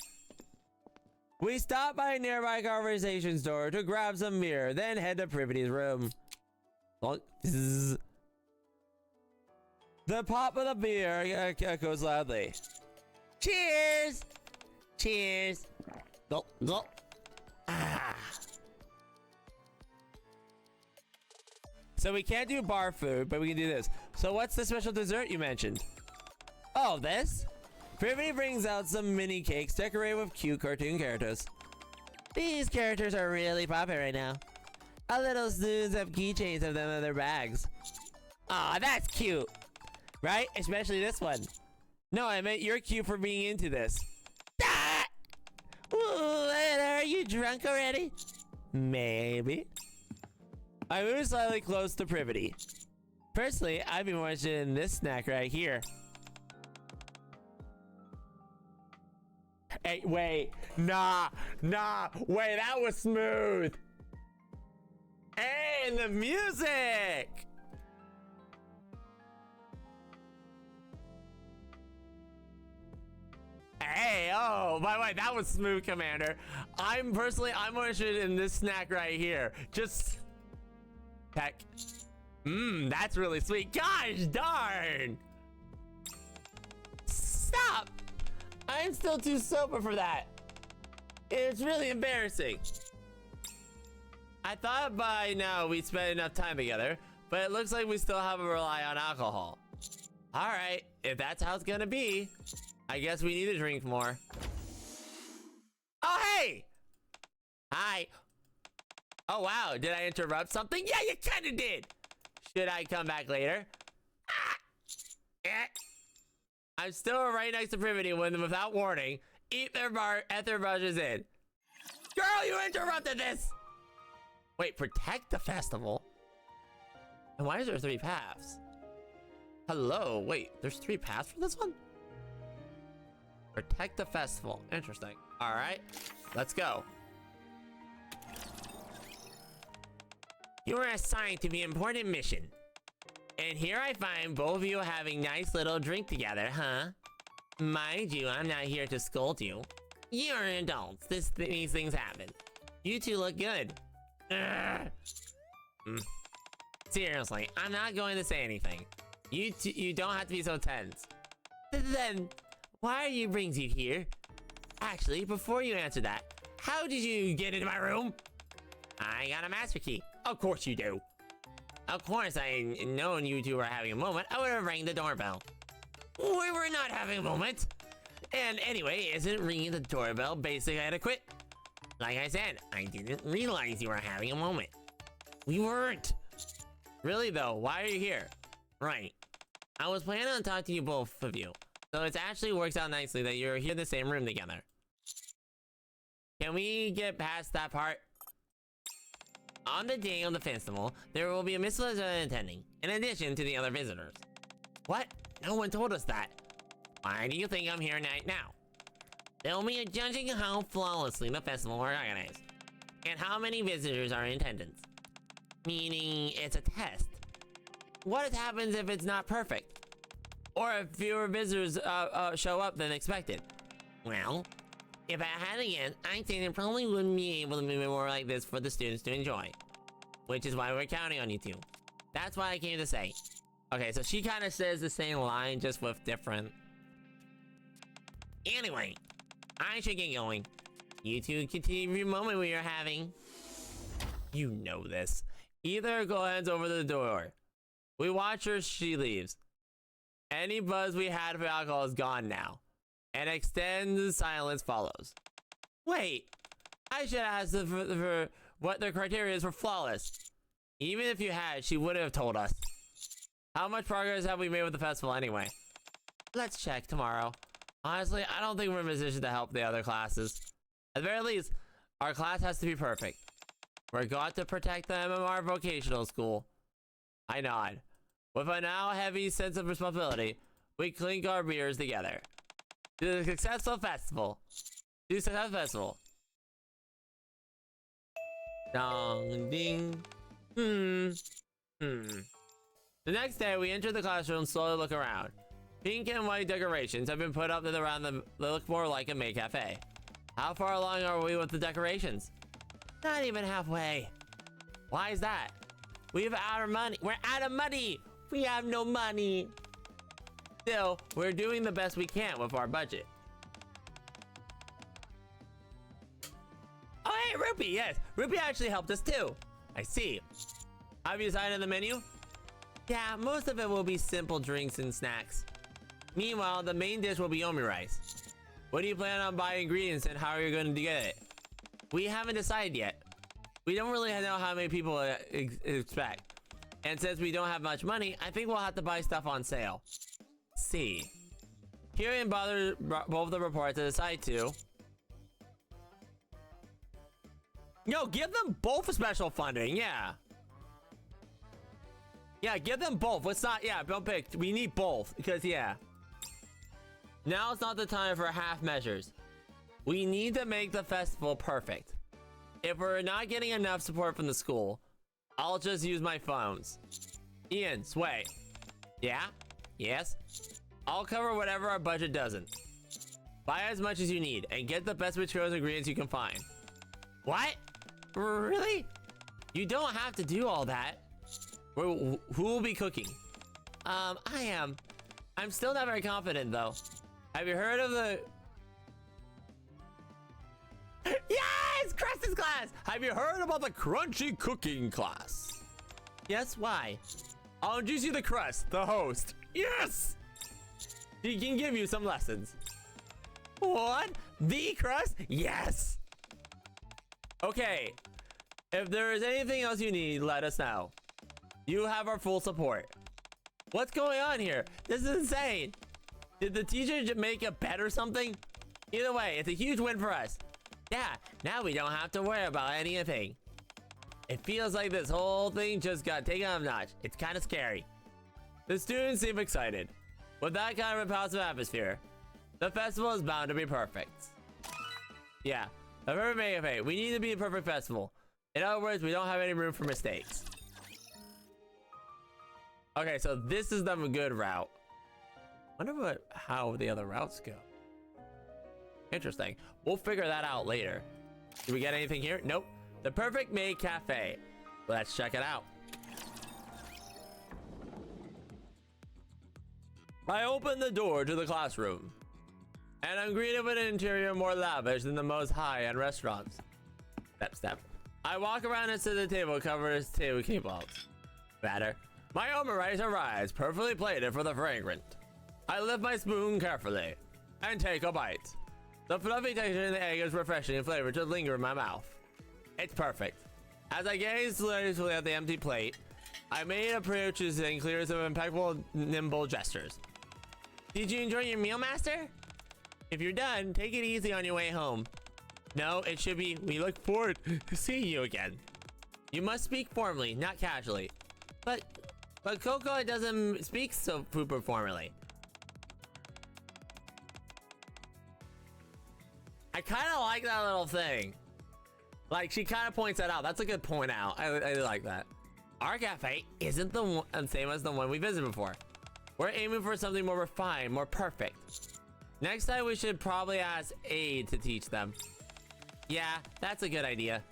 We stop by a nearby conversation store to grab some beer, then head to Privaty's room. The pop of the beer echoes loudly. Cheers! Cheers! Gulp, gulp. Ah. So we can't do bar food, but we can do this. So what's the special dessert you mentioned? Oh, this? Privaty brings out some mini cakes decorated with cute cartoon characters. These characters are really popular right now. Our little students have keychains of them in their bags. Aw, that's cute. Right? Especially this one. No, I meant you're cute for being into this. Ah! Ooh, are you drunk already? Maybe. I move slightly close to Privaty. Personally, I'd be more interested in this snack right here. Hey, wait. Nah. Wait, that was smooth. Hey, and the music. Hey, oh, by the way, that was smooth, Commander. I'm more interested in this snack right here. Just peck. That's really sweet. Gosh darn. Stop. I'm still too sober for that. It's really embarrassing. I thought by now we'd spent enough time together, but it looks like we still have to rely on alcohol. All right, if that's how it's gonna be, I guess we need to drink more. Oh, hey! Hi. Oh, wow, did I interrupt something? Yeah, you kinda did. Should I come back later? I'm still right next to Privaty when, without warning, Ether barges in. Girl, you interrupted this! Wait, protect the festival? And why is there 3 paths? Hello, wait, there's 3 paths for this one? Protect the festival. Interesting. Alright, let's go. You are assigned to the important mission. And here I find both of you having nice little drink together, huh? Mind you, I'm not here to scold you. You're adults. These things happen. You two look good. Seriously, I'm not going to say anything. You don't have to be so tense. Then, why brings you here? Actually, before you answer that, how did you get into my room? I got a master key. Of course you do. Of course, I known you two were having a moment. I would have rang the doorbell. We were not having a moment. And anyway, isn't ringing the doorbell basically adequate? Like I said, I didn't realize you were having a moment. We weren't. Really though, why are you here? Right. I was planning on talking to you both of you. So it actually works out nicely that you're here in the same room together. Can we get past that part? On the day of the festival, there will be a Miss Elizabeth attending, in addition to the other visitors. What? No one told us that. Why do you think I'm here right now? They'll be judging how flawlessly the festival are organized, and how many visitors are in attendance. Meaning, it's a test. What happens if it's not perfect? Or if fewer visitors show up than expected? Well, if I had to guess, I think it probably wouldn't be able to be more like this for the students to enjoy. Which is why we're counting on you two. That's what I came to say. Okay, so she kind of says the same line, just with different... Anyway, I should get going. You two continue your moment we are having. You know this. Either go hands over the door. We watch her, she leaves. Any buzz we had for alcohol is gone now. And extended silence follows. Wait, I should ask for what the criteria is for flawless. Even if you had, she wouldn't have told us. How much progress have we made with the festival anyway? Let's check tomorrow. Honestly, I don't think we're in a position to help the other classes. At the very least, our class has to be perfect. We're got to protect the MMR vocational school. I nod. With a now heavy sense of responsibility, we clink our beers together. To the successful festival. Dong ding. The next day, we enter the classroom and slowly look around. Pink and white decorations have been put up around them that look more like a May cafe. How far along are we with the decorations? Not even halfway. Why is that? We're out of money. We're out of money. We have no money. Still, we're doing the best we can with our budget. Oh, hey, Rupee, yes. Rupee actually helped us too. I see. Have you decided on the menu? Yeah, most of it will be simple drinks and snacks. Meanwhile, the main dish will be yomi rice. What do you plan on buying ingredients and how are you going to get it? We haven't decided yet. We don't really know how many people expect. And since we don't have much money, I think we'll have to buy stuff on sale. See. Kieran bothered both the reports to decide to... Yo, give them both special funding, yeah. Yeah, give them both. Let's not, yeah, don't pick. We need both, because, yeah. Now it's not the time for half measures. We need to make the festival perfect. If we're not getting enough support from the school, I'll just use my phones. Ian, Sway. Yeah? Yes? I'll cover whatever our budget doesn't. Buy as much as you need, and get the best materials and ingredients you can find. What? Really? You don't have to do all that. Who will be cooking? I am. I'm still not very confident, though. Have you heard of the... Yes! Crust's class! Have you heard about the crunchy cooking class? Yes, why? I'll introduce you to Crust, the host. Yes! He can give you some lessons. What? The Crust? Yes! Okay. If there is anything else you need, let us know. You have our full support. What's going on here? This is insane. Did the teacher make a bet or something? Either way, it's a huge win for us. Yeah, now we don't have to worry about anything. It feels like this whole thing just got taken up a notch. It's kind of scary. The students seem excited. With that kind of a positive atmosphere, the festival is bound to be perfect. Yeah, a perfect mega. We need to be a perfect festival. In other words, we don't have any room for mistakes. Okay, so this is the good route. Wonder how the other routes go. Interesting. We'll figure that out later. Did we get anything here? Nope. The Perfect Maid Cafe. Let's check it out. I open the door to the classroom, and I'm greeted with an interior more lavish than the most high-end restaurants. Step, step. I walk around and sit at the table covered in table cloths. Batter. My omurice arrives, perfectly plated for the fragrant. I lift my spoon carefully and take a bite. The fluffy texture in the egg is refreshing and flavor to linger in my mouth. It's perfect. As I gaze slowly at the empty plate, I made approaches and clear some impeccable, nimble gestures. Did you enjoy your meal, Master? If you're done, take it easy on your way home. No, it should be, we look forward to seeing you again. You must speak formally, not casually. But Coco doesn't speak so super formally. I kind of like that little thing. Like, she kind of points that out. That's a good point out. I like that. Our cafe isn't the same as the one we visited before. We're aiming for something more refined, more perfect. Next time, we should probably ask Aid to teach them. Yeah, that's a good idea.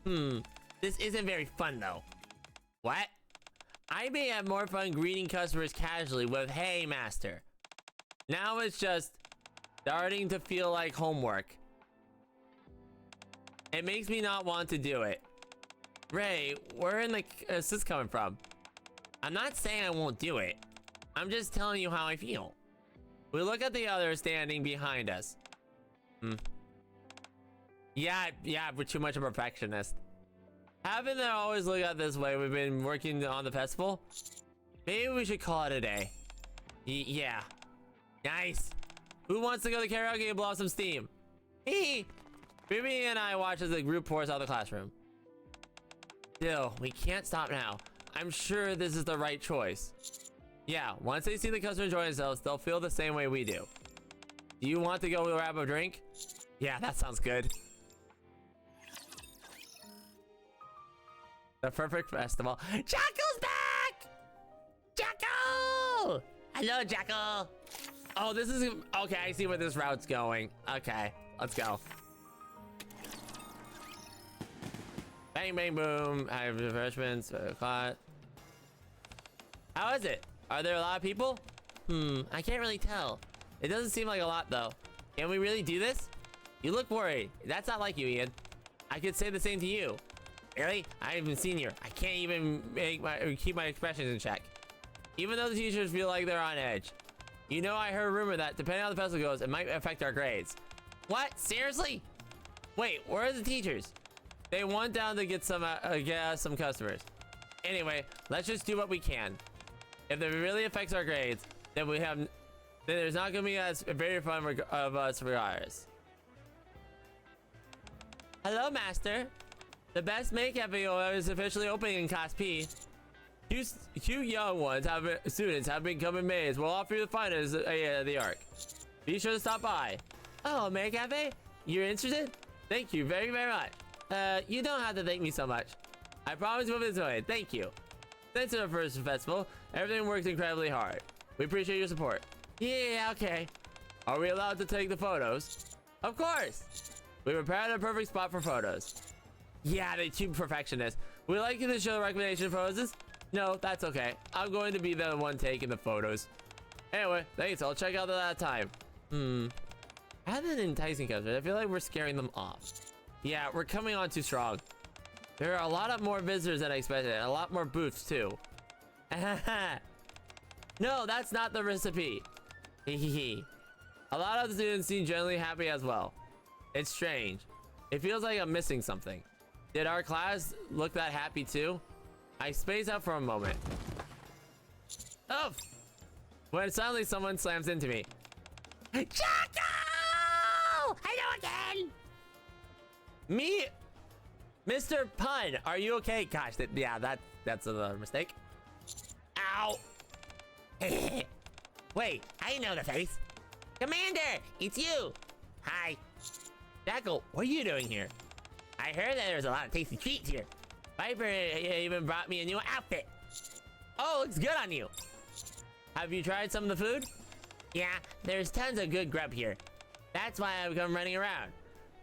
This isn't very fun, though. What? I may have more fun greeting customers casually with, "Hey, Master." Now it's just starting to feel like homework. It makes me not want to do it. Ray, where in the is this coming from? I'm not saying I won't do it. I'm just telling you how I feel. We look at the others standing behind us. Yeah, we're too much of a perfectionist. Haven't they always look at this way? We've been working on the festival. Maybe we should call it a day. Yeah. Nice. Who wants to go to karaoke and blow off some steam? Hee. Privaty and I watch as the group pours out of the classroom. Still, we can't stop now. I'm sure this is the right choice. Yeah, once they see the customers enjoy themselves, they'll feel the same way we do. Do you want to go grab a drink? Yeah, that sounds good. The perfect festival. Jackal's back! Jackal! Hello, Jackal. Oh, this is... Okay, I see where this route's going. Okay, let's go. Bang, bang, boom. I have refreshments. How is it? Are there a lot of people? I can't really tell. It doesn't seem like a lot, though. Can we really do this? You look worried. That's not like you, Ian. I could say the same to you. Really? I'm a senior. I can't even keep my expressions in check. Even though the teachers feel like they're on edge. You know, I heard a rumor that depending on how the festival goes, it might affect our grades. What? Seriously? Wait, where are the teachers? They went down to get some customers. Anyway, let's just do what we can. If it really affects our grades, then there's not gonna be as very fun of us regardless. Hello, Master. The best makeup video is officially opening in Class P. Two young students have been becoming maids. We'll offer you the finest of the arc. Be sure to stop by. Oh, May Cafe? You're interested? Thank you very, very much. You don't have to thank me so much. I promise we'll visit it. Thank you. Since it's our first festival, everything works incredibly hard. We appreciate your support. Yeah, okay. Are we allowed to take the photos? Of course. We prepared a perfect spot for photos. Yeah, they too perfectionist. Would you like you to show the recommendation poses? No, that's okay. I'm going to be the one taking the photos. Anyway, thanks. I'll check out that time. Rather than enticing customers, I feel like we're scaring them off. Yeah, we're coming on too strong. There are a lot of more visitors than I expected, and a lot more booths too. No, that's not the recipe. A lot of the students seem generally happy as well. It's strange. It feels like I'm missing something. Did our class look that happy too? I spaced out for a moment. Oh! When suddenly someone slams into me. Jackal! Hello again! Me? Mr. Pun, are you okay? Gosh, that's a mistake. Ow! Wait, I know the face. Commander, it's you. Hi. Jackal, what are you doing here? I heard that there's a lot of tasty treats here. Viper even brought me a new outfit. Oh, looks good on you. Have you tried some of the food? Yeah, there's tons of good grub here. That's why I've come running around.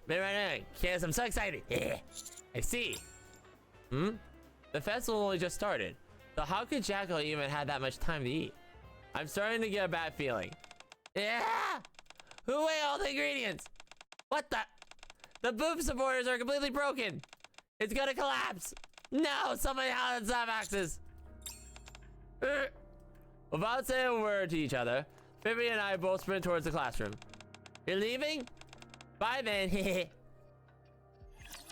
Been running, because I'm so excited. I see. The festival only just started. So how could Jackal even have that much time to eat? I'm starting to get a bad feeling. Yeah! Who ate all the ingredients? What the? The boob supporters are completely broken. It's gonna collapse. No, somebody has some axes. Without saying a word to each other, Phoebe and I both sprint towards the classroom. You're leaving? Bye then.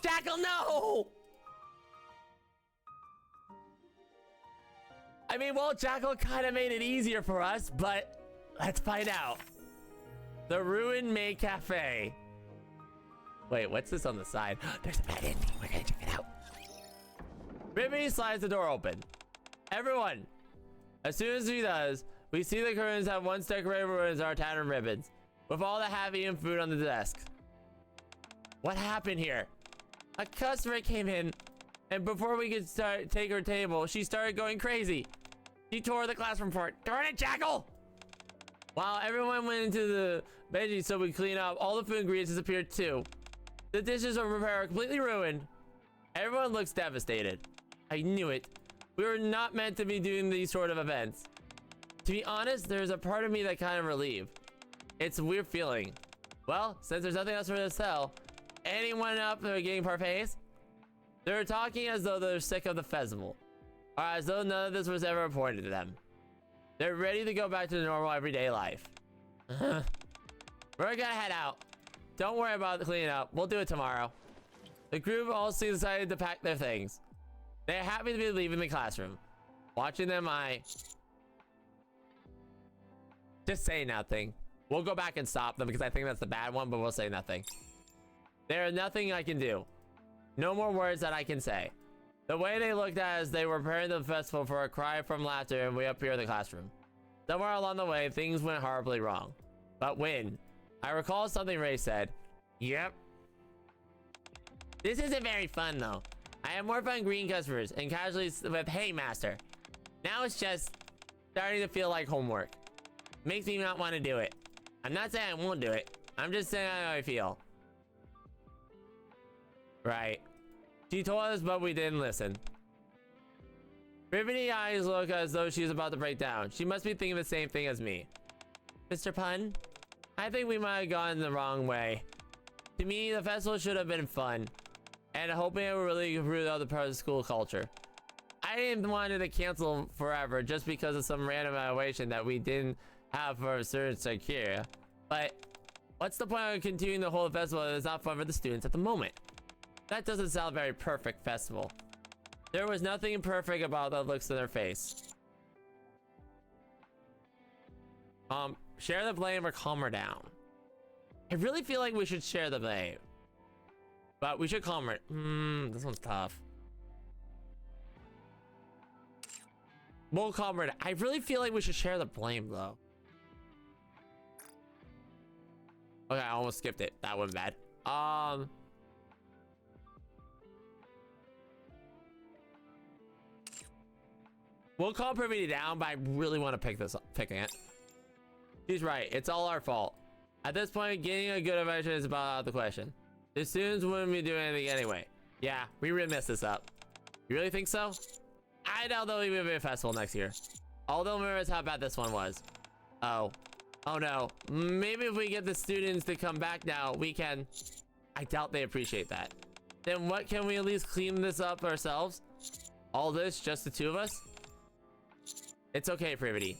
Jackal, no! I mean, well, Jackal kind of made it easier for us, but let's find out. The Ruined May Cafe. Wait, what's this on the side? There's a bad ending. We're gonna check it out. Bibby slides the door open. Everyone. As soon as he does, we see the curtains have once decorated ruins are tattered ribbons, with all the half-eaten food on the desk. What happened here? A customer came in, and before we could take her table, she started going crazy. She tore the classroom apart. Darn it, Jackal! While everyone went into the veggie so we clean up, all the food ingredients disappeared too. The dishes are completely ruined. Everyone looks devastated. I knew it. We were not meant to be doing these sort of events. To be honest, there's a part of me that kind of relieved. It's a weird feeling. Well, since there's nothing else for us to sell, anyone up there getting parfaits? They're talking as though they're sick of the festival, or as though none of this was ever important to them. They're ready to go back to the normal everyday life. We're gonna head out. Don't worry about the cleaning up. We'll do it tomorrow. The group also decided to pack their things. They're happy to be leaving the classroom. Watching them, I just say nothing. We'll go back and stop them because I think that's the bad one, but we'll say nothing. There is nothing I can do. No more words that I can say. The way they looked at us, they were preparing the festival for a cry from laughter and we appear in the classroom. Somewhere along the way, things went horribly wrong. But when? I recall something Ray said. Yep. This isn't very fun though. I have more fun greeting customers and casually with Hey Master. Now it's just starting to feel like homework. Makes me not want to do it. I'm not saying I won't do it. I'm just saying how I feel. Right. She told us, but we didn't listen. Privaty's eyes look as though she's about to break down. She must be thinking the same thing as me. Mr. Pun, I think we might have gone the wrong way. To me, the festival should have been fun, and hoping it would really improve the other part of the school culture. I didn't want it to cancel forever just because of some random evaluation that we didn't have for a certain criteria. But what's the point of continuing the whole festival if it's not fun for the students at the moment? That doesn't sound very perfect festival. There was nothing perfect about the looks on their face. Share the blame or calm her down. I really feel like we should share the blame. But we should calm her. This one's tough. We'll calm her down. I really feel like we should share the blame though. Okay, I almost skipped it. That wasn't bad. We'll calm Privaty down, but I really want to picking it. She's right. It's all our fault. At this point, getting a good evaluation is about out of the question. The students wouldn't be doing anything anyway. Yeah, we really messed this up. You really think so? I doubt there'll even be a festival next year. All they'll remember is how bad this one was. Oh. Oh no. Maybe if we get the students to come back now, we can... I doubt they appreciate that. Then what, can we at least clean this up ourselves? All this, just the two of us? It's okay, Privaty.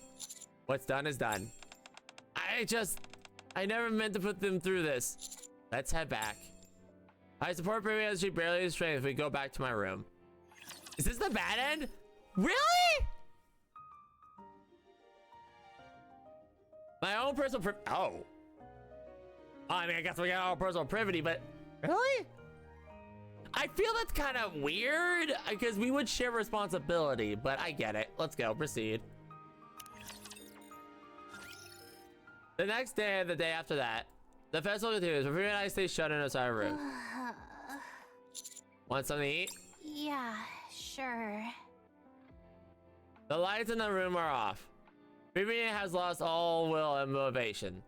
What's done is done. I never meant to put them through this. Let's head back. I support Privaty as she barely has strength if we go back to my room. Is this the bad end? Really? My own personal oh. I mean, I guess we got our personal privity, but Really? I feel that's kind of weird because we would share responsibility, but I get it. Let's go, proceed. The next day and the day after that, the festival continues. Privaty and I stay shut in inside a room. Want something to eat? Yeah, sure. The lights in the room are off. Privaty has lost all will and motivation.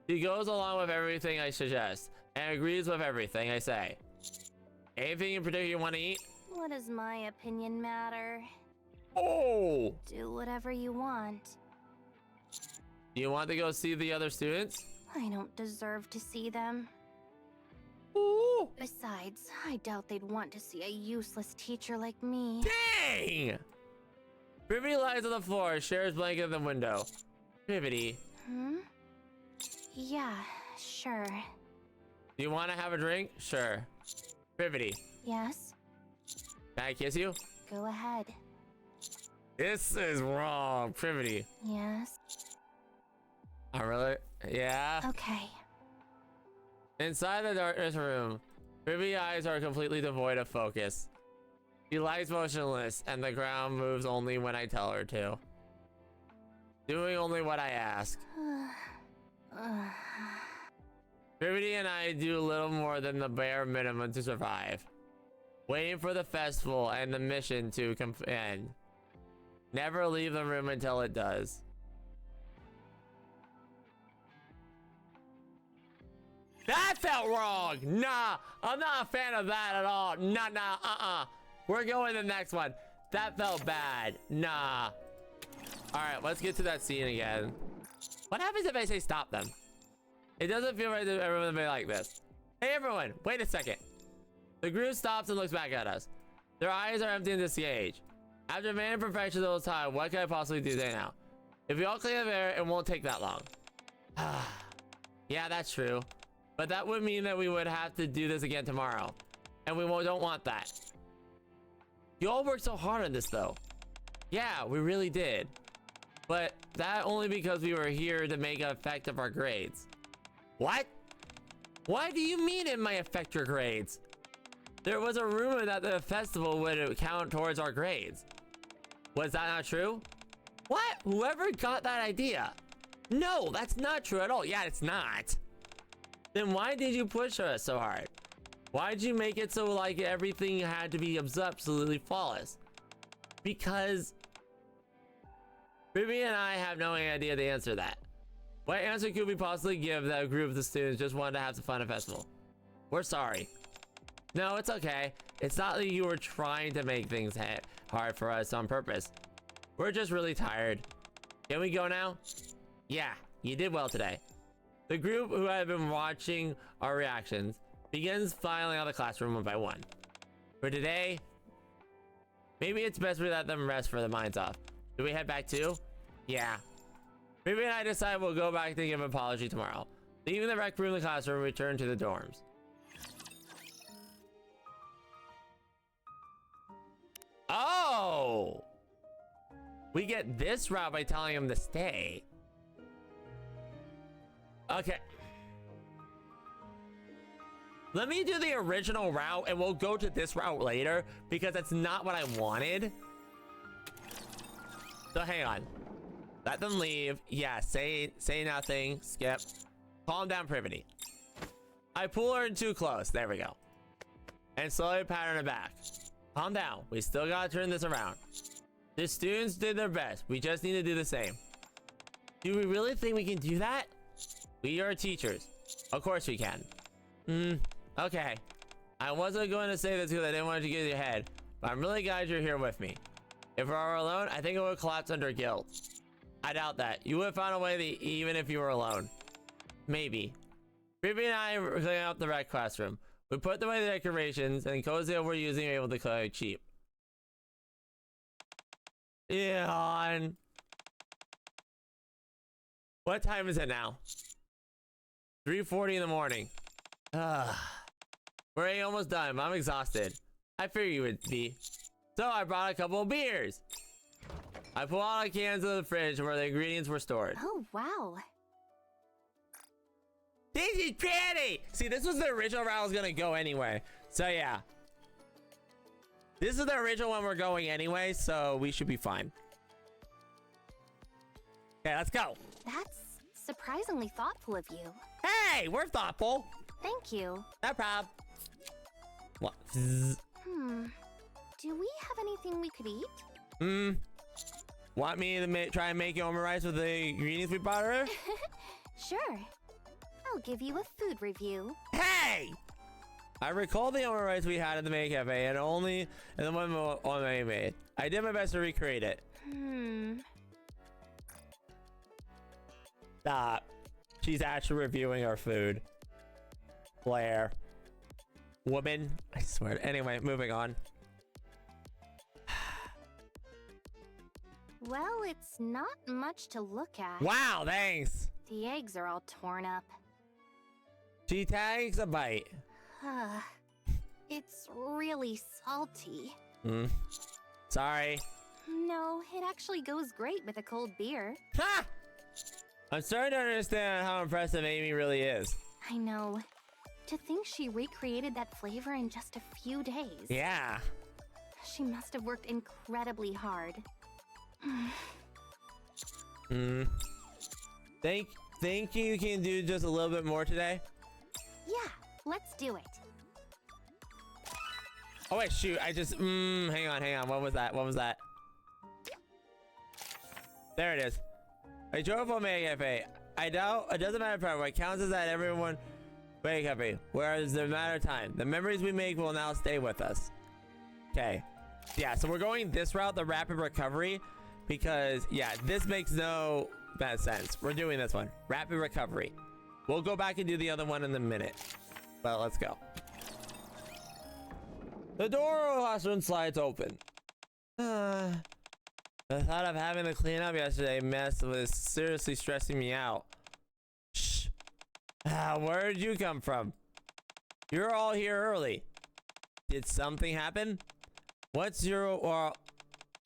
She goes along with everything I suggest and agrees with everything I say. Anything in particular you want to eat? What does my opinion matter? Oh! Do whatever you want. Do you want to go see the other students? I don't deserve to see them. Ooh! Besides, I doubt they'd want to see a useless teacher like me. Dang! Privaty lies on the floor, shares blanket in the window. Privaty. Hmm? Yeah, sure. Do you want to have a drink? Sure. Privaty. Yes? Can I kiss you? Go ahead. This is wrong. Privaty. Yes? I really? Yeah. Okay. Inside the darkness room, Privaty's eyes are completely devoid of focus. She lies motionless, and the ground moves only when I tell her to. Doing only what I ask. Privaty and I do little more than the bare minimum to survive. Waiting for the festival and the mission to end. Never leave the room until it does. That felt wrong! Nah, I'm not a fan of that at all. Nah, We're going to the next one. That felt bad. Nah. Alright, let's get to that scene again. What happens if I say stop them? It doesn't feel right to everyone to be like this. Hey everyone, wait a second. The group stops and looks back at us. Their eyes are empty and disengaged. After remaining perfection the whole time, what can I possibly do today now? If we all clean up air, it won't take that long. Yeah, that's true. But that would mean that we would have to do this again tomorrow. And we don't want that. You all worked so hard on this though. Yeah, we really did. But that only because we were here to make an effect of our grades. What? Why do you mean it might affect your grades? There was a rumor that the festival would count towards our grades. Was that not true? What? Whoever got that idea? No, that's not true at all. Yeah, it's not. Then why did you push us so hard? Why did you make it so like everything had to be absolutely flawless? Because Ruby and I have no idea to answer that. What answer could we possibly give that a group of the students just wanted to have some fun at festival? We're sorry. No, it's okay. It's not that you were trying to make things hard for us on purpose. We're just really tired. Can we go now? Yeah, you did well today. The group who had been watching our reactions begins filing out of the classroom one by one. For today, maybe it's best we let them rest for their minds off. Do we head back too? Yeah. Ruby and I decide we'll go back to give an apology tomorrow. Leaving the rec room in the classroom, we return to the dorms. Oh! We get this route by telling him to stay. Okay. Let me do the original route and we'll go to this route later because that's not what I wanted. So hang on. Let them leave. Yeah, say nothing. Skip. Calm down, Privaty. I pull her in too close. There we go. And slowly pat her back. Calm down. We still gotta turn this around. The students did their best. We just need to do the same. Do we really think we can do that? We are teachers. Of course we can. Okay. I wasn't going to say this because I didn't want you to get in your head, but I'm really glad you're here with me. If we were alone, I think it would collapse under guilt. I doubt that. You would have found a way to, even if you were alone. Maybe. Ruby and I were cleaning up the rec classroom. We put away the decorations and cozy we're using able to clear cheap. Yeah. What time is it now? 3:40 in the morning. We're almost done, but I'm exhausted. I figured you would be. So I brought a couple of beers. I pulled out cans of the fridge where the ingredients were stored. Oh, wow. This is pretty! See, this was the original route I was gonna go anyway. So yeah. This is the original one we're going anyway, so we should be fine. Okay, let's go. That's surprisingly thoughtful of you. Hey, we're thoughtful. Thank you. No problem. What? Do we have anything we could eat? Want me to try and make you omurice with the ingredients we bought her? Sure. I'll give you a food review. Hey! I recall the omurice we had in the main cafe and the one I made. I did my best to recreate it. Stop. She's actually reviewing our food. Blair. Woman. I swear. Anyway, moving on. Well, it's not much to look at. Wow, thanks. The eggs are all torn up. She takes a bite. It's really salty. Sorry. No, it actually goes great with a cold beer. Ha! I'm starting to understand how impressive Amy really is. I know. To think she recreated that flavor in just a few days. Yeah. She must have worked incredibly hard. Think you can do just a little bit more today? Yeah, let's do it. Oh wait, shoot, I just hang on. What was that? There it is. A joyful Mega Cafe. I doubt it doesn't matter what counts is that everyone Mega Cafe. Whereas the matter of time. The memories we make will now stay with us. Okay. Yeah, so we're going this route, the rapid recovery, because yeah, this makes no bad sense. We're doing this one. Rapid recovery. We'll go back and do the other one in a minute. But let's go. The door of the classroom slides open. The thought of having to clean up yesterday mess was seriously stressing me out. Shh. Where did you come from? You're all here early. Did something happen? What's your...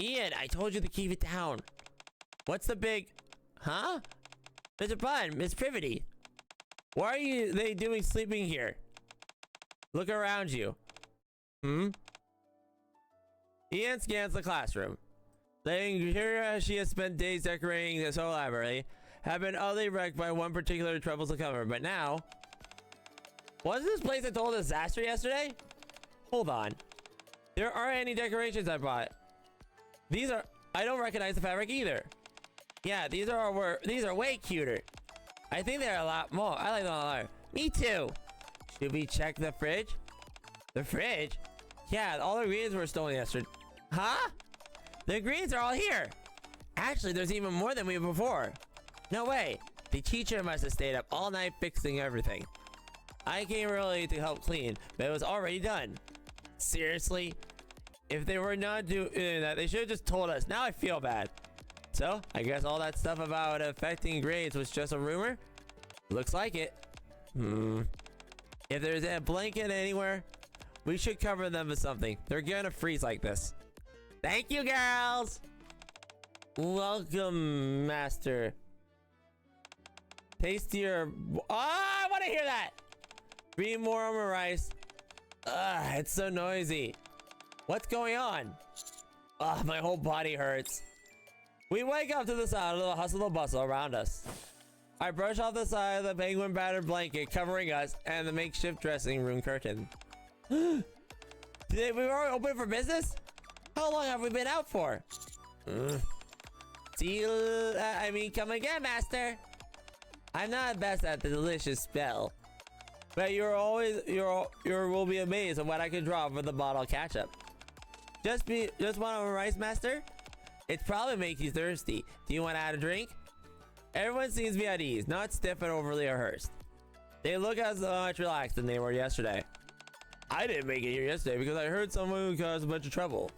Ian, I told you to keep it down. What's the big... Huh? Mr. Bun, Miss Privaty. Why are they doing sleeping here? Look around you. Ian scans the classroom. The interior she has spent days decorating this whole library have been utterly wrecked by one particular troublesome cover, but now... Wasn't this place a total disaster yesterday? Hold on. There aren't any decorations I bought. These are... I don't recognize the fabric either. Yeah, these are way cuter. I think they're a lot more. I like them a lot. Me too. Should we check the fridge? The fridge? Yeah, all the ingredients were stolen yesterday. Huh? The ingredients are all here. Actually, there's even more than we had before. No way. The teacher must have stayed up all night fixing everything. I came early to help clean, but it was already done. Seriously? If they were not doing that, they should have just told us. Now I feel bad. So, I guess all that stuff about affecting grades was just a rumor? Looks like it. If there's a blanket anywhere, we should cover them with something. They're gonna freeze like this. Thank you, girls! Welcome, master. Taste your... Oh, I want to hear that! 3 more omurice. It's so noisy. What's going on? My whole body hurts. We wake up to the sound of the hustle and bustle around us. I brush off the side of the penguin battered blanket covering us and the makeshift dressing room curtain. We were open for business? How long have we been out for? Come again, master. I'm not best at the delicious spell, but you will be amazed at what I can draw for the bottle of ketchup. Just want a rice, master? It's probably make you thirsty. Do you want to add a drink? Everyone seems to be at ease, not stiff and overly rehearsed. They look as much relaxed than they were yesterday. I didn't make it here yesterday because I heard someone who caused a bunch of trouble.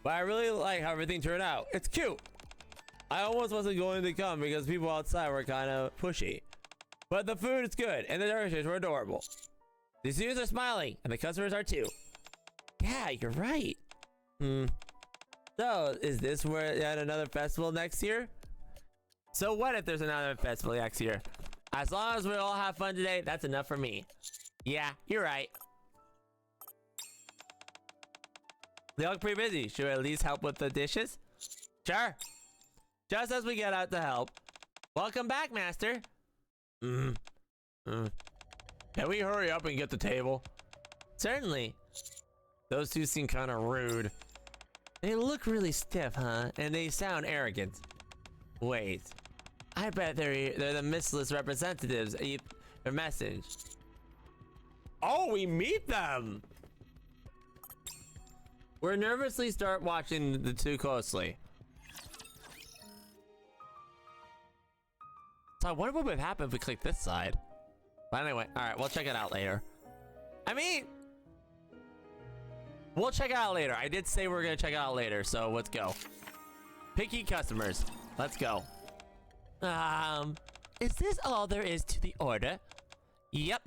But I really like how everything turned out. It's cute. I almost wasn't going to come because people outside were kind of pushy. But the food is good and the decorations were adorable. The students are smiling and the customers are too. Yeah, you're right. So So, is this where at another festival next year? So what if there's another festival next year? As long as we all have fun today, that's enough for me. Yeah, you're right. They look pretty busy. Should we at least help with the dishes? Sure. Just as we get out to help. Welcome back, Master. Can we hurry up and get the table? Certainly. Those two seem kind of rude. They look really stiff, huh? And they sound arrogant. Wait. I bet they're the missless representatives. Their message. Oh, we meet them! We're nervously start watching the two closely. So I wonder what would happen if we click this side. But anyway, alright, we'll check it out later. I mean, we'll check it out later. I did say we're gonna check it out later, so let's go. Picky customers. Let's go. Is this all there is to the order? Yep.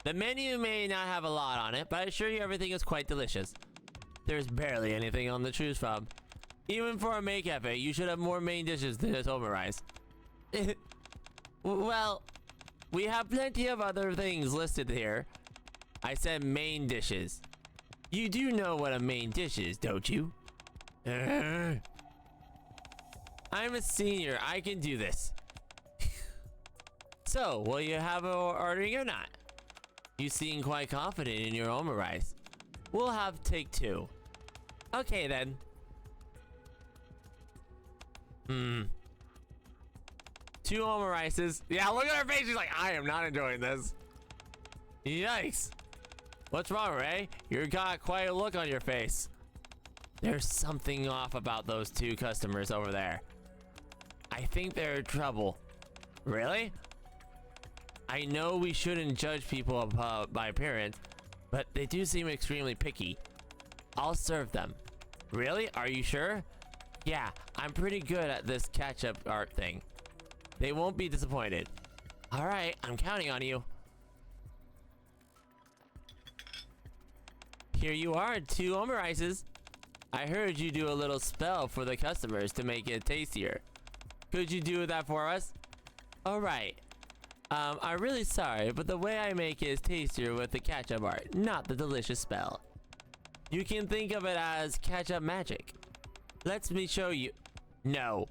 The menu may not have a lot on it, but I assure you everything is quite delicious. There's barely anything on the choose from. Even for a maid cafe, you should have more main dishes than just omurice. Well, we have plenty of other things listed here. I said main dishes. You do know what a main dish is, don't you? I'm a senior. I can do this. So, will you have an ordering or not? You seem quite confident in your omurice. We'll have take two. Okay, then. 2 omurices. Yeah, look at her face. She's like, I am not enjoying this. Yikes. What's wrong, Ray? You got quite a look on your face. There's something off about those 2 customers over there. I think they're in trouble. Really? I know we shouldn't judge people by appearance, but they do seem extremely picky. I'll serve them. Really? Are you sure? Yeah, I'm pretty good at this catch-up art thing. They won't be disappointed. All right, I'm counting on you. Here you are, 2 omurices. I heard you do a little spell for the customers to make it tastier. Could you do that for us? All right. I'm really sorry, but the way I make it is tastier with the ketchup art, not the delicious spell. You can think of it as ketchup magic. Let me show you. No.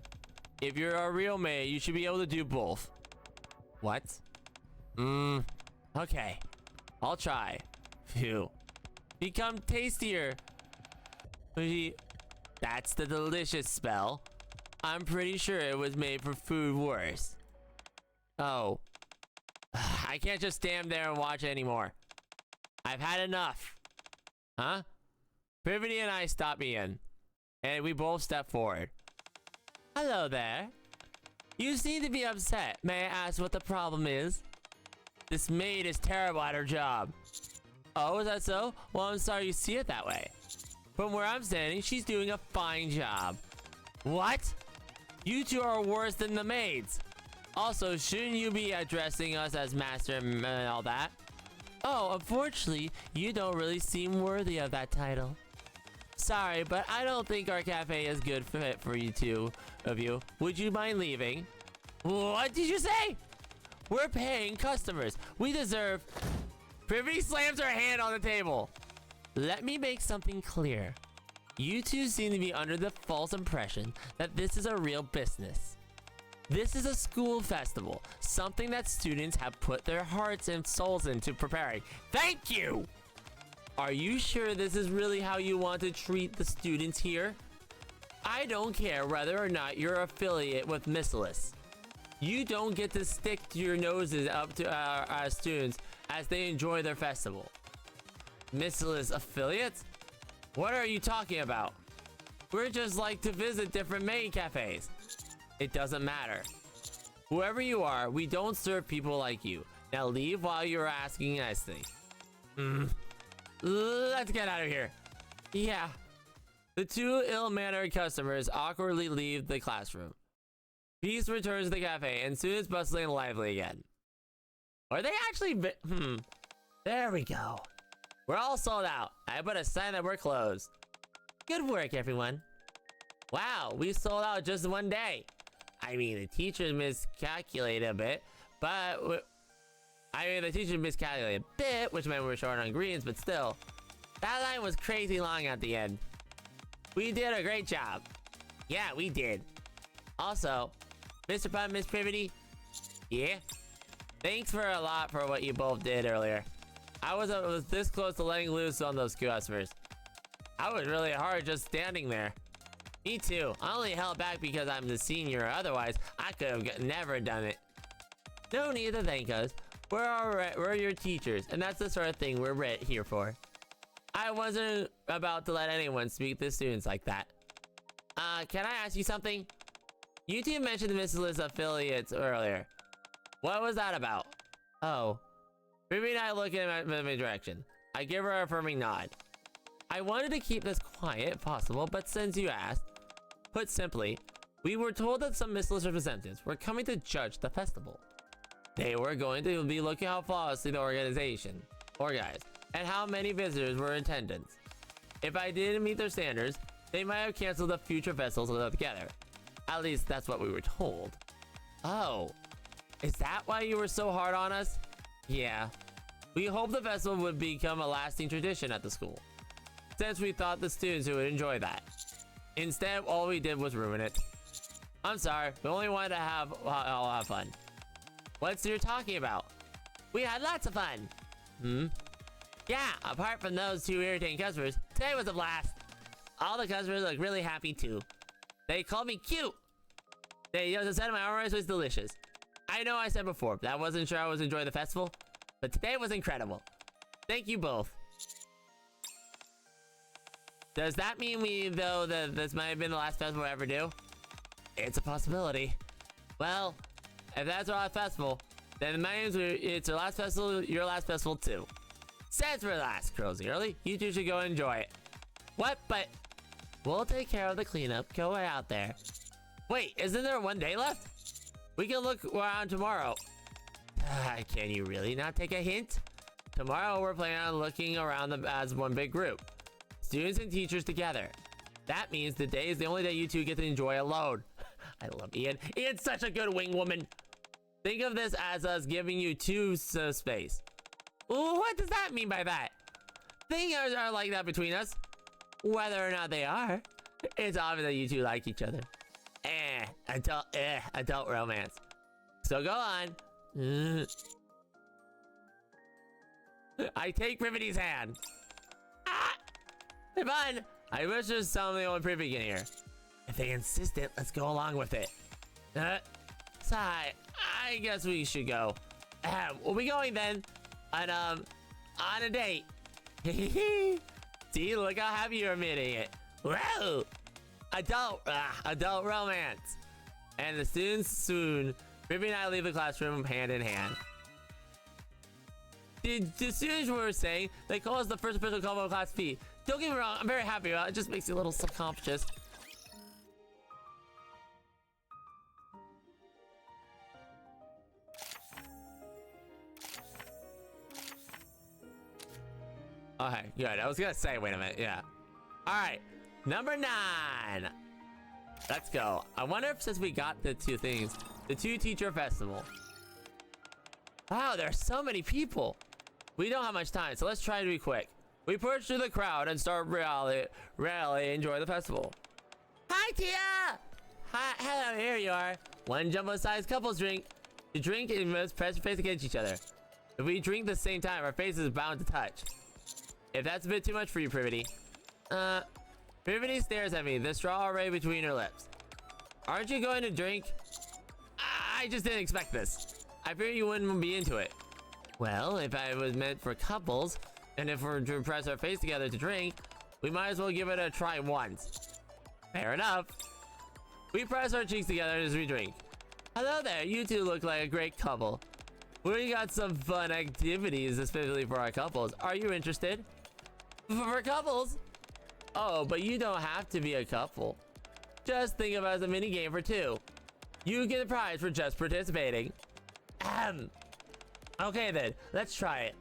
If you're a real maid, you should be able to do both. What? Okay. I'll try. Phew. Become tastier. That's the delicious spell. I'm pretty sure it was made for food worse. Oh. I can't just stand there and watch anymore. I've had enough. Huh? Privaty and I stopped me in. And we both stepped forward. Hello there. You seem to be upset. May I ask what the problem is? This maid is terrible at her job. Oh, is that so? Well, I'm sorry you see it that way. From where I'm standing, she's doing a fine job. What? You 2 are worse than the maids. Also, shouldn't you be addressing us as master and all that? Oh, unfortunately, you don't really seem worthy of that title. Sorry, but I don't think our cafe is good fit for you 2 of you. Would you mind leaving? What did you say? We're paying customers. We deserve... Privaty slams her hand on the table. Let me make something clear. You 2 seem to be under the false impression that this is a real business. This is a school festival, something that students have put their hearts and souls into preparing. Thank you! Are you sure this is really how you want to treat the students here? I don't care whether or not you're affiliate with Missless. You don't get to stick your noses up to our students as they enjoy their festival. Missless affiliates? What are you talking about? We're just like to visit different maid cafes. It doesn't matter. Whoever you are, we don't serve people like you. Now leave while you're asking nicely. Let's get out of here. Yeah. The 2 ill-mannered customers awkwardly leave the classroom. Peace returns to the cafe, and soon it's bustling and lively again. Are they actually... There we go. We're all sold out. I put a sign that we're closed. Good work, everyone. Wow, we sold out just one day. I mean, the teacher miscalculated a bit, but... the teacher miscalculated a bit, which meant we were short on greens, but still. That line was crazy long at the end. We did a great job. Yeah, we did. Also, Mr. Pun, Miss Privaty, yeah? Thanks for a lot for what you both did earlier. I was this close to letting loose on those customers. I was really hard just standing there. Me too. I only held back because I'm the senior, otherwise I could have never done it. No need to thank us. We're your teachers, and that's the sort of thing we're here for. I wasn't about to let anyone speak to students like that. Can I ask you something? You two mentioned Mrs. Liz's affiliates earlier. What was that about? Oh. Ruby and I look in my direction. I give her a affirming nod. I wanted to keep this quiet if possible, but since you asked, put simply, we were told that some Miss Liz representatives were coming to judge the festival. They were going to be looking how flawlessly the organization organized and how many visitors were in attendance. If I didn't meet their standards, they might have canceled the future festivals altogether. At least that's what we were told. Oh, is that why you were so hard on us? Yeah. We hoped the festival would become a lasting tradition at the school, since we thought the students would enjoy that. Instead, all we did was ruin it. I'm sorry, we only wanted to have fun. What's you're talking about? We had lots of fun. Yeah, apart from those two irritating customers, today was a blast. All the customers look really happy too. They called me cute. They said my orange was delicious. I know I said before, but I wasn't sure I was enjoying the festival, but today was incredible. Thank you both. Does that mean that this might have been the last festival we'll ever do? It's a possibility. Well, if that's our last festival, then it's our last festival, your last festival too. Since we're last, Crazy Early, you two should go enjoy it. What? But we'll take care of the cleanup. Go out there. Wait, isn't there one day left? We can look around tomorrow. Can you really not take a hint? Tomorrow we're planning on looking around as one big group. Students and teachers together. That means the day is the only day you two get to enjoy alone. I love Ian. Ian's such a good wing woman. Think of this as us giving you two space. What does that mean by that? Things are like that between us. Whether or not they are, it's obvious that you two like each other. Adult romance. So go on. I take Privaty's hand. Hey, fun. I wish there's something on Privaty in here. If they insist it, let's go along with it. I guess we should go. We'll be going then. On a date. See, look how happy you're admitting it. Whoa! Adult romance. And the students soon. Ruby and I leave the classroom hand in hand. The students were saying they call us the first official combo of Class P. Don't get me wrong, I'm very happy about it. It just makes you a little self-conscious. Okay, good. I was gonna say, wait a minute, yeah. Alright, number 9. Let's go. I wonder if since we got the two things, the two teacher festival. Wow, there's so many people. We don't have much time, so let's try to be quick. We push through the crowd and start rally, enjoy the festival. Hi, Tia! Hi, hello, here you are. One jumbo-sized couples drink. To drink, you must press your face against each other. If we drink at the same time, our faces are bound to touch. If that's a bit too much for you, Privaty. Privaty stares at me, the straw already between her lips. Aren't you going to drink? I just didn't expect this. I feared you wouldn't be into it. Well, if I was meant for couples, and if we're to press our face together to drink, we might as well give it a try once. Fair enough. We press our cheeks together as we drink. Hello there, you two look like a great couple. We got some fun activities, especially for our couples. Are you interested? For couples? Oh, but you don't have to be a couple. Just think of it as a mini game for two. You get a prize for just participating. Okay then, let's try it.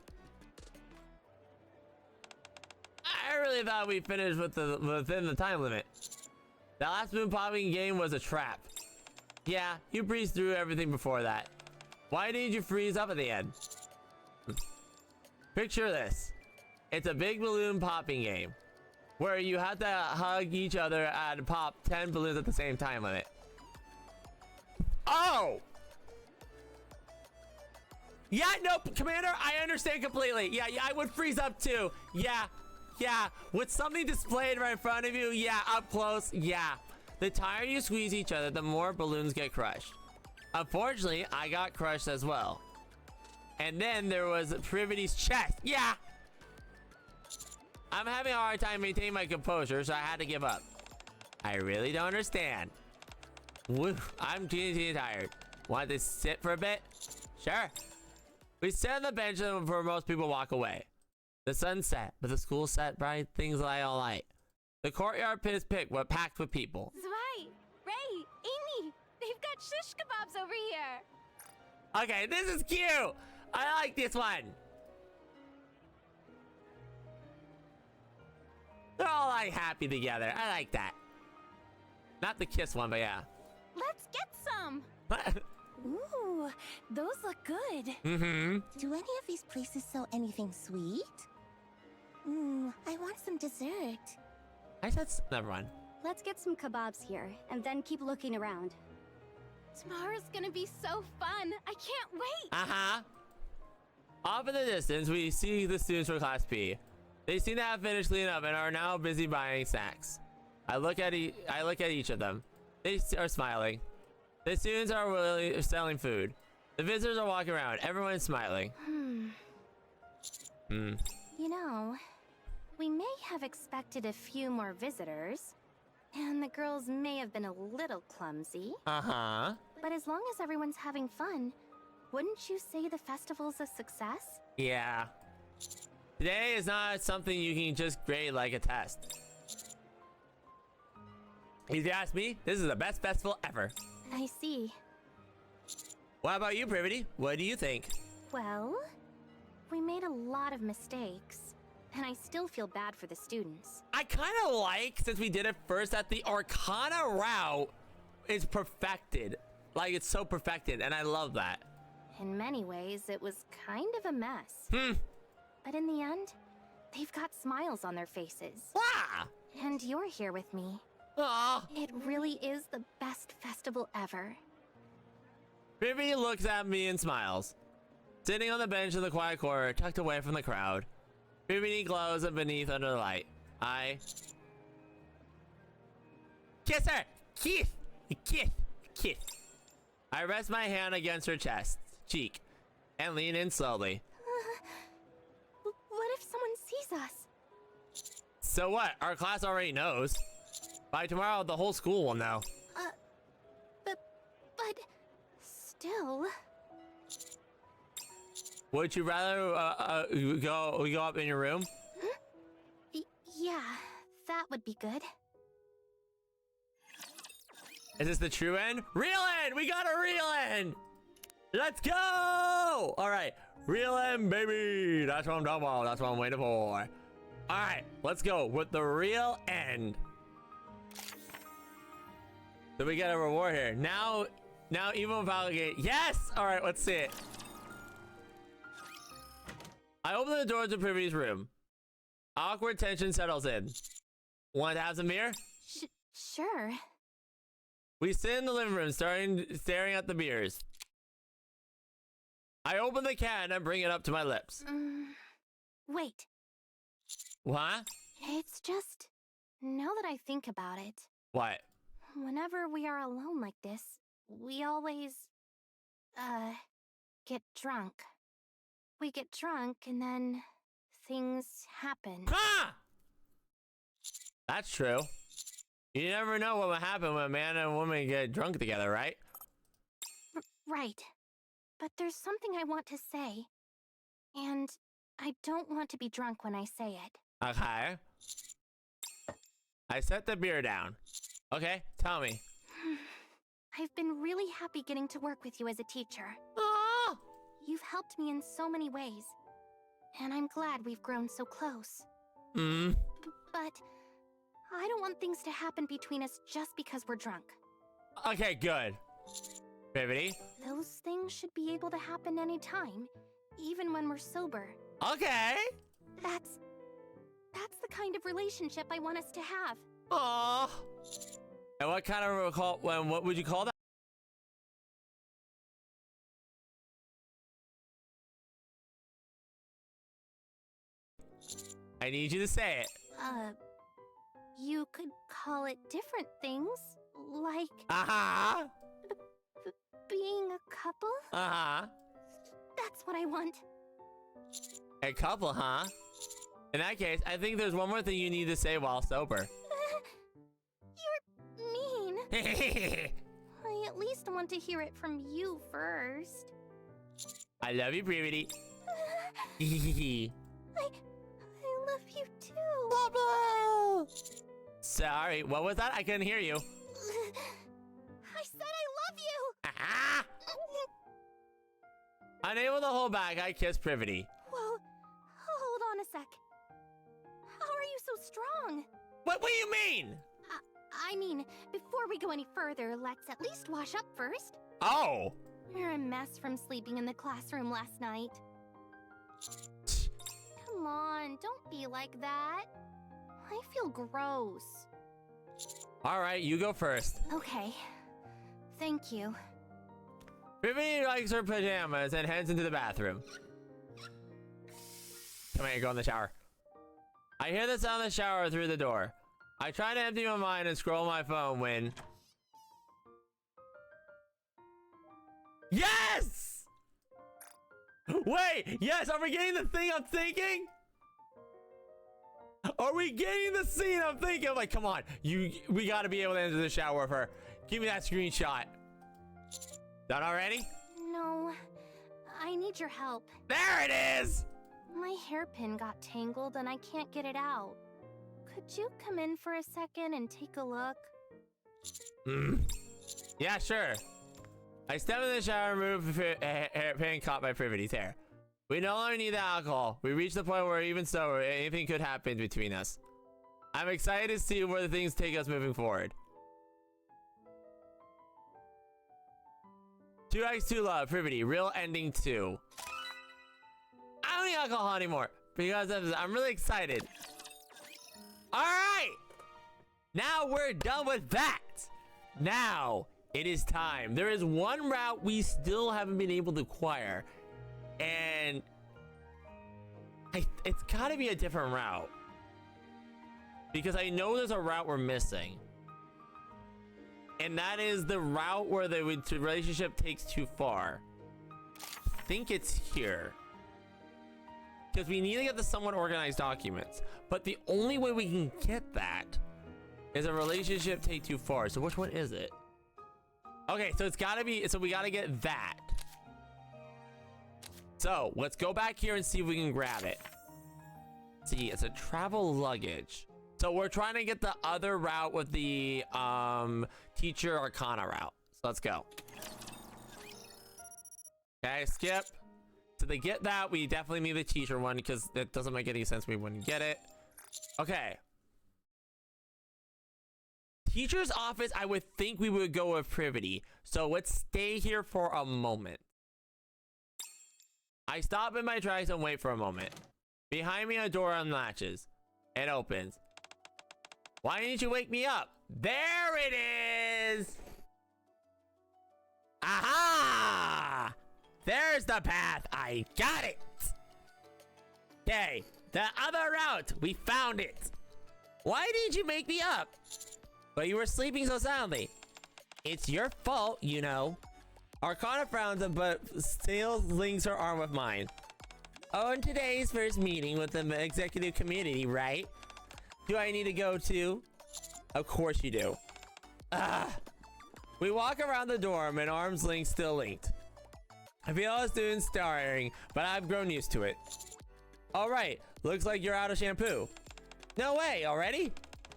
I really thought we finished within the time limit. That last balloon popping game was a trap. Yeah, you breezed through everything before that. Why didn't you freeze up at the end? Picture this. It's a big balloon popping game where you have to hug each other and pop 10 balloons at the same time on it. Oh! Yeah, no, Commander, I understand completely. Yeah, I would freeze up too. Yeah. With something displayed right in front of you, yeah, up close, yeah. The tighter you squeeze each other, the more balloons get crushed. Unfortunately, I got crushed as well. And then there was Privaty's chest. Yeah. I'm having a hard time maintaining my composure, so I had to give up. I really don't understand. Woo, I'm getting tired. Want to sit for a bit? Sure. We sit on the bench before most people walk away. The sun set, but the school set bright things I all like. The courtyard pit is packed with people. Zwei, Ray, Amy, they've got shish kebabs over here. Okay, this is cute. I like this one. They're all like happy together. I like that. Not the kiss one, but yeah. Let's get some. Ooh, those look good. Mm-hmm. Do any of these places sell anything sweet? I want some dessert. I said never mind. Let's get some kebabs here, and then keep looking around. Tomorrow's gonna be so fun. I can't wait. Uh-huh. Off in the distance, we see the students from Class P. They seem to have finished cleaning up and are now busy buying snacks. I look at each of them. They are smiling. The students are selling food. The visitors are walking around. Everyone's smiling. You know, we may have expected a few more visitors, and the girls may have been a little clumsy. Uh-huh. But as long as everyone's having fun, wouldn't you say the festival's a success? Yeah. Today is not something you can just grade like a test. If you ask me, this is the best festival ever. I see. What about you, Privaty? What do you think? Well, we made a lot of mistakes, and I still feel bad for the students. I kind of like, since we did it first, that the Arcana route is perfected. Like, it's so perfected, and I love that. In many ways, it was kind of a mess. But in the end, they've got smiles on their faces. Wow! And you're here with me. Aww. It really is the best festival ever. Privaty looks at me and smiles. Sitting on the bench in the quiet corner, tucked away from the crowd. Privaty glows beneath under the light. I kiss her! Kiss! I rest my hand against her cheek, and lean in slowly. What if someone sees us? So what? Our class already knows. By tomorrow, the whole school will know. But still. Would you rather go up in your room? Yeah, that would be good. Is this the true end? Real end! We got a real end! Let's go! All right, real end, baby. That's what I'm talking about. That's what I'm waiting for. All right, let's go with the real end. So we get a reward here. Now even without yes! All right, let's see it. I open the door to Privaty's room. Awkward tension settles in. Want to have some beer? Sure. We sit in the living room, staring at the beers. I open the can and bring it up to my lips. Wait. What? It's just, now that I think about it, What? whenever we are alone like this, we always, get drunk. We get drunk and then things happen. Ha! That's true. You never know what will happen when a man and a woman get drunk together, right? Right. But there's something I want to say. And I don't want to be drunk when I say it. Okay. I set the beer down. Okay, tell me. I've been really happy getting to work with you as a teacher. Oh! You've helped me in so many ways. And I'm glad we've grown so close. But I don't want things to happen between us just because we're drunk. Okay, good. Privaty. Those things should be able to happen anytime, even when we're sober. Okay. That's the kind of relationship I want us to have. Aww. And what kind of what would you call that? I need you to say it. You could call it different things, like Uh-huh. being a couple. Uh-huh. That's what I want. A couple, huh? In that case, I think there's one more thing you need to say while sober. You're mean. I at least want to hear it from you first. I love you, Privaty. I love you too. Sorry, what was that? I couldn't hear you. I said I love you. Ah! Unable to hold back, I kissed Privaty. Whoa, hold on a sec. How are you so strong? What do you mean? I mean, before we go any further, let's at least wash up first. Oh! You're a mess from sleeping in the classroom last night. Come on, don't be like that. I feel gross. Alright, you go first. Okay. Thank you. Privaty likes her pajamas and heads into the bathroom. Come here, go in the shower. I hear the sound of the shower through the door. I try to empty my mind and scroll my phone when... Yes! Wait, yes, are we getting the thing I'm thinking? Are we getting the scene I'm thinking? I'm like, come on, we gotta be able to enter the shower with her. Give me that screenshot. Done already? No, I need your help. There it is! My hairpin got tangled and I can't get it out. Could you come in for a second and take a look? Yeah, sure. I step in the shower and remove the hairpin caught by Privaty's hair. We no longer need the alcohol. We reached the point where even so, anything could happen between us. I'm excited to see where the things take us moving forward. 2x2 love, Privaty, real ending 2. I don't need alcohol anymore because of this. I'm really excited. All right, now we're done with that. Now it is time. There is one route we still haven't been able to acquire, and it's gotta be a different route because I know there's a route we're missing. And that is the route where the relationship takes too far. I think it's here. Because we need to get the somewhat organized documents. But the only way we can get that is a relationship take too far. So which one is it? Okay, so it's gotta be, so we gotta get that. So let's go back here and see if we can grab it. See, it's a travel luggage. So we're trying to get the other route with the teacher Arcana route. So let's go. Okay, skip. So to get that, we definitely need the teacher one because it doesn't make any sense we wouldn't get it. Okay. Teacher's office, I would think we would go with Privaty. So let's stay here for a moment. I stop in my tracks and wait for a moment. Behind me, a door unlatches. It opens. Why didn't you wake me up? There it is! Aha! There's the path. I got it. Okay, the other route. We found it. Why didn't you make me up? But you were sleeping so soundly. It's your fault, you know. Arcana frowns but still links her arm with mine. On today's first meeting with the executive community, right? Do I need to go too? Of course you do. We walk around the dorm and arms linked, still linked. I feel all the students staring, but I've grown used to it. All right, looks like you're out of shampoo. No way, already?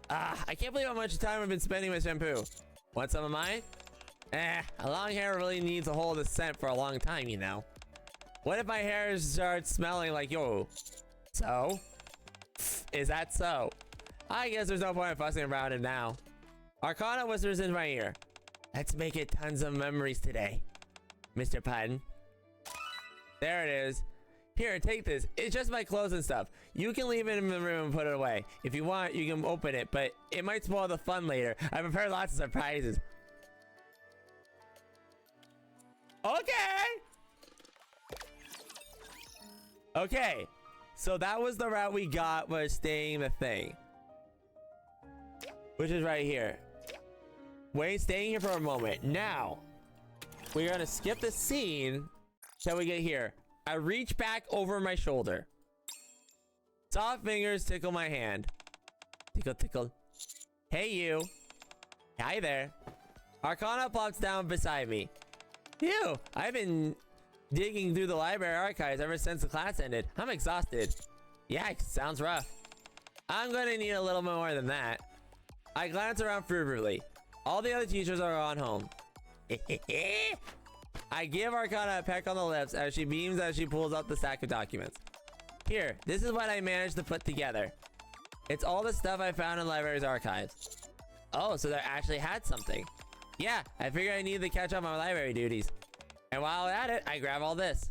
I can't believe how much time I've been spending with shampoo. Want some of mine? A long hair really needs to hold a scent for a long time, you know. What if my hair starts smelling like yo? So? Is that so? I guess there's no point in fussing around it now. Arcana whispers in my ear. Let's make it tons of memories today, Mr. Putton. There it is. Here, take this. It's just my clothes and stuff. You can leave it in the room and put it away. If you want, you can open it, but it might spoil the fun later. I prepared lots of surprises. Okay. Okay. So that was the route we got, was staying the thing. Which is right here. Wait, staying here for a moment. Now, we're gonna skip the scene till we get here. I reach back over my shoulder. Soft fingers tickle my hand. Tickle, tickle. Hey, you. Hi there. Arcana plops down beside me. Phew, I've been digging through the library archives ever since the class ended. I'm exhausted. Yikes, sounds rough. I'm gonna need a little more than that. I glance around fervently. All the other teachers are gone home. I give Arcana a peck on the lips as she beams as she pulls out the stack of documents. Here, this is what I managed to put together. It's all the stuff I found in the library's archives. Oh, so they actually had something. Yeah, I figured I needed to catch up on my library duties. And while at it, I grab all this.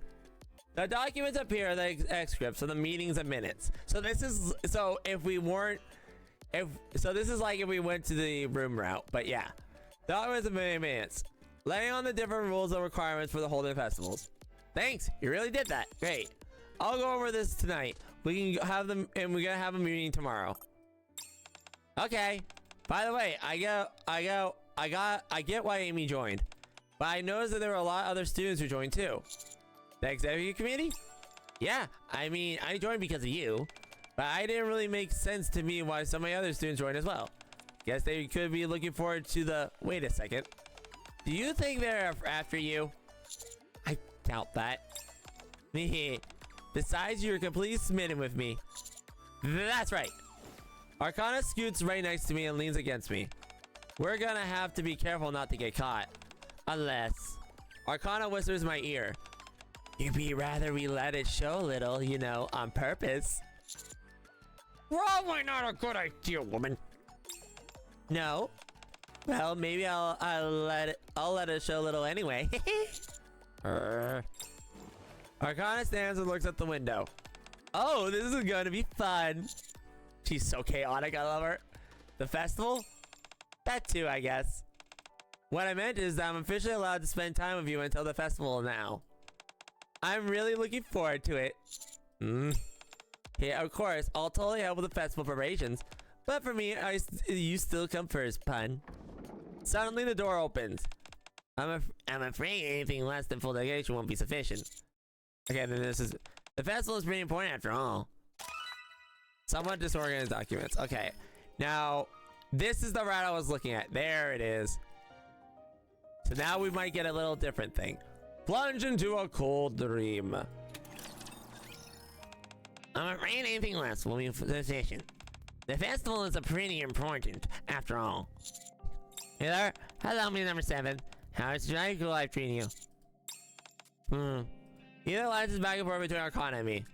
The documents appear in the excerpts of the meetings and minutes. So this is, so if we weren't, so this is like if we went to the room route, but yeah. Documents and minutes. Laying on the different rules and requirements for the holding festivals. Thanks, you really did that. Great. I'll go over this tonight. We can have them, and we're gonna have a meeting tomorrow. Okay. By the way, I get why Amy joined, but I noticed that there were a lot of other students who joined too. The executive committee? Yeah, I mean, I joined because of you, but I didn't really make sense to me why some of my other students joined as well. Guess they could be looking forward to the. Wait a second. Do you think they're after you? I doubt that. Besides, you're completely smitten with me. That's right. Arcana scoots right next to me and leans against me. We're gonna have to be careful not to get caught. Unless... Arcana whispers in my ear. You'd be rather we let it show a little, you know, on purpose. Probably not a good idea, woman. No. Well, maybe I'll let it show a little anyway. Arcana stands and looks at the window. Oh, this is gonna be fun. She's so chaotic, I love her. The festival? That too, I guess. What I meant is that I'm officially allowed to spend time with you until the festival now. I'm really looking forward to it. Yeah, of course, I'll totally help with the festival preparations. But for me, you still come first, pun. Suddenly the door opens. I'm afraid anything less than full dedication won't be sufficient. Okay, then this is... The festival is pretty important after all. Somewhat disorganized documents. Okay, now... This is the route I was looking at. There it is. So now we might get a little different thing. Plunge into a cold dream. I'm afraid anything less will be sufficient. The festival is pretty important, after all. Hey there. Hello, me number 7. How is your life treating you? Either lies is back and forth between Arcana and me.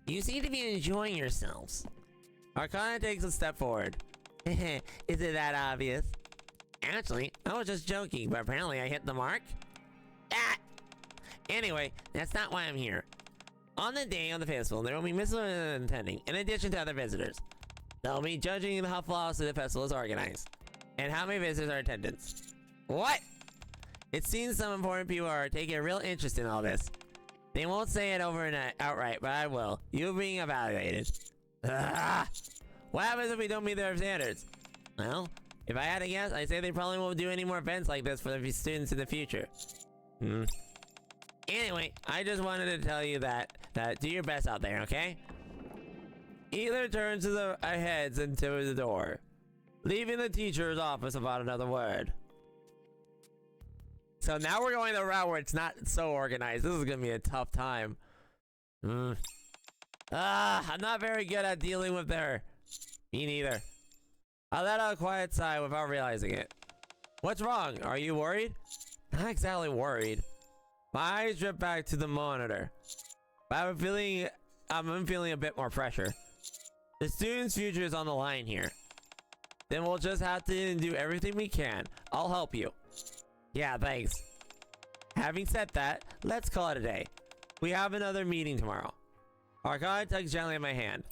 You seem to be enjoying yourselves. Arcana takes a step forward. Is it that obvious? Actually, I was just joking, but apparently I hit the mark. Ah! Anyway, that's not why I'm here. On the day of the festival, there will be Mrs. attending, in addition to other visitors. They'll be judging how flawlessly the festival is organized, and how many visitors are in attendance. What? It seems some important people are taking a real interest in all this. They won't say it outright, but I will. You're being evaluated. Ah! What happens if we don't meet their standards? Well, if I had to guess, I'd say they probably won't do any more events like this for the students in the future. Anyway, I just wanted to tell you that do your best out there, okay? Either turns to the heads into the door, leaving the teacher's office without another word. So now we're going the route where it's not so organized. This is gonna be a tough time. I'm not very good at dealing with her. Me neither. I let out a quiet sigh without realizing it. What's wrong? Are you worried? Not exactly worried. My eyes drift back to the monitor. But I'm feeling a bit more pressure. The students' future is on the line here. Then we'll just have to do everything we can. I'll help you. Yeah, thanks. Having said that, let's call it a day. We have another meeting tomorrow. Arcana tugs gently at my hand.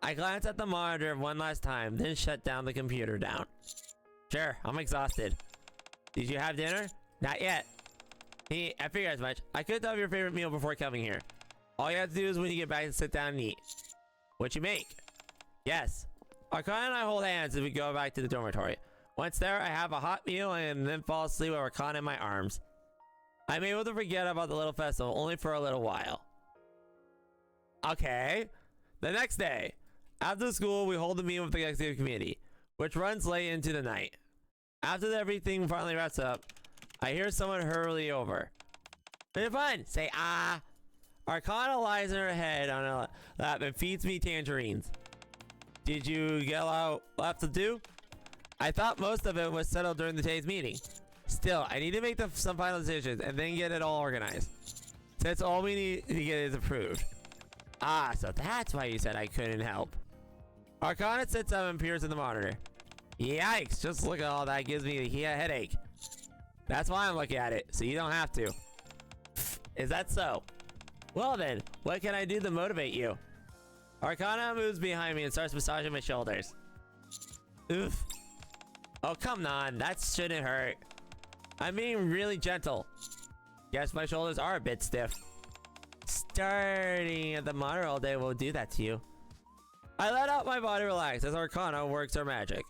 I glance at the monitor one last time, then shut down the computer down. Sure, I'm exhausted. Did you have dinner? Not yet. I figured as much. I could have your favorite meal before coming here. All you have to do is when you get back to sit down and eat. What you make? Yes. Arcana and I hold hands as we go back to the dormitory. Once there, I have a hot meal and then fall asleep with Arcana in my arms. I'm able to forget about the little festival only for a little while. Okay. The next day, after school, we hold a meeting with the executive committee, which runs late into the night. After everything finally wraps up, I hear someone hurry over. Been fun. Say ah. Arcana lies in her head on her lap and feeds me tangerines. Did you get a lot left to do? I thought most of it was settled during the day's meeting. Still, I need to make some final decisions and then get it all organized. Since all we need to get is approved. Ah, so that's why you said I couldn't help. Arcana sits up and peers in the monitor. Yikes, just look at all that gives me a headache. That's why I'm looking at it, so you don't have to. Is that so? Well then, what can I do to motivate you? Arcana moves behind me and starts massaging my shoulders. Oof. Oh, come on, that shouldn't hurt. I'm being really gentle. Guess my shoulders are a bit stiff. Starting at the monitor all day will do that to you. I let out my body relax as Arcana works her magic.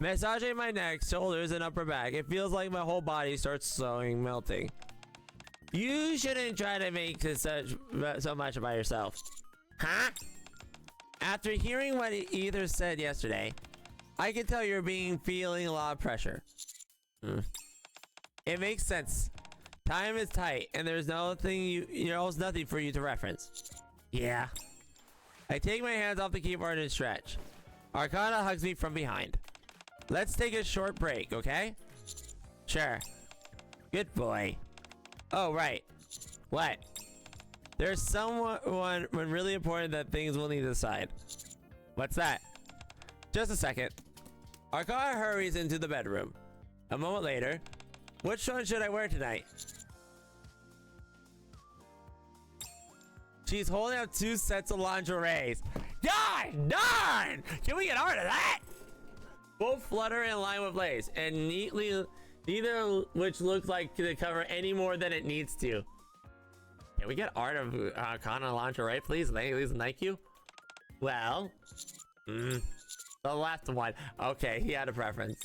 Massaging my neck, shoulders, and upper back, it feels like my whole body starts slowly melting. You shouldn't try to make this so much about yourself. Huh? After hearing what Ether said yesterday, I can tell you're feeling a lot of pressure. It makes sense. Time is tight, and there's almost nothing for you to reference. Yeah. I take my hands off the keyboard and stretch. Arcana hugs me from behind. Let's take a short break, okay? Sure. Good boy. Oh, right. What? There's someone really important that things will need to decide. What's that? Just a second. Arcana hurries into the bedroom. A moment later, which one should I wear tonight? She's holding up 2 sets of lingeries. Darn! Can we get art of that? Both flutter in line with lace, and neither which looks like they cover any more than it needs to. Can we get art of Arcana lingerie, please? Please, thank you. Well, the last one. Okay, he had a preference.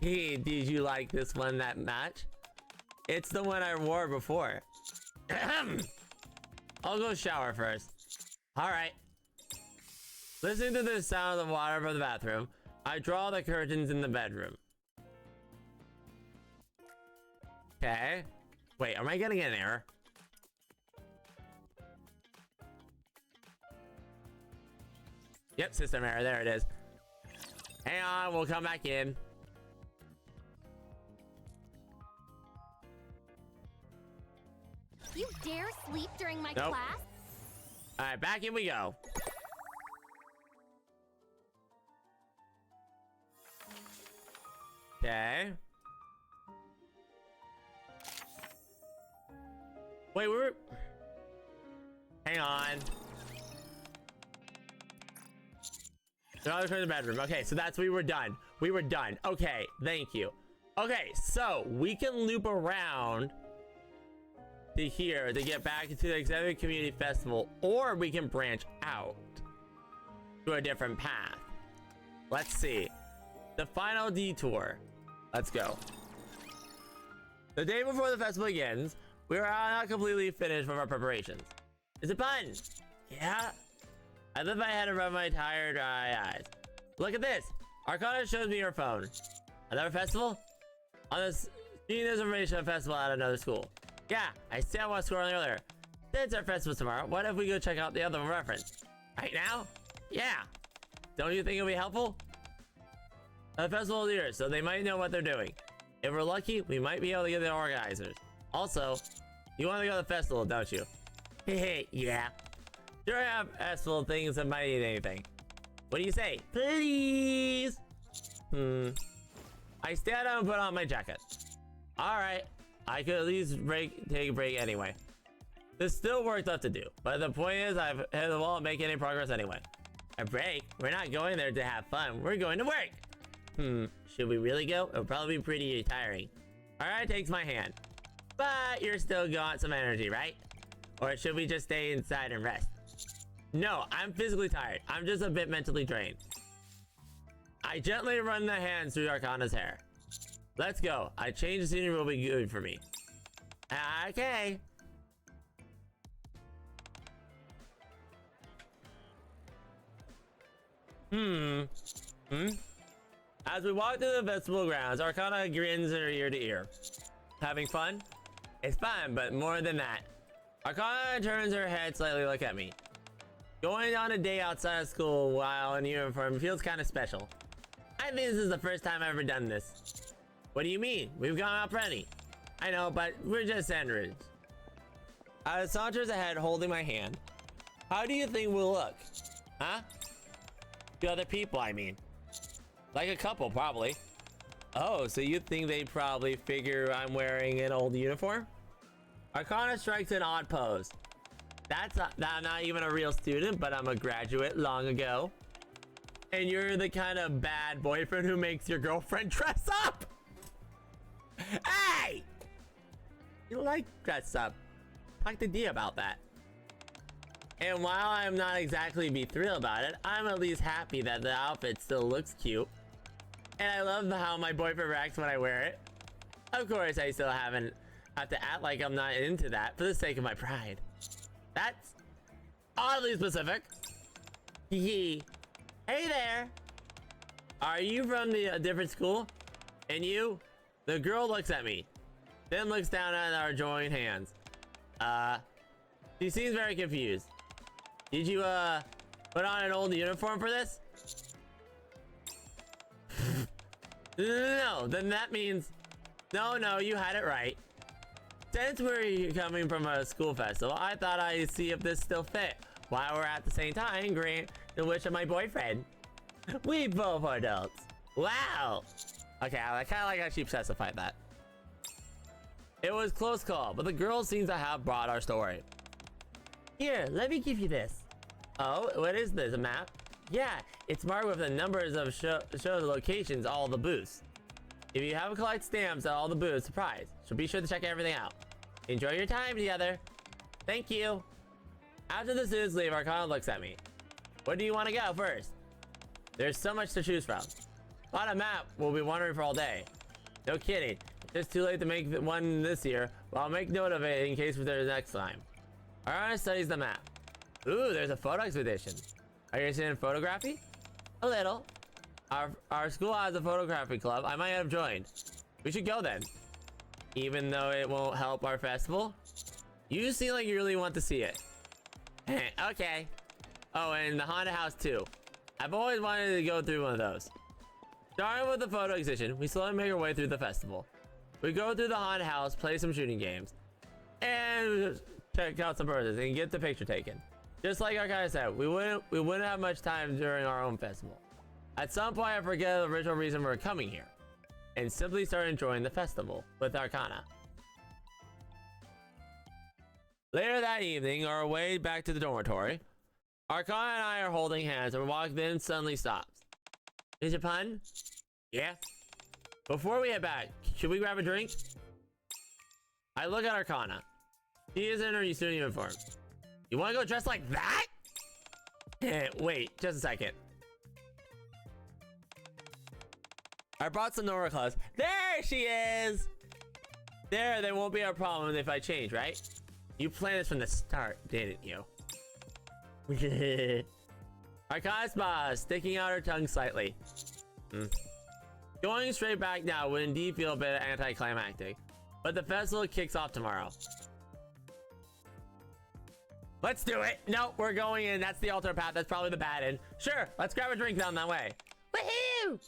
Hey, did you like this one that match? It's the one I wore before. I'll go shower first. Alright. Listening to the sound of the water from the bathroom, I draw the curtains in the bedroom. Okay. Wait, am I getting an error? Yep, system error. There it is. Hang on, we'll come back in. You dare sleep during my Nope. class? Alright, back in we go. Okay. Wait, hang on. Now let's go to the bedroom. Okay, so we were done. We were done. Okay, thank you. Okay, so we can loop around to here to get back into the Executive Community Festival, or we can branch out to a different path. Let's see. The final detour. Let's go. The day before the festival begins, we are not completely finished with our preparations. Is it fun? Yeah. I lift my head and rub my tired eyes. Look at this. Arcana shows me her phone. Another festival? On this, there's information on a festival at another school. Yeah, I see I was scrolling earlier. Since our festival tomorrow, what if we go check out the other reference? Right now? Yeah. Don't you think it'll be helpful? The festival is here, so they might know what they're doing. If we're lucky, we might be able to get the organizers. Also, you want to go to the festival, don't you? Hey, yeah. Sure, I have festival things that might need anything. What do you say? Please. I stand up and put on my jacket. All right. I could at least take a break anyway. There's still work left to do, but the point is I've hit the wall and make any progress anyway. A break? We're not going there to have fun. We're going to work. Should we really go? It'll probably be pretty tiring. All right, takes my hand. But you're still got some energy, right? Or should we just stay inside and rest? No, I'm physically tired. I'm just a bit mentally drained. I gently run the hands through Arcana's hair. Let's go. A change of scenery will be good for me. Okay. As we walk through the festival grounds, Arcana grins her ear to ear. Having fun? It's fun, but more than that. Arcana turns her head slightly to look at me. Going on a day outside of school while in uniform feels kind of special. I think this is the first time I've ever done this. What do you mean? We've gone out plenty. I know, but we're just sandwich. I saunters ahead holding my hand. How do you think we'll look? Huh? To other people, I mean. Like a couple, probably. Oh, so you think they probably figure I'm wearing an old uniform? Arcana strikes an odd pose. I'm not even a real student, but I'm a graduate long ago. And you're the kind of bad boyfriend who makes your girlfriend dress up? Hey! You like dress up. Talk to D about that. And while I'm not exactly be thrilled about it, I'm at least happy that the outfit still looks cute. And I love how my boyfriend reacts when I wear it. Of course, I still have to act like I'm not into that for the sake of my pride. That's oddly specific. Hey there. Are you from the different school? And you? The girl looks at me, then looks down at our joined hands. She seems very confused. Did you, put on an old uniform for this? No, then that means... No, you had it right. Since we're coming from a school festival, I thought I'd see if this still fit, while we're at the same time grant the wish of my boyfriend. We both are adults. Wow! Okay, I kind of like how she specified that. It was close call, but the girl seems to have brought our story. Here, let me give you this. Oh, what is this, a map? Yeah, it's marked with the numbers of show the locations, all the booths. If you haven't collected stamps at all the booths, surprise. So be sure to check everything out. Enjoy your time together. Thank you. After the students leave, Arcana looks at me. Where do you want to go first? There's so much to choose from. On a map, we'll be wandering for all day. No kidding. It's too late to make one this year, but I'll make note of it in case there's next time. Arcana studies the map. Ooh, there's a photo expedition. Are you interested in photography? A little. Our school has a photography club. I might have joined. We should go then. Even though it won't help our festival? You seem like you really want to see it. Okay. Oh, and the haunted house too. I've always wanted to go through one of those. Starting with the photo exhibition, we slowly make our way through the festival. We go through the haunted house, play some shooting games, and check out some birds and get the picture taken. Just like Arcana said, we wouldn't have much time during our own festival. At some point, I forget the original reason we're coming here, and simply start enjoying the festival with Arcana. Later that evening, our way back to the dormitory, Arcana and I are holding hands and we're walking, then suddenly stops. Is it fun? Yeah. Before we head back, should we grab a drink? I look at Arcana. She is in her student uniform. You want to go dressed like that? Wait, just a second. I brought some Nora clothes. There she is! There won't be a problem if I change, right? You planned this from the start, didn't you? Arcana's smile, sticking out her tongue slightly. Going straight back now would indeed feel a bit anticlimactic, but the festival kicks off tomorrow. Let's do it! No, we're going in. That's the alternate path. That's probably the bad end. Sure, let's grab a drink down that way. Woohoo!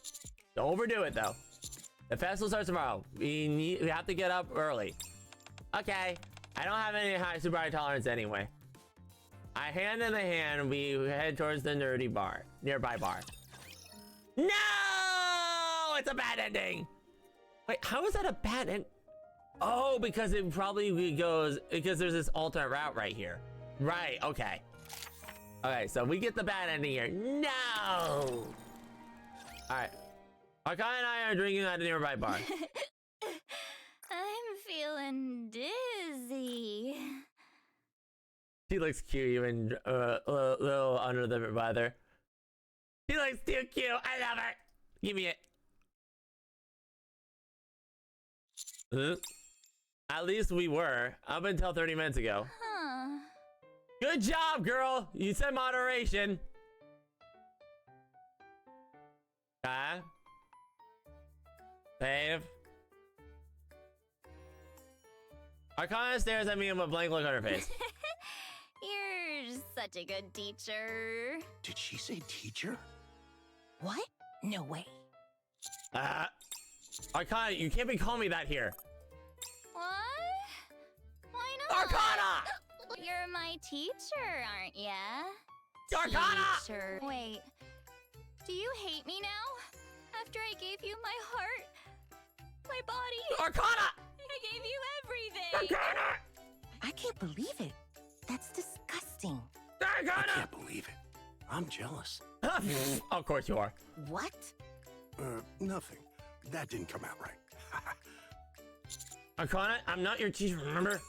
Don't overdo it though. The festival starts tomorrow. We have to get up early. Okay. I don't have any super high tolerance anyway. Hand in the hand, we head towards the nearby bar. No! It's a bad ending! Wait, how is that a bad end? Oh, because it probably goes, because there's this alternate route right here. Right, okay. Okay, so we get the bad ending here. No! Alright. Arcana and I are drinking at a nearby bar. I'm feeling dizzy. She looks cute, even a little under the weather. She looks too cute. I love her. Give me it. At least we were, up until 30 minutes ago. Huh. Good job, girl. You said moderation. Save. Arcana stares at me with a blank look on her face. You're such a good teacher. Did she say teacher? What? No way. Arcana, you can't be calling me that here. What? Why not? Arcana! You're my teacher, aren't ya? Arcana! Teacher. Wait. Do you hate me now? After I gave you my heart, my body. Arcana! I gave you everything. Arcana! I can't believe it. That's disgusting. I Arcana! can't believe it. I'm jealous. Of course you are. What? Nothing. That didn't come out right. Arcana, I'm not your teacher, remember?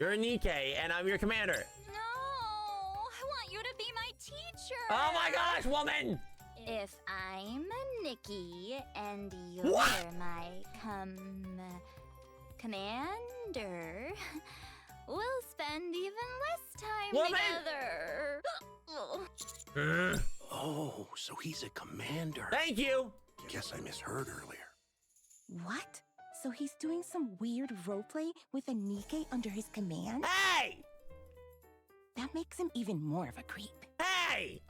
You're a NIKKE, and I'm your commander. No, I want you to be my teacher. Oh my gosh, woman! If I'm a NIKKE and you're What? my commander, we'll spend even less time Woman! together. Oh, so he's a commander. Thank you! Guess I misheard earlier. What? So he's doing some weird roleplay with a NIKKE under his command? Hey! That makes him even more of a creep. Hey!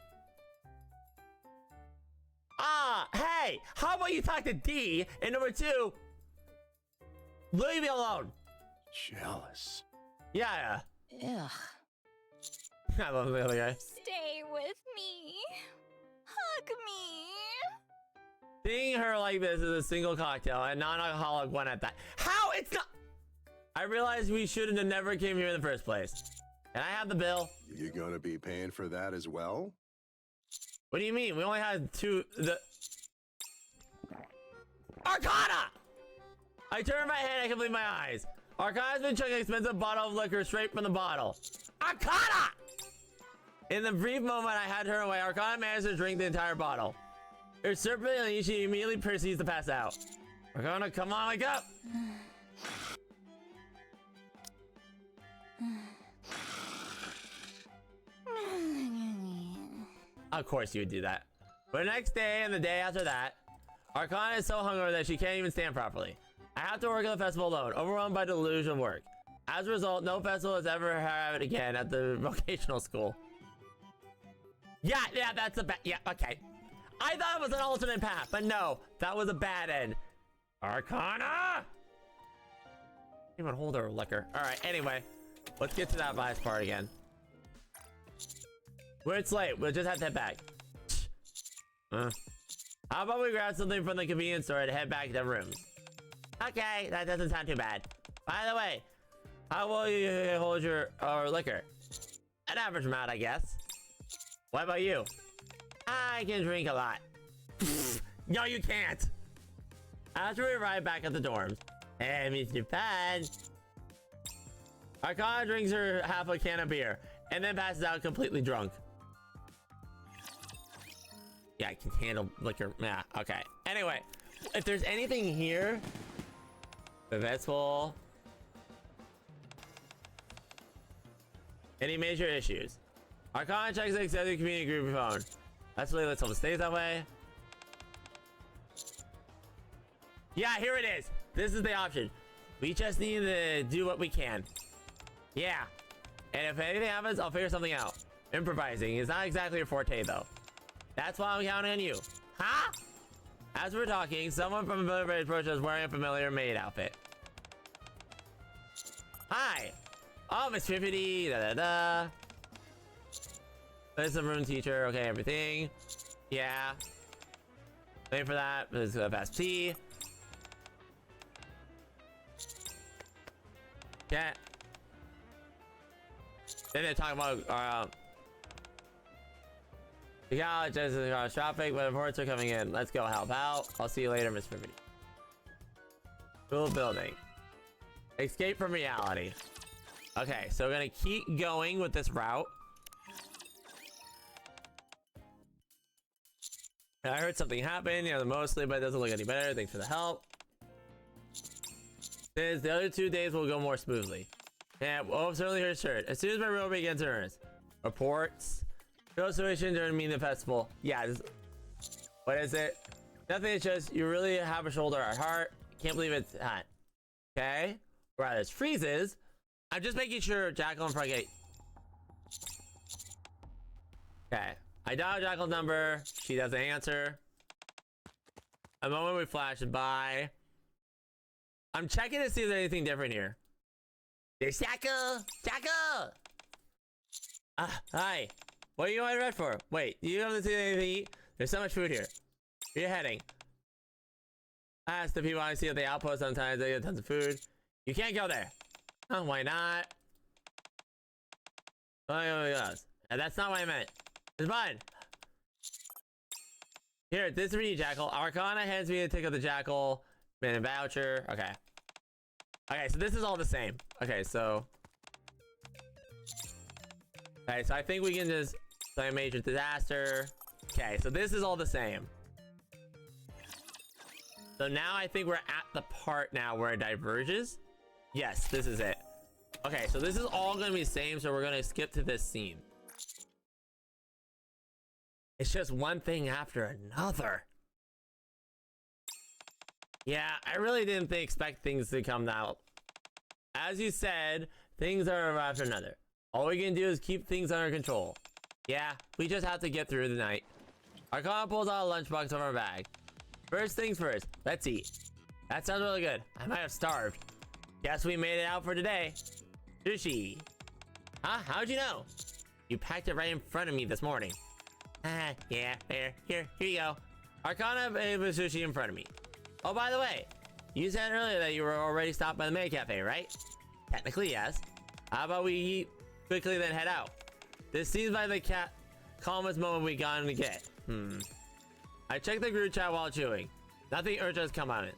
Hey! How about you talk to D, and number 2, leave me alone. Jealous. Yeah. Ugh. I love the other guy. Stay with me. Hug me. Seeing her like this is a single cocktail, and non-alcoholic one at that. How? It's not. I realized we shouldn't have never came here in the first place. Can I have the bill? You gonna be paying for that as well? What do you mean? We only had 2. Arcana! I turned my head, I can believe my eyes. Arcana's been chugging an expensive bottle of liquor straight from the bottle. Arcana! In the brief moment I had her away, Arcana managed to drink the entire bottle. Her serpently, she immediately proceeds to pass out. Arcana, come on, wake up! Of course you would do that. But the next day and the day after that, Arcana is so hungover that she can't even stand properly. I have to work at the festival alone, overwhelmed by the delusion of work. As a result, no festival has ever had it again at the vocational school. Yeah, that's a bad, yeah, okay. I thought it was an alternate path, but no, that was a bad end. Arcana! Even hold her liquor. All right, anyway, let's get to that last part again. It's late, we'll just have to head back. How about we grab something from the convenience store and head back to the rooms? Okay, that doesn't sound too bad. By the way, how will you hold your liquor? An average amount, I guess. What about you? I can drink a lot. No, you can't. After we arrive back at the dorms, hey, Mr. Pan. Arcana drinks her half a can of beer and then passes out completely drunk. Yeah, I can handle liquor. Yeah, okay. Anyway, if there's anything here, the festival. Any major issues? Arcana checks the accepted community group phone. That's really, let's hope it stays that way. Yeah, here it is. This is the option. We just need to do what we can. Yeah. And if anything happens, I'll figure something out. Improvising is not exactly your forte, though. That's why I'm counting on you. Huh? As we're talking, someone from the military approached us wearing a familiar maid outfit. Hi. Oh, Miss Privaty. Da da da. There's a room teacher. Okay, everything. Yeah. Wait for that. There's a fast tea. Yeah. Then they talk about the college is traffic, but reports are coming in. Let's go help out. I'll see you later, Miss Privaty. Cool building. Escape from reality. Okay, so we're gonna keep going with this route. I heard something happened, mostly, but it doesn't look any better. Thanks for the help. Since the other 2 days will go more smoothly. Yeah, well, certainly her shirt. As soon as my role begins to earn. Reports. No situation during the festival. Yeah, what is it? Nothing, it's just you really have a shoulder at heart. Can't believe it's hot. Okay? Right, this freezes. I'm just making sure Jackal and Frogate. Okay. I dial Jackal's number. She doesn't answer. A moment we flash by. I'm checking to see if there's anything different here. There's Jackal! Jackal! Hi. What are you on red for? Wait, you haven't seen anything to eat? There's so much food here. Where are you heading? I asked the people I see at the outpost sometimes. They get tons of food. You can't go there. Oh, why not? Oh, yes. That's not what I meant. It's fine. Here, this is for you, Jackal. Arcana hands me a ticket of the Jackal. Man, a voucher. Okay. Okay, so this is all the same. Okay, so... Okay, so I think we can just play a major disaster. Okay, so this is all the same. So now I think we're at the part now where it diverges. Yes, this is it. Okay, so this is all gonna be the same, so we're gonna skip to this scene. It's just one thing after another. Yeah, I really didn't expect things to come out. As you said, things are after another. All we can do is keep things under control. Yeah, we just have to get through the night. Arcana pulls out a lunchbox from her bag. First things first, let's eat. That sounds really good. I might have starved. Guess we made it out for today. Sushi. Huh? How'd you know? You packed it right in front of me this morning. Yeah, here you go. Arcana made the sushi in front of me. Oh, by the way, you said earlier that you were already stopped by the maid cafe, right? Technically, yes. How about we eat quickly then head out? This seems like the calmest moment we got to get. I checked the group chat while chewing. Nothing urgent has come on it.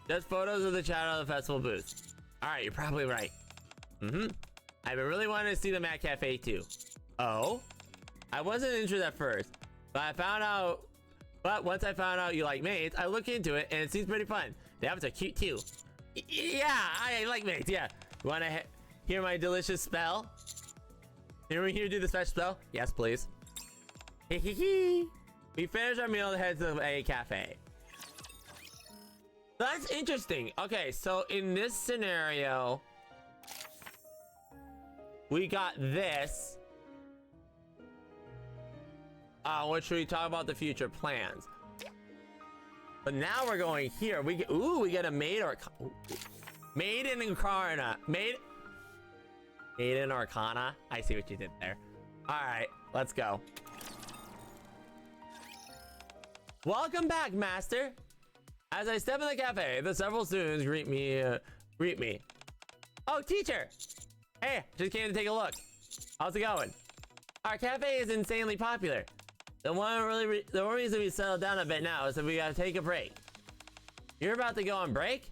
Just photos of the chat on the festival booth. Alright, you're probably right. I've been really wanting to see the Mat Cafe too. Oh? I wasn't interested at first, but once I found out you like maids, I looked into it and it seems pretty fun. The outfits are cute too. Yeah, I like maids, yeah. You wanna hear my delicious spell? Hear me here do the special spell? Yes, please. We finished our meal and head to a cafe. That's interesting. Okay, so in this scenario, we got this. What should we talk about the future plans? But now we're going here. We get a maid or maid in Arcana. Maid in Arcana. I see what you did there. All right, let's go. Welcome back, Master. As I step in the cafe, the several students greet me. Oh, teacher. Hey, just came to take a look. How's it going? Our cafe is insanely popular. The one reason we settled down a bit now is that we gotta take a break. You're about to go on break?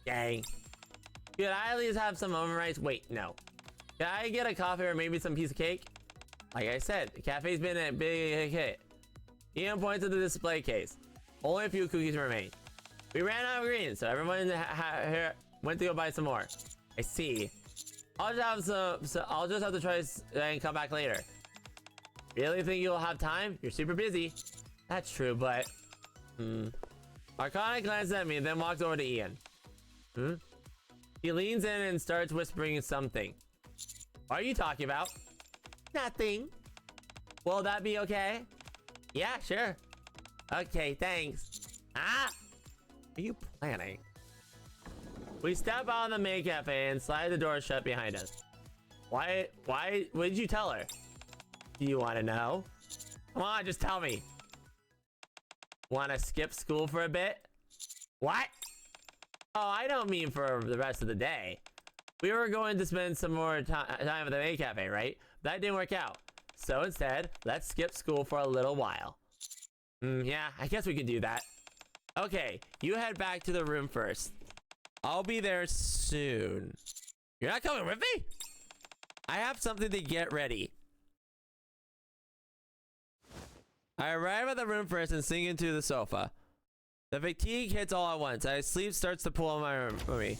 Dang. Could I at least have some oven rice? Wait, no. Can I get a coffee or maybe some piece of cake? Like I said, the cafe's been a big hit. Ian points to the display case. Only a few cookies remain. We ran out of greens, so everyone here went to go buy some more. I see. I'll just have to try and come back later. Really think you'll have time? You're super busy. That's true, but... Arcana glances at me and then walks over to Ian. He leans in and starts whispering something. What are you talking about? Nothing. Will that be okay? Yeah, sure. Okay, thanks. What are you planning? We step out of the maid cafe and slide the door shut behind us. Why, what did you tell her? Do you want to know? Come on, just tell me. Want to skip school for a bit? What? Oh, I don't mean for the rest of the day. We were going to spend some more time at the maid cafe, right? That didn't work out. So instead, let's skip school for a little while. Yeah, I guess we can do that. Okay, you head back to the room first. I'll be there soon. You're not coming with me? I have something to get ready. I arrive at the room first and sink into the sofa. The fatigue hits all at once. Sleep starts to pull on my room for me.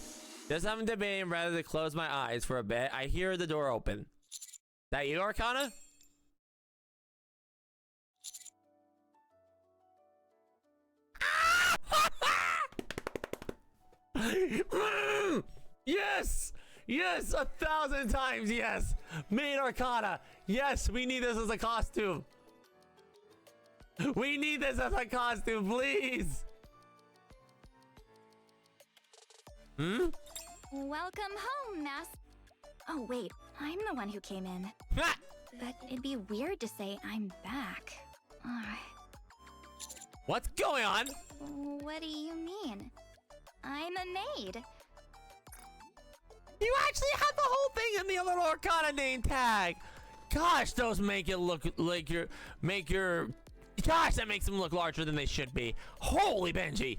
Just having debating rather than close my eyes for a bit, I hear the door open. That you, Arcana? Yes! Yes! 1,000 times yes! Maid Arcana! Yes, we need this as a costume! We need this as a costume, please! Welcome home, Oh, wait. I'm the one who came in. Ha! But it'd be weird to say I'm back. What's going on? What do you mean? I'm a maid. You actually have the whole thing in the little Arcana name tag. Gosh, those make it look like gosh, that makes them look larger than they should be. Holy Benji.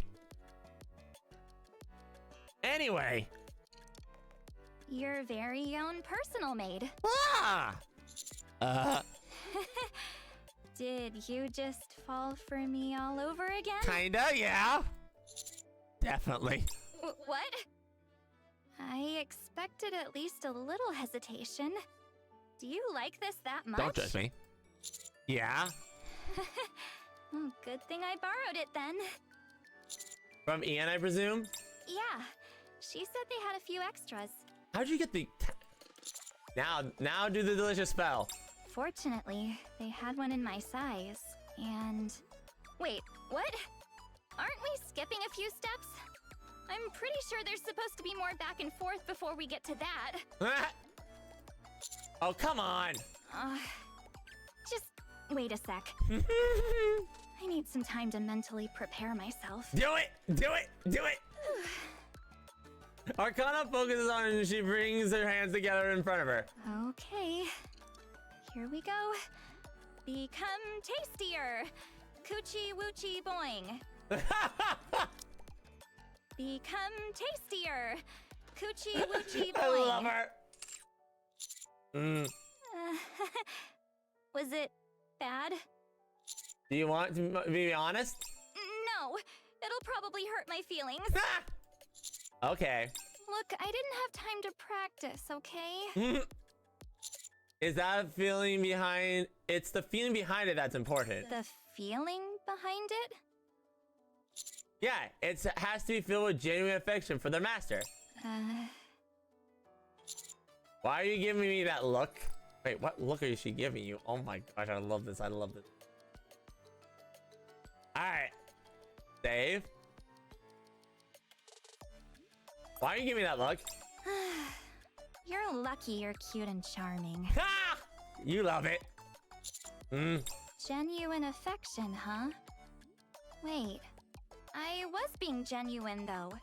Anyway. Your very own personal maid. Ah! Did you just fall for me all over again? Kinda, yeah. Definitely. What? I expected at least a little hesitation. Do you like this that much? Don't judge me. Yeah? Well, good thing I borrowed it then. From Ian, I presume? Yeah. She said they had a few extras. How'd you get the... Now do the delicious spell. Fortunately, they had one in my size, and... Wait, what? Aren't we skipping a few steps? I'm pretty sure there's supposed to be more back and forth before we get to that. Oh, come on. Just wait a sec. I need some time to mentally prepare myself. Do it! Do it! Do it! Arcana focuses on it and she brings her hands together in front of her. Okay. Here we go. Become tastier. Coochie woochie boing. Become tastier. Coochie woochie boing. I love her. Was it bad? Do you want to be honest? No. It'll probably hurt my feelings. Okay. Look, I didn't have time to practice, okay? Is that feeling behind... It's the feeling behind it that's important. The feeling behind it? Yeah, it has to be filled with genuine affection for their master. Why are you giving me that look? Wait, what look is she giving you? Oh my gosh, I love this. I love this. Alright. Dave? Why are you giving me that look? You're lucky you're cute and charming. Ha! You love it. Genuine affection, huh? Wait. I was being genuine, though.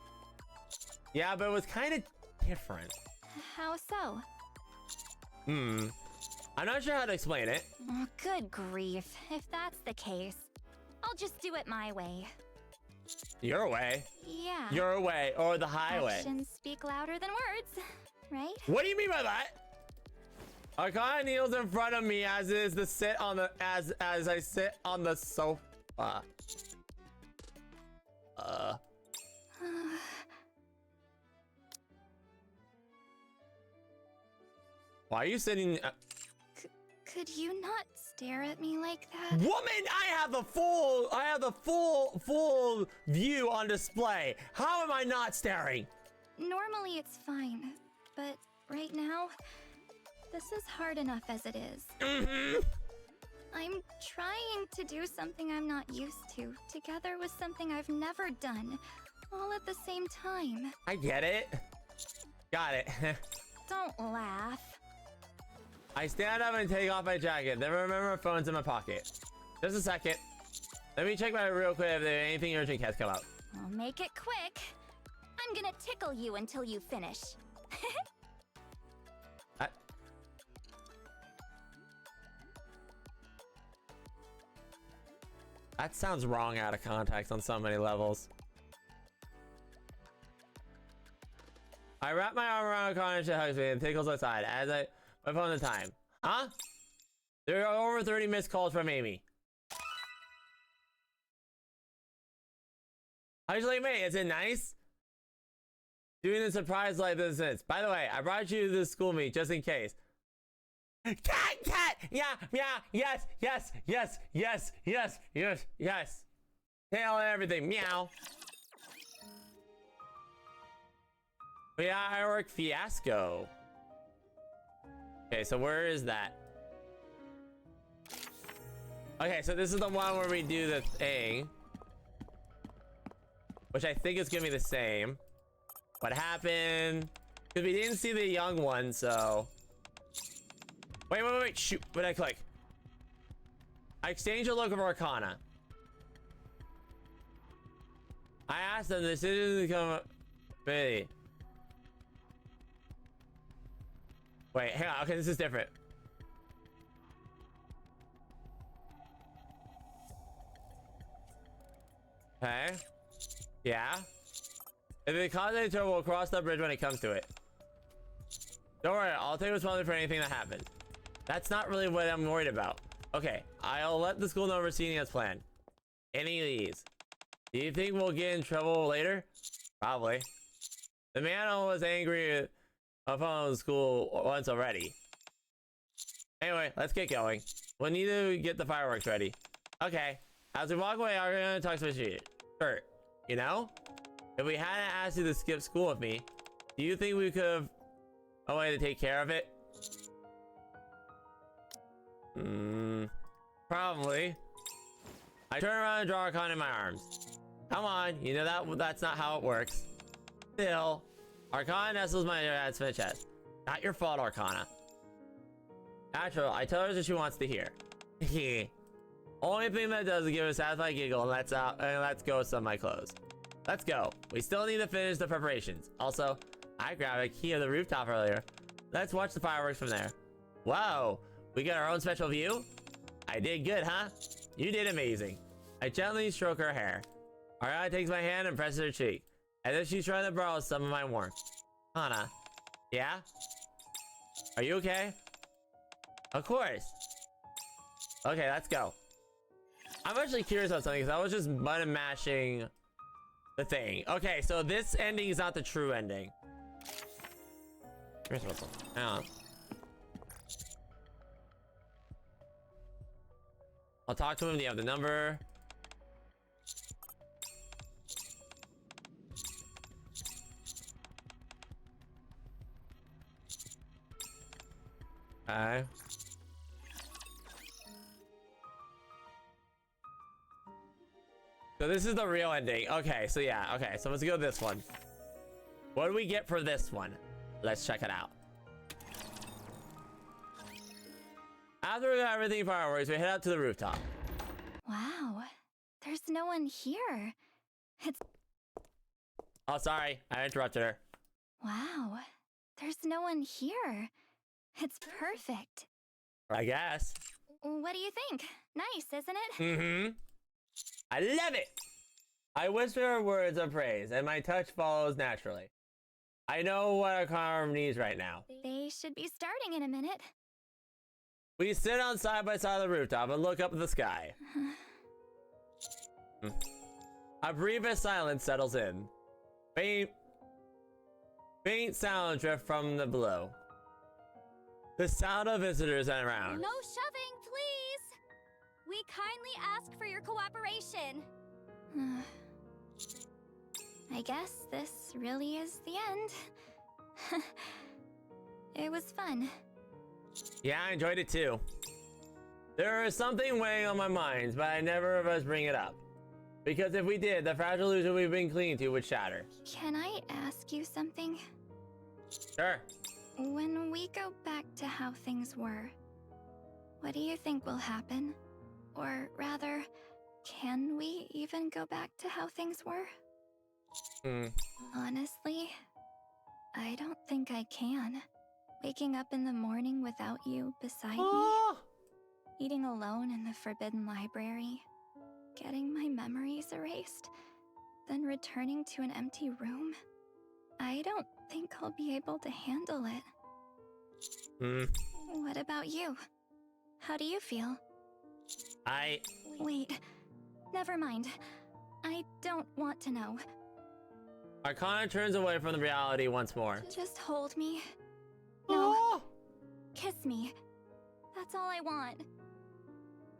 Yeah, but it was kind of different. How so? I'm not sure how to explain it. Oh, good grief. If that's the case, I'll just do it my way. Your way? Yeah. Your way, or the highway. Actions speak louder than words, right? What do you mean by that? Arcana kneels in front of me as I sit on the sofa. Why are you sitting? Could you not stare at me like that? Woman, I have the full view on display. How am I not staring? Normally it's fine, but right now, this is hard enough as it is. I'm trying to do something I'm not used to, together with something I've never done, all at the same time. I get it. Got it. Don't laugh. I stand up and take off my jacket. Then remember my phone's in my pocket. Just a second. Let me check my real quick if there anything urgent has come up. I'll make it quick. I'm gonna tickle you until you finish. That sounds wrong out of context on so many levels. I wrap my arm around Arcana and she hugs me and tickles outside as my phone the time. Huh? There are over 30 missed calls from Amy. How'd you like me? Is it nice? Doing a surprise like this is. By the way, I brought you to the school meet just in case. Cat! Yeah, yes. Tail and everything, meow. Firework fiasco. Okay, so where is that? Okay, so this is the one where we do the thing. Which I think is gonna be the same. What happened? Because we didn't see the young one, so... Wait, shoot, what did I click? I exchanged a look of Arcana. I asked them, the decision to come... Wait, hang on, okay, this is different. Okay. Yeah. If it causes trouble, we'll cross the bridge when it comes to it. Don't worry, I'll take responsibility for anything that happens. That's not really what I'm worried about. Okay, I'll let the school know we're proceeding as planned. Any leads? Do you think we'll get in trouble later? Probably. The man was angry upon the school once already. Anyway, let's get going. We'll need to get the fireworks ready. Okay. As we walk away, I'm gonna talk to Mr. Kurt. You know? If we hadn't asked you to skip school with me, do you think we could have a way to take care of it? Probably. I turn around and draw Arcana in my arms. Come on, you know that's not how it works. Still, Arcana nestles my dad's chest. Not your fault, Arcana. Natural, I tell her that she wants to hear. Only thing that does is give a satisfied giggle and let's go with some of my clothes. Let's go. We still need to finish the preparations. Also, I grabbed a key of the rooftop earlier. Let's watch the fireworks from there. Whoa, we got our own special view? I did good, huh? You did amazing. I gently stroke her hair. Arcana takes my hand and presses her cheek, as if she's trying to borrow some of my warmth. Hana, yeah? Are you okay? Of course. Okay, let's go. I'm actually curious about something because I was just button mashing the thing. Okay, so this ending is not the true ending. Here's what's up. Hang on. I'll talk to him. Do you have the number? Okay. So this is the real ending. Okay, so yeah, okay, so let's go this one. What do we get for this one? Let's check it out. After we got everything fireworks, we head out to the rooftop. Wow, there's no one here. It's... Oh, sorry, I interrupted her. Wow, there's no one here. It's perfect. I guess. What do you think? Nice, isn't it? Mm-hmm. I love it! I whisper words of praise, and my touch follows naturally. I know what our car needs right now. They should be starting in a minute. We sit on side by side of the rooftop and look up at the sky. A brief silence settles in. Faint sound drift from the below. The sound of visitors around. No shoving, please! We kindly ask for your cooperation. I guess this really is the end. It was fun. Yeah, I enjoyed it too. There is something weighing on my mind, but I never of us bring it up. Because if we did, the fragile illusion we've been clinging to would shatter. Can I ask you something? Sure. When we go back to how things were, what do you think will happen? Or rather, can we even go back to how things were? Honestly, I don't think I can. Waking up in the morning without you beside me, eating alone in the forbidden library, getting my memories erased, then returning to an empty room. I don't think I'll be able to handle it. What about you? How do you feel? Wait, never mind. I don't want to know. Arcana turns away from the reality once more. Just hold me. No. Kiss me. That's all I want.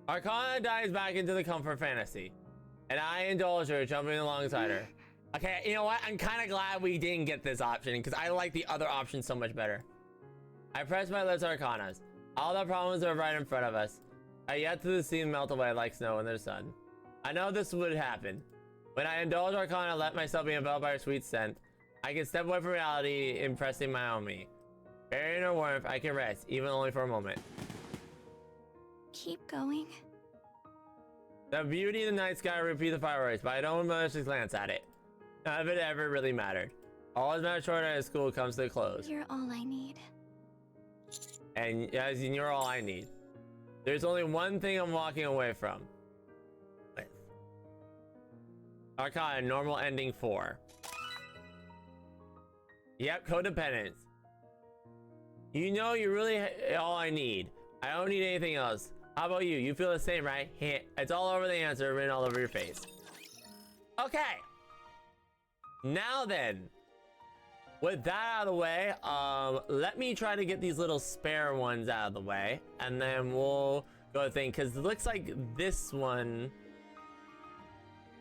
Arcana dives back into the comfort fantasy, and I indulge her, jumping alongside her. Okay, you know what? I'm kind of glad we didn't get this option, because I like the other option so much better. I press my lips to Arcana's. All the problems are right in front of us. I yet to see them melt away like snow in the sun. I know this would happen. When I indulge Arcana and let myself be enveloped by her sweet scent, I can step away from reality, impressing my own me. Buried in her warmth, I can rest, even only for a moment. Keep going. The beauty of the night sky repeat the fireworks, but I don't malicious glance at it. None of it ever really mattered. All is mattered short as school comes to a close. You're all I need. And as in, you're all I need. There's only one thing I'm walking away from. Arcana, normal ending 4. Yep, codependence. You know you're really all I need. I don't need anything else. How about you? You feel the same, right? It's all over the answer, written all over your face. Okay. Now then, with that out of the way, let me try to get these little spare ones out of the way, and then we'll go thing, because it looks like this one.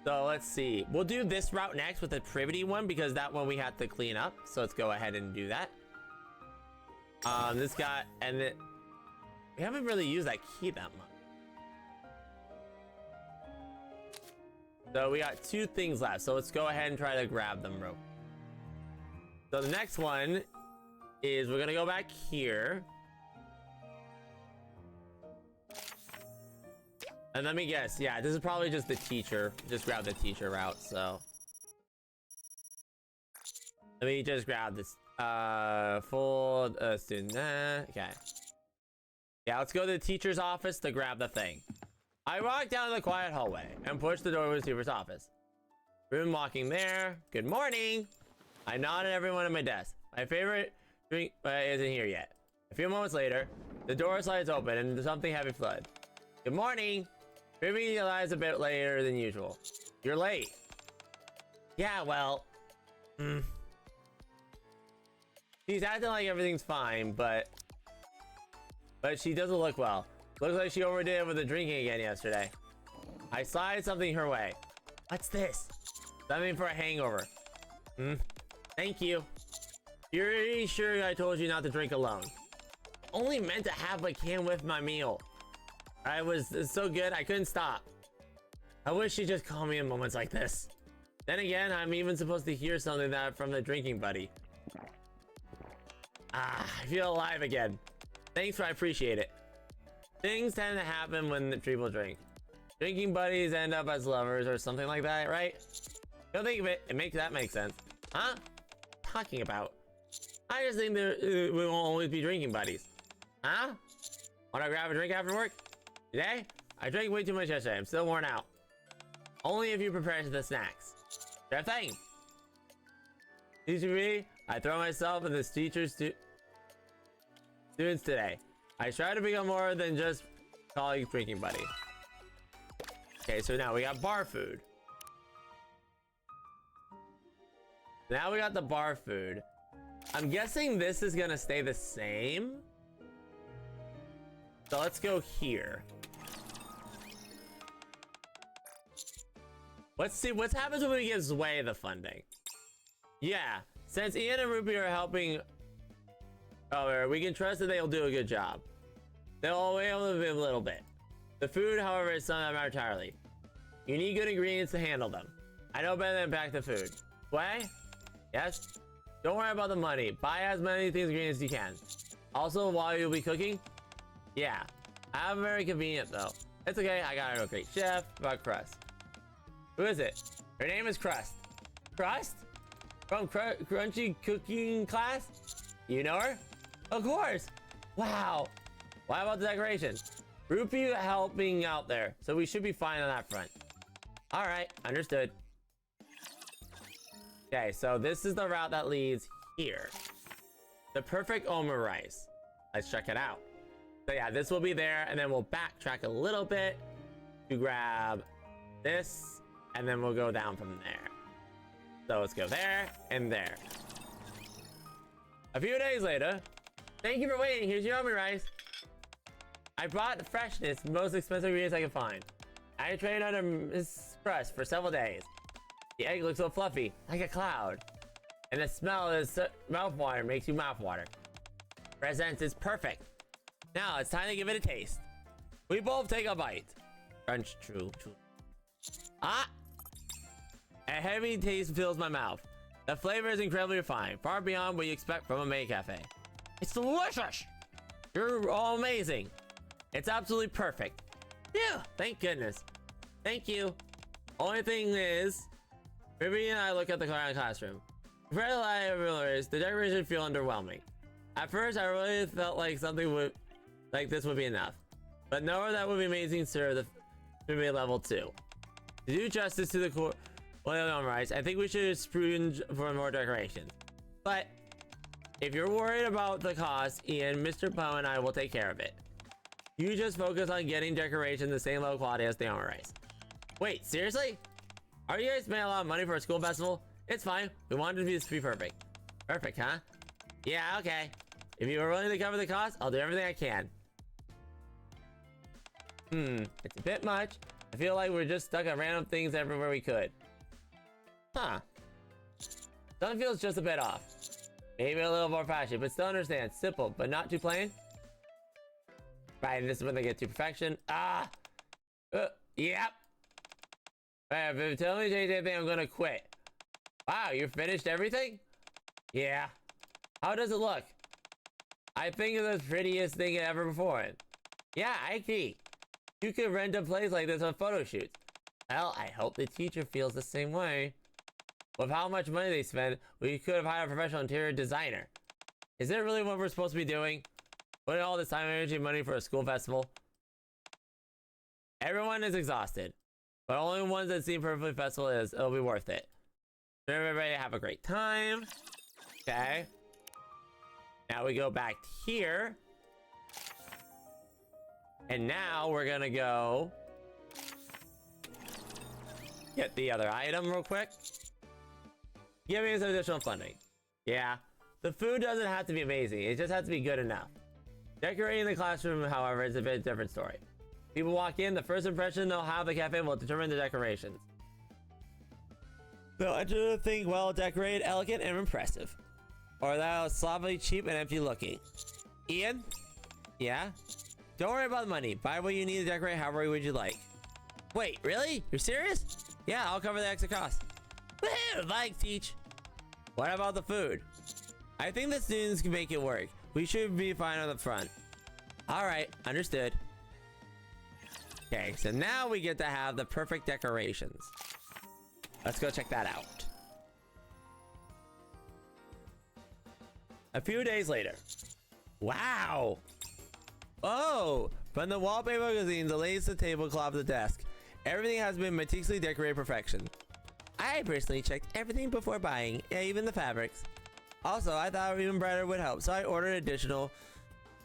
So let's see. We'll do this route next with the Privaty one, because that one we have to clean up. So let's go ahead and do that. This guy, and then we haven't really used that key that much. So we got 2 things left. So let's go ahead and try to grab them, bro. So the next one is we're gonna go back here. And let me guess, yeah, this is probably just the teacher. Just grab the teacher route, so. Let me just grab this. Full student. Okay. Yeah, let's go to the teacher's office to grab the thing. I walk down the quiet hallway and push the door to the receiver's office. Room walking there. Good morning. I nod at everyone at my desk. My favorite drink isn't here yet. A few moments later, the door slides open and something heavy floods. Good morning. Privaty arrives a bit later than usual. You're late. Yeah, well. She's acting like everything's fine, but she doesn't look well. Looks like she overdid it with the drinking again yesterday. I slide something her way. What's this? Something for a hangover. Thank you. You're really sure I told you not to drink alone? Only meant to have a can with my meal. It's so good I couldn't stop. I wish she'd just call me in moments like this. Then again, I'm even supposed to hear something from the drinking buddy. I feel alive again. Thanks, I appreciate it. Things tend to happen when the people drink. Drinking buddies end up as lovers or something like that, right? Don't think of it. That makes sense. Huh? Talking about? I just think we won't always be drinking buddies. Huh? Wanna grab a drink after work? Today? I drank way too much yesterday. I'm still worn out. Only if you prepare the snacks. Sure thing. Teacher me, I throw myself in this teacher's students today. I try to become more than just colleague drinking buddy. Okay, so now we got bar food. Now we got the bar food. I'm guessing this is gonna stay the same. So let's go here. Let's see what happens when we give Zway the funding. Yeah, since Ian and Ruby are helping, we can trust that they'll do a good job. They'll be able to do a little bit. The food, however, is not matter entirely. You need good ingredients to handle them. I know better than pack the food. Way? Yes? Don't worry about the money. Buy as many things green as you can. Also, while you'll be cooking, yeah, I'm very convenient though. It's okay. I got a great chef about Crust. Who is it? Her name is Crust. Crust? From Crunchy Cooking Class? You know her? Of course. Wow. Why about the decoration? Rupee helping out there, so we should be fine on that front. All right, understood. Okay, so this is the route that leads here. The perfect Omer rice. Let's check it out. So yeah, this will be there, and then we'll backtrack a little bit to grab this, and then we'll go down from there. So let's go there and there. A few days later, thank you for waiting. Here's your Omer rice. I brought the freshness, most expensive ingredients I could find. I trained under Miss Crust for several days. The egg looks so fluffy, like a cloud. And the smell is mouthwater, makes you mouthwater. Presence is perfect. Now it's time to give it a taste. We both take a bite. Crunch, true. Ah! A heavy taste fills my mouth. The flavor is incredibly refined, far beyond what you expect from a maid cafe. It's delicious! You're all amazing. It's absolutely perfect. Yeah, thank goodness. Thank you. Only thing is, Privaty and I look at the classroom. Compared to the libraries, the decorations feel underwhelming. At first, I really felt like something like this would be enough. But knowing that would be amazing, sir, the Privaty level 2. To do justice to the core rights, I think we should spruge for more decorations. But if you're worried about the cost, Ian, Mr. Poe, and I will take care of it. You just focus on getting decorations the same low quality as the Omer rice. Wait, seriously? Are you guys spending a lot of money for a school festival? It's fine. We wanted this to be perfect. Perfect, huh? Yeah, okay. If you are willing to cover the cost, I'll do everything I can. It's a bit much. I feel like we're just stuck on random things everywhere we could. Huh. Something feels just a bit off. Maybe a little more flashy, but still understand. Simple, but not too plain. Right, this is when they get to perfection. Yep. Right, if you tell me to change anything, I'm gonna quit. Wow, you finished everything? Yeah. How does it look? I think it's the prettiest thing ever before. Yeah, I agree. You could rent a place like this on photo shoots. Well, I hope the teacher feels the same way. With how much money they spend, we could have hired a professional interior designer. Is that really what we're supposed to be doing? Putting all this time, energy, and money for a school festival? Everyone is exhausted, but only ones that seem perfectly festival it'll be worth it. Everybody have a great time. Okay. Now we go back here. And now we're gonna go get the other item real quick. Give me some additional funding. Yeah. The food doesn't have to be amazing. It just has to be good enough. Decorating the classroom, however, is a bit different story. People walk in, the first impression they'll have of the cafe will determine the decorations. They'll enter the thing well decorated, elegant, and impressive. Or they'll sloppily, cheap, and empty looking. Ian? Yeah? Don't worry about the money. Buy what you need to decorate however would you like. Wait, really? You're serious? Yeah, I'll cover the extra cost. Woohoo! Like, teach. What about the food? I think the students can make it work. We should be fine on the front. Alright, understood. Okay, so now we get to have the perfect decorations. Let's go check that out. A few days later. Wow! Oh! From the wallpaper magazine, the latest to tablecloth, the desk. Everything has been meticulously decorated perfection. I personally checked everything before buying, even the fabrics. Also, I thought even brighter would help, so I ordered additional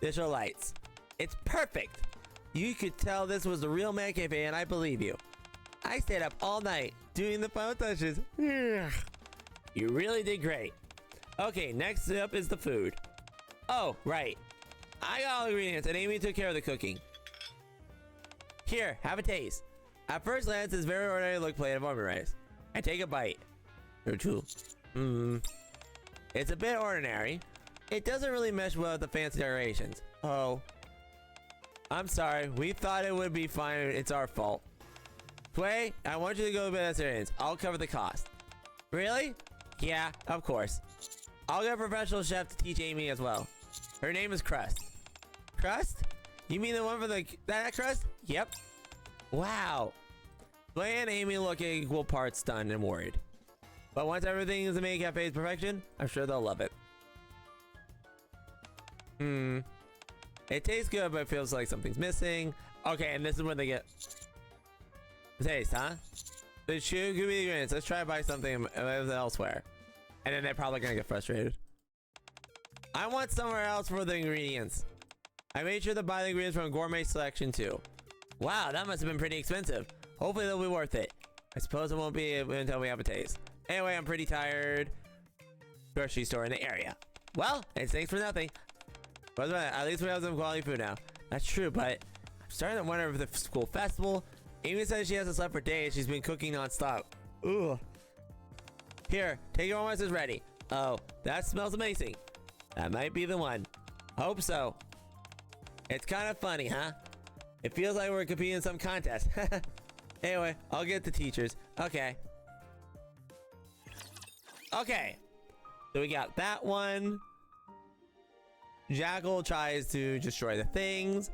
lights. It's perfect! You could tell this was the real man cafe, and I believe you. I stayed up all night doing the final touches. You really did great. Okay, next up is the food. Oh, right. I got all the ingredients, and Amy took care of the cooking. Here, have a taste. At first glance, this very ordinary look plate of Omer rice. I take a bite. Or two. It's a bit ordinary. It doesn't really mesh well with the fancy decorations. Oh. I'm sorry. We thought it would be fine. It's our fault. Quay, I want you to go to vegetarians. I'll cover the cost. Really? Yeah, of course. I'll get a professional chef to teach Amy as well. Her name is Crust. Crust? You mean the one for that Crust? Yep. Wow. Slay and Amy look at equal parts stunned and worried. But once everything is the main cafe's perfection, I'm sure they'll love it. It tastes good, but it feels like something's missing. Okay, and this is when they get taste, huh? The shoe could be the ingredients. Let's try to buy something elsewhere. And then they're probably gonna get frustrated. I want somewhere else for the ingredients. I made sure to buy the ingredients from Gourmet Selection too. Wow, that must have been pretty expensive. Hopefully they'll be worth it. I suppose it won't be until we have a taste. Anyway, I'm pretty tired. Grocery store in the area. Well, it's thanks for nothing. But at least we have some quality food now. That's true, but I'm starting to wonder if the school festival. Amy says she hasn't slept for days. She's been cooking nonstop. Ugh. Here, take it once it's ready. Oh, that smells amazing. That might be the one. Hope so. It's kind of funny, huh? It feels like we're competing in some contest. Anyway, I'll get the teachers. Okay. Okay. So we got that one. Jackal tries to destroy the things.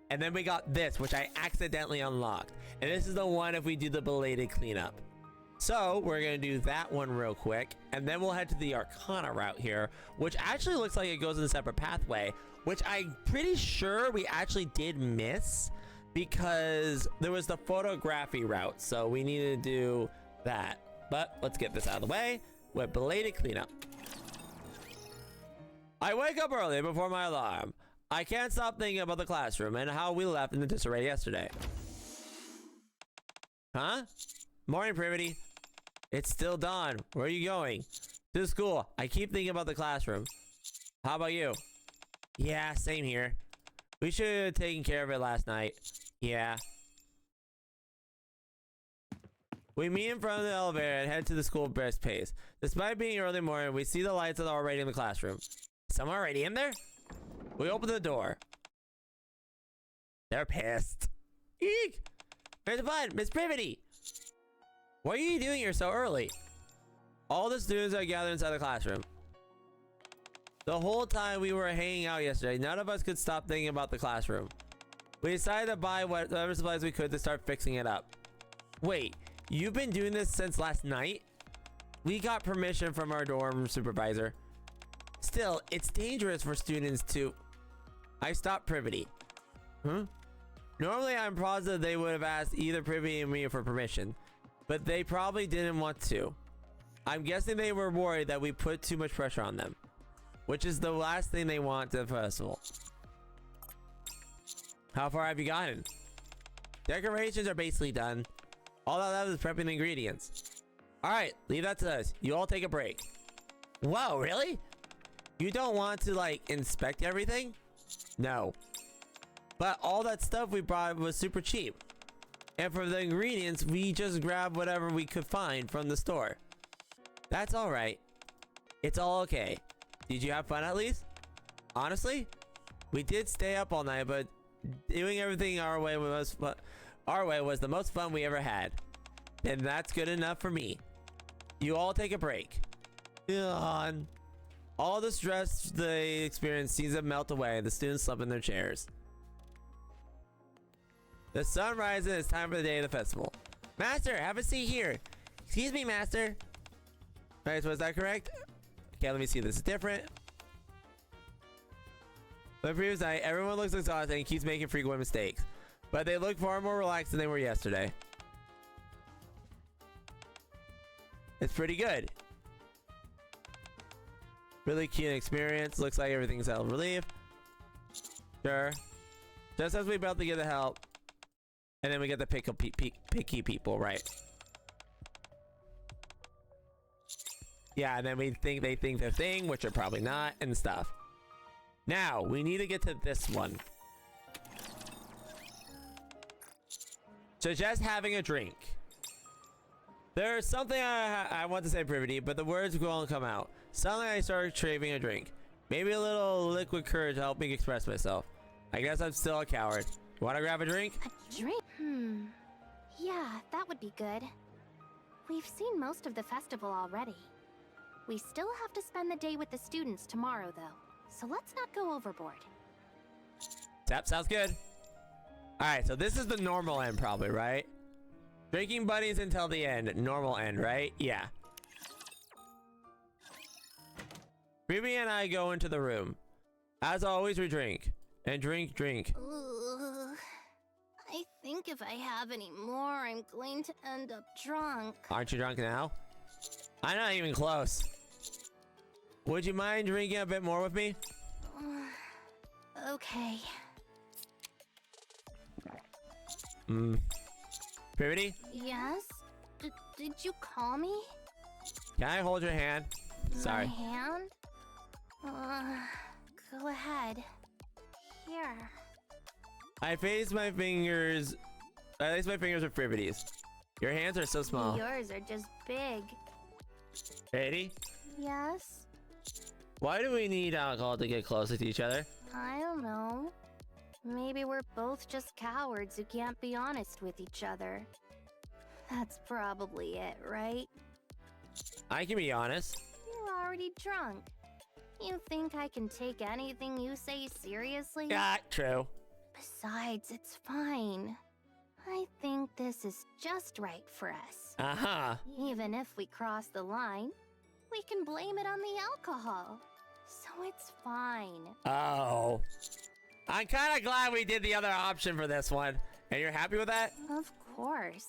And then we got this, which I accidentally unlocked. And this is the one if we do the belated cleanup. So we're going to do that one real quick. And then we'll head to the Arcana route here, which actually looks like it goes in a separate pathway, which I'm pretty sure we actually did miss because there was the photography route. So we need to do that. But let's get this out of the way with belated cleanup. I wake up early before my alarm. I can't stop thinking about the classroom and how we left in the disarray yesterday. Huh? Morning, Privaty. It's still dawn. Where are you going? To school. I keep thinking about the classroom. How about you? Yeah, same here. We should have taken care of it last night. Yeah. We meet in front of the elevator and head to the school best pace. Despite being early morning, we see the lights that are already in the classroom. Someone already in there? We open the door. They're pissed. Eek! Where's the fun? Miss Privaty! What are you doing here so early? All the students are gathered inside the classroom. The whole time we were hanging out yesterday, none of us could stop thinking about the classroom. We decided to buy whatever supplies we could to start fixing it up. Wait, you've been doing this since last night? We got permission from our dorm supervisor. Still, it's dangerous for students to... I stopped Privaty. Huh? Normally, I'm positive they would have asked either Privaty or me for permission, but they probably didn't want to. I'm guessing they were worried that we put too much pressure on them, which is the last thing they want at the festival. How far have you gotten? Decorations are basically done. All that left is prepping the ingredients. Alright, leave that to us. You all take a break. Whoa, really? You don't want to, like, inspect everything? No. But all that stuff we brought was super cheap. And for the ingredients, we just grabbed whatever we could find from the store. That's alright. It's all okay. Did you have fun at least? Honestly? We did stay up all night, but doing everything our way was the most fun we ever had. And that's good enough for me. You all take a break. Yawn. All the stress they experience seems to melt away. The students slump in their chairs. The sun rises and it's time for the day of the festival. Master, have a seat here. Excuse me, Master. Alright, so is that correct? Okay, let me see. This is different. The previous night, everyone looks exhausted and keeps making frequent mistakes. But they look far more relaxed than they were yesterday. It's pretty good. Really cute experience. Looks like everything's out of relief. Sure. Just as we about to get the help. And then we get the picky people, right? Yeah, and then we think they think the thing, which are probably not, and stuff. Now, we need to get to this one. Suggest having a drink. There's something I want to say, Privaty, but the words won't come out. Suddenly I started craving a drink. Maybe a little liquid courage to help me express myself. I guess I'm still a coward. You want to grab a drink? A drink? Yeah, that would be good. We've seen most of the festival already. We still have to spend the day with the students tomorrow, though. So let's not go overboard. Yep, sounds good. Alright, so this is the normal end probably, right? Drinking buddies until the end. Normal end, right? Yeah. Ruby and I go into the room. As always, we drink. And drink. Ugh. I think if I have any more, I'm going to end up drunk. Aren't you drunk now? I'm not even close. Would you mind drinking a bit more with me? Okay. Privaty? Yes? Did you call me? Can I hold your hand? Sorry. My hand? Go ahead. Here. I place my fingers with Privaty's. Your hands are so small. Yours are just big. Ready? Yes? Why do we need alcohol to get closer to each other? I don't know. Maybe we're both just cowards who can't be honest with each other. That's probably it, right? I can be honest. You're already drunk. You think I can take anything you say seriously? Yeah, true. Besides, it's fine. I think this is just right for us. Uh-huh. Even if we cross the line, we can blame it on the alcohol. So it's fine. Oh. I'm kind of glad we did the other option for this one. And you're happy with that? Of course.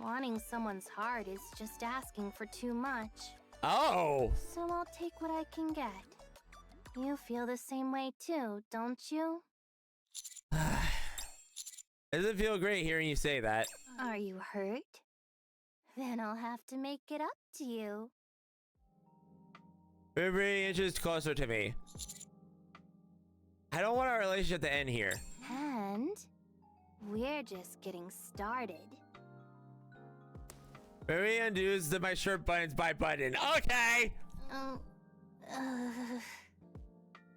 Wanting someone's heart is just asking for too much. Oh. So I'll take what I can get. You feel the same way too, don't you? Doesn't feel great hearing you say that. Are you hurt? Then I'll have to make it up to you. Every inch is closer to me. I don't want our relationship to end here. And we're just getting started. Ruby undoes my shirt buttons by button. Okay!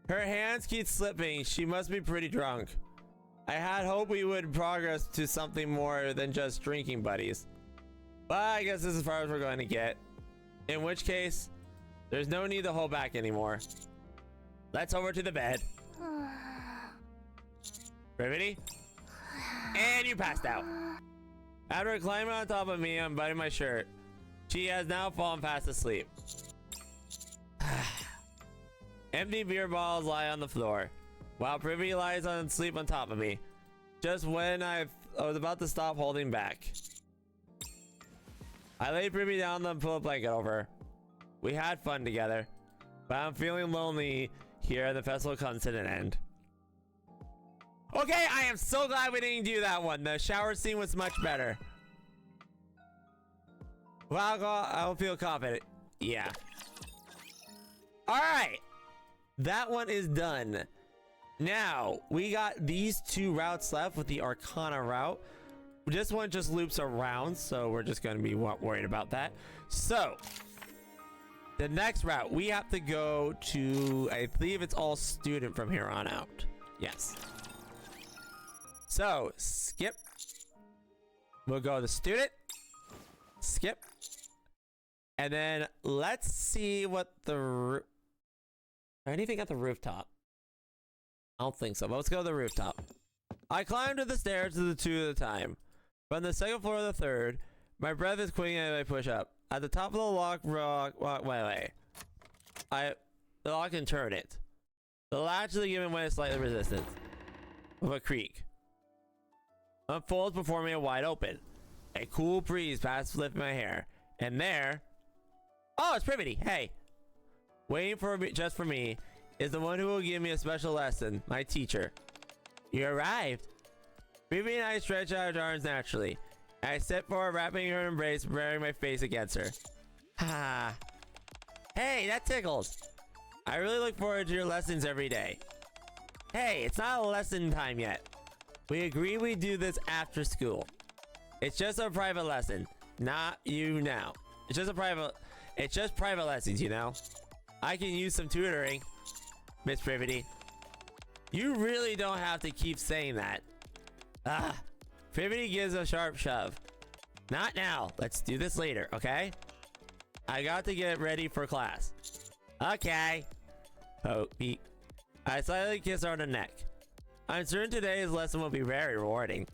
Her hands keep slipping. She must be pretty drunk. I had hoped we would progress to something more than just drinking buddies. But I guess this is as far as we're going to get. In which case, there's no need to hold back anymore. Let's over to the bed. Ready? And you passed out. After climbing on top of me, unbuttoning my shirt. She has now fallen fast asleep. Empty beer bottles lie on the floor, while Privy lies on sleep on top of me. Just when I was about to stop holding back. I laid Privy down and pulled a blanket over her. We had fun together, but I'm feeling lonely here and the festival comes to an end. Okay, I am so glad we didn't do that one. The shower scene was much better. Well, I'll feel confident. Yeah. Alright. That one is done. Now, we got these two routes left with the Arcana route. This one just loops around, so we're just going to be worried about that. So, the next route, we have to go to, I believe it's all student from here on out. Yes. So, skip. We'll go to student. Skip. And then let's see what the... anything at the rooftop? I don't think so, but let's go to the rooftop. I climbed to the stairs to the two at a time. From the second floor to the third, my breath is quickening as I push up. At the top of the walkway, the lock can turn it. The latch is given way slightly resistance. With a creak. Unfolds before me wide open. A cool breeze passes lifting my hair. And there... oh, it's Privaty. Hey. Waiting for me, just for me, is the one who will give me a special lesson, my teacher. You arrived. Privaty and I stretch out our arms naturally. I step forward, wrapping her embrace, burying my face against her. Ha. Hey, that tickles. I really look forward to your lessons every day. Hey, it's not a lesson time yet. We agree we do this after school. It's just a private lesson. Not you now. It's just private lessons, you know? I can use some tutoring, Miss Privaty. You really don't have to keep saying that. Ah. Privaty gives a sharp shove. Not now. Let's do this later, okay? I got to get ready for class. Okay. Oh, I slightly kiss her on the neck. I'm certain today's lesson will be very rewarding.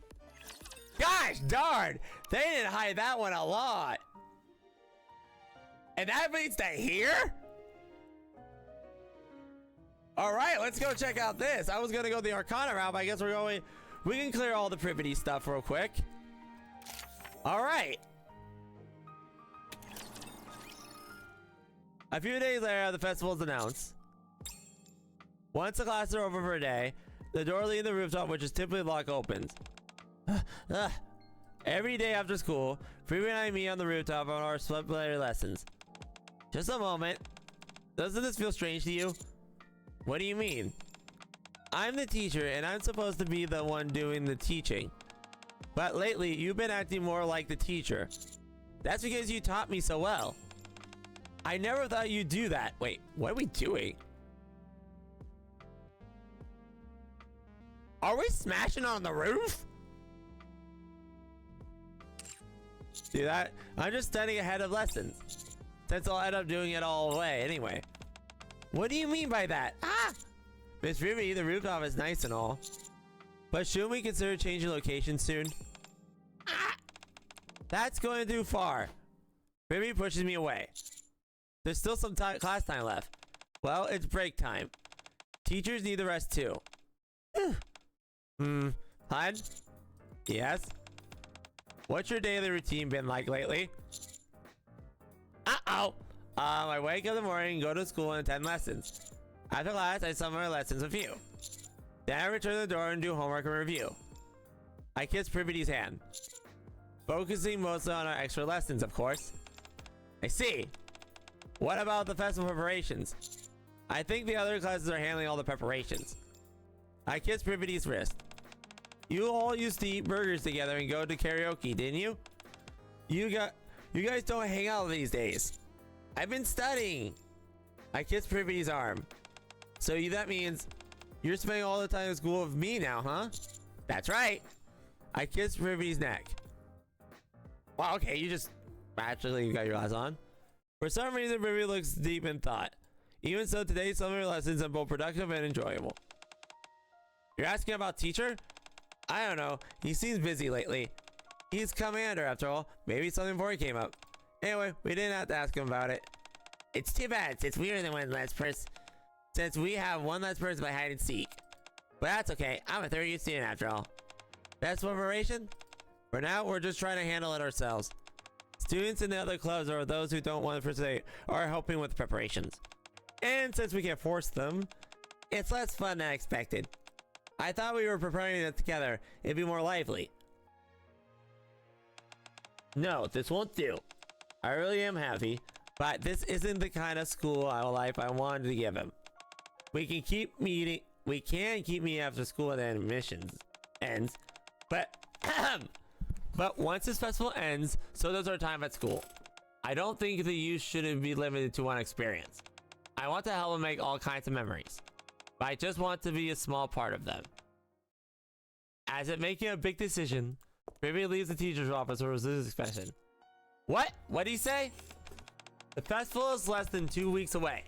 Gosh darn! They didn't hide that one a lot. And that means to here? Alright, let's go check out this. I was gonna go the Arcana route, but I guess we can clear all the Privaty stuff real quick. Alright. A few days later, the festival is announced. Once the classes are over for a day, the door leading to the rooftop, which is typically locked, opens. Every day after school, Privaty and I meet on the rooftop on our supplementary lessons. Just a moment. Doesn't this feel strange to you? What do you mean? I'm the teacher and I'm supposed to be the one doing the teaching. But lately, you've been acting more like the teacher. That's because you taught me so well. I never thought you'd do that. Wait, what are we doing? Are we smashing on the roof? See that? I'm just studying ahead of lessons, since I'll end up doing it all the way anyway. What do you mean by that? Ah! Miss Privaty, the rooftop is nice and all, but shouldn't we consider changing location soon? Ah! That's going too far. Privaty pushes me away. There's still some class time left. Well, it's break time. Teachers need the rest too. Hun? Yes? What's your daily routine been like lately? Uh-oh! I wake up in the morning, go to school, and attend lessons. After class, I sum my lessons with you. Then I return to the door and do homework and review. I kiss Privaty's hand. Focusing mostly on our extra lessons, of course. I see. What about the festival preparations? I think the other classes are handling all the preparations. I kiss Privaty's wrist. You all used to eat burgers together and go to karaoke, didn't you? You guys don't hang out these days. I've been studying. I kiss Privaty's arm. So that means you're spending all the time in school with me now, huh? That's right. I kiss Privaty's neck. Wow, okay, you just naturally got your eyes on. For some reason, Privity looks deep in thought. Even so, today some of her lessons are both productive and enjoyable. You're asking about teacher? I don't know. He seems busy lately. He's commander after all. Maybe something important came up. Anyway, we didn't have to ask him about it. It's too bad since we are the one less person. Since we have one less person by hide and seek. But that's okay. I'm a third-year student after all. Best preparation? For now, we're just trying to handle it ourselves. Students in the other clubs or those who don't want to participate are helping with preparations. And since we can't force them, it's less fun than expected. I thought we were preparing it together. It'd be more lively. No, this won't do. I really am happy, but this isn't the kind of school life I wanted to give him. We can keep meeting after school and then admissions ends, but once this festival ends, so does our time at school. I don't think the youth shouldn't be limited to one experience. I want to help them make all kinds of memories, but I just want to be a small part of them. As if making a big decision, Privaty leaves the teacher's office or his expression. What? What did he say? The festival is less than 2 weeks away.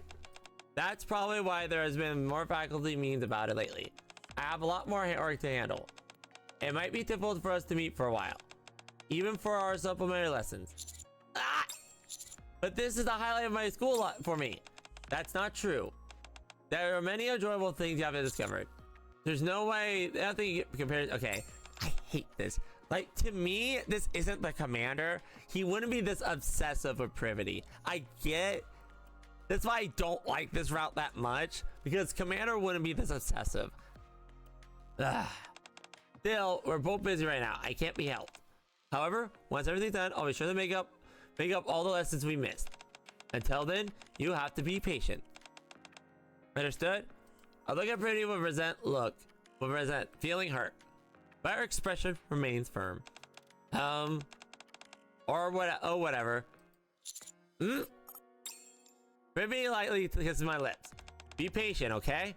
That's probably why there has been more faculty meetings about it lately. I have a lot more work to handle. It might be difficult for us to meet for a while, even for our supplementary lessons. Ah! But this is the highlight of my school for me. That's not true. There are many enjoyable things you haven't discovered. There's no way, nothing compared. Okay, I hate this. Like, to me, this isn't the commander. He wouldn't be this obsessive with Privaty. I get. That's why I don't like this route that much, because commander wouldn't be this obsessive. Ugh. Still, we're both busy right now. I can't be helped. However, once everything's done, I'll be sure to make up all the lessons we missed. Until then, you have to be patient. Understood? I look at Privaty with resent, feeling hurt. But her expression remains firm. Whatever. Privaty lightly kisses my lips. Be patient, okay?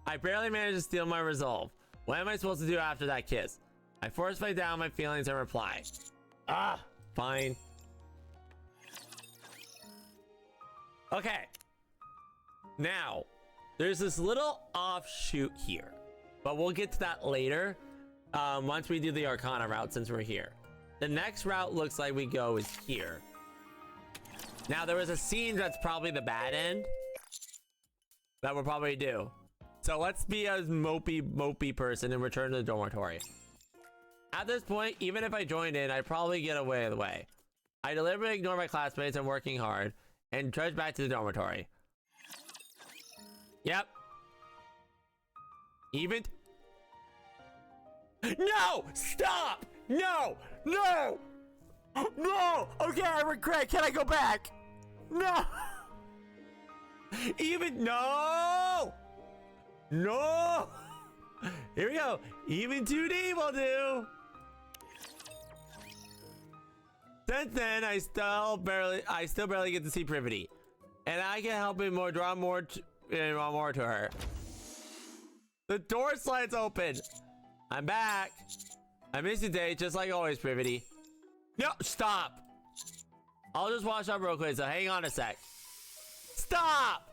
I barely managed to steal my resolve. What am I supposed to do after that kiss? I force down my feelings and reply. Ah, fine. Okay. Now, there's this little offshoot here, but we'll get to that later. Once we do the Arcana route, since we're here. The next route looks like we go is here. Now, there was a scene that's probably the bad end that we'll probably do. So let's be a mopey person and return to the dormitory. At this point, even if I joined in, I'd probably get away with the way. I deliberately ignore my classmates and working hard and trudge back to the dormitory. Yep. Even... No! Stop! No! No! No! Okay, I regret. Can I go back? No! Even... No! No! Here we go. Even 2D will do. Since then, I still barely get to see Privaty, and I can help him draw more to her. The door slides open. I'm back. I missed you today, just like always, Privaty. No, stop. I'll just wash up real quick, so hang on a sec. Stop!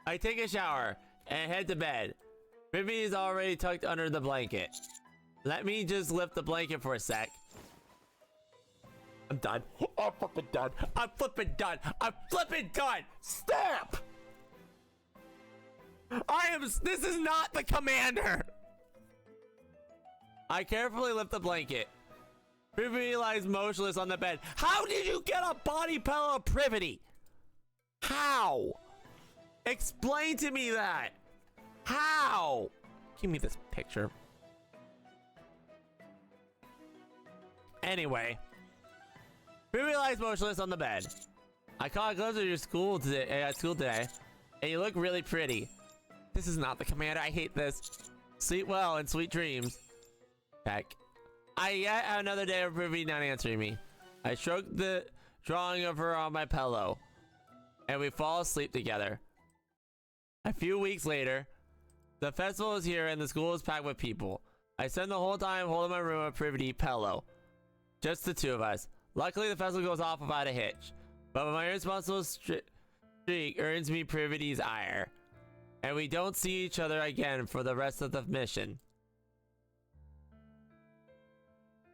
I take a shower and head to bed. Privaty is already tucked under the blanket. Let me just lift the blanket for a sec. I'm done. I'm flipping done. I'm flipping done. I'm flipping done. Stop! This is not the commander. I carefully lift the blanket. Privaty lies motionless on the bed. How did you get a body pillow of Privaty? How? Explain to me that. How? Give me this picture. Anyway. Privaty lies motionless on the bed. I caught a glimpse of your school today, at school today, and you look really pretty. This is not the commander. I hate this. Sleep well and sweet dreams. Heck. I yet have another day of Privaty not answering me. I stroke the drawing of her on my pillow, and we fall asleep together. A few weeks later, the festival is here and the school is packed with people. I spend the whole time holding my room with Privaty pillow. Just the two of us. Luckily, the festival goes off without a hitch, but my irresponsible streak earns me Privaty's ire, and we don't see each other again for the rest of the mission.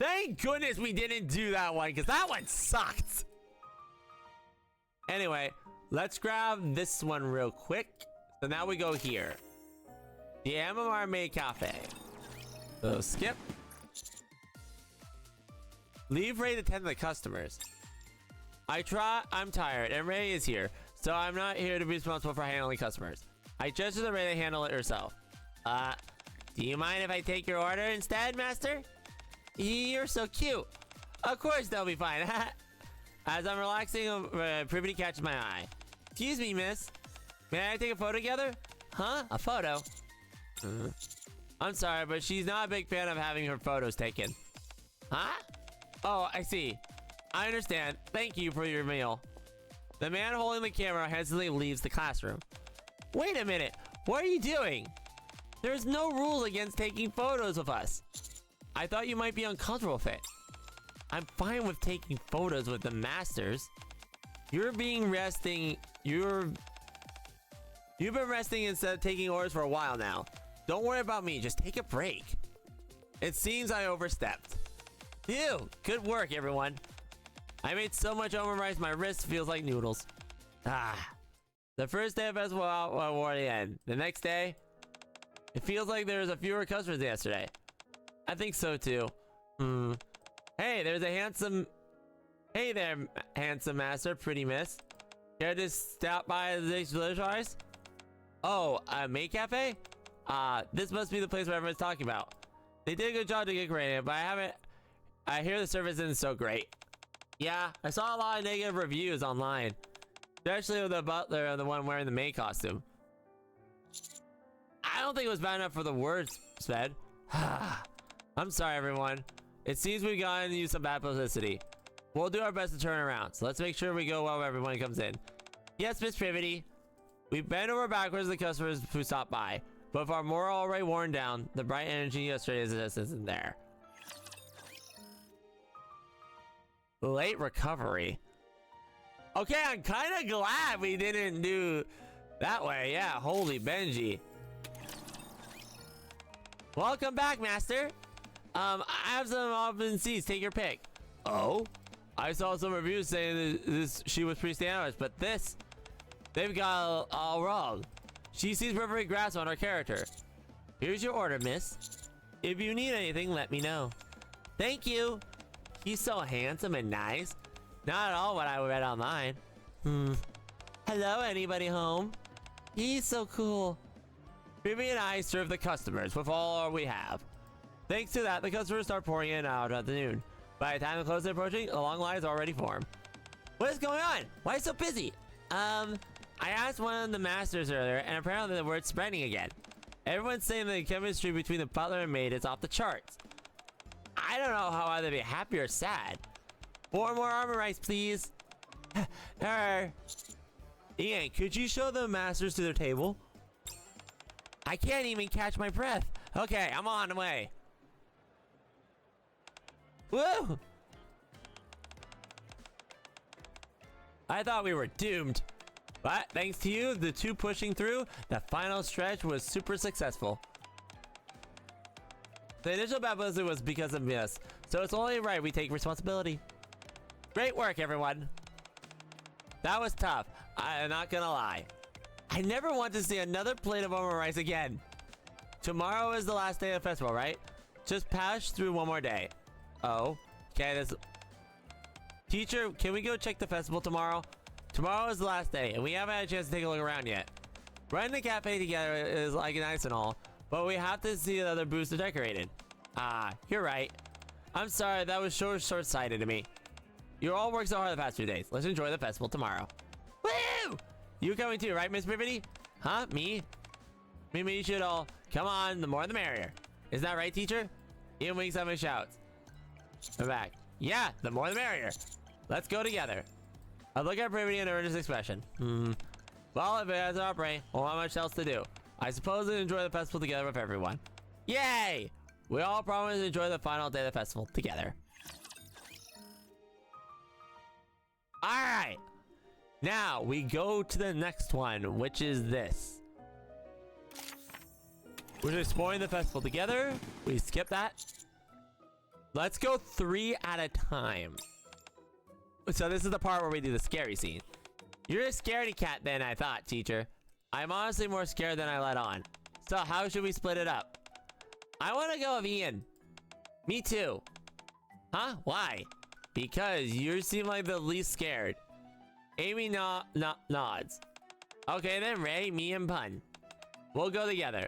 Thank goodness we didn't do that one, because that one sucked. Anyway, let's grab this one real quick. So now we go here. The MMR Maid Cafe. So skip. Leave Ray to tend to the customers. I'm tired, and Ray is here, so I'm not here to be responsible for handling customers. I gesture to Ray to handle it herself. Do you mind if I take your order instead, master? You're so cute. Of course, they'll be fine. As I'm relaxing, Privaty catches my eye. Excuse me, miss. May I take a photo together? Huh? A photo? I'm sorry, but she's not a big fan of having her photos taken. Huh? Oh, I see. I understand. Thank you for your meal. The man holding the camera hesitantly leaves the classroom. Wait a minute. What are you doing? There's no rules against taking photos of us. I thought you might be uncomfortable with it. I'm fine with taking photos with the masters. You've been resting instead of taking orders for a while now. Don't worry about me. Just take a break. It seems I overstepped. Phew, good work, everyone. I made so much omurice, my wrist feels like noodles. The first day of festival wore the end. The next day, it feels like there's a fewer customers than yesterday. I think so too. Hey, there's a handsome... Hey there, handsome master, pretty miss. Care to stop by the delicious? Oh, a Maid Cafe? This must be the place where everyone's talking about. They did a good job to get creative, but I hear the service isn't so great. Yeah, I saw a lot of negative reviews online. Especially with the butler and the one wearing the maid costume. I don't think it was bad enough for the words, Sved. I'm sorry, everyone. It seems we've gotten you some bad publicity. We'll do our best to turn around, so let's make sure we go well when everyone comes in. Yes, Miss Privaty. We bend over backwards to the customers who stop by. But if our morale already worn down, the bright energy yesterday just isn't there. Late recovery. Okay, I'm kind of glad we didn't do that way. Yeah, holy Benji. Welcome back, Master. I have some open seats. Take your pick. Oh, I saw some reviews saying this she was pretty standard, but this they've got all wrong. She seems perfectly grasp on her character. Here's your order, miss. If you need anything, let me know. Thank you. He's so handsome and nice. Not at all what I read online. Hello, anybody home? He's so cool. Phoebe and I serve the customers with all we have. Thanks to that, the customers start pouring in and out at the noon. By the time the close is approaching, a long line is already formed. What is going on? Why so busy? I asked one of the masters earlier, and apparently the word's spreading again. Everyone's saying the chemistry between the butler and maid is off the charts. I don't know how either be happy or sad. 4 more armor rice, please. Ian, could you show the masters to their table? I can't even catch my breath. Okay, I'm on the way. Woo! I thought we were doomed. But thanks to you, the two pushing through, the final stretch was super successful. The initial bad publicity was because of us, so it's only right we take responsibility. Great work, everyone. That was tough. I'm not gonna lie. I never want to see another plate of armor rice again. Tomorrow is the last day of the festival, right? Just pass through one more day. Oh, okay. This teacher, can we go check the festival tomorrow? Tomorrow is the last day, and we haven't had a chance to take a look around yet. Running the cafe together is like nice and all, but we have to see the other booths are decorated. Ah, you're right. I'm sorry, that was short-sighted to me. You all worked so hard the past 2 days. Let's enjoy the festival tomorrow. Woo! You coming too, right, Miss Privaty? Huh? Me? Maybe you should all come on. The more the merrier. Is that right, teacher? Ian winks at me, shouts. I'm back. Yeah, the more the merrier. Let's go together. I look at Privaty and earnest expression. Well, if it has to operate, won't have much else to do. I suppose we enjoy the festival together with everyone. Yay! We all promise to enjoy the final day of the festival together. Alright! Now, we go to the next one, which is this. We're exploring the festival together. We skip that. Let's go 3 at a time. So this is the part where we do the scary scene. You're a scaredy cat than I thought, teacher. I'm honestly more scared than I let on. So how should we split it up? I want to go with Ian. Me too. Huh? Why? Because you seem like the least scared. Amy nods. Okay then, Ray, me, and Pun. We'll go together.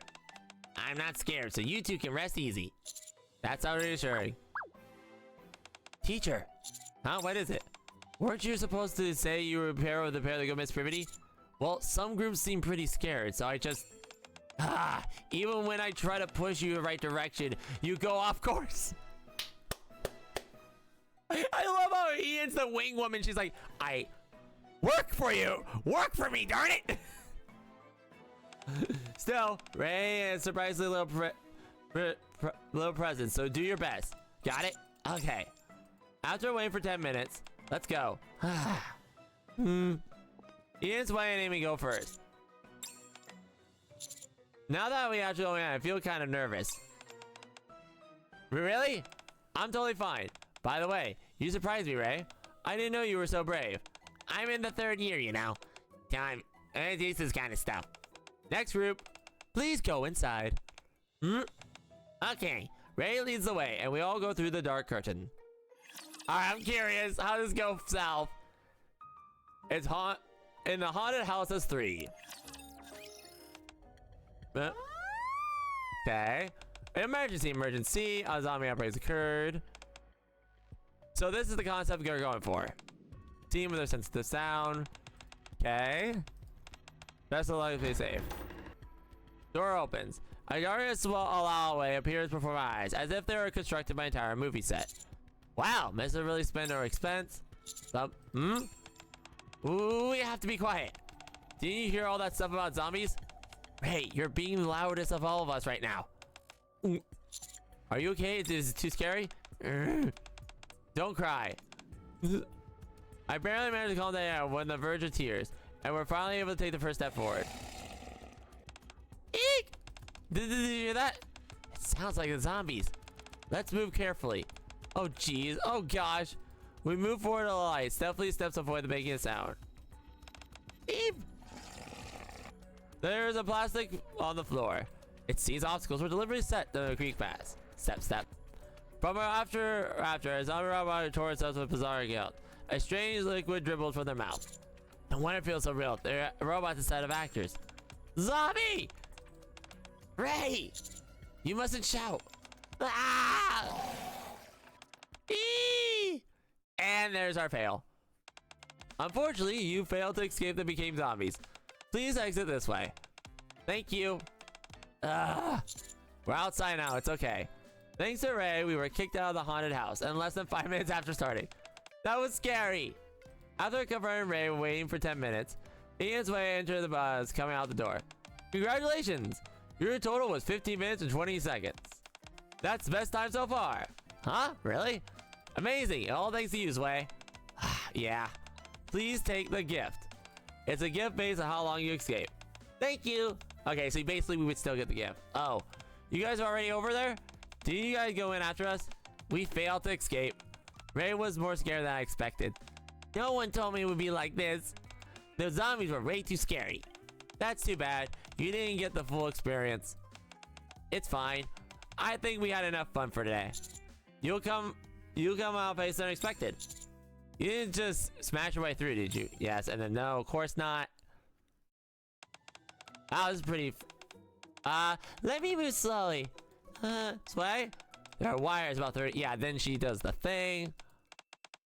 I'm not scared, so you two can rest easy. That's how reassuring. Teacher. Huh? What is it? Weren't you supposed to say you were a pair with the pair that go Miss Privaty? Well, some groups seem pretty scared, so I just... even when I try to push you in the right direction, you go off course. I love how Ian's the wing woman. She's like, I work for you. Work for me, darn it. Still, Ray is surprisingly little present, so do your best. Got it? Okay. After waiting for 10 minutes, let's go. Ian's waiting, Amy go first. Now that we actually going on, I feel kind of nervous. Really? I'm totally fine. By the way, you surprised me, Ray. I didn't know you were so brave. I'm in the 3rd year, you know. Time. This kind of stuff. Next group, please go inside. Okay. Ray leads the way, and we all go through the dark curtain. Alright, I'm curious. How does this go south? It's in the haunted house as 3. Okay. Emergency. A zombie outbreak occurred. So this is the concept we're going for. Team with their sensitive sound. Okay. Best of luck to be safe. Door opens. A guardian small alleyway appears before my eyes, as if they were constructed by an entire movie set. Wow, must have really spent our expense. Ooh, we have to be quiet. Didn't you hear all that stuff about zombies? Hey, you're being the loudest of all of us right now. Are you okay? Is it too scary? Don't cry. I barely managed to calm down when the verge of tears, and we're finally able to take the first step forward. Eek! Did you hear that? It sounds like the zombies. Let's move carefully. Oh jeez. Oh gosh. We move forward to the light. Stealthily steps avoid the making a sound. Eep! There's a plastic on the floor. It sees obstacles were deliberately set to the creek pass. Step, step. From after a zombie robot tore itself with bizarre guilt. A strange liquid dribbled from their mouth. No wonder it feels so real. They're robots instead of actors. Zombie! Ray! You mustn't shout. Ah! Eee! And there's our fail. Unfortunately, you failed to escape and became zombies. Please exit this way. Thank you. We're outside now. It's okay. Thanks to Ray, we were kicked out of the haunted house in less than 5 minutes after starting. That was scary. After confronting Ray waiting for 10 minutes, Ian's way entered the bus coming out the door. Congratulations! Your total was 15 minutes and 20 seconds. That's the best time so far. Huh? Really? Amazing. All thanks to you, Sway. Yeah. Please take the gift. It's a gift based on how long you escape. Thank you. Okay, so basically we would still get the gift. Oh, you guys are already over there? Did you guys go in after us? We failed to escape. Ray was more scared than I expected. No one told me it would be like this. The zombies were way too scary. That's too bad. You didn't get the full experience. It's fine. I think we had enough fun for today. You'll come out face unexpected. You didn't just smash your way through, did you? Yes, and then no, of course not. That was pretty. Let me move slowly. Sway? There are wires about 30. Yeah, then she does the thing.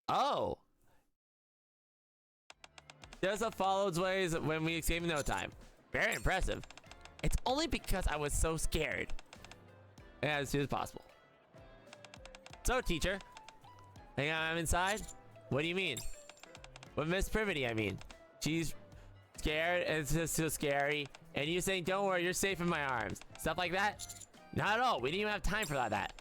Oh. There's a followed ways when we escape in no time. Very impressive. It's only because I was so scared. As soon as possible. So, teacher. Hang on, I'm inside? What do you mean? With Miss Privaty, I mean. She's scared and it's just so scary. And you saying, don't worry, you're safe in my arms. Stuff like that? Not at all. We didn't even have time for that.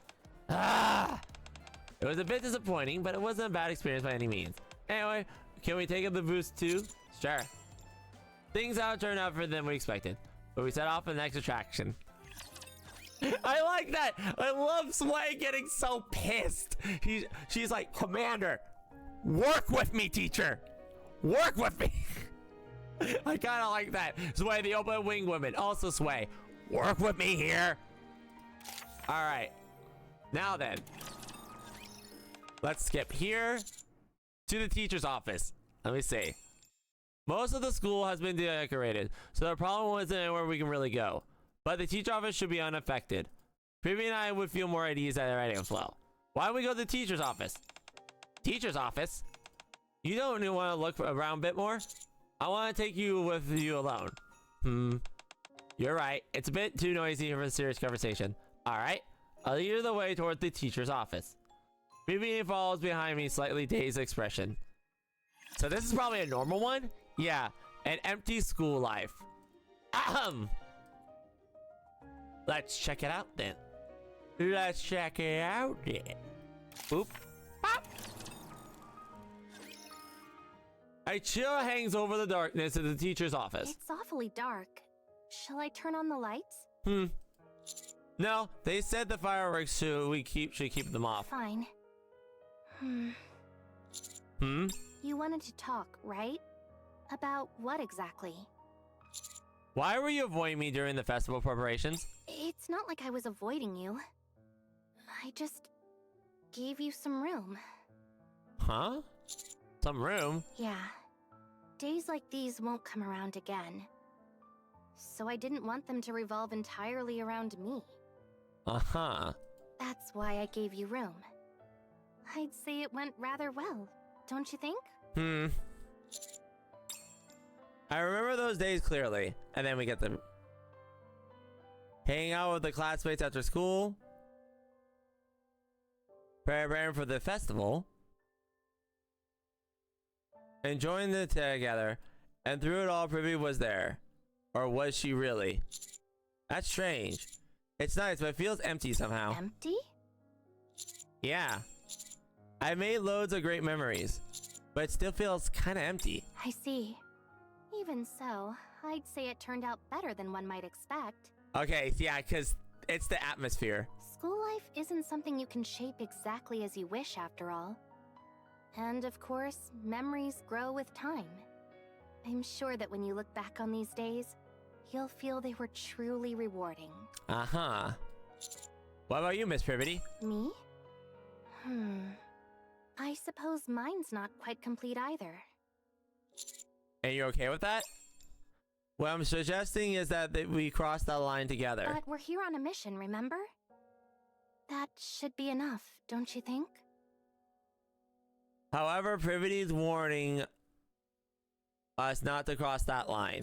It was a bit disappointing, but it wasn't a bad experience by any means. Anyway, can we take up the boost too? Sure. Things haven't turned out further than we expected, but we set off for the next attraction. I like that. I love Sway getting so pissed. She's like, Commander, work with me, teacher. Work with me. I kind of like that. Sway, the open wing woman. Also Sway, work with me here. All right. Now then, let's skip here to the teacher's office. Let me see. Most of the school has been decorated, so the problem wasn't anywhere we can really go. But the teacher office should be unaffected. Privaty and I would feel more at ease at the writing flow. Why don't we go to the teacher's office? Teacher's office? You don't want to look around a bit more? I want to take you with you alone. You're right. It's a bit too noisy for a serious conversation. Alright. I'll lead you the way toward the teacher's office. Privaty follows behind me, slightly dazed expression. So this is probably a normal one? Yeah. An empty school life. Ahem. Let's check it out then. Let's check it out then. Boop. Pop. A chill hangs over the darkness of the teacher's office. It's awfully dark. Shall I turn on the lights? No, they said the fireworks should keep them off. Fine. You wanted to talk, right? About what exactly? Why were you avoiding me during the festival preparations? It's not like I was avoiding you. I just gave you some room. Huh? Some room? Yeah. Days like these won't come around again. So I didn't want them to revolve entirely around me. Uh-huh. That's why I gave you room. I'd say it went rather well, don't you think? I remember those days clearly, and then we get them. Hanging out with the classmates after school. Preparing for the festival. Enjoying the together. And through it all, Privaty was there. Or was she really? That's strange. It's nice, but it feels empty somehow. Empty? Yeah. I made loads of great memories. but it still feels kind of empty. I see. Even so, I'd say it turned out better than one might expect. Okay, yeah, because it's the atmosphere. School life isn't something you can shape exactly as you wish, after all. And of course, memories grow with time. I'm sure that when you look back on these days, you'll feel they were truly rewarding. Uh-huh. What about you, Miss Privaty? Me? I suppose mine's not quite complete either. And you're okay with that? What I'm suggesting is that we cross that line together. But we're here on a mission, remember? That should be enough, don't you think? However, Privaty's warning us not to cross that line.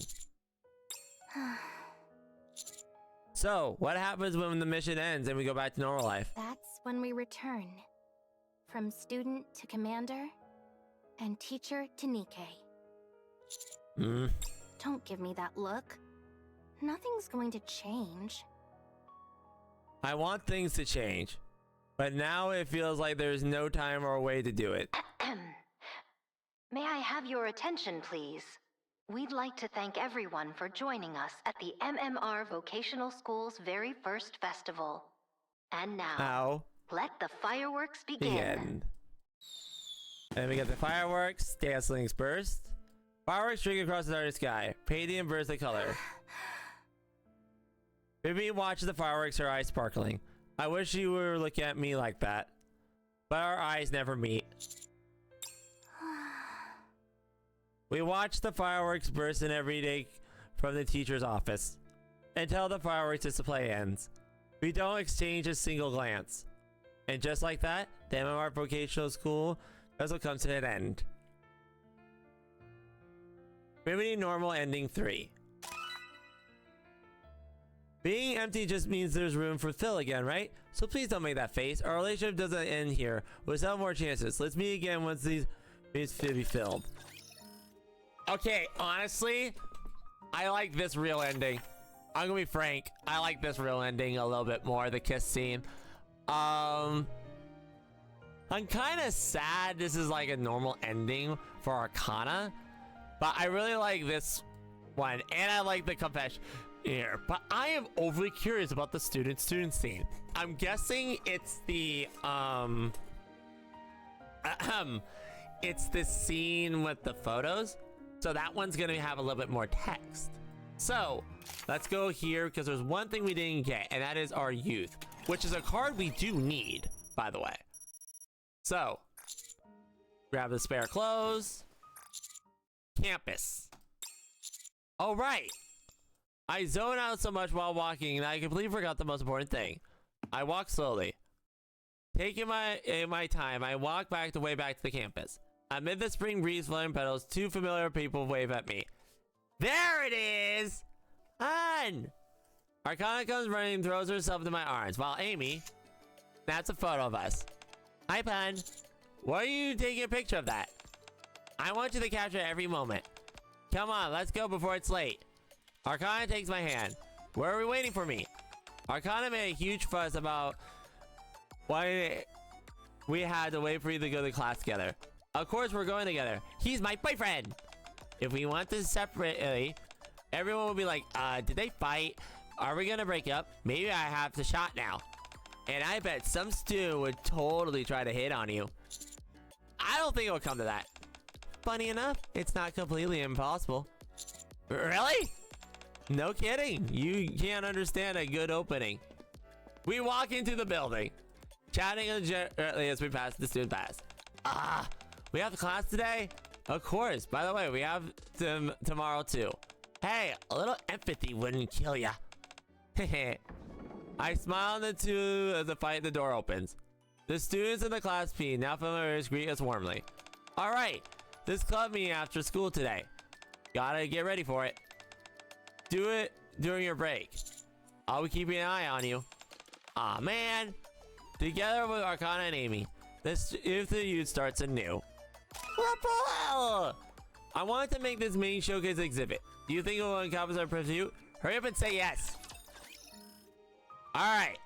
So, what happens when the mission ends and we go back to normal life? That's when we return. From student to commander, and teacher to NIKKE. Don't give me that look. Nothing's going to change. I want things to change, but now it feels like there's no time or way to do it. May I have your attention, please? We'd like to thank everyone for joining us at the MMR Vocational School's very first festival. And now, let the fireworks begin. And we get the fireworks, dancing burst. Fireworks streak across the starry sky, painting and bursts of color. Vivi watches the fireworks, her eyes sparkling. I wish you were looking at me like that. But our eyes never meet. We watch the fireworks burst in every day from the teacher's office until the fireworks display ends. We don't exchange a single glance. And just like that, the MMR Vocational School also comes to an end. Privaty Normal Ending 3. Being empty just means there's room for Phil again, right? So please don't make that face. Our relationship doesn't end here. We'll still have more chances. Let's meet again once these needs to be filled. Okay, honestly, I like this real ending. I'm gonna be frank. I like this real ending a little bit more, the kiss scene. I'm kind of sad this is like a normal ending for Arcana, but I really like this one, and I like the confession here. But I am overly curious about the student scene. I'm guessing it's the it's the scene with the photos, so that one's gonna have a little bit more text. So let's go here, because there's one thing we didn't get, and that is our youth, which is a card we do need, by the way. So grab the spare clothes. Campus. All right. I zone out so much while walking and I completely forgot the most important thing. I walk slowly. Taking my time, I walk back the way back to the campus. Amid the spring breeze fluttering petals, two familiar people wave at me. There it is! Han! Arcana comes running and throws herself into my arms, while Amy, that's a photo of us. Hi, Pun. Why are you taking a picture of that? I want you to capture every moment. Come on, let's go before it's late. Arcana takes my hand. Where are we waiting for me? Arcana made a huge fuss about why we had to wait for you to go to class together. Of course we're going together. He's my boyfriend. If we went this separately, everyone would be like, did they fight? Are we gonna break up? Maybe I have the shot now. And I bet some student would totally try to hit on you. I don't think it will come to that. Funny enough, it's not completely impossible. Really? No kidding. You can't understand a good opening. We walk into the building, chatting gently as we pass the student pass. We have class today? Of course. By the way, we have them tomorrow too. Hey, a little empathy wouldn't kill ya. I smile at the two as the door opens. The students in the class P, now familiars, greet us warmly. All right, this club meeting after school today. Gotta get ready for it. Do it during your break. I'll be keeping an eye on you. Aw, man. Together with Arcana and Amy, if the youth starts anew. I wanted to make this main showcase exhibit. Do you think it will encompass our pursuit? Hurry up and say yes. Alright.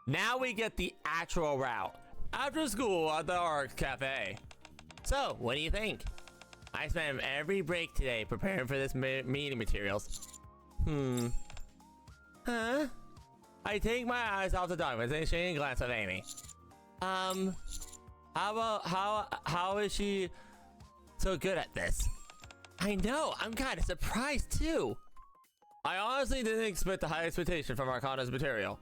Now we get the actual route. After school at the Arc Cafe. So, what do you think? I spent every break today preparing for this meeting materials. Huh? I take my eyes off the documents and exchange a glance at Amy. How is she so good at this? I know, I'm kind of surprised too. I honestly didn't expect a high expectation from Arcana's material,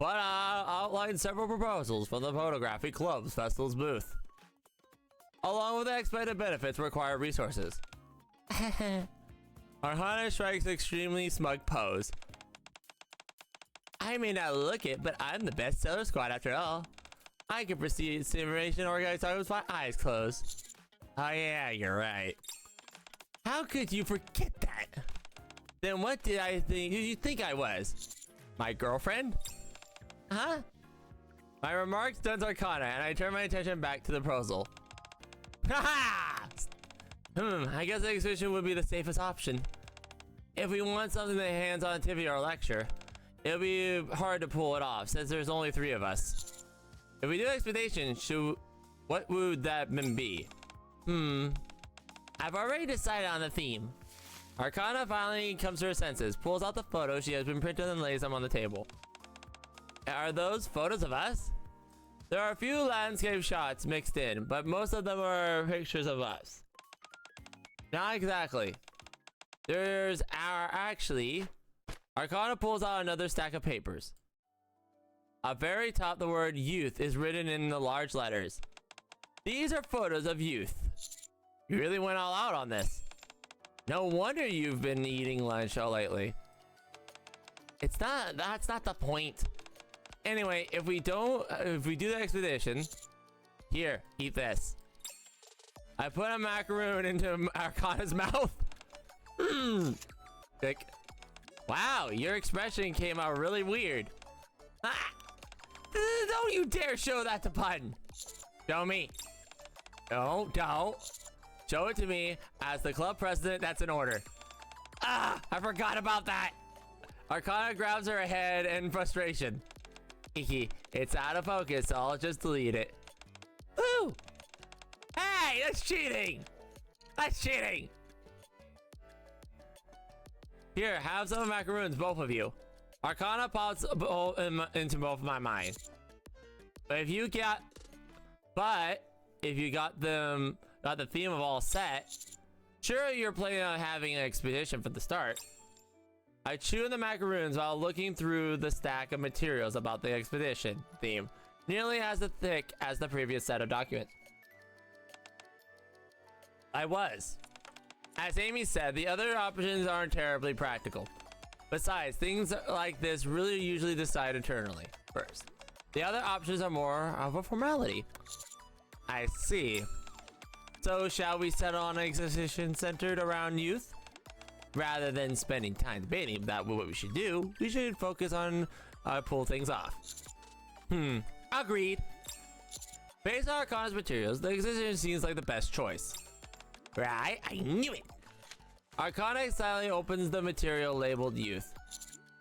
but I outlined several proposals for the Photography Club's Festival's booth. Along with the expected benefits required resources. Arcana strikes an extremely smug pose. I may not look it, but I'm the best seller squad after all. I can proceed simulation organized with my eyes closed. Oh yeah, you're right. How could you forget that? Then what did I think? Who do you think I was? My girlfriend? Huh? My remarks stuns Arcana, and I turn my attention back to the proposal. Haha! I guess the exhibition would be the safest option. If we want something that hands-on activity or lecture, it'll be hard to pull it off since there's only 3 of us. If we do expedition, what would that be? I've already decided on the theme. Arcana finally comes to her senses, pulls out the photos she has been printed and lays them on the table. Are those photos of us? There are a few landscape shots mixed in, but most of them are pictures of us. Not exactly. Arcana pulls out another stack of papers. At very top, the word youth is written in the large letters. These are photos of youth. You really went all out on this. No wonder you've been eating lunch all lately. That's not the point. Anyway, if we do the expedition, here, eat this. I put a macaroon into Arcana's mouth. Thick. Wow, your expression came out really weird. Ah! Don't you dare show that to Pun. Show me. No, don't. Show it to me. As the club president, that's an order. Ah, I forgot about that. Arcana grabs her head in frustration. It's out of focus, so I'll just delete it. Ooh! Hey, that's cheating! That's cheating! Here, have some macaroons, both of you. Arcana pops into both of my minds. But if you got the theme of all set, sure you're planning on having an expedition from the start. I chew the macaroons while looking through the stack of materials about the expedition theme, nearly as thick as the previous set of documents. I was. As Amy said, the other options aren't terribly practical. Besides, things like this really usually decide internally first. The other options are more of a formality. I see. So shall we settle on an exhibition centered around youth? Rather than spending time debating about what we should do, we should focus on pull things off. Agreed. Based on Arcana's materials, the exhibition seems like the best choice. Right, I knew it. Arcana silently opens the material labeled youth.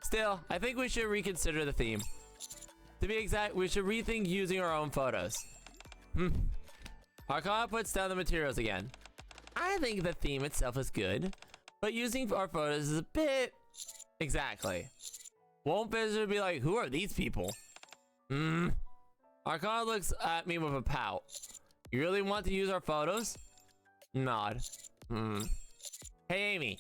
Still, I think we should reconsider the theme. To be exact, we should rethink using our own photos. Arcana puts down the materials again. I think the theme itself is good, but using our photos is a bit... Exactly. Won't visitors be like, who are these people? Arcana looks at me with a pout. You really want to use our photos? Nod. Hey, Amy.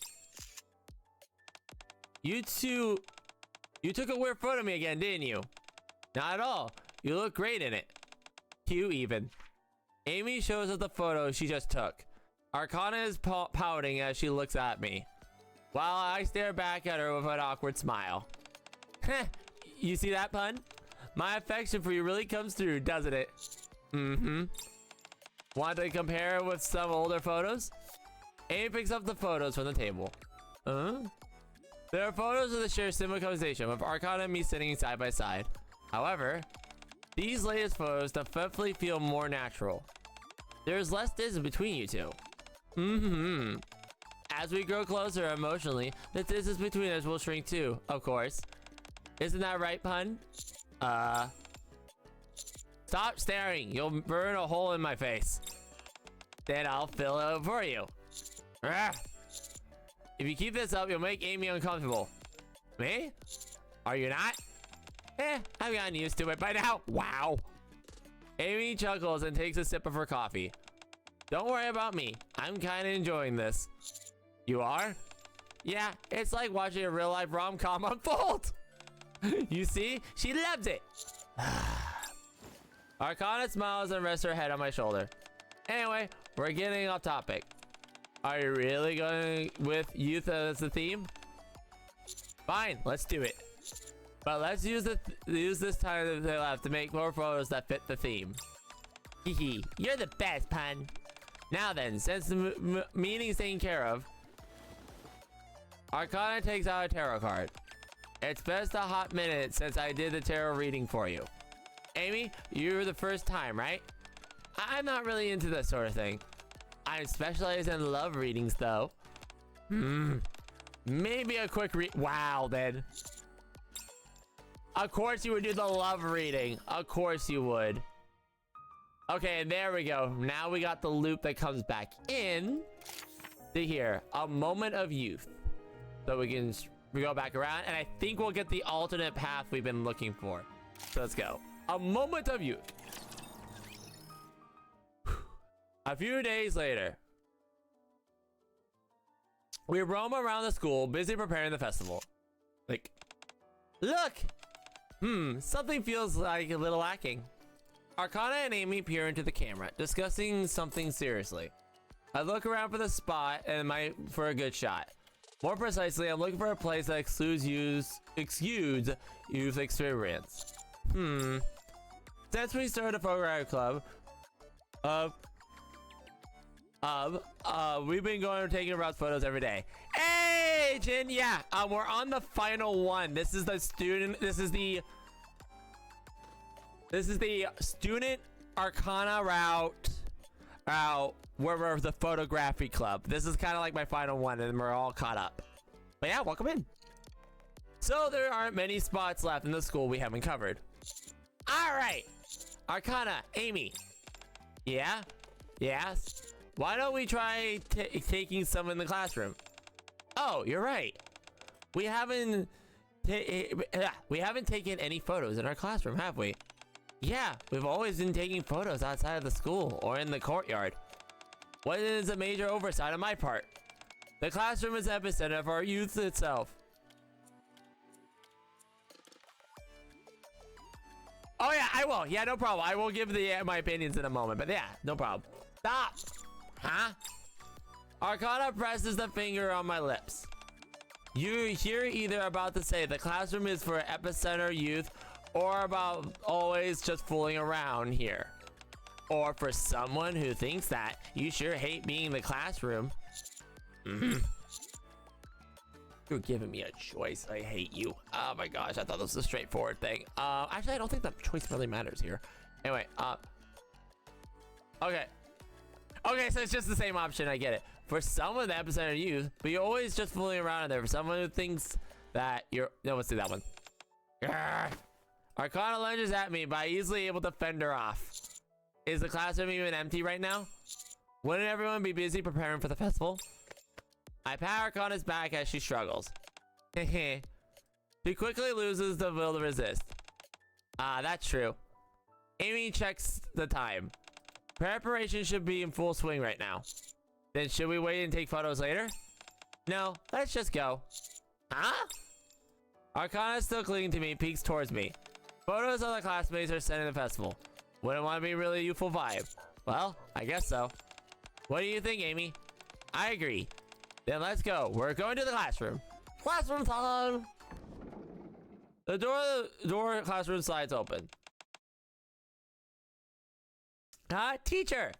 You took a weird photo of me again, didn't you? Not at all. You look great in it. Cute, even. Amy shows us the photo she just took. Arcana is pouting as she looks at me, while I stare back at her with an awkward smile. You see that, Pun? My affection for you really comes through, doesn't it? Want to compare it with some older photos? Amy picks up the photos from the table. There are photos of the shared similar conversation with Arcana and me sitting side by side. However, these latest photos definitely feel more natural. There's less distance between you two. As we grow closer emotionally, the distance between us will shrink too, of course. Isn't that right, Pun? Stop staring. You'll burn a hole in my face. then I'll fill it out for you. Ugh. If you keep this up, you'll make Amy uncomfortable. Me? Are you not? I've gotten used to it by now. Wow. Amy chuckles and takes a sip of her coffee. Don't worry about me. I'm kind of enjoying this. You are? Yeah, it's like watching a real-life rom-com unfold. You see? She loves it. Arcana smiles and rests her head on my shoulder. Anyway, we're getting off topic. Are you really going with youth as the theme? Fine, let's do it. But let's use this time that they left to make more photos that fit the theme. Hehe, you're the best, Pun. Now then, since the meeting's taken care of, Arcana takes out a tarot card. It's been a hot minute since I did the tarot reading for you. Amy, you were the first time, right? I'm not really into this sort of thing. I'm specialized in love readings, though. Maybe a quick read. Wow, then. Of course you would do the love reading. Of course you would. Okay, and there we go. Now we got the loop that comes back in to here. A moment of youth. So we can go back around, and I think we'll get the alternate path we've been looking for. So let's go. A moment of youth. A few days later, we roam around the school, busy preparing the festival. Like, look! Something feels like a little lacking. Arcana and Amy peer into the camera, discussing something seriously. I look around for the spot and for a good shot. More precisely, I'm looking for a place that exudes youth experience. Since we started a photography club, we've been going and taking around photos every day. Hey, Jin, yeah, we're on the final one. This is the student Arcana route where we're the photography club. This is kind of like my final one, and we're all caught up. But yeah, welcome in. So there aren't many spots left in the school we haven't covered. All right, Arcana, Amy. Yeah? Yes? Why don't we try taking some in the classroom? Oh, you're right. We haven't taken any photos in our classroom, have we? Yeah, we've always been taking photos outside of the school or in the courtyard. What is a major oversight on my part? The classroom is the epicenter of our youth itself. Oh yeah, I will. Yeah, no problem. I will give my opinions in a moment, but yeah, no problem. Stop. Huh? Arcana presses the finger on my lips. You're either about to say the classroom is for epicenter youth, or about always just fooling around here. Or for someone who thinks that, you sure hate being in the classroom. You're giving me a choice. I hate you. Oh my gosh, I thought this was a straightforward thing. Actually, I don't think that choice really matters here. Anyway, okay. Okay, so it's just the same option, I get it. For someone the epicenter youth, but you're always just fooling around in there. For someone who thinks that you're... No, let's do that one. Grr. Arcana lunges at me, but I'm easily able to fend her off. Is the classroom even empty right now? Wouldn't everyone be busy preparing for the festival? I pat Arcana's back as she struggles. She quickly loses the will to resist. That's true. Amy checks the time. Preparation should be in full swing right now. Then should we wait and take photos later? No, let's just go. Huh? Arcana is still clinging to me, peeks towards me. Photos of the classmates are sent in the festival. Wouldn't want to be really youthful vibe. Well, I guess so. What do you think, Amy? I agree. Then let's go. We're going to the classroom. Classroom time! The door classroom slides open. Teacher!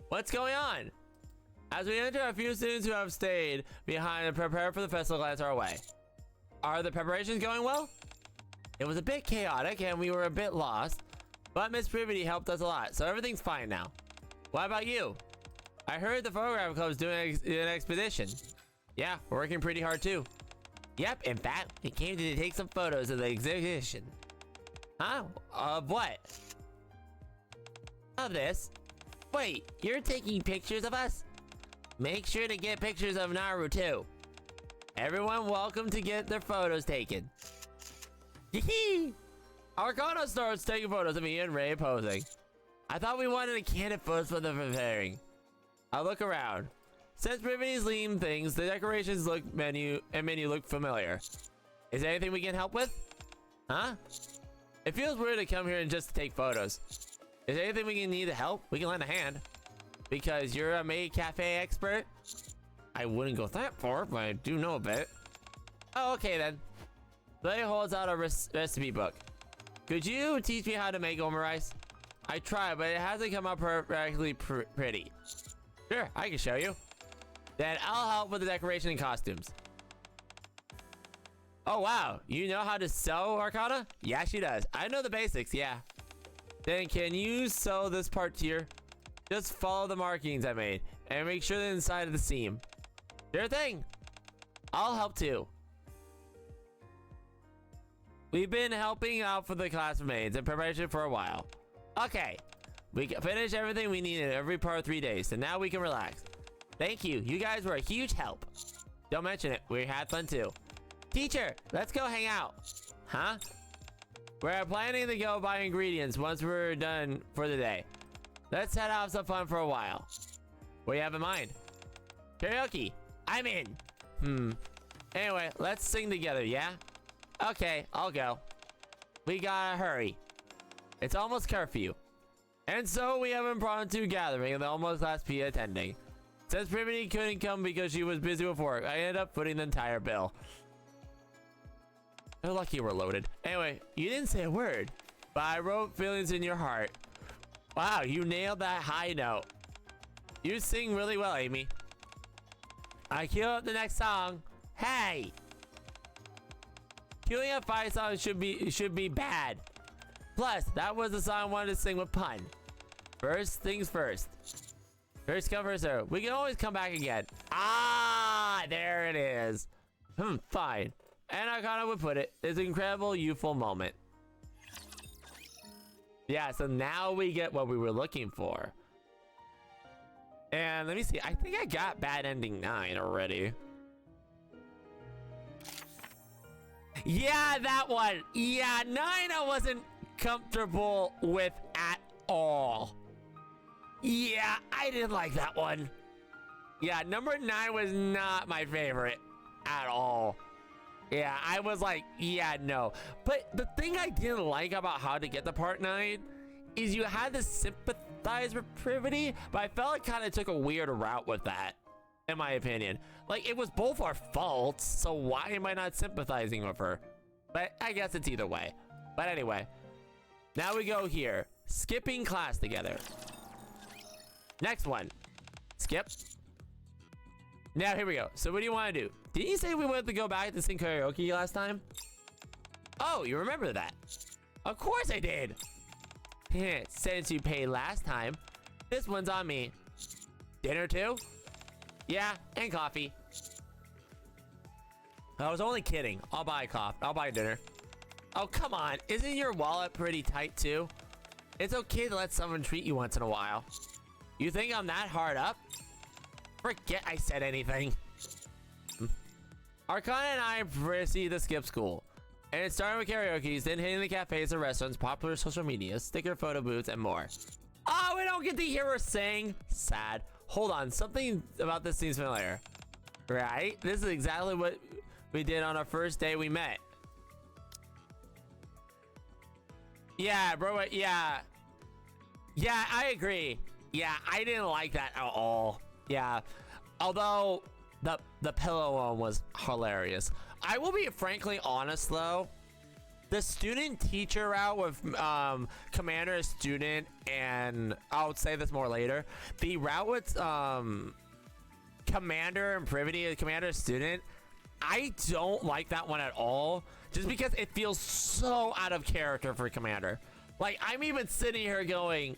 What's going on? As we enter, a few students who have stayed behind and prepare for the festival glance our way. Are the preparations going well? It was a bit chaotic and we were a bit lost, but Miss Privaty helped us a lot, so everything's fine now. What about you? I heard the photograph club is doing an expedition. Yeah, we're working pretty hard too. Yep, in fact, we came to take some photos of the exhibition. Huh? Of what? Of this. Wait, you're taking pictures of us? Make sure to get pictures of Naru too. Everyone welcome to get their photos taken. Yee! Arcana starts taking photos of me and Ray posing. I thought we wanted a candid photos for the preparing. I look around. Since Privaty's lean things, the decorations look menu look familiar. Is there anything we can help with? Huh? It feels weird to come here and just take photos. Is there anything we can need to help? We can lend a hand. Because you're a maid cafe expert? I wouldn't go that far, but I do know a bit. Oh, okay then. Lay holds out a recipe book. Could you teach me how to make omurice? I tried, but it hasn't come out perfectly pretty. Sure, I can show you. Then I'll help with the decoration and costumes. Oh wow, you know how to sew, Arcana? Yeah, she does. I know the basics, yeah. Then can you sew this part here? Just follow the markings I made and make sure the inside of the seam. Sure thing. I'll help too. We've been helping out for the classmates in preparation for a while. Okay, we finished everything we needed every part of 3 days, so now we can relax. Thank you. You guys were a huge help. Don't mention it. We had fun too. Teacher, let's go hang out. Huh? We're planning to go buy ingredients once we're done for the day. Let's head out some fun for a while. What do you have in mind? Karaoke. I'm in. Anyway, let's sing together, yeah? Okay, I'll go. We gotta hurry. It's almost curfew. And so we have an impromptu gathering and the almost last P attending. Since Privaty couldn't come because she was busy with work, I ended up footing the entire bill. They're lucky we're loaded. Anyway, you didn't say a word, but I wrote feelings in your heart. Wow, you nailed that high note. You sing really well, Amy. I queue up the next song. Hey! Queuing up 5 songs should be bad. Plus, that was the song I wanted to sing with pun. First things first. First come, first serve. We can always come back again. Ah, there it is. Fine. And Arcana would put it, it's an incredible youthful moment. Yeah, so now we get what we were looking for. And let me see. I think I got bad ending 9 already. Yeah, that one. Yeah, 9 I wasn't comfortable with at all. Yeah, I didn't like that one. Yeah, number 9 was not my favorite at all. Yeah, I was like, yeah, no. But the thing I didn't like about how to get to part 9 is you had to sympathize with Privaty, but I felt it kind of took a weird route with that, in my opinion. Like, it was both our faults, so why am I not sympathizing with her? But I guess it's either way. But anyway, now we go here. Skipping class together. Next one. Skip. Now, here we go. So what do you want to do? Didn't you say we wanted to go back to sing karaoke last time? Oh, you remember that. Of course I did. Since you paid last time, this one's on me. Dinner too? Yeah, and coffee. I was only kidding. I'll buy coffee. I'll buy dinner. Oh, come on. Isn't your wallet pretty tight too? It's okay to let someone treat you once in a while. You think I'm that hard up? Forget I said anything. Arcana and I proceed to skip school. And it started with karaoke, then hitting the cafes and restaurants, popular social media, sticker photo booths, and more. Oh, we don't get to hear her sing. Sad. Hold on, something about this seems familiar. Right? This is exactly what we did on our first day we met. Yeah, bro, yeah. Yeah, I agree. Yeah, I didn't like that at all. Yeah, although the pillow one was hilarious. I will be frankly honest though, the student teacher route with commander student, and I'll say this more later, the route with commander and Privaty, commander student, I don't like that one at all, just because it feels so out of character for commander. Like, I'm even sitting here going,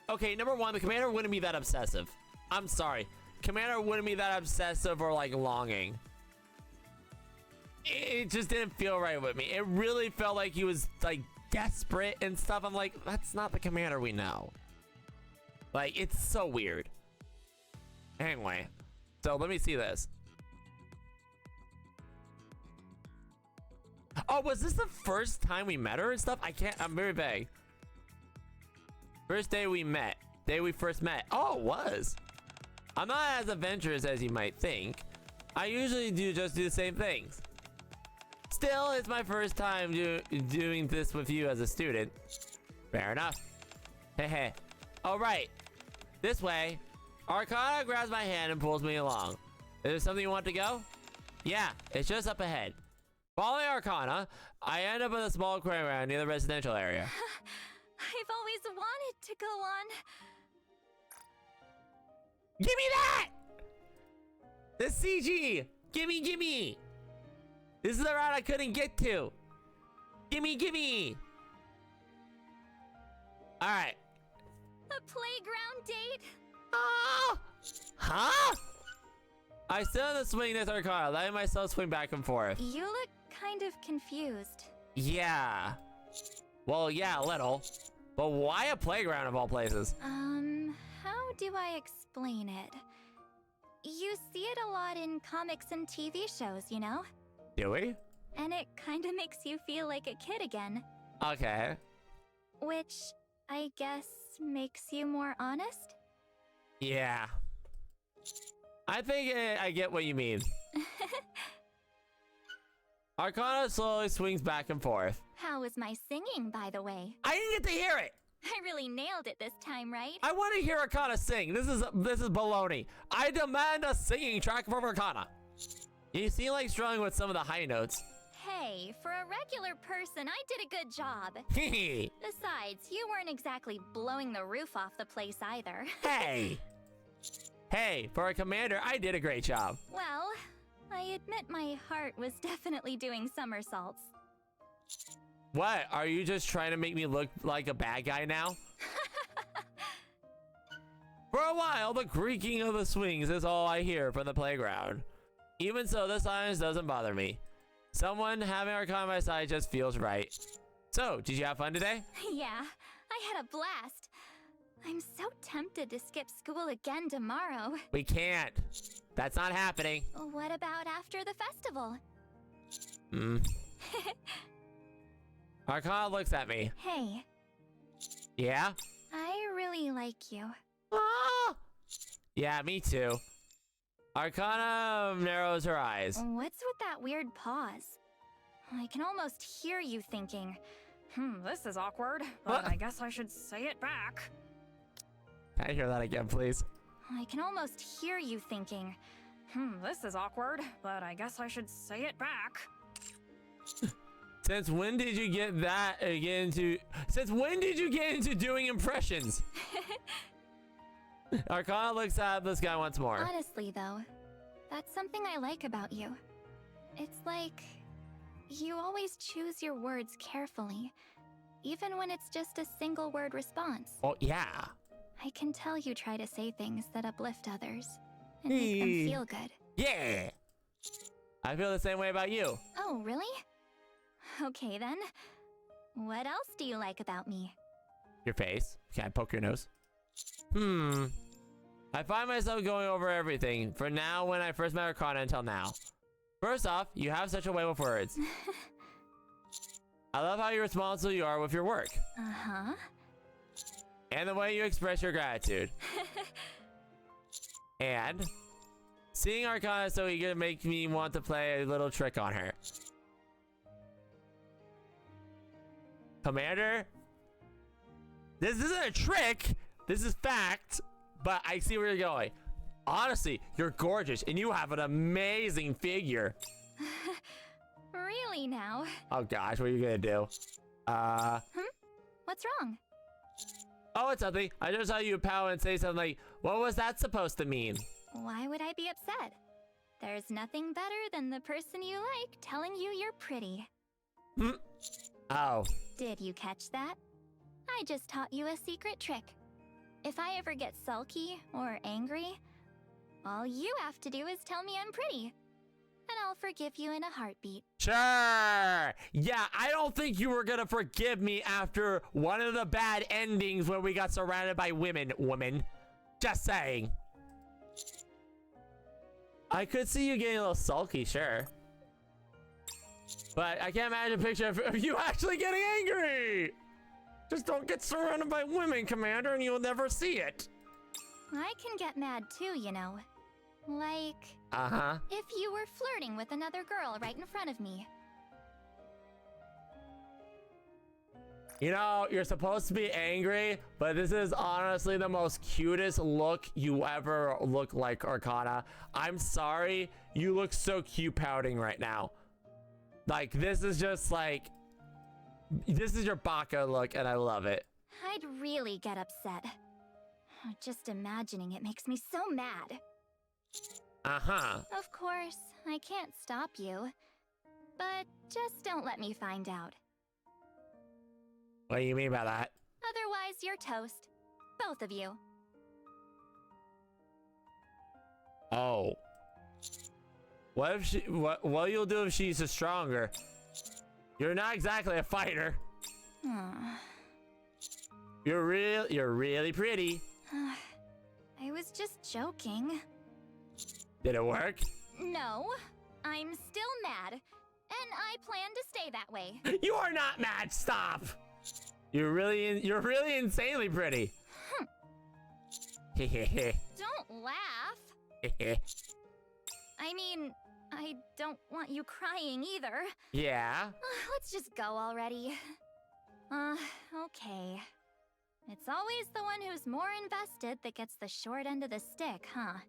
okay, number one, the commander wouldn't be that obsessive. I'm sorry, commander wouldn't be that obsessive or like longing. It just didn't feel right with me. It really felt like he was like desperate and stuff. I'm like, that's not the commander we know. Like, it's so weird. Anyway, so let me see this. Oh, was this the first time we met her and stuff? I'm very vague. First day we met. Day we first met. Oh, it was. I'm not as adventurous as you might think. I usually just do the same things. Still, it's my first time doing this with you as a student. Fair enough. Hehe. All right. This way. Arcana grabs my hand and pulls me along. Is there something you want to go? Yeah, it's just up ahead. Following Arcana, I end up in a small aquarium near the residential area. I've always wanted to go on. Give me that! The CG! Gimme! This is the route I couldn't get to. Gimme! Alright. A playground date? Oh! Huh? I sit on the swing next to Arcana, letting myself swing back and forth. You look kind of confused. Yeah. Well, yeah, a little. But why a playground of all places? How do I explain it? You see it a lot in comics and TV shows, you know? Do we? And it kind of makes you feel like a kid again. Okay. Which, I guess, makes you more honest? Yeah. I think I get what you mean. Arcana slowly swings back and forth. How was my singing, by the way? I didn't get to hear it! I really nailed it this time, right? I want to hear Arcana sing. This is baloney. I demand a singing track from Arcana. You seem like struggling with some of the high notes. Hey, for a regular person, I did a good job. Hehe. Besides, you weren't exactly blowing the roof off the place either. Hey! Hey, for a commander, I did a great job. Well, I admit my heart was definitely doing somersaults. What? Are you just trying to make me look like a bad guy now? For a while, the creaking of the swings is all I hear from the playground. Even so, the silence doesn't bother me. Someone having Arcana on my side just feels right. So, did you have fun today? Yeah, I had a blast. I'm so tempted to skip school again tomorrow. We can't. That's not happening. What about after the festival? Arcana looks at me. Hey. Yeah? I really like you. Ah! Yeah, me too. Arcana narrows her eyes. What's with that weird pause? I can almost hear you thinking, this is awkward, but I guess I should say it back. Can I hear that again, please? I can almost hear you thinking, this is awkward, but I guess I should say it back. Since when did you get into doing impressions? Arcana looks at this guy once more. Honestly, though, that's something I like about you. It's like you always choose your words carefully, even when it's just a single word response. Oh, yeah. I can tell you try to say things that uplift others and make them feel good. Yeah. I feel the same way about you. Oh, really? Okay, then. What else do you like about me? Your face. Can I poke your nose? I find myself going over everything, from now when I first met Arcana until now. First off, you have such a way with words. I love how responsible you are with your work. Uh-huh. And the way you express your gratitude. And seeing Arcana so eager to make me want to play a little trick on her. Commander? This isn't a trick! This is fact! But I see where you're going. Honestly, you're gorgeous and you have an amazing figure. Really now? Oh gosh, what are you gonna do? What's wrong? Oh, it's nothing. I just saw you pout and say something like, what was that supposed to mean? Why would I be upset? There's nothing better than the person you like telling you you're pretty. Oh. Did you catch that? I just taught you a secret trick. If I ever get sulky or angry, all you have to do is tell me I'm pretty. and I'll forgive you in a heartbeat. Sure. Yeah, I don't think you were gonna forgive me after one of the bad endings where we got surrounded by women. Just saying. I could see you getting a little sulky, sure. But I can't imagine a picture of you actually getting angry. Just don't get surrounded by women, Commander, and you'll never see it. I can get mad too, you know. Like, if you were flirting with another girl right in front of me. You know, you're supposed to be angry, but this is honestly the most cutest look you ever look like, Arcana. I'm sorry, you look so cute pouting right now. Like, this is just like, this is your baka look, and I love it. I'd really get upset. Just imagining it makes me so mad. Of course, I can't stop you. But just don't let me find out. What do you mean by that? Otherwise, you're toast. Both of you. Oh. What if she, what you'll do if she's stronger? You're not exactly a fighter. You're really pretty. I was just joking. Did it work? No, I'm still mad, and I plan to stay that way. You are not mad. Stop. You're really insanely pretty. Don't laugh. I mean, I don't want you crying either. Yeah. Let's just go already. Okay. It's always the one who's more invested that gets the short end of the stick, huh?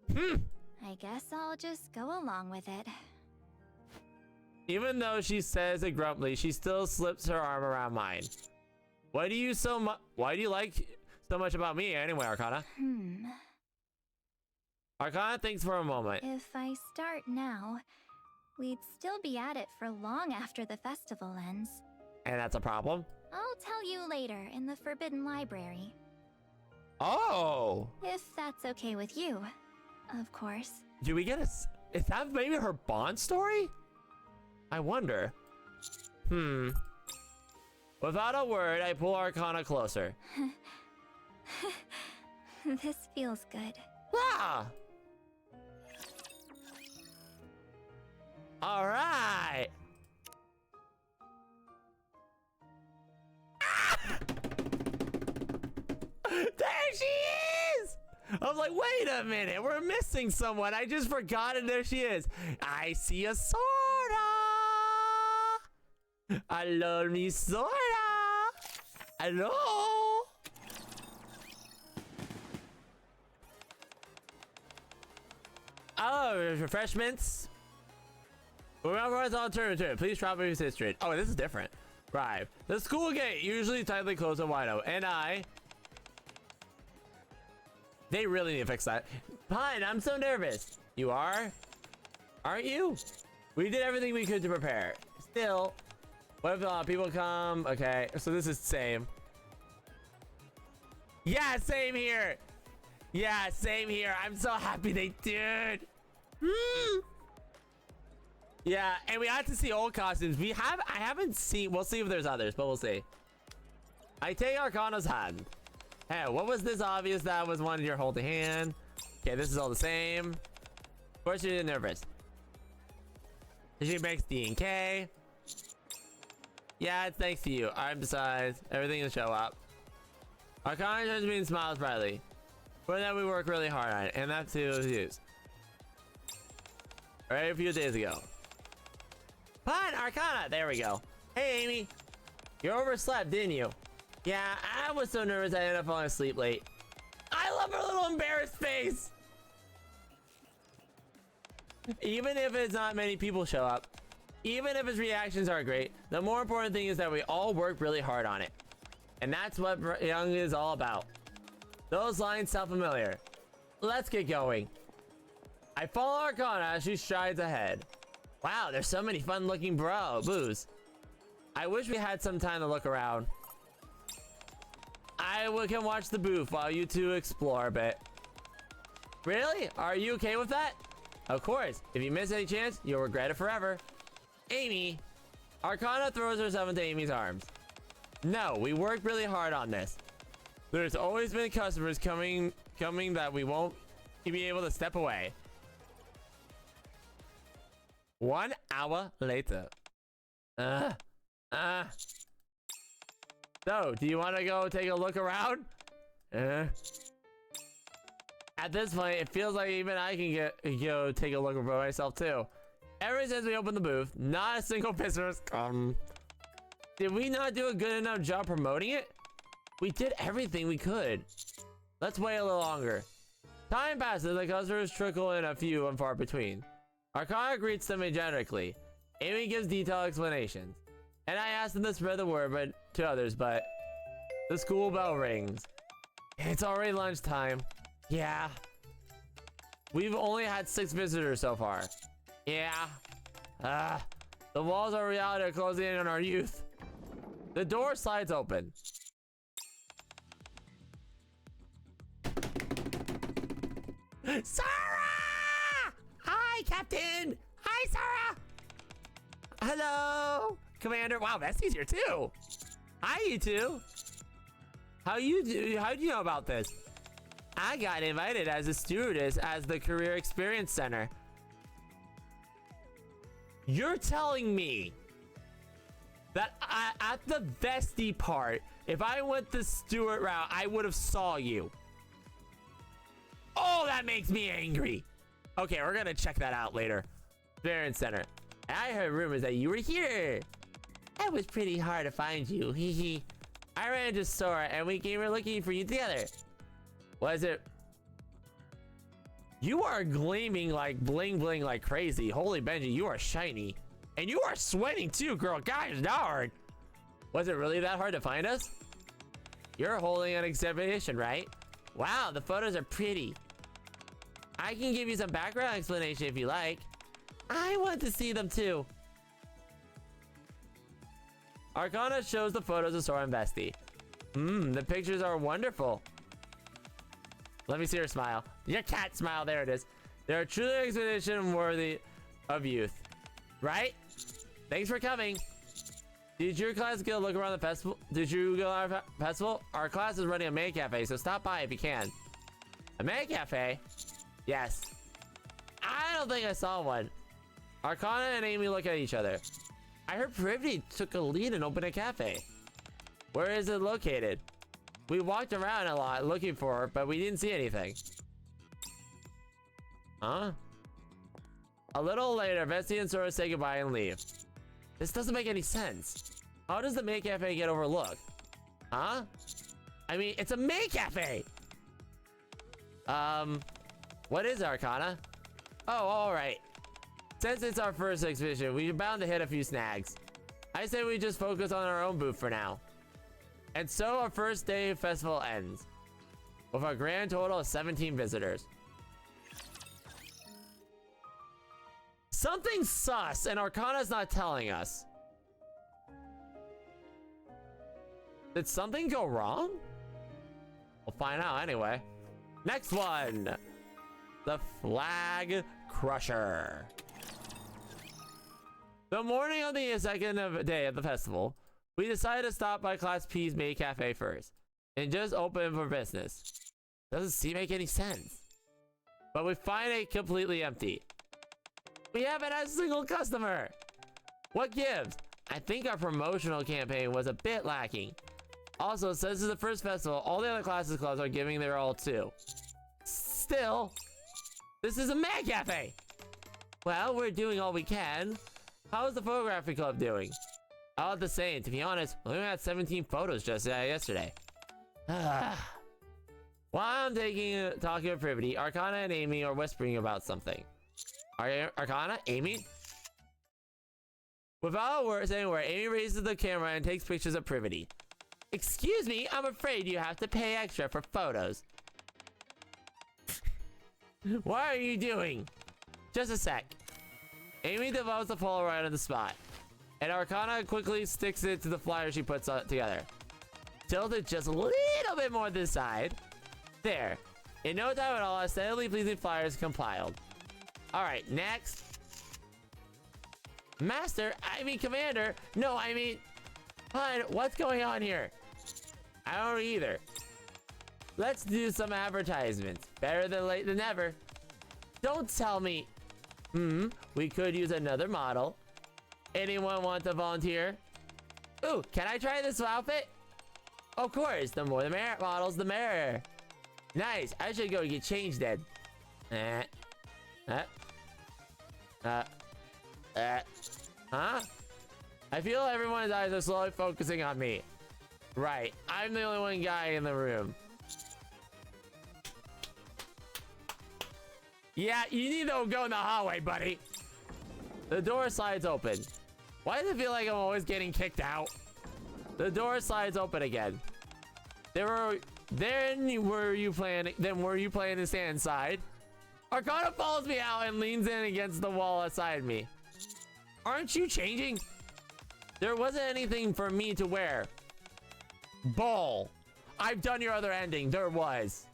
I guess I'll just go along with it. Even though she says it grumpily, she still slips her arm around mine. Why do you like so much about me anyway, Arcana? Arcana thinks for a moment. If I start now, we'd still be at it for long after the festival ends. And that's a problem? I'll tell you later in the Forbidden Library. Oh! If that's okay with you, of course. Do we get is that maybe her Bond story? I wonder. Without a word, I pull Arcana closer. This feels good. Ah! All right. There she is! I was like, wait a minute, we're missing someone. I just forgot, and there she is. I see a Sora. Hello, mi Sora. Hello. Oh, refreshments. Remember it's on turn. Please travel your history. Oh, this is different. Right. The school gate usually tightly closed and wide open. And they really need to fix that. Pine, I'm so nervous. You are? Aren't you? We did everything we could to prepare. Still, what if people come? Okay, so this is same. Yeah, same here. Yeah, same here. I'm so happy they did. Yeah, and we had to see old costumes. I haven't seen. We'll see if there's others, but we'll see. I take Arcana's hand. Hey, what was this obvious that was one you're holding hand? Okay, this is all the same. Of course you're nervous. She makes D and K. Yeah, it's thanks to you. I'm besides. Everything will show up. Arcana turns to me and smiles brightly. For that we work really hard on it, and that too is used. Right a few days ago. Fine, Arcana! There we go. Hey, Amy. You overslept, didn't you? Yeah, I was so nervous I ended up falling asleep late. I love her little embarrassed face! Even if it's not many people show up, even if his reactions are great, the more important thing is that we all work really hard on it. And that's what Young is all about. Those lines sound familiar. Let's get going. I follow Arcana as she strides ahead. Wow, there's so many fun-looking boos. I wish we had some time to look around. I can watch the booth while you two explore a bit. Really? Are you okay with that? Of course, if you miss any chance, you'll regret it forever. Amy. Arcana throws herself into Amy's arms. No, we worked really hard on this. There's always been customers coming that we won't be able to step away. 1 hour later. So, do you want to go take a look around? At this point, it feels like even I can go take a look for myself too. Ever since we opened the booth, not a single visitor has come. Did we not do a good enough job promoting it? We did everything we could. Let's wait a little longer. Time passes, the customers trickle in, a few and far between. Arcana greets them generically. Amy gives detailed explanations. And I asked them to spread the word to others, but the school bell rings. It's already lunchtime. Yeah. We've only had 6 visitors so far. Yeah. The walls of reality are closing in on our youth. The door slides open. Sarah! Hi, Captain! Hi, Sarah! Hello, Commander. Wow, Vesty's here too. Hi, you two. How do you know about this? I got invited as a stewardess as the Career Experience Center. You're telling me that at the Vesty part, if I went the steward route, I would have saw you. Oh, that makes me angry. Okay, we're gonna check that out later. Experience Center. I heard rumors that you were here. It was pretty hard to find you. Hee. I ran into Sora and we came here looking for you together. Was it? You are gleaming like bling bling like crazy. Holy Benji, you are shiny. And you are sweating too, girl. Gosh darn. Was it really that hard to find us? You're holding an exhibition, right? Wow, the photos are pretty. I can give you some background explanation if you like. I want to see them too. Arcana shows the photos of Sora and Vesty. The pictures are wonderful. Let me see her smile. Your cat smile, there it is. They're truly an expedition worthy of youth. Right? Thanks for coming. Did your class get a look around the festival? Did you go to our festival? Our class is running a maid cafe, so stop by if you can. A maid cafe? Yes. I don't think I saw one. Arcana and Amy look at each other. I heard Privaty took a lead and opened a cafe. Where is it located? We walked around a lot looking for her, but we didn't see anything. Huh? A little later, Vesty and Sora say goodbye and leave. This doesn't make any sense. How does the maid cafe get overlooked? Huh? I mean, it's a maid cafe! What is Arcana? Oh, alright. Since it's our first exhibition, we're bound to hit a few snags. I say we just focus on our own booth for now. And so our first day of festival ends, with a grand total of 17 visitors. Something's sus, and Arcana's not telling us. Did something go wrong? We'll find out anyway. Next one. The Flag Crusher. The morning of the second day of the festival, we decided to stop by Class P's maid cafe first and just open for business. Doesn't seem to make any sense. But we find it completely empty. We haven't had a single customer. What gives? I think our promotional campaign was a bit lacking. Also, since this is the first festival, all the other classes clubs are giving their all too. Still, this is a maid cafe. Well, we're doing all we can. How is the photography club doing? All the same, to be honest, we only had 17 photos just yesterday. While I'm talking with Privaty, Arcana and Amy are whispering about something. Arcana? Amy? Without a word saying a word, Amy raises the camera and takes pictures of Privaty. Excuse me, I'm afraid you have to pay extra for photos. What are you doing? Just a sec. Amy develops the Polaroid on the spot, and Arcana quickly sticks it to the flyer she puts together. Tilt it just a little bit more to the side. There. In no time at all, aesthetically pleasing flyers compiled. All right, next. Master, I mean Commander. No, I mean, Hun, what's going on here? I don't either. Let's do some advertisements. Better than late than never. Don't tell me. We could use another model. Anyone want to volunteer? Ooh, can I try this outfit? Of course, the more the merrier models, the merrier. Nice, I should go get changed then. Huh? I feel everyone's eyes are slowly focusing on me. Right, I'm the only one guy in the room. Yeah, you need to go in the hallway, buddy. The door slides open. Why does it feel like I'm always getting kicked out? The door slides open again. Were you planning to stand inside? Arcana follows me out and leans in against the wall beside me. Aren't you changing? There wasn't anything for me to wear. Bull. I've done your other ending. There was.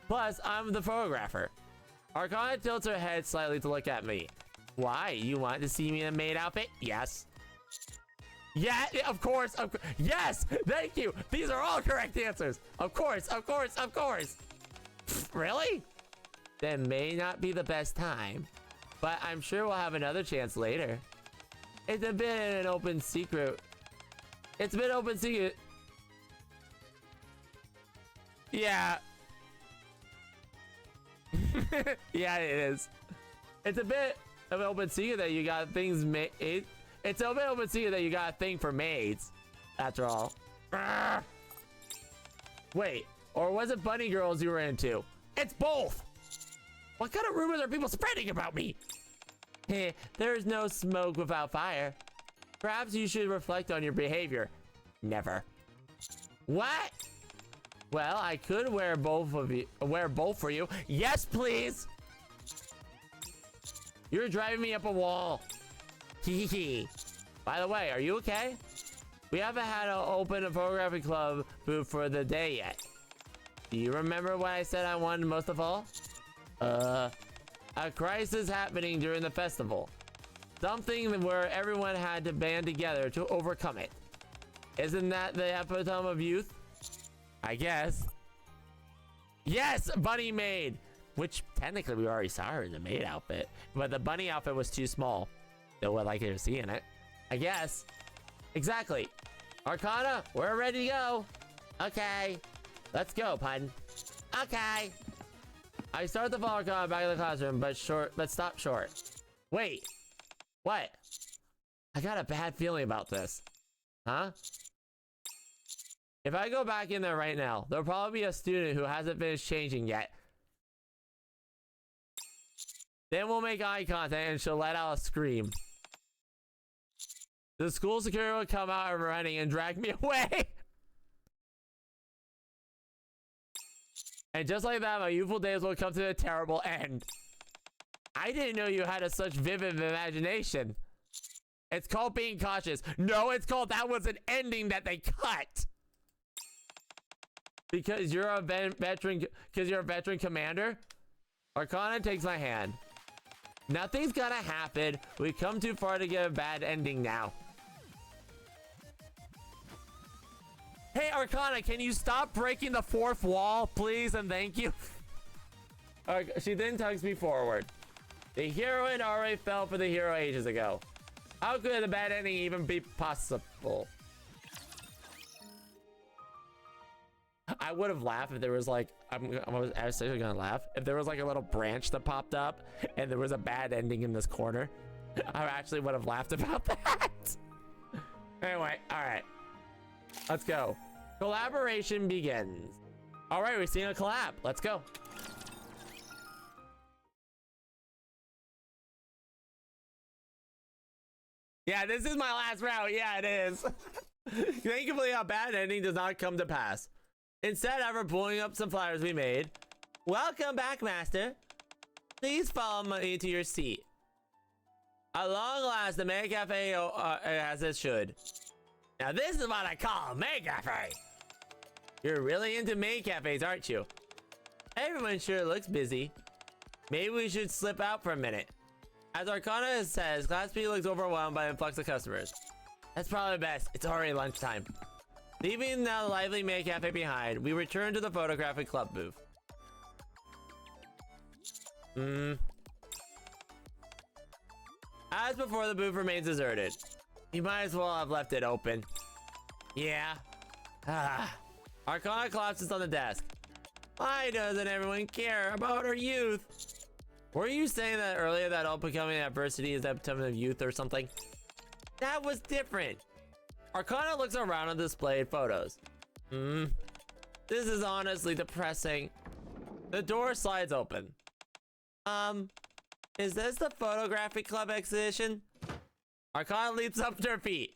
Plus, I'm the photographer. Arcana tilts her head slightly to look at me. Why? You want to see me in a maid outfit? Yes. Yeah, of course. Yes! Thank you! These are all correct answers. Of course. Really? That may not be the best time, but I'm sure we'll have another chance later. It's a bit an open secret. It's been open secret. Yeah. Yeah, it is. It's a bit of an open secret that you got things made. It's a bit open secret that you got a thing for maids. After all. Wait, or was it bunny girls you were into? It's both. What kind of rumors are people spreading about me? There's no smoke without fire. Perhaps you should reflect on your behavior. Never. What? Well, I could wear both for you. Yes, please. You're driving me up a wall. Hee. By the way, are you okay? We haven't had an open photography club booth for the day yet. Do you remember what I said I wanted most of all? A crisis happening during the festival. Something where everyone had to band together to overcome it. Isn't that the epitome of youth? I guess. Yes, bunny maid. Which technically we already saw her in the maid outfit, but the bunny outfit was too small. Still would like to see in it. I guess. Exactly. Arcana, we're ready to go. Okay. Let's go, pun. Okay. I start to follow Arcana back in the classroom, but stop short. Wait. What? I got a bad feeling about this. Huh? If I go back in there right now, there'll probably be a student who hasn't finished changing yet. Then we'll make eye contact and she'll let out a scream. The school security will come out and running and drag me away. And just like that, my youthful days will come to a terrible end. I didn't know you had such vivid imagination. It's called being cautious. No, it's called that was an ending that they cut. Because you're a veteran commander. Arcana takes my hand. Nothing's gonna happen. We've come too far to get a bad ending now. Hey, Arcana, can you stop breaking the fourth wall, please, and thank you? She then tugs me forward. The heroine already fell for the hero ages ago. How could a bad ending even be possible? I would have laughed if there was like, I was actually gonna laugh if there was like a little branch that popped up and there was a bad ending in this corner. I actually would have laughed about that. Anyway, all right, let's go. Collaboration begins. All right, we're seeing a collab. Let's go. Yeah, this is my last round. Yeah, it is. Thankfully, a bad ending does not come to pass. Instead, after pulling up some flyers we made, welcome back, Master. Please follow me to your seat. At long last, the Maid Cafe as it should. Now, this is what I call a Maid Cafe. You're really into maid cafes, aren't you? Everyone sure looks busy. Maybe we should slip out for a minute. As Arcana says, Class B looks overwhelmed by the influx of customers. That's probably best. It's already lunchtime. Leaving the lively May Cafe behind, we return to the photographic club booth. As before, the booth remains deserted. You might as well have left it open. Yeah. Arcana collapses on the desk. Why doesn't everyone care about our youth? Were you saying that earlier that all becoming adversity is that time of youth or something? That was different. Arcana looks around and displayed photos. This is honestly depressing. The door slides open. Is this the photographic club exhibition? Arcana leaps up to her feet.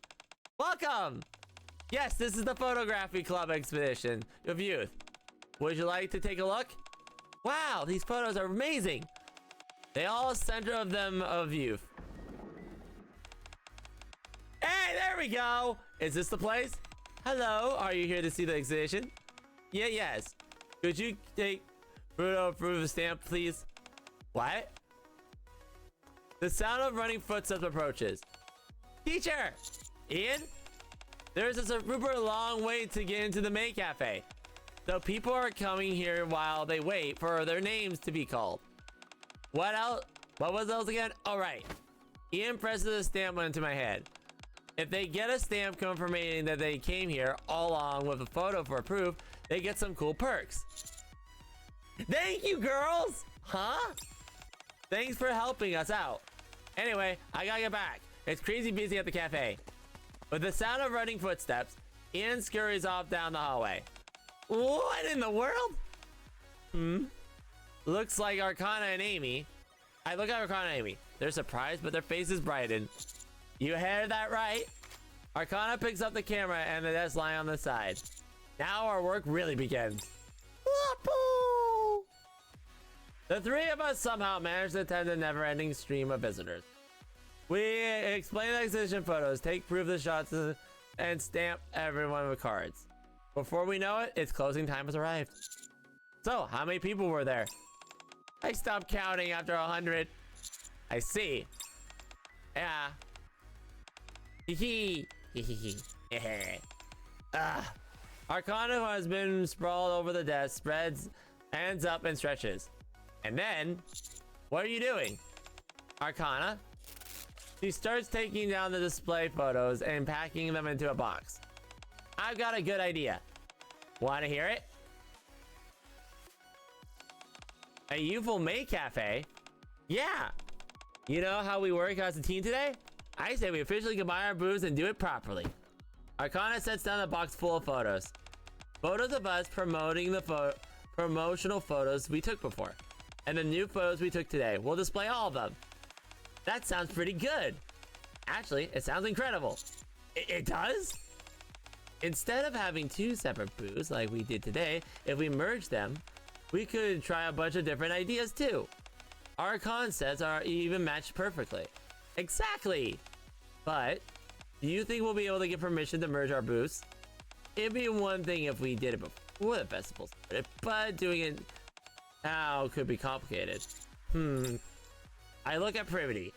Welcome! Yes, this is the photography club exhibition of youth. Would you like to take a look? Wow, these photos are amazing. They all center of them of youth. Hey, there we go. Is this the place? Hello, are you here to see the exhibition? Yes. Could you take photo proof of stamp, please? What? The sound of running footsteps approaches. Teacher! Ian? There's a super long wait to get into the May Cafe. So people are coming here while they wait for their names to be called. What else? What was else again? All right. Ian presses a stamp into my head. If they get a stamp confirming that they came here all along with a photo for proof, they get some cool perks. Thank you, girls! Huh? Thanks for helping us out. Anyway, I gotta get back. It's crazy busy at the cafe. With the sound of running footsteps, Ian scurries off down the hallway. What in the world? Looks like Arcana and Amy. I look at Arcana and Amy. They're surprised, but their faces brighten. You heard that right? Arcana picks up the camera and the desk lying on the side. Now our work really begins. The three of us somehow managed to attend a never-ending stream of visitors. We explain the exhibition photos, take proof of the shots, and stamp everyone with cards. Before we know it, its closing time has arrived. So, how many people were there? I stopped counting after 100. I see. Yeah. Hee hee. Arcana, who has been sprawled over the desk, spreads hands up and stretches. And then, what are you doing? Arcana? She starts taking down the display photos and packing them into a box. I've got a good idea. Want to hear it? A youthful May Cafe? Yeah. You know how we work as a team today? I say we officially combine our booths and do it properly. Arcana sets down a box full of photos. Photos of us promoting the promotional photos we took before. And the new photos we took today. We'll display all of them. That sounds pretty good. Actually, it sounds incredible. It does? Instead of having two separate booths like we did today, if we merge them, we could try a bunch of different ideas too. Our concepts are even matched perfectly. Exactly. But do you think we'll be able to get permission to merge our booths? It'd be one thing if we did it before the festival started, but doing it now could be complicated. I look at Privaty.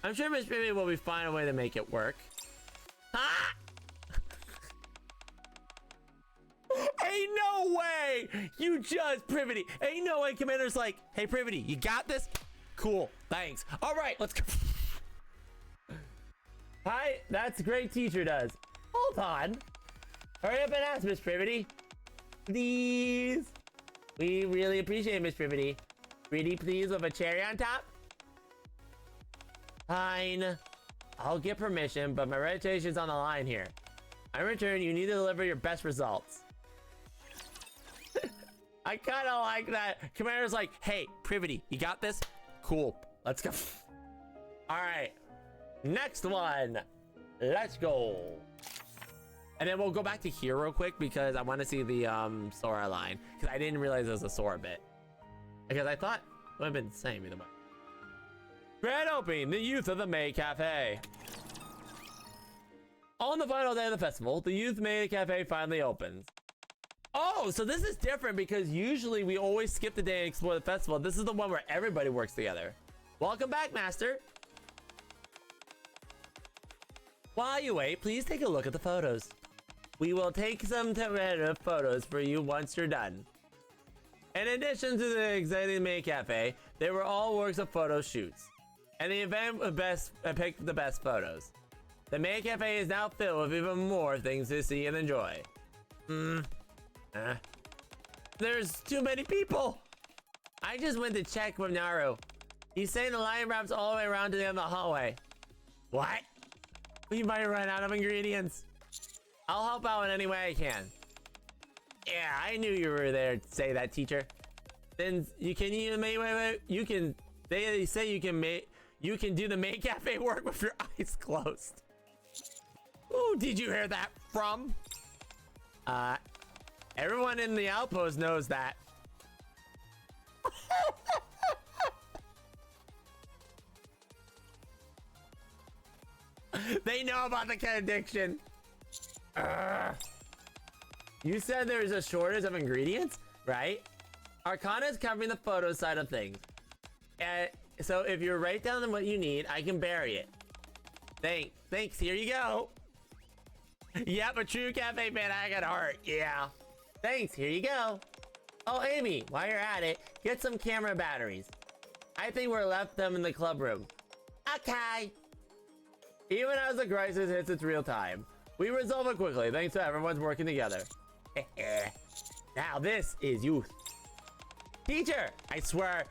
I'm sure Miss Privaty will find a way to make it work. Ha! Ain't no way! You just Privaty. Ain't no way Commander's like, hey Privaty, you got this? Cool, thanks. All right, let's go. Hi, that's great teacher does. Hold on. Hurry up and ask Miss Privaty. Please. We really appreciate Miss Privaty. Pretty please with a cherry on top? Fine. I'll get permission, but my reputation's on the line here. In return, you need to deliver your best results. I kind of like that. Commander's like, hey, Privaty, you got this? Cool. Let's go. All right. Next one. Let's go. And then we'll go back to here real quick because I want to see the Sora line. Because I didn't realize there was a Sora bit. Because I thought it would have been the same either way. Grand opening, the youth of the May Cafe. On the final day of the festival, the Youth May Cafe finally opens. Oh, so this is different because usually we always skip the day and explore the festival. This is the one where everybody works together. Welcome back, Master. While you wait, please take a look at the photos. We will take some tentative photos for you once you're done. In addition to the exciting May Cafe, they were all works of photo shoots. And the event picked the best photos. The May Cafe is now filled with even more things to see and enjoy. There's too many people. I just went to check with Naru. He's saying the line wraps all the way around to the end of the hallway. What? We might run out of ingredients. I'll help out in any way I can. Yeah, I knew you were there to say that, teacher. Then you can wait. You can. They say you can do the May Cafe work with your eyes closed. Who did you hear that from? Everyone in the outpost knows that. They know about the addiction. You said there's a shortage of ingredients, right? Arcana is covering the photo side of things. So if you write down what you need, I can bury it. Thanks, here you go. Yep, a true cafe fan, I got heart, yeah. Thanks, here you go. Oh, Amy, while you're at it, get some camera batteries. I think we're left them in the club room. Okay. Even as the crisis hits its real time, we resolve it quickly thanks to everyone's working together. Now this is youth. Teacher, I swear,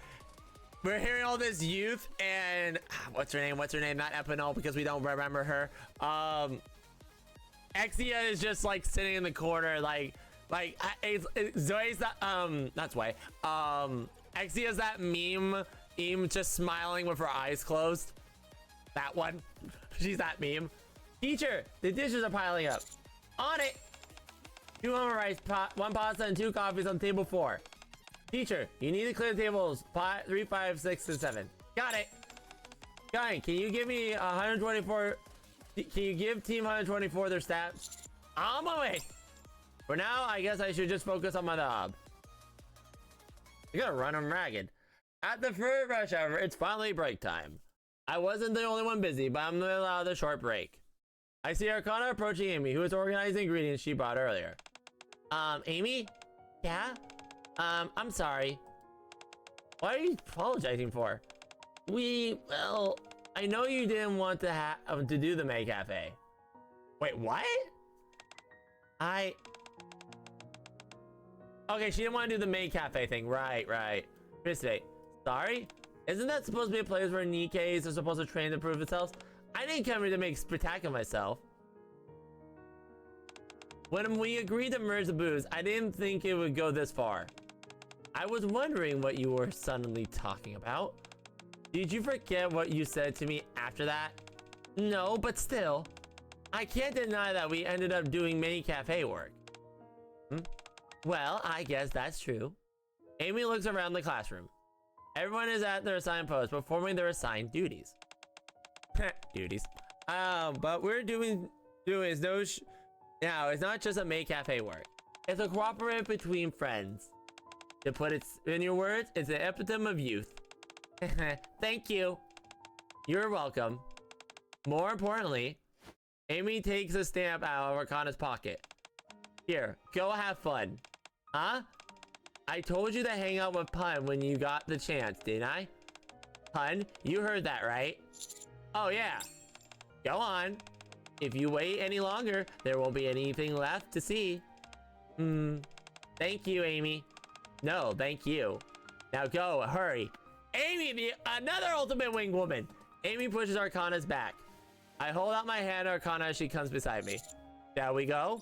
we're hearing all this youth and what's her name? Not Epinol because we don't remember her. Exia is just like sitting in the corner, Zoe's that that's why. Exia's that meme just smiling with her eyes closed. That one. She's that meme. Teacher, the dishes are piling up. On it. 2 homemade rice, 1 pasta, and 2 coffees on table 4. Teacher, you need to clear the tables 3, 5, 6, and 7. Got it. Guy, can you give me 124? Can you give Team 124 their stats? On my way. For now, I guess I should just focus on my job. You gotta run them ragged. At the first rush hour, it's finally break time. I wasn't the only one busy, but I'm gonna allow the short break. I see Arcana approaching Amy, who is organizing the ingredients she bought earlier. Amy? Yeah? I'm sorry. What are you apologizing for? Well, I know you didn't want to do the May Cafe. Wait, what? Okay, she didn't want to do the May Cafe thing. Right. Privaty. Sorry? Isn't that supposed to be a place where Nikkes are supposed to train to prove themselves? I didn't come here to make a spectacular myself. When we agreed to merge the booths, I didn't think it would go this far. I was wondering what you were suddenly talking about. Did you forget what you said to me after that? No, but still. I can't deny that we ended up doing many cafe work. Well, I guess that's true. Amy looks around the classroom. Everyone is at their assigned post, performing their assigned duties. Duties. But we're doing now, it's not just a May Cafe work. It's a cooperative between friends. To put it in your words, it's the epitome of youth. Thank you. You're welcome. More importantly, Amy takes a stamp out of Arcana's pocket. Here, go have fun. Huh? I told you to hang out with Pun when you got the chance, didn't I? Pun, you heard that, right? Oh yeah. Go on. If you wait any longer, there won't be anything left to see. Thank you, Amy. No, thank you. Now go, hurry. Amy, another ultimate winged woman. Amy pushes Arcana's back. I hold out my hand to Arcana as she comes beside me. Shall we go?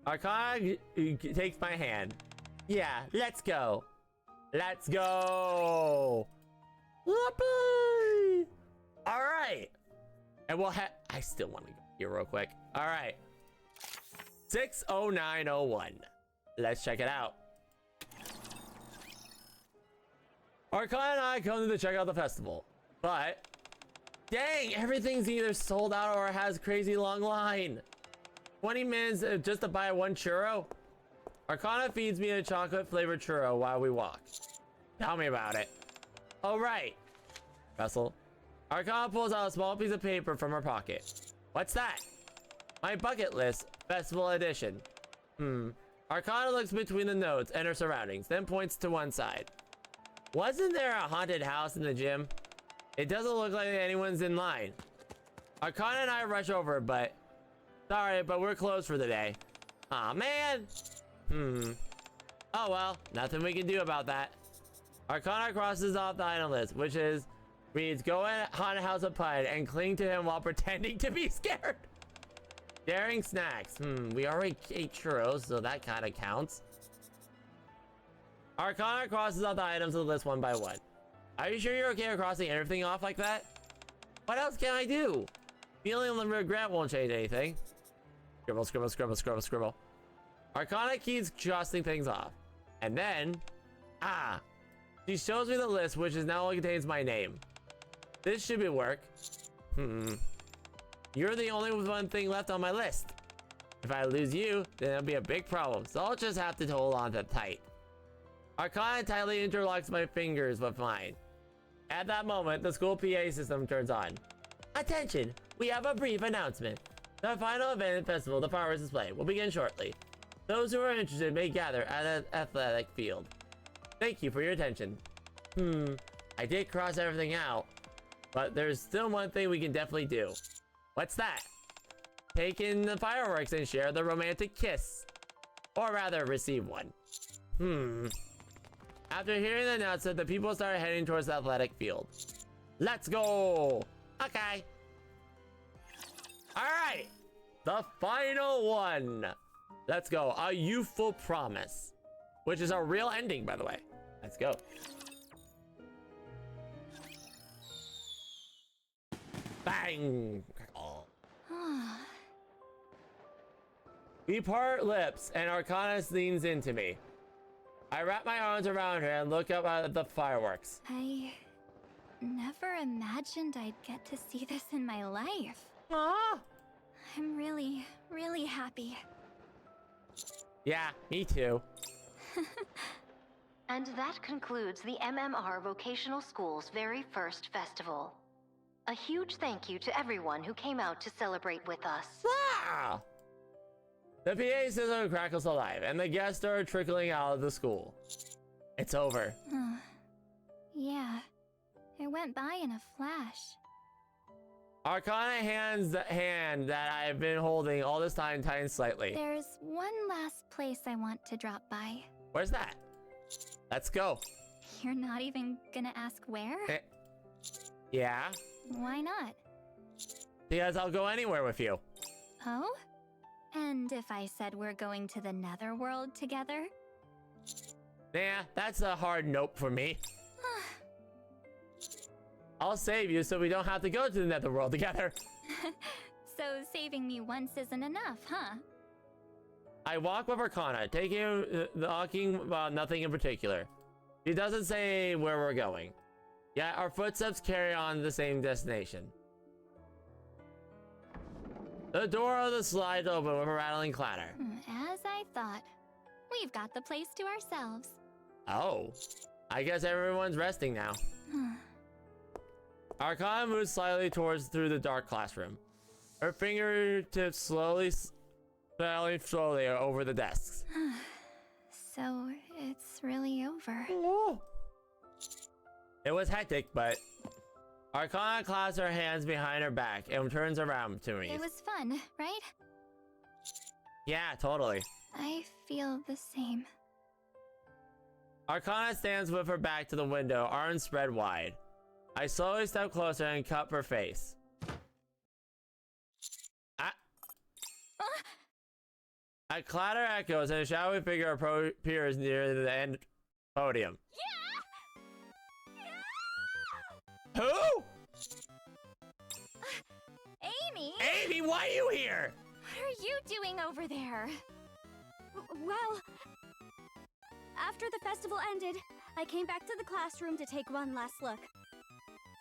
Arcana takes my hand. Yeah, let's go. Let's go. Whoopee! All right. And we'll I still want to go here real quick. All right. 60901. Let's check it out. Arcana and I come to check out the festival. But dang, everything's either sold out or has crazy long line. 20 minutes just to buy 1 churro? Arcana feeds me a chocolate-flavored churro while we walk. Tell me about it. Oh, right. Vessel. Arcana pulls out a small piece of paper from her pocket. What's that? My bucket list, festival edition. Arcana looks between the notes and her surroundings, then points to one side. Wasn't there a haunted house in the gym? It doesn't look like anyone's in line. Arcana and I rush over, but... Sorry, but we're closed for the day. Aw, man! Oh well, nothing we can do about that. Arcana crosses off the item list, which reads, go in haunted house of Pine and cling to him while pretending to be scared. Daring snacks. We already ate churros, so that kind of counts. Arcana crosses off the items on the list one by one. Are you sure you're okay with crossing everything off like that? What else can I do? Feeling the regret won't change anything. Scribble, scribble, scribble, scribble, scribble. Arcana keeps crossing things off. And then... she shows me the list, which now only contains my name. This should be work. You're the only one thing left on my list. If I lose you, then it'll be a big problem, so I'll just have to hold on to tight. Arcana tightly interlocks my fingers with mine. At that moment, the school PA system turns on. Attention! We have a brief announcement. The final event and festival, the fireworks display, will begin shortly. Those who are interested may gather at an athletic field. Thank you for your attention. I did cross everything out, but there's still one thing we can definitely do. What's that? Take in the fireworks and share the romantic kiss. Or rather, receive one. After hearing the announcement, the people started heading towards the athletic field. Let's go! Okay. Alright! The final one! Let's go. A youthful promise. Which is our real ending, by the way. Let's go. Bang! We part lips, and Arcana leans into me. I wrap my arms around her and look up at the fireworks. I never imagined I'd get to see this in my life. Aww! I'm really, really happy. Yeah, me too. And that concludes the MMR Vocational School's very first festival. A huge thank you to everyone who came out to celebrate with us. Ah! The PA system crackles alive, and the guests are trickling out of the school. It's over. Yeah, it went by in a flash. Arcana hands the hand that I've been holding all this time tightens slightly. There's one last place I want to drop by. Where's that? Let's go. You're not even gonna ask where? Yeah? Why not? Because I'll go anywhere with you. Oh? And if I said we're going to the netherworld together? Nah, that's a hard nope for me. I'll save you so we don't have to go to the netherworld together. So saving me once isn't enough, huh? I walk with Arcana, talking about nothing in particular. She doesn't say where we're going. Yet our footsteps carry on to the same destination. The door of the slide open with a rattling clatter. As I thought. We've got the place to ourselves. Oh, I guess everyone's resting now. Arcana moves slightly through the dark classroom. Her fingertips slowly over the desks. So it's really over. Oh. It was hectic, but Arcana clasps her hands behind her back and turns around to me. It was fun, right? Yeah, totally. I feel the same. Arcana stands with her back to the window, arms spread wide. I slowly step closer and cup her face. A clatter echoes and a shadowy figure appears near the end podium. Yeah! Who? Amy! Amy, why are you here? What are you doing over there? Well, after the festival ended, I came back to the classroom to take one last look.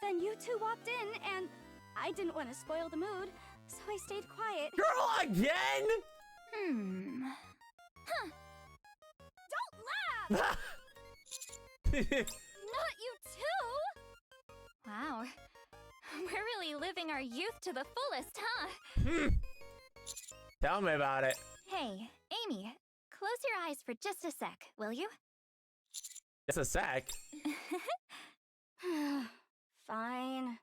Then you two walked in, and I didn't want to spoil the mood, so I stayed quiet. Girl, again? Huh. Not you too! Wow. We're really living our youth to the fullest, huh? Tell me about it. Hey, Amy, close your eyes for just a sec, will you? Just a sec. Fine.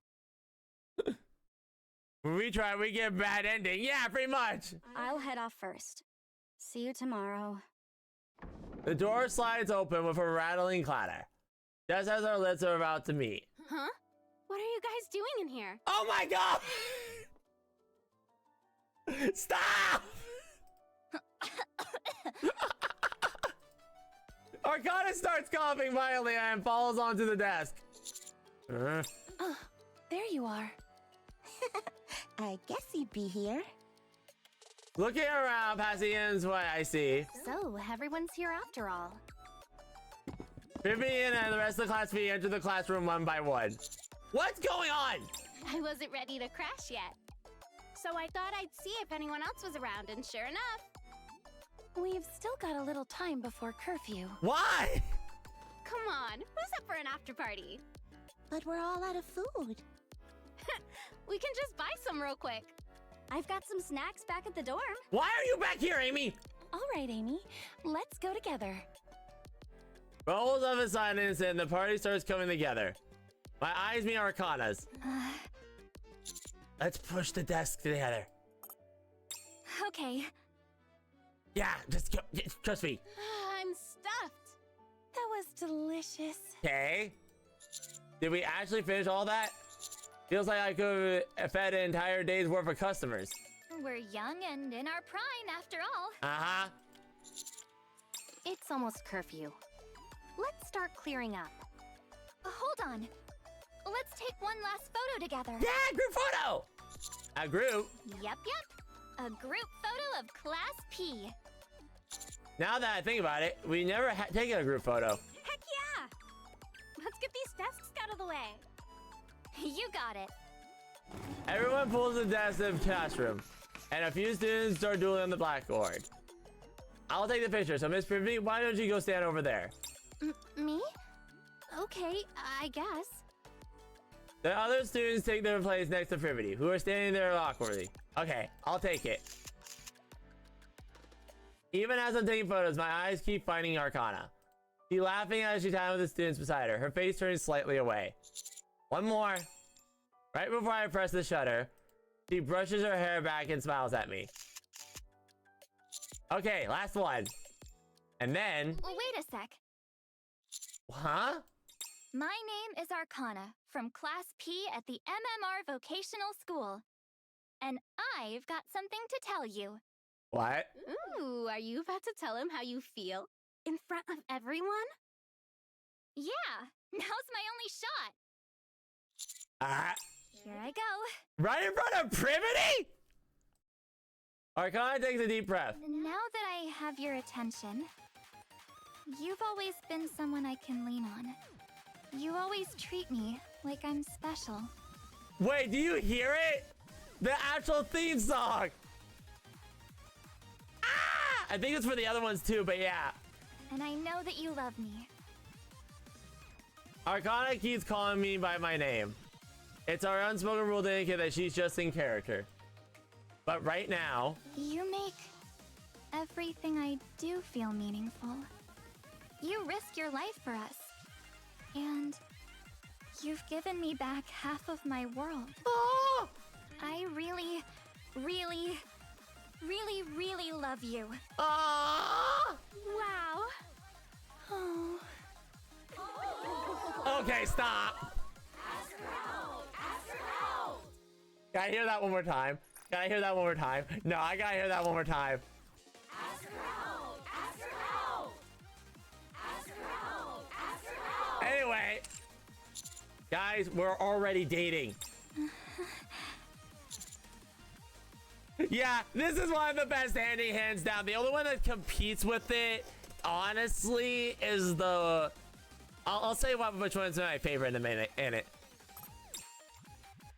When we try, we get a bad ending. Yeah, pretty much. I'll head off first. See you tomorrow. The door slides open with a rattling clatter, just as our lips are about to meet. Huh? What are you guys doing in here? Oh my god! Stop! Arcana starts coughing violently and falls onto the desk. There you are. I guess you'd be here. Looking around past Ian's way, I see So, everyone's here after all. Vivian and the rest of the class B enter the classroom one by one. What's going on? I wasn't ready to crash yet. So I thought I'd see if anyone else was around, and sure enough. We've still got a little time before curfew. Why? Come on, who's up for an after party? But we're all out of food. We can just buy some real quick. I've got some snacks back at the dorm. Why are you back here, Amy? All right, Amy, let's go together. Rolls of a silence and the party starts coming together. My eyes meet Arcana's. Let's push the desk together. Okay. Yeah, just go. Trust me. I'm stuffed. That was delicious. Okay. Did we actually finish all that? Feels like I could have fed an entire day's worth of customers. We're young and in our prime, after all. Uh-huh. It's almost curfew. Let's start clearing up. Hold on. Let's take one last photo together. Yeah, group photo! A group? Yep. A group photo of Class P. Now that I think about it, we never taken a group photo. Heck yeah! Let's get these desks out of the way. You got it. Everyone pulls the desk in the classroom, and a few students start dueling on the blackboard. I'll take the picture, so Miss Privaty, why don't you go stand over there? Me? Okay, I guess. The other students take their place next to Privaty, who are standing there awkwardly. Okay, I'll take it. Even as I'm taking photos, my eyes keep finding Arcana. She's laughing as she's chatting with the students beside her. Her face turns slightly away. One more. Right before I press the shutter, she brushes her hair back and smiles at me. Okay, last one. And then... Wait a sec. Huh? My name is Arcana, from Class P at the MMR Vocational School. And I've got something to tell you. What? Ooh, are you about to tell him how you feel? In front of everyone? Yeah, now's my only shot. Here I go. Right in front of Privaty? Arcana takes a deep breath. Now that I have your attention, you've always been someone I can lean on. You always treat me like I'm special. Wait, do you hear it? The actual theme song. Ah! I think it's for the other ones too, but yeah. And I know that you love me. Arcana keeps calling me by my name. It's our unspoken rule to indicate that she's just in character. But right now... You make everything I do feel meaningful. You risk your life for us. And you've given me back half of my world. Oh! I really, really, really, really love you. Oh! Wow. Oh. Okay, stop. Ask her out. Ask her out. Can I hear that one more time? Can I hear that one more time? No, I gotta hear that one more time. Ask her out. Ask her out. Ask her out. Ask her out. Anyway, guys, we're already dating. Yeah, this is one of the best ending, hands down. The only one that competes with it, honestly, is the... I'll say which one's my favorite in a minute.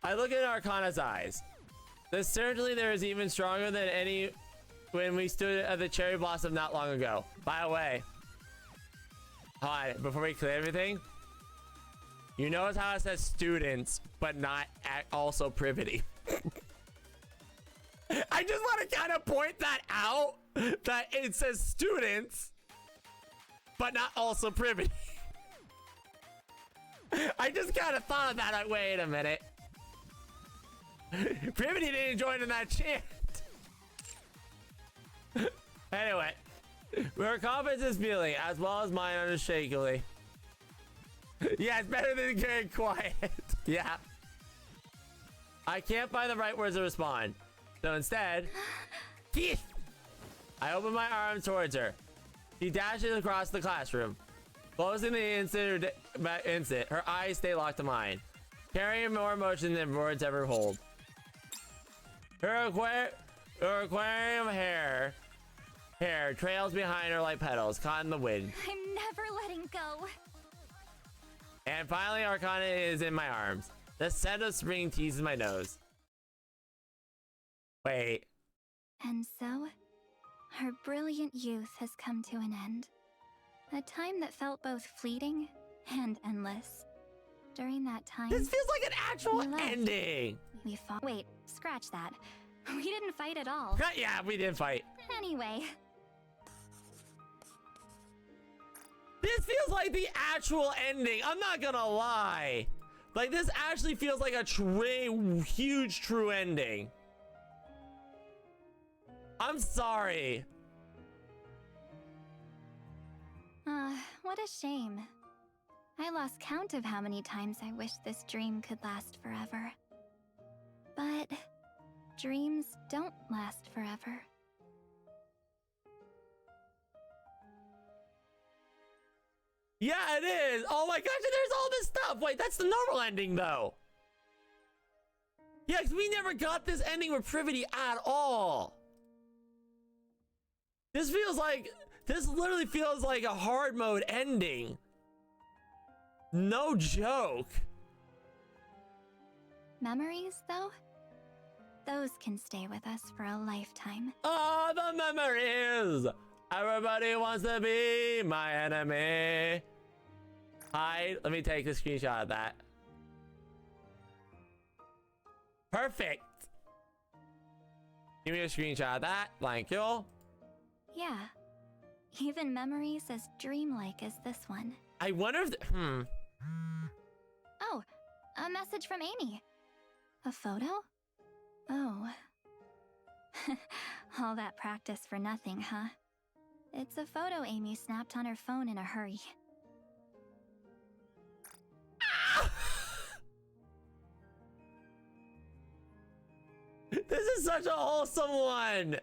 I look at Arcana's eyes. The certainty there is even stronger than any when we stood at the cherry blossom not long ago. By the way, Hold on, before we clear everything. You notice how it says students, but not also Privaty. I just want to kind of point that out, that it says students, but not also Privaty. I just kind of thought of that. Like, wait a minute. Privaty didn't join in that chant. Anyway, where confidence is feeling, as well as mine unshakily. Yeah, it's better than getting quiet. Yeah. I can't find the right words to respond. So instead, I open my arms towards her. She dashes across the classroom. Closing the instant, her eyes stay locked to mine, carrying more emotion than words ever hold. Her aquarium hair trails behind her like petals caught in the wind. I'm never letting go. And finally, Arcana is in my arms. The scent of spring teases my nose. Wait. And so, her brilliant youth has come to an end. A time that felt both fleeting and endless. During that time, this feels like an actual ending. We fought. Wait, scratch that. We didn't fight at all. Yeah, we didn't fight. Anyway. This feels like the actual ending. I'm not gonna lie. Like, this actually feels like a huge true ending. I'm sorry. What a shame. I lost count of how many times I wished this dream could last forever. But dreams don't last forever. Yeah, it is. Oh my gosh, and there's all this stuff. Wait, that's the normal ending, though. Yeah, because we never got this ending with Privaty at all. This literally feels like a hard mode ending. No joke. Memories, though? Those can stay with us for a lifetime. Ah, the memories! Everybody wants to be my enemy. Hi, let me take a screenshot of that. Perfect. Give me a screenshot of that. Thank you. Yeah. Even memories as dreamlike as this one. I wonder if... Oh, a message from Amy. A photo? Oh. All that practice for nothing, huh? It's a photo Amy snapped on her phone in a hurry. This is such a wholesome one.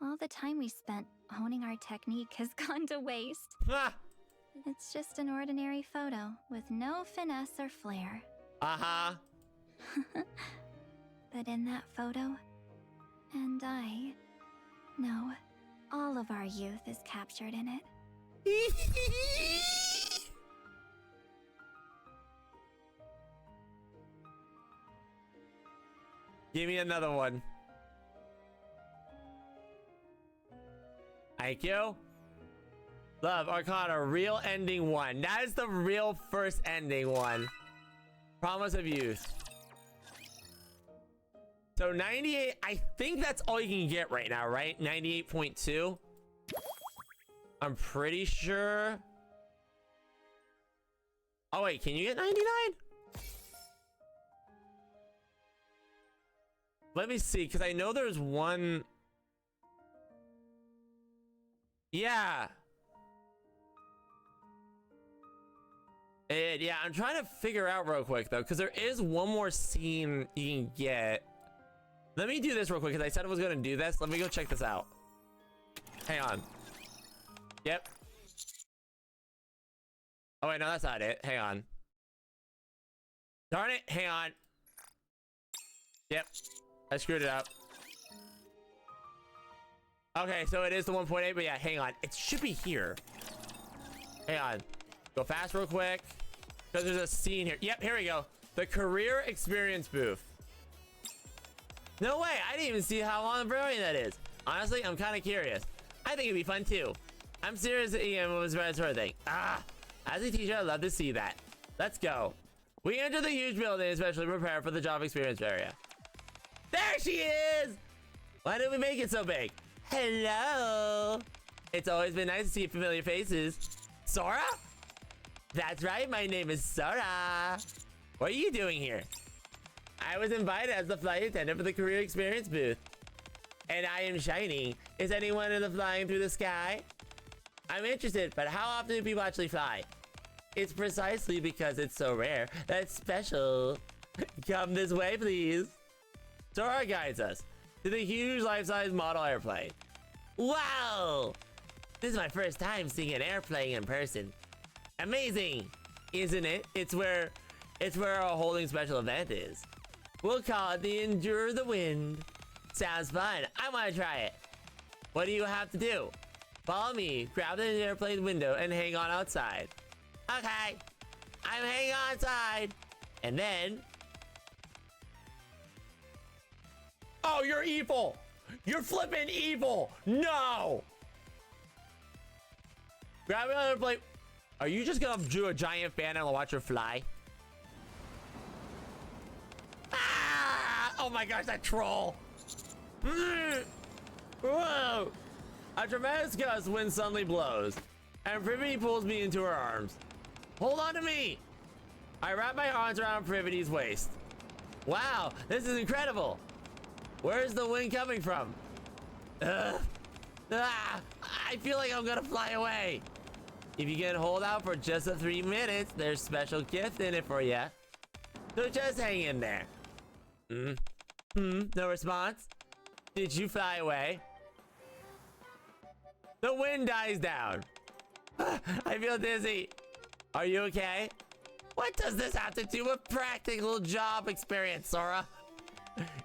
All the time we spent honing our technique has gone to waste. It's just an ordinary photo with no finesse or flair. Uh-huh. But in that photo, and no, all of our youth is captured in it. Give me another one. Thank you. Love, Arcana, real ending one. That is the real first ending one. Promise of youth. So 98, I think that's all you can get right now, right? 98.2. I'm pretty sure. Oh wait, can you get 99? Let me see, because I know there's one. Yeah. Yeah, I'm trying to figure out real quick though, because there is one more scene you can get. Let me do this real quick, because I said I was going to do this. Let me go check this out. Hang on. Yep. Oh wait, no, that's not it. Hang on. Darn it. Hang on. Yep. I screwed it up. Okay, so it is the 1.8, but yeah, hang on. It should be here. Hang on. Go fast real quick. Because there's a scene here. Yep, here we go. The career experience booth. No way, I didn't even see how long brewing that is. Honestly, I'm kind of curious. I think it'd be fun too. I'm serious, Ian was about sort of thing. As a teacher, I'd love to see that. Let's go. We enter the huge building, especially prepared for the job experience area. There she is! Why did we make it so big? Hello! It's always been nice to see familiar faces. Sora? That's right, my name is Sora. What are you doing here? I was invited as the flight attendant for the career experience booth. And I am Shiny. Is anyone in the flying through the sky? I'm interested, but how often do people actually fly? It's precisely because it's so rare that it's special. Come this way, please. Sora guides us to the huge life-size model airplane. Wow! This is my first time seeing an airplane in person. Amazing, isn't it? It's where our holding special event is. We'll call it the Endure the Wind. Sounds fun. I want to try it. What do you have to do? Follow me, grab the airplane window, and hang on outside. Okay, I'm hanging on outside. And then... Oh, you're evil! You're flipping evil! No! Grab another plate. Are you just gonna do a giant fan and watch her fly? Ah! Oh my gosh, that troll! Whoa! A tremendous gust wind suddenly blows, and Privaty pulls me into her arms. Hold on to me! I wrap my arms around Privaty's waist. Wow, this is incredible! Where's the wind coming from? I feel like I'm gonna fly away. If you can hold out for just 3 minutes, there's a special gift in it for you. So just hang in there. No response? Did you fly away? The wind dies down. I feel dizzy. Are you okay? What does this have to do with practical job experience, Sora?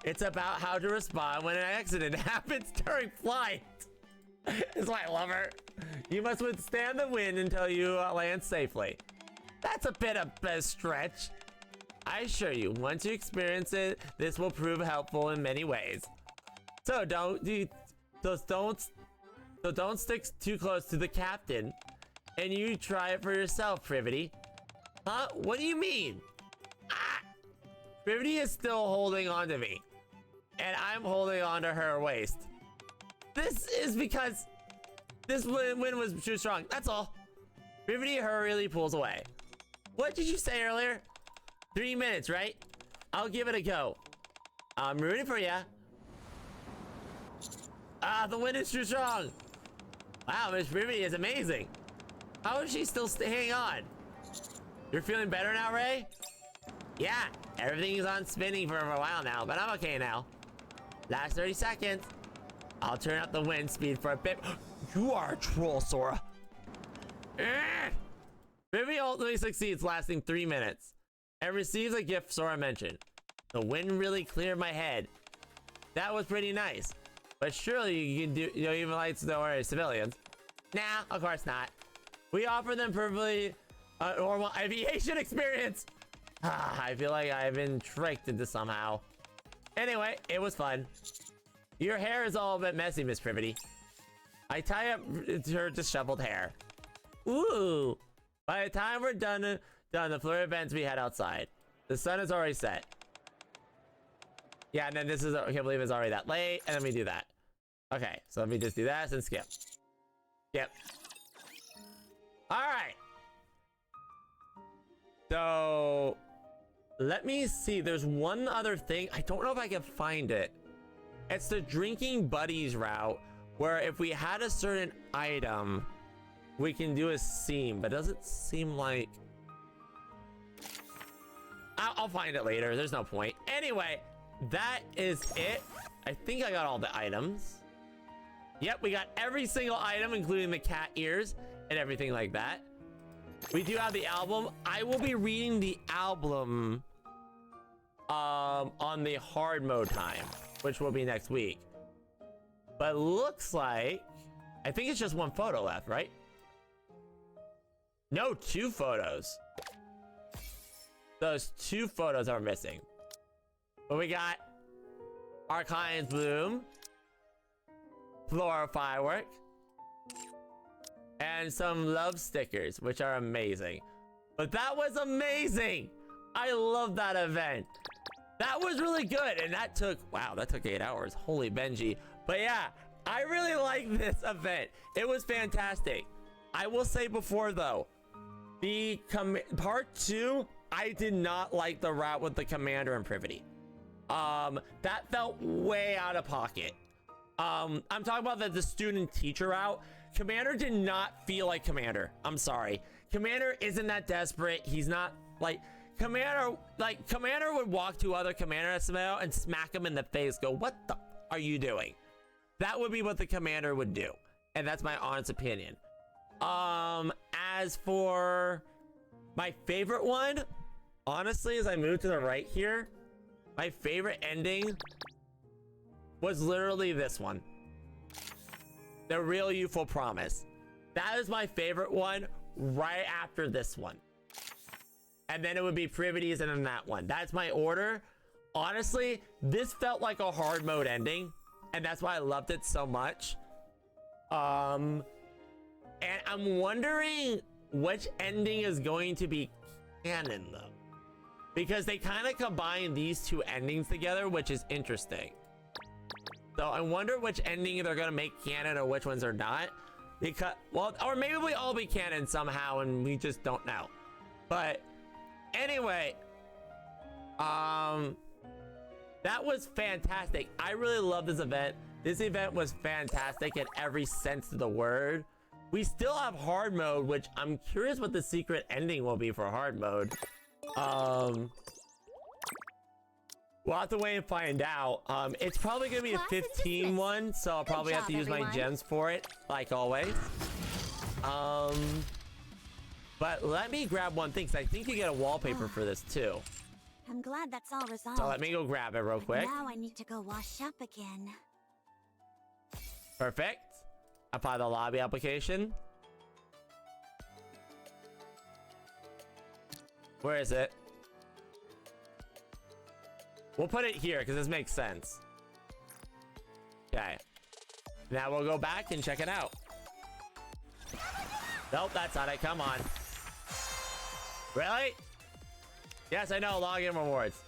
It's about how to respond when an accident happens during flight. That's why I love her. You must withstand the wind until you land safely. That's a bit of a stretch. I assure you, once you experience it, this will prove helpful in many ways. So don't stick too close to the captain, and you try it for yourself, Privaty. Huh? What do you mean? Privaty is still holding on to me, and I'm holding on to her waist. This is because this wind was too strong. That's all. Privaty hurriedly pulls away. What did you say earlier? 3 minutes, right? I'll give it a go. I'm rooting for ya. The wind is too strong. Wow, Miss Privaty is amazing. How is she still hanging on? You're feeling better now, Ray? Yeah, everything's on spinning for a while now, but I'm okay now. Last 30 seconds. I'll turn up the wind speed for a bit. You are a troll, Sora. Privaty ultimately succeeds, lasting 3 minutes, and receives a gift Sora mentioned. The wind really cleared my head. That was pretty nice. But surely you can do, even like ordinary civilians. Nah, of course not. We offer them perfectly normal aviation experience. I feel like I've been tricked into somehow. Anyway, it was fun. Your hair is all a bit messy, Miss Privaty. I tie up her disheveled hair. Ooh. By the time we're done the flurry of events we had outside. The sun is already set. Yeah, and then this is, I can't believe it's already that late, and then we do that. Okay, so let me just do that and skip. Yep. Alright. So, let me see. There's one other thing. I don't know if I can find it. It's the drinking buddies route, where if we had a certain item, we can do a scene, but does it seem like... I'll find it later. There's no point. Anyway, that is it. I think I got all the items. Yep, we got every single item, including the cat ears and everything like that. We do have the album. I will be reading the album on the hard mode time, which will be next week. But looks like, I think it's just one photo left, right? No, 2 photos. Those 2 photos are missing. But we got Arcana's Bloom, Flora Firework, and some love stickers, which are amazing. But that was amazing! I love that event. That was really good, and that took, wow, that took 8 hours. Holy Benji. But yeah, I really like this event. It was fantastic. I will say before though, the part 2, I did not like the route with the commander and Privaty. That felt way out of pocket. I'm talking about the student teacher route. Commander did not feel like Commander. I'm sorry. Commander isn't that desperate. He's not like Commander. Like Commander would walk to other Commanders and smack him in the face. Go, what the are you doing? That would be what the Commander would do, and that's my honest opinion. As for my favorite one, honestly, as I move to the right here, my favorite ending was literally this one. The Real You Full Promise. That is my favorite one right after this one. And then it would be Privities and then that one. That's my order. Honestly, this felt like a hard mode ending, and that's why I loved it so much. And I'm wondering which ending is going to be canon though, because they kind of combine these two endings together, which is interesting. So I wonder which ending they're gonna make canon or which ones are not. Because, well, or maybe we all be canon somehow and we just don't know. But anyway, that was fantastic. I really love this event. This event was fantastic in every sense of the word. We still have hard mode, which I'm curious what the secret ending will be for hard mode. We'll have to wait and find out. It's probably gonna be a 15 one, so I'll probably have to use my gems for it, like always. But let me grab one thing, because I think you get a wallpaper for this too. I'm glad that's all resolved. So let me go grab it real quick. Now I need to go wash up again. Perfect. Apply the lobby application. Where is it? We'll put it here because this makes sense. Okay. Now we'll go back and check it out. Nope, that's not it. Come on. Yes, I know. Login rewards.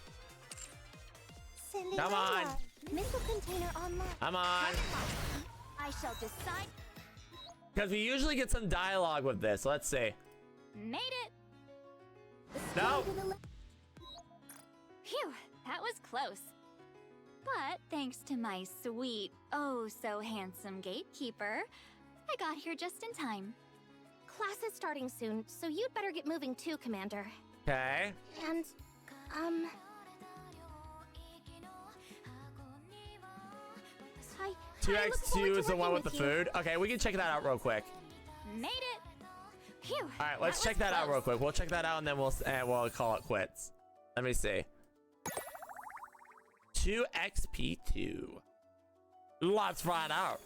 Cinderella. Come on. Missile container online. Come on. I shall decide. Because we usually get some dialogue with this. Let's see. Made it. No. Phew, that was close. But thanks to my sweet, oh so handsome gatekeeper, I got here just in time. Class is starting soon, so you'd better get moving too, Commander. Okay. And, 2x2 is the one with the food. Okay, we can check that out real quick. Made it. Phew. All right, let's check that out real quick. We'll check that out and then we'll call it quits. Let me see. 2xp2. Let's find out.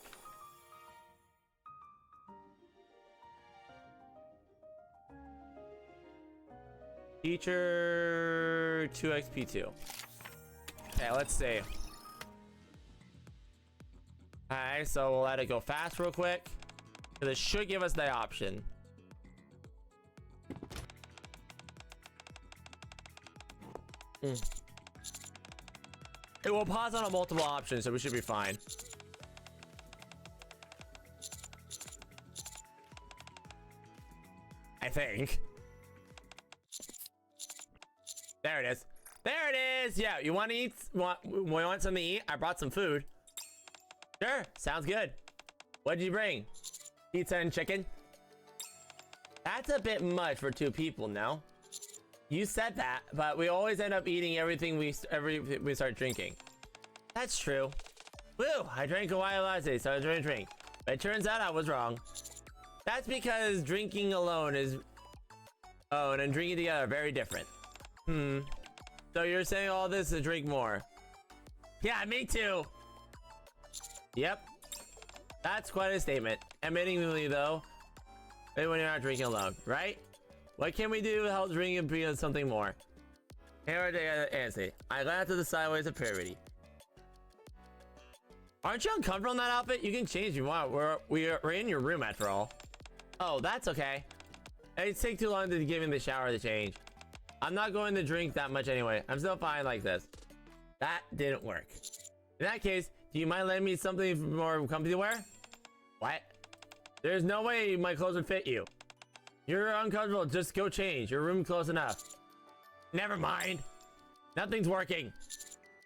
Teacher 2xp2. Okay, let's see. Alright, so we'll let it go fast real quick. This should give us the option. It will pause on a multiple option, so we should be fine. I think. There it is. There it is. Yeah, you want to eat? We want something to eat? I brought some food. Sure, sounds good. What did you bring? Pizza and chicken? That's a bit much for 2 people, no? You said that, but we always end up eating everything we start drinking. That's true. Woo! I drank a while latte, so I was ready to drink. But it turns out I was wrong. That's because drinking alone is... Oh, and drinking together are very different. So you're saying all this to drink more? Yeah, me too. Yep. That's quite a statement. Admittingly, though, maybe when you're not drinking alone, right? What can we do to help drink and breathe something more? Here are the answer. I glance to the sideways of Privaty. Aren't you uncomfortable in that outfit? You can change if you want. We're in your room after all. Oh, that's okay. It takes too long to give me the shower to change. I'm not going to drink that much anyway. I'm still fine like this. That didn't work. In that case, do you mind lending me something more comfy to wear? What? There's no way my clothes would fit you. You're uncomfortable. Just go change. Your room's close enough. Never mind. Nothing's working.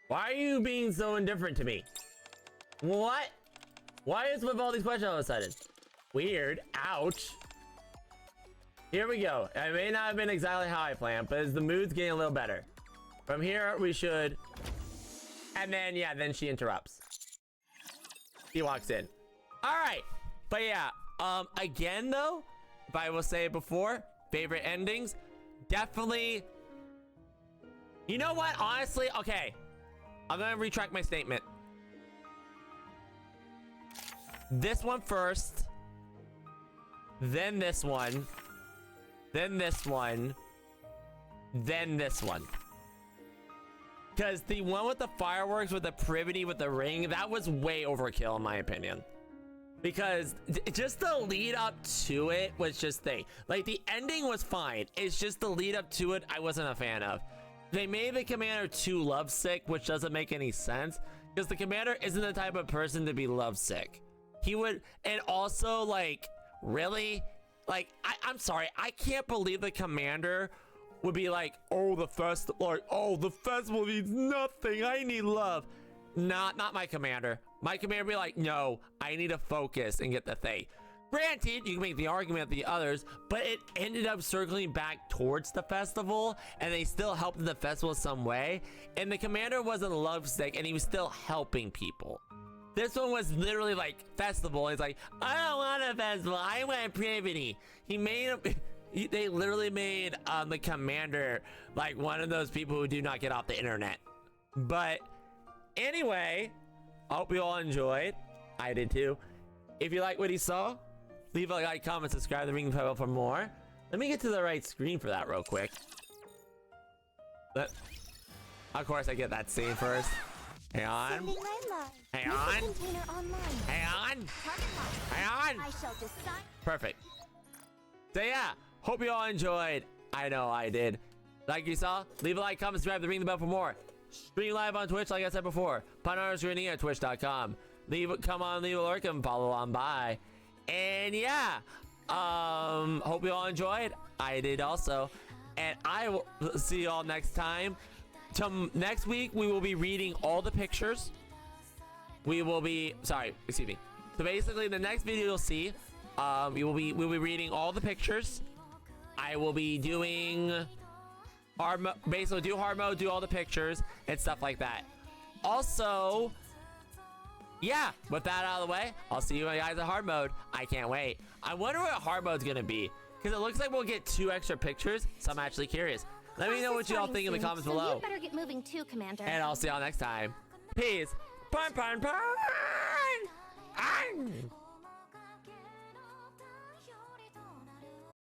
Why are you being so indifferent to me? What? Why is with all these questions all of a sudden? Weird. Ouch. Here we go. It may not have been exactly how I planned, but as the mood's getting a little better. From here, we should... And then, yeah, then she interrupts. He walks in. All right. But yeah, again, though, if I will say it before, favorite endings, definitely... You know what? Honestly, okay. I'm going to retract my statement. This one first. Then this one. Then this one. Then this one. Because the one with the fireworks, with the Privaty, with the ring, that was way overkill in my opinion. Because just the lead up to it was just like the ending was fine. It's just the lead up to it I wasn't a fan of. They made the commander too lovesick, which doesn't make any sense. Because the commander isn't the type of person to be lovesick. He would, and also like, really? Like, I'm sorry, I can't believe the commander would be like, oh, the festival means nothing. I need love. Not my commander. My commander would be like, no, I need to focus and get the thing. Granted, you can make the argument with the others, but it ended up circling back towards the festival, and they still helped the festival some way. And the commander wasn't lovesick, and he was still helping people. This one was literally like festival. He's like, I don't want a festival. I want Privaty. They literally made the commander like one of those people who do not get off the internet. But anyway, I hope you all enjoyed. I did too. If you like what you saw, leave a like, comment, subscribe to the ring bell for more. Let me get to the right screen for that real quick. But, of course, I get that scene first. Hang on. Hang on. Hang on. Hang on. Perfect. So yeah, hope you all enjoyed. I know I did. Like you saw, leave a like, comment, subscribe, and ring the bell for more. Stream live on Twitch, like I said before. _screening at twitch.com. Come on, leave a lurk and follow on by. And yeah, hope you all enjoyed. I did also. And I will see you all next time. Next week, we will be reading all the pictures. We'll be so basically the next video you'll see, we'll be reading all the pictures. I will be doing hard mode, basically do hard mode, do all the pictures and stuff like that. Also, yeah, with that out of the way, I'll see you guys at hard mode. I can't wait. I wonder what hard mode's gonna be, because it looks like we'll get 2 extra pictures, so I'm actually curious. Let me know what you all think in the comments below. You better get moving too, Commander. And I'll see y'all next time. Peace. Pun, pun, pun.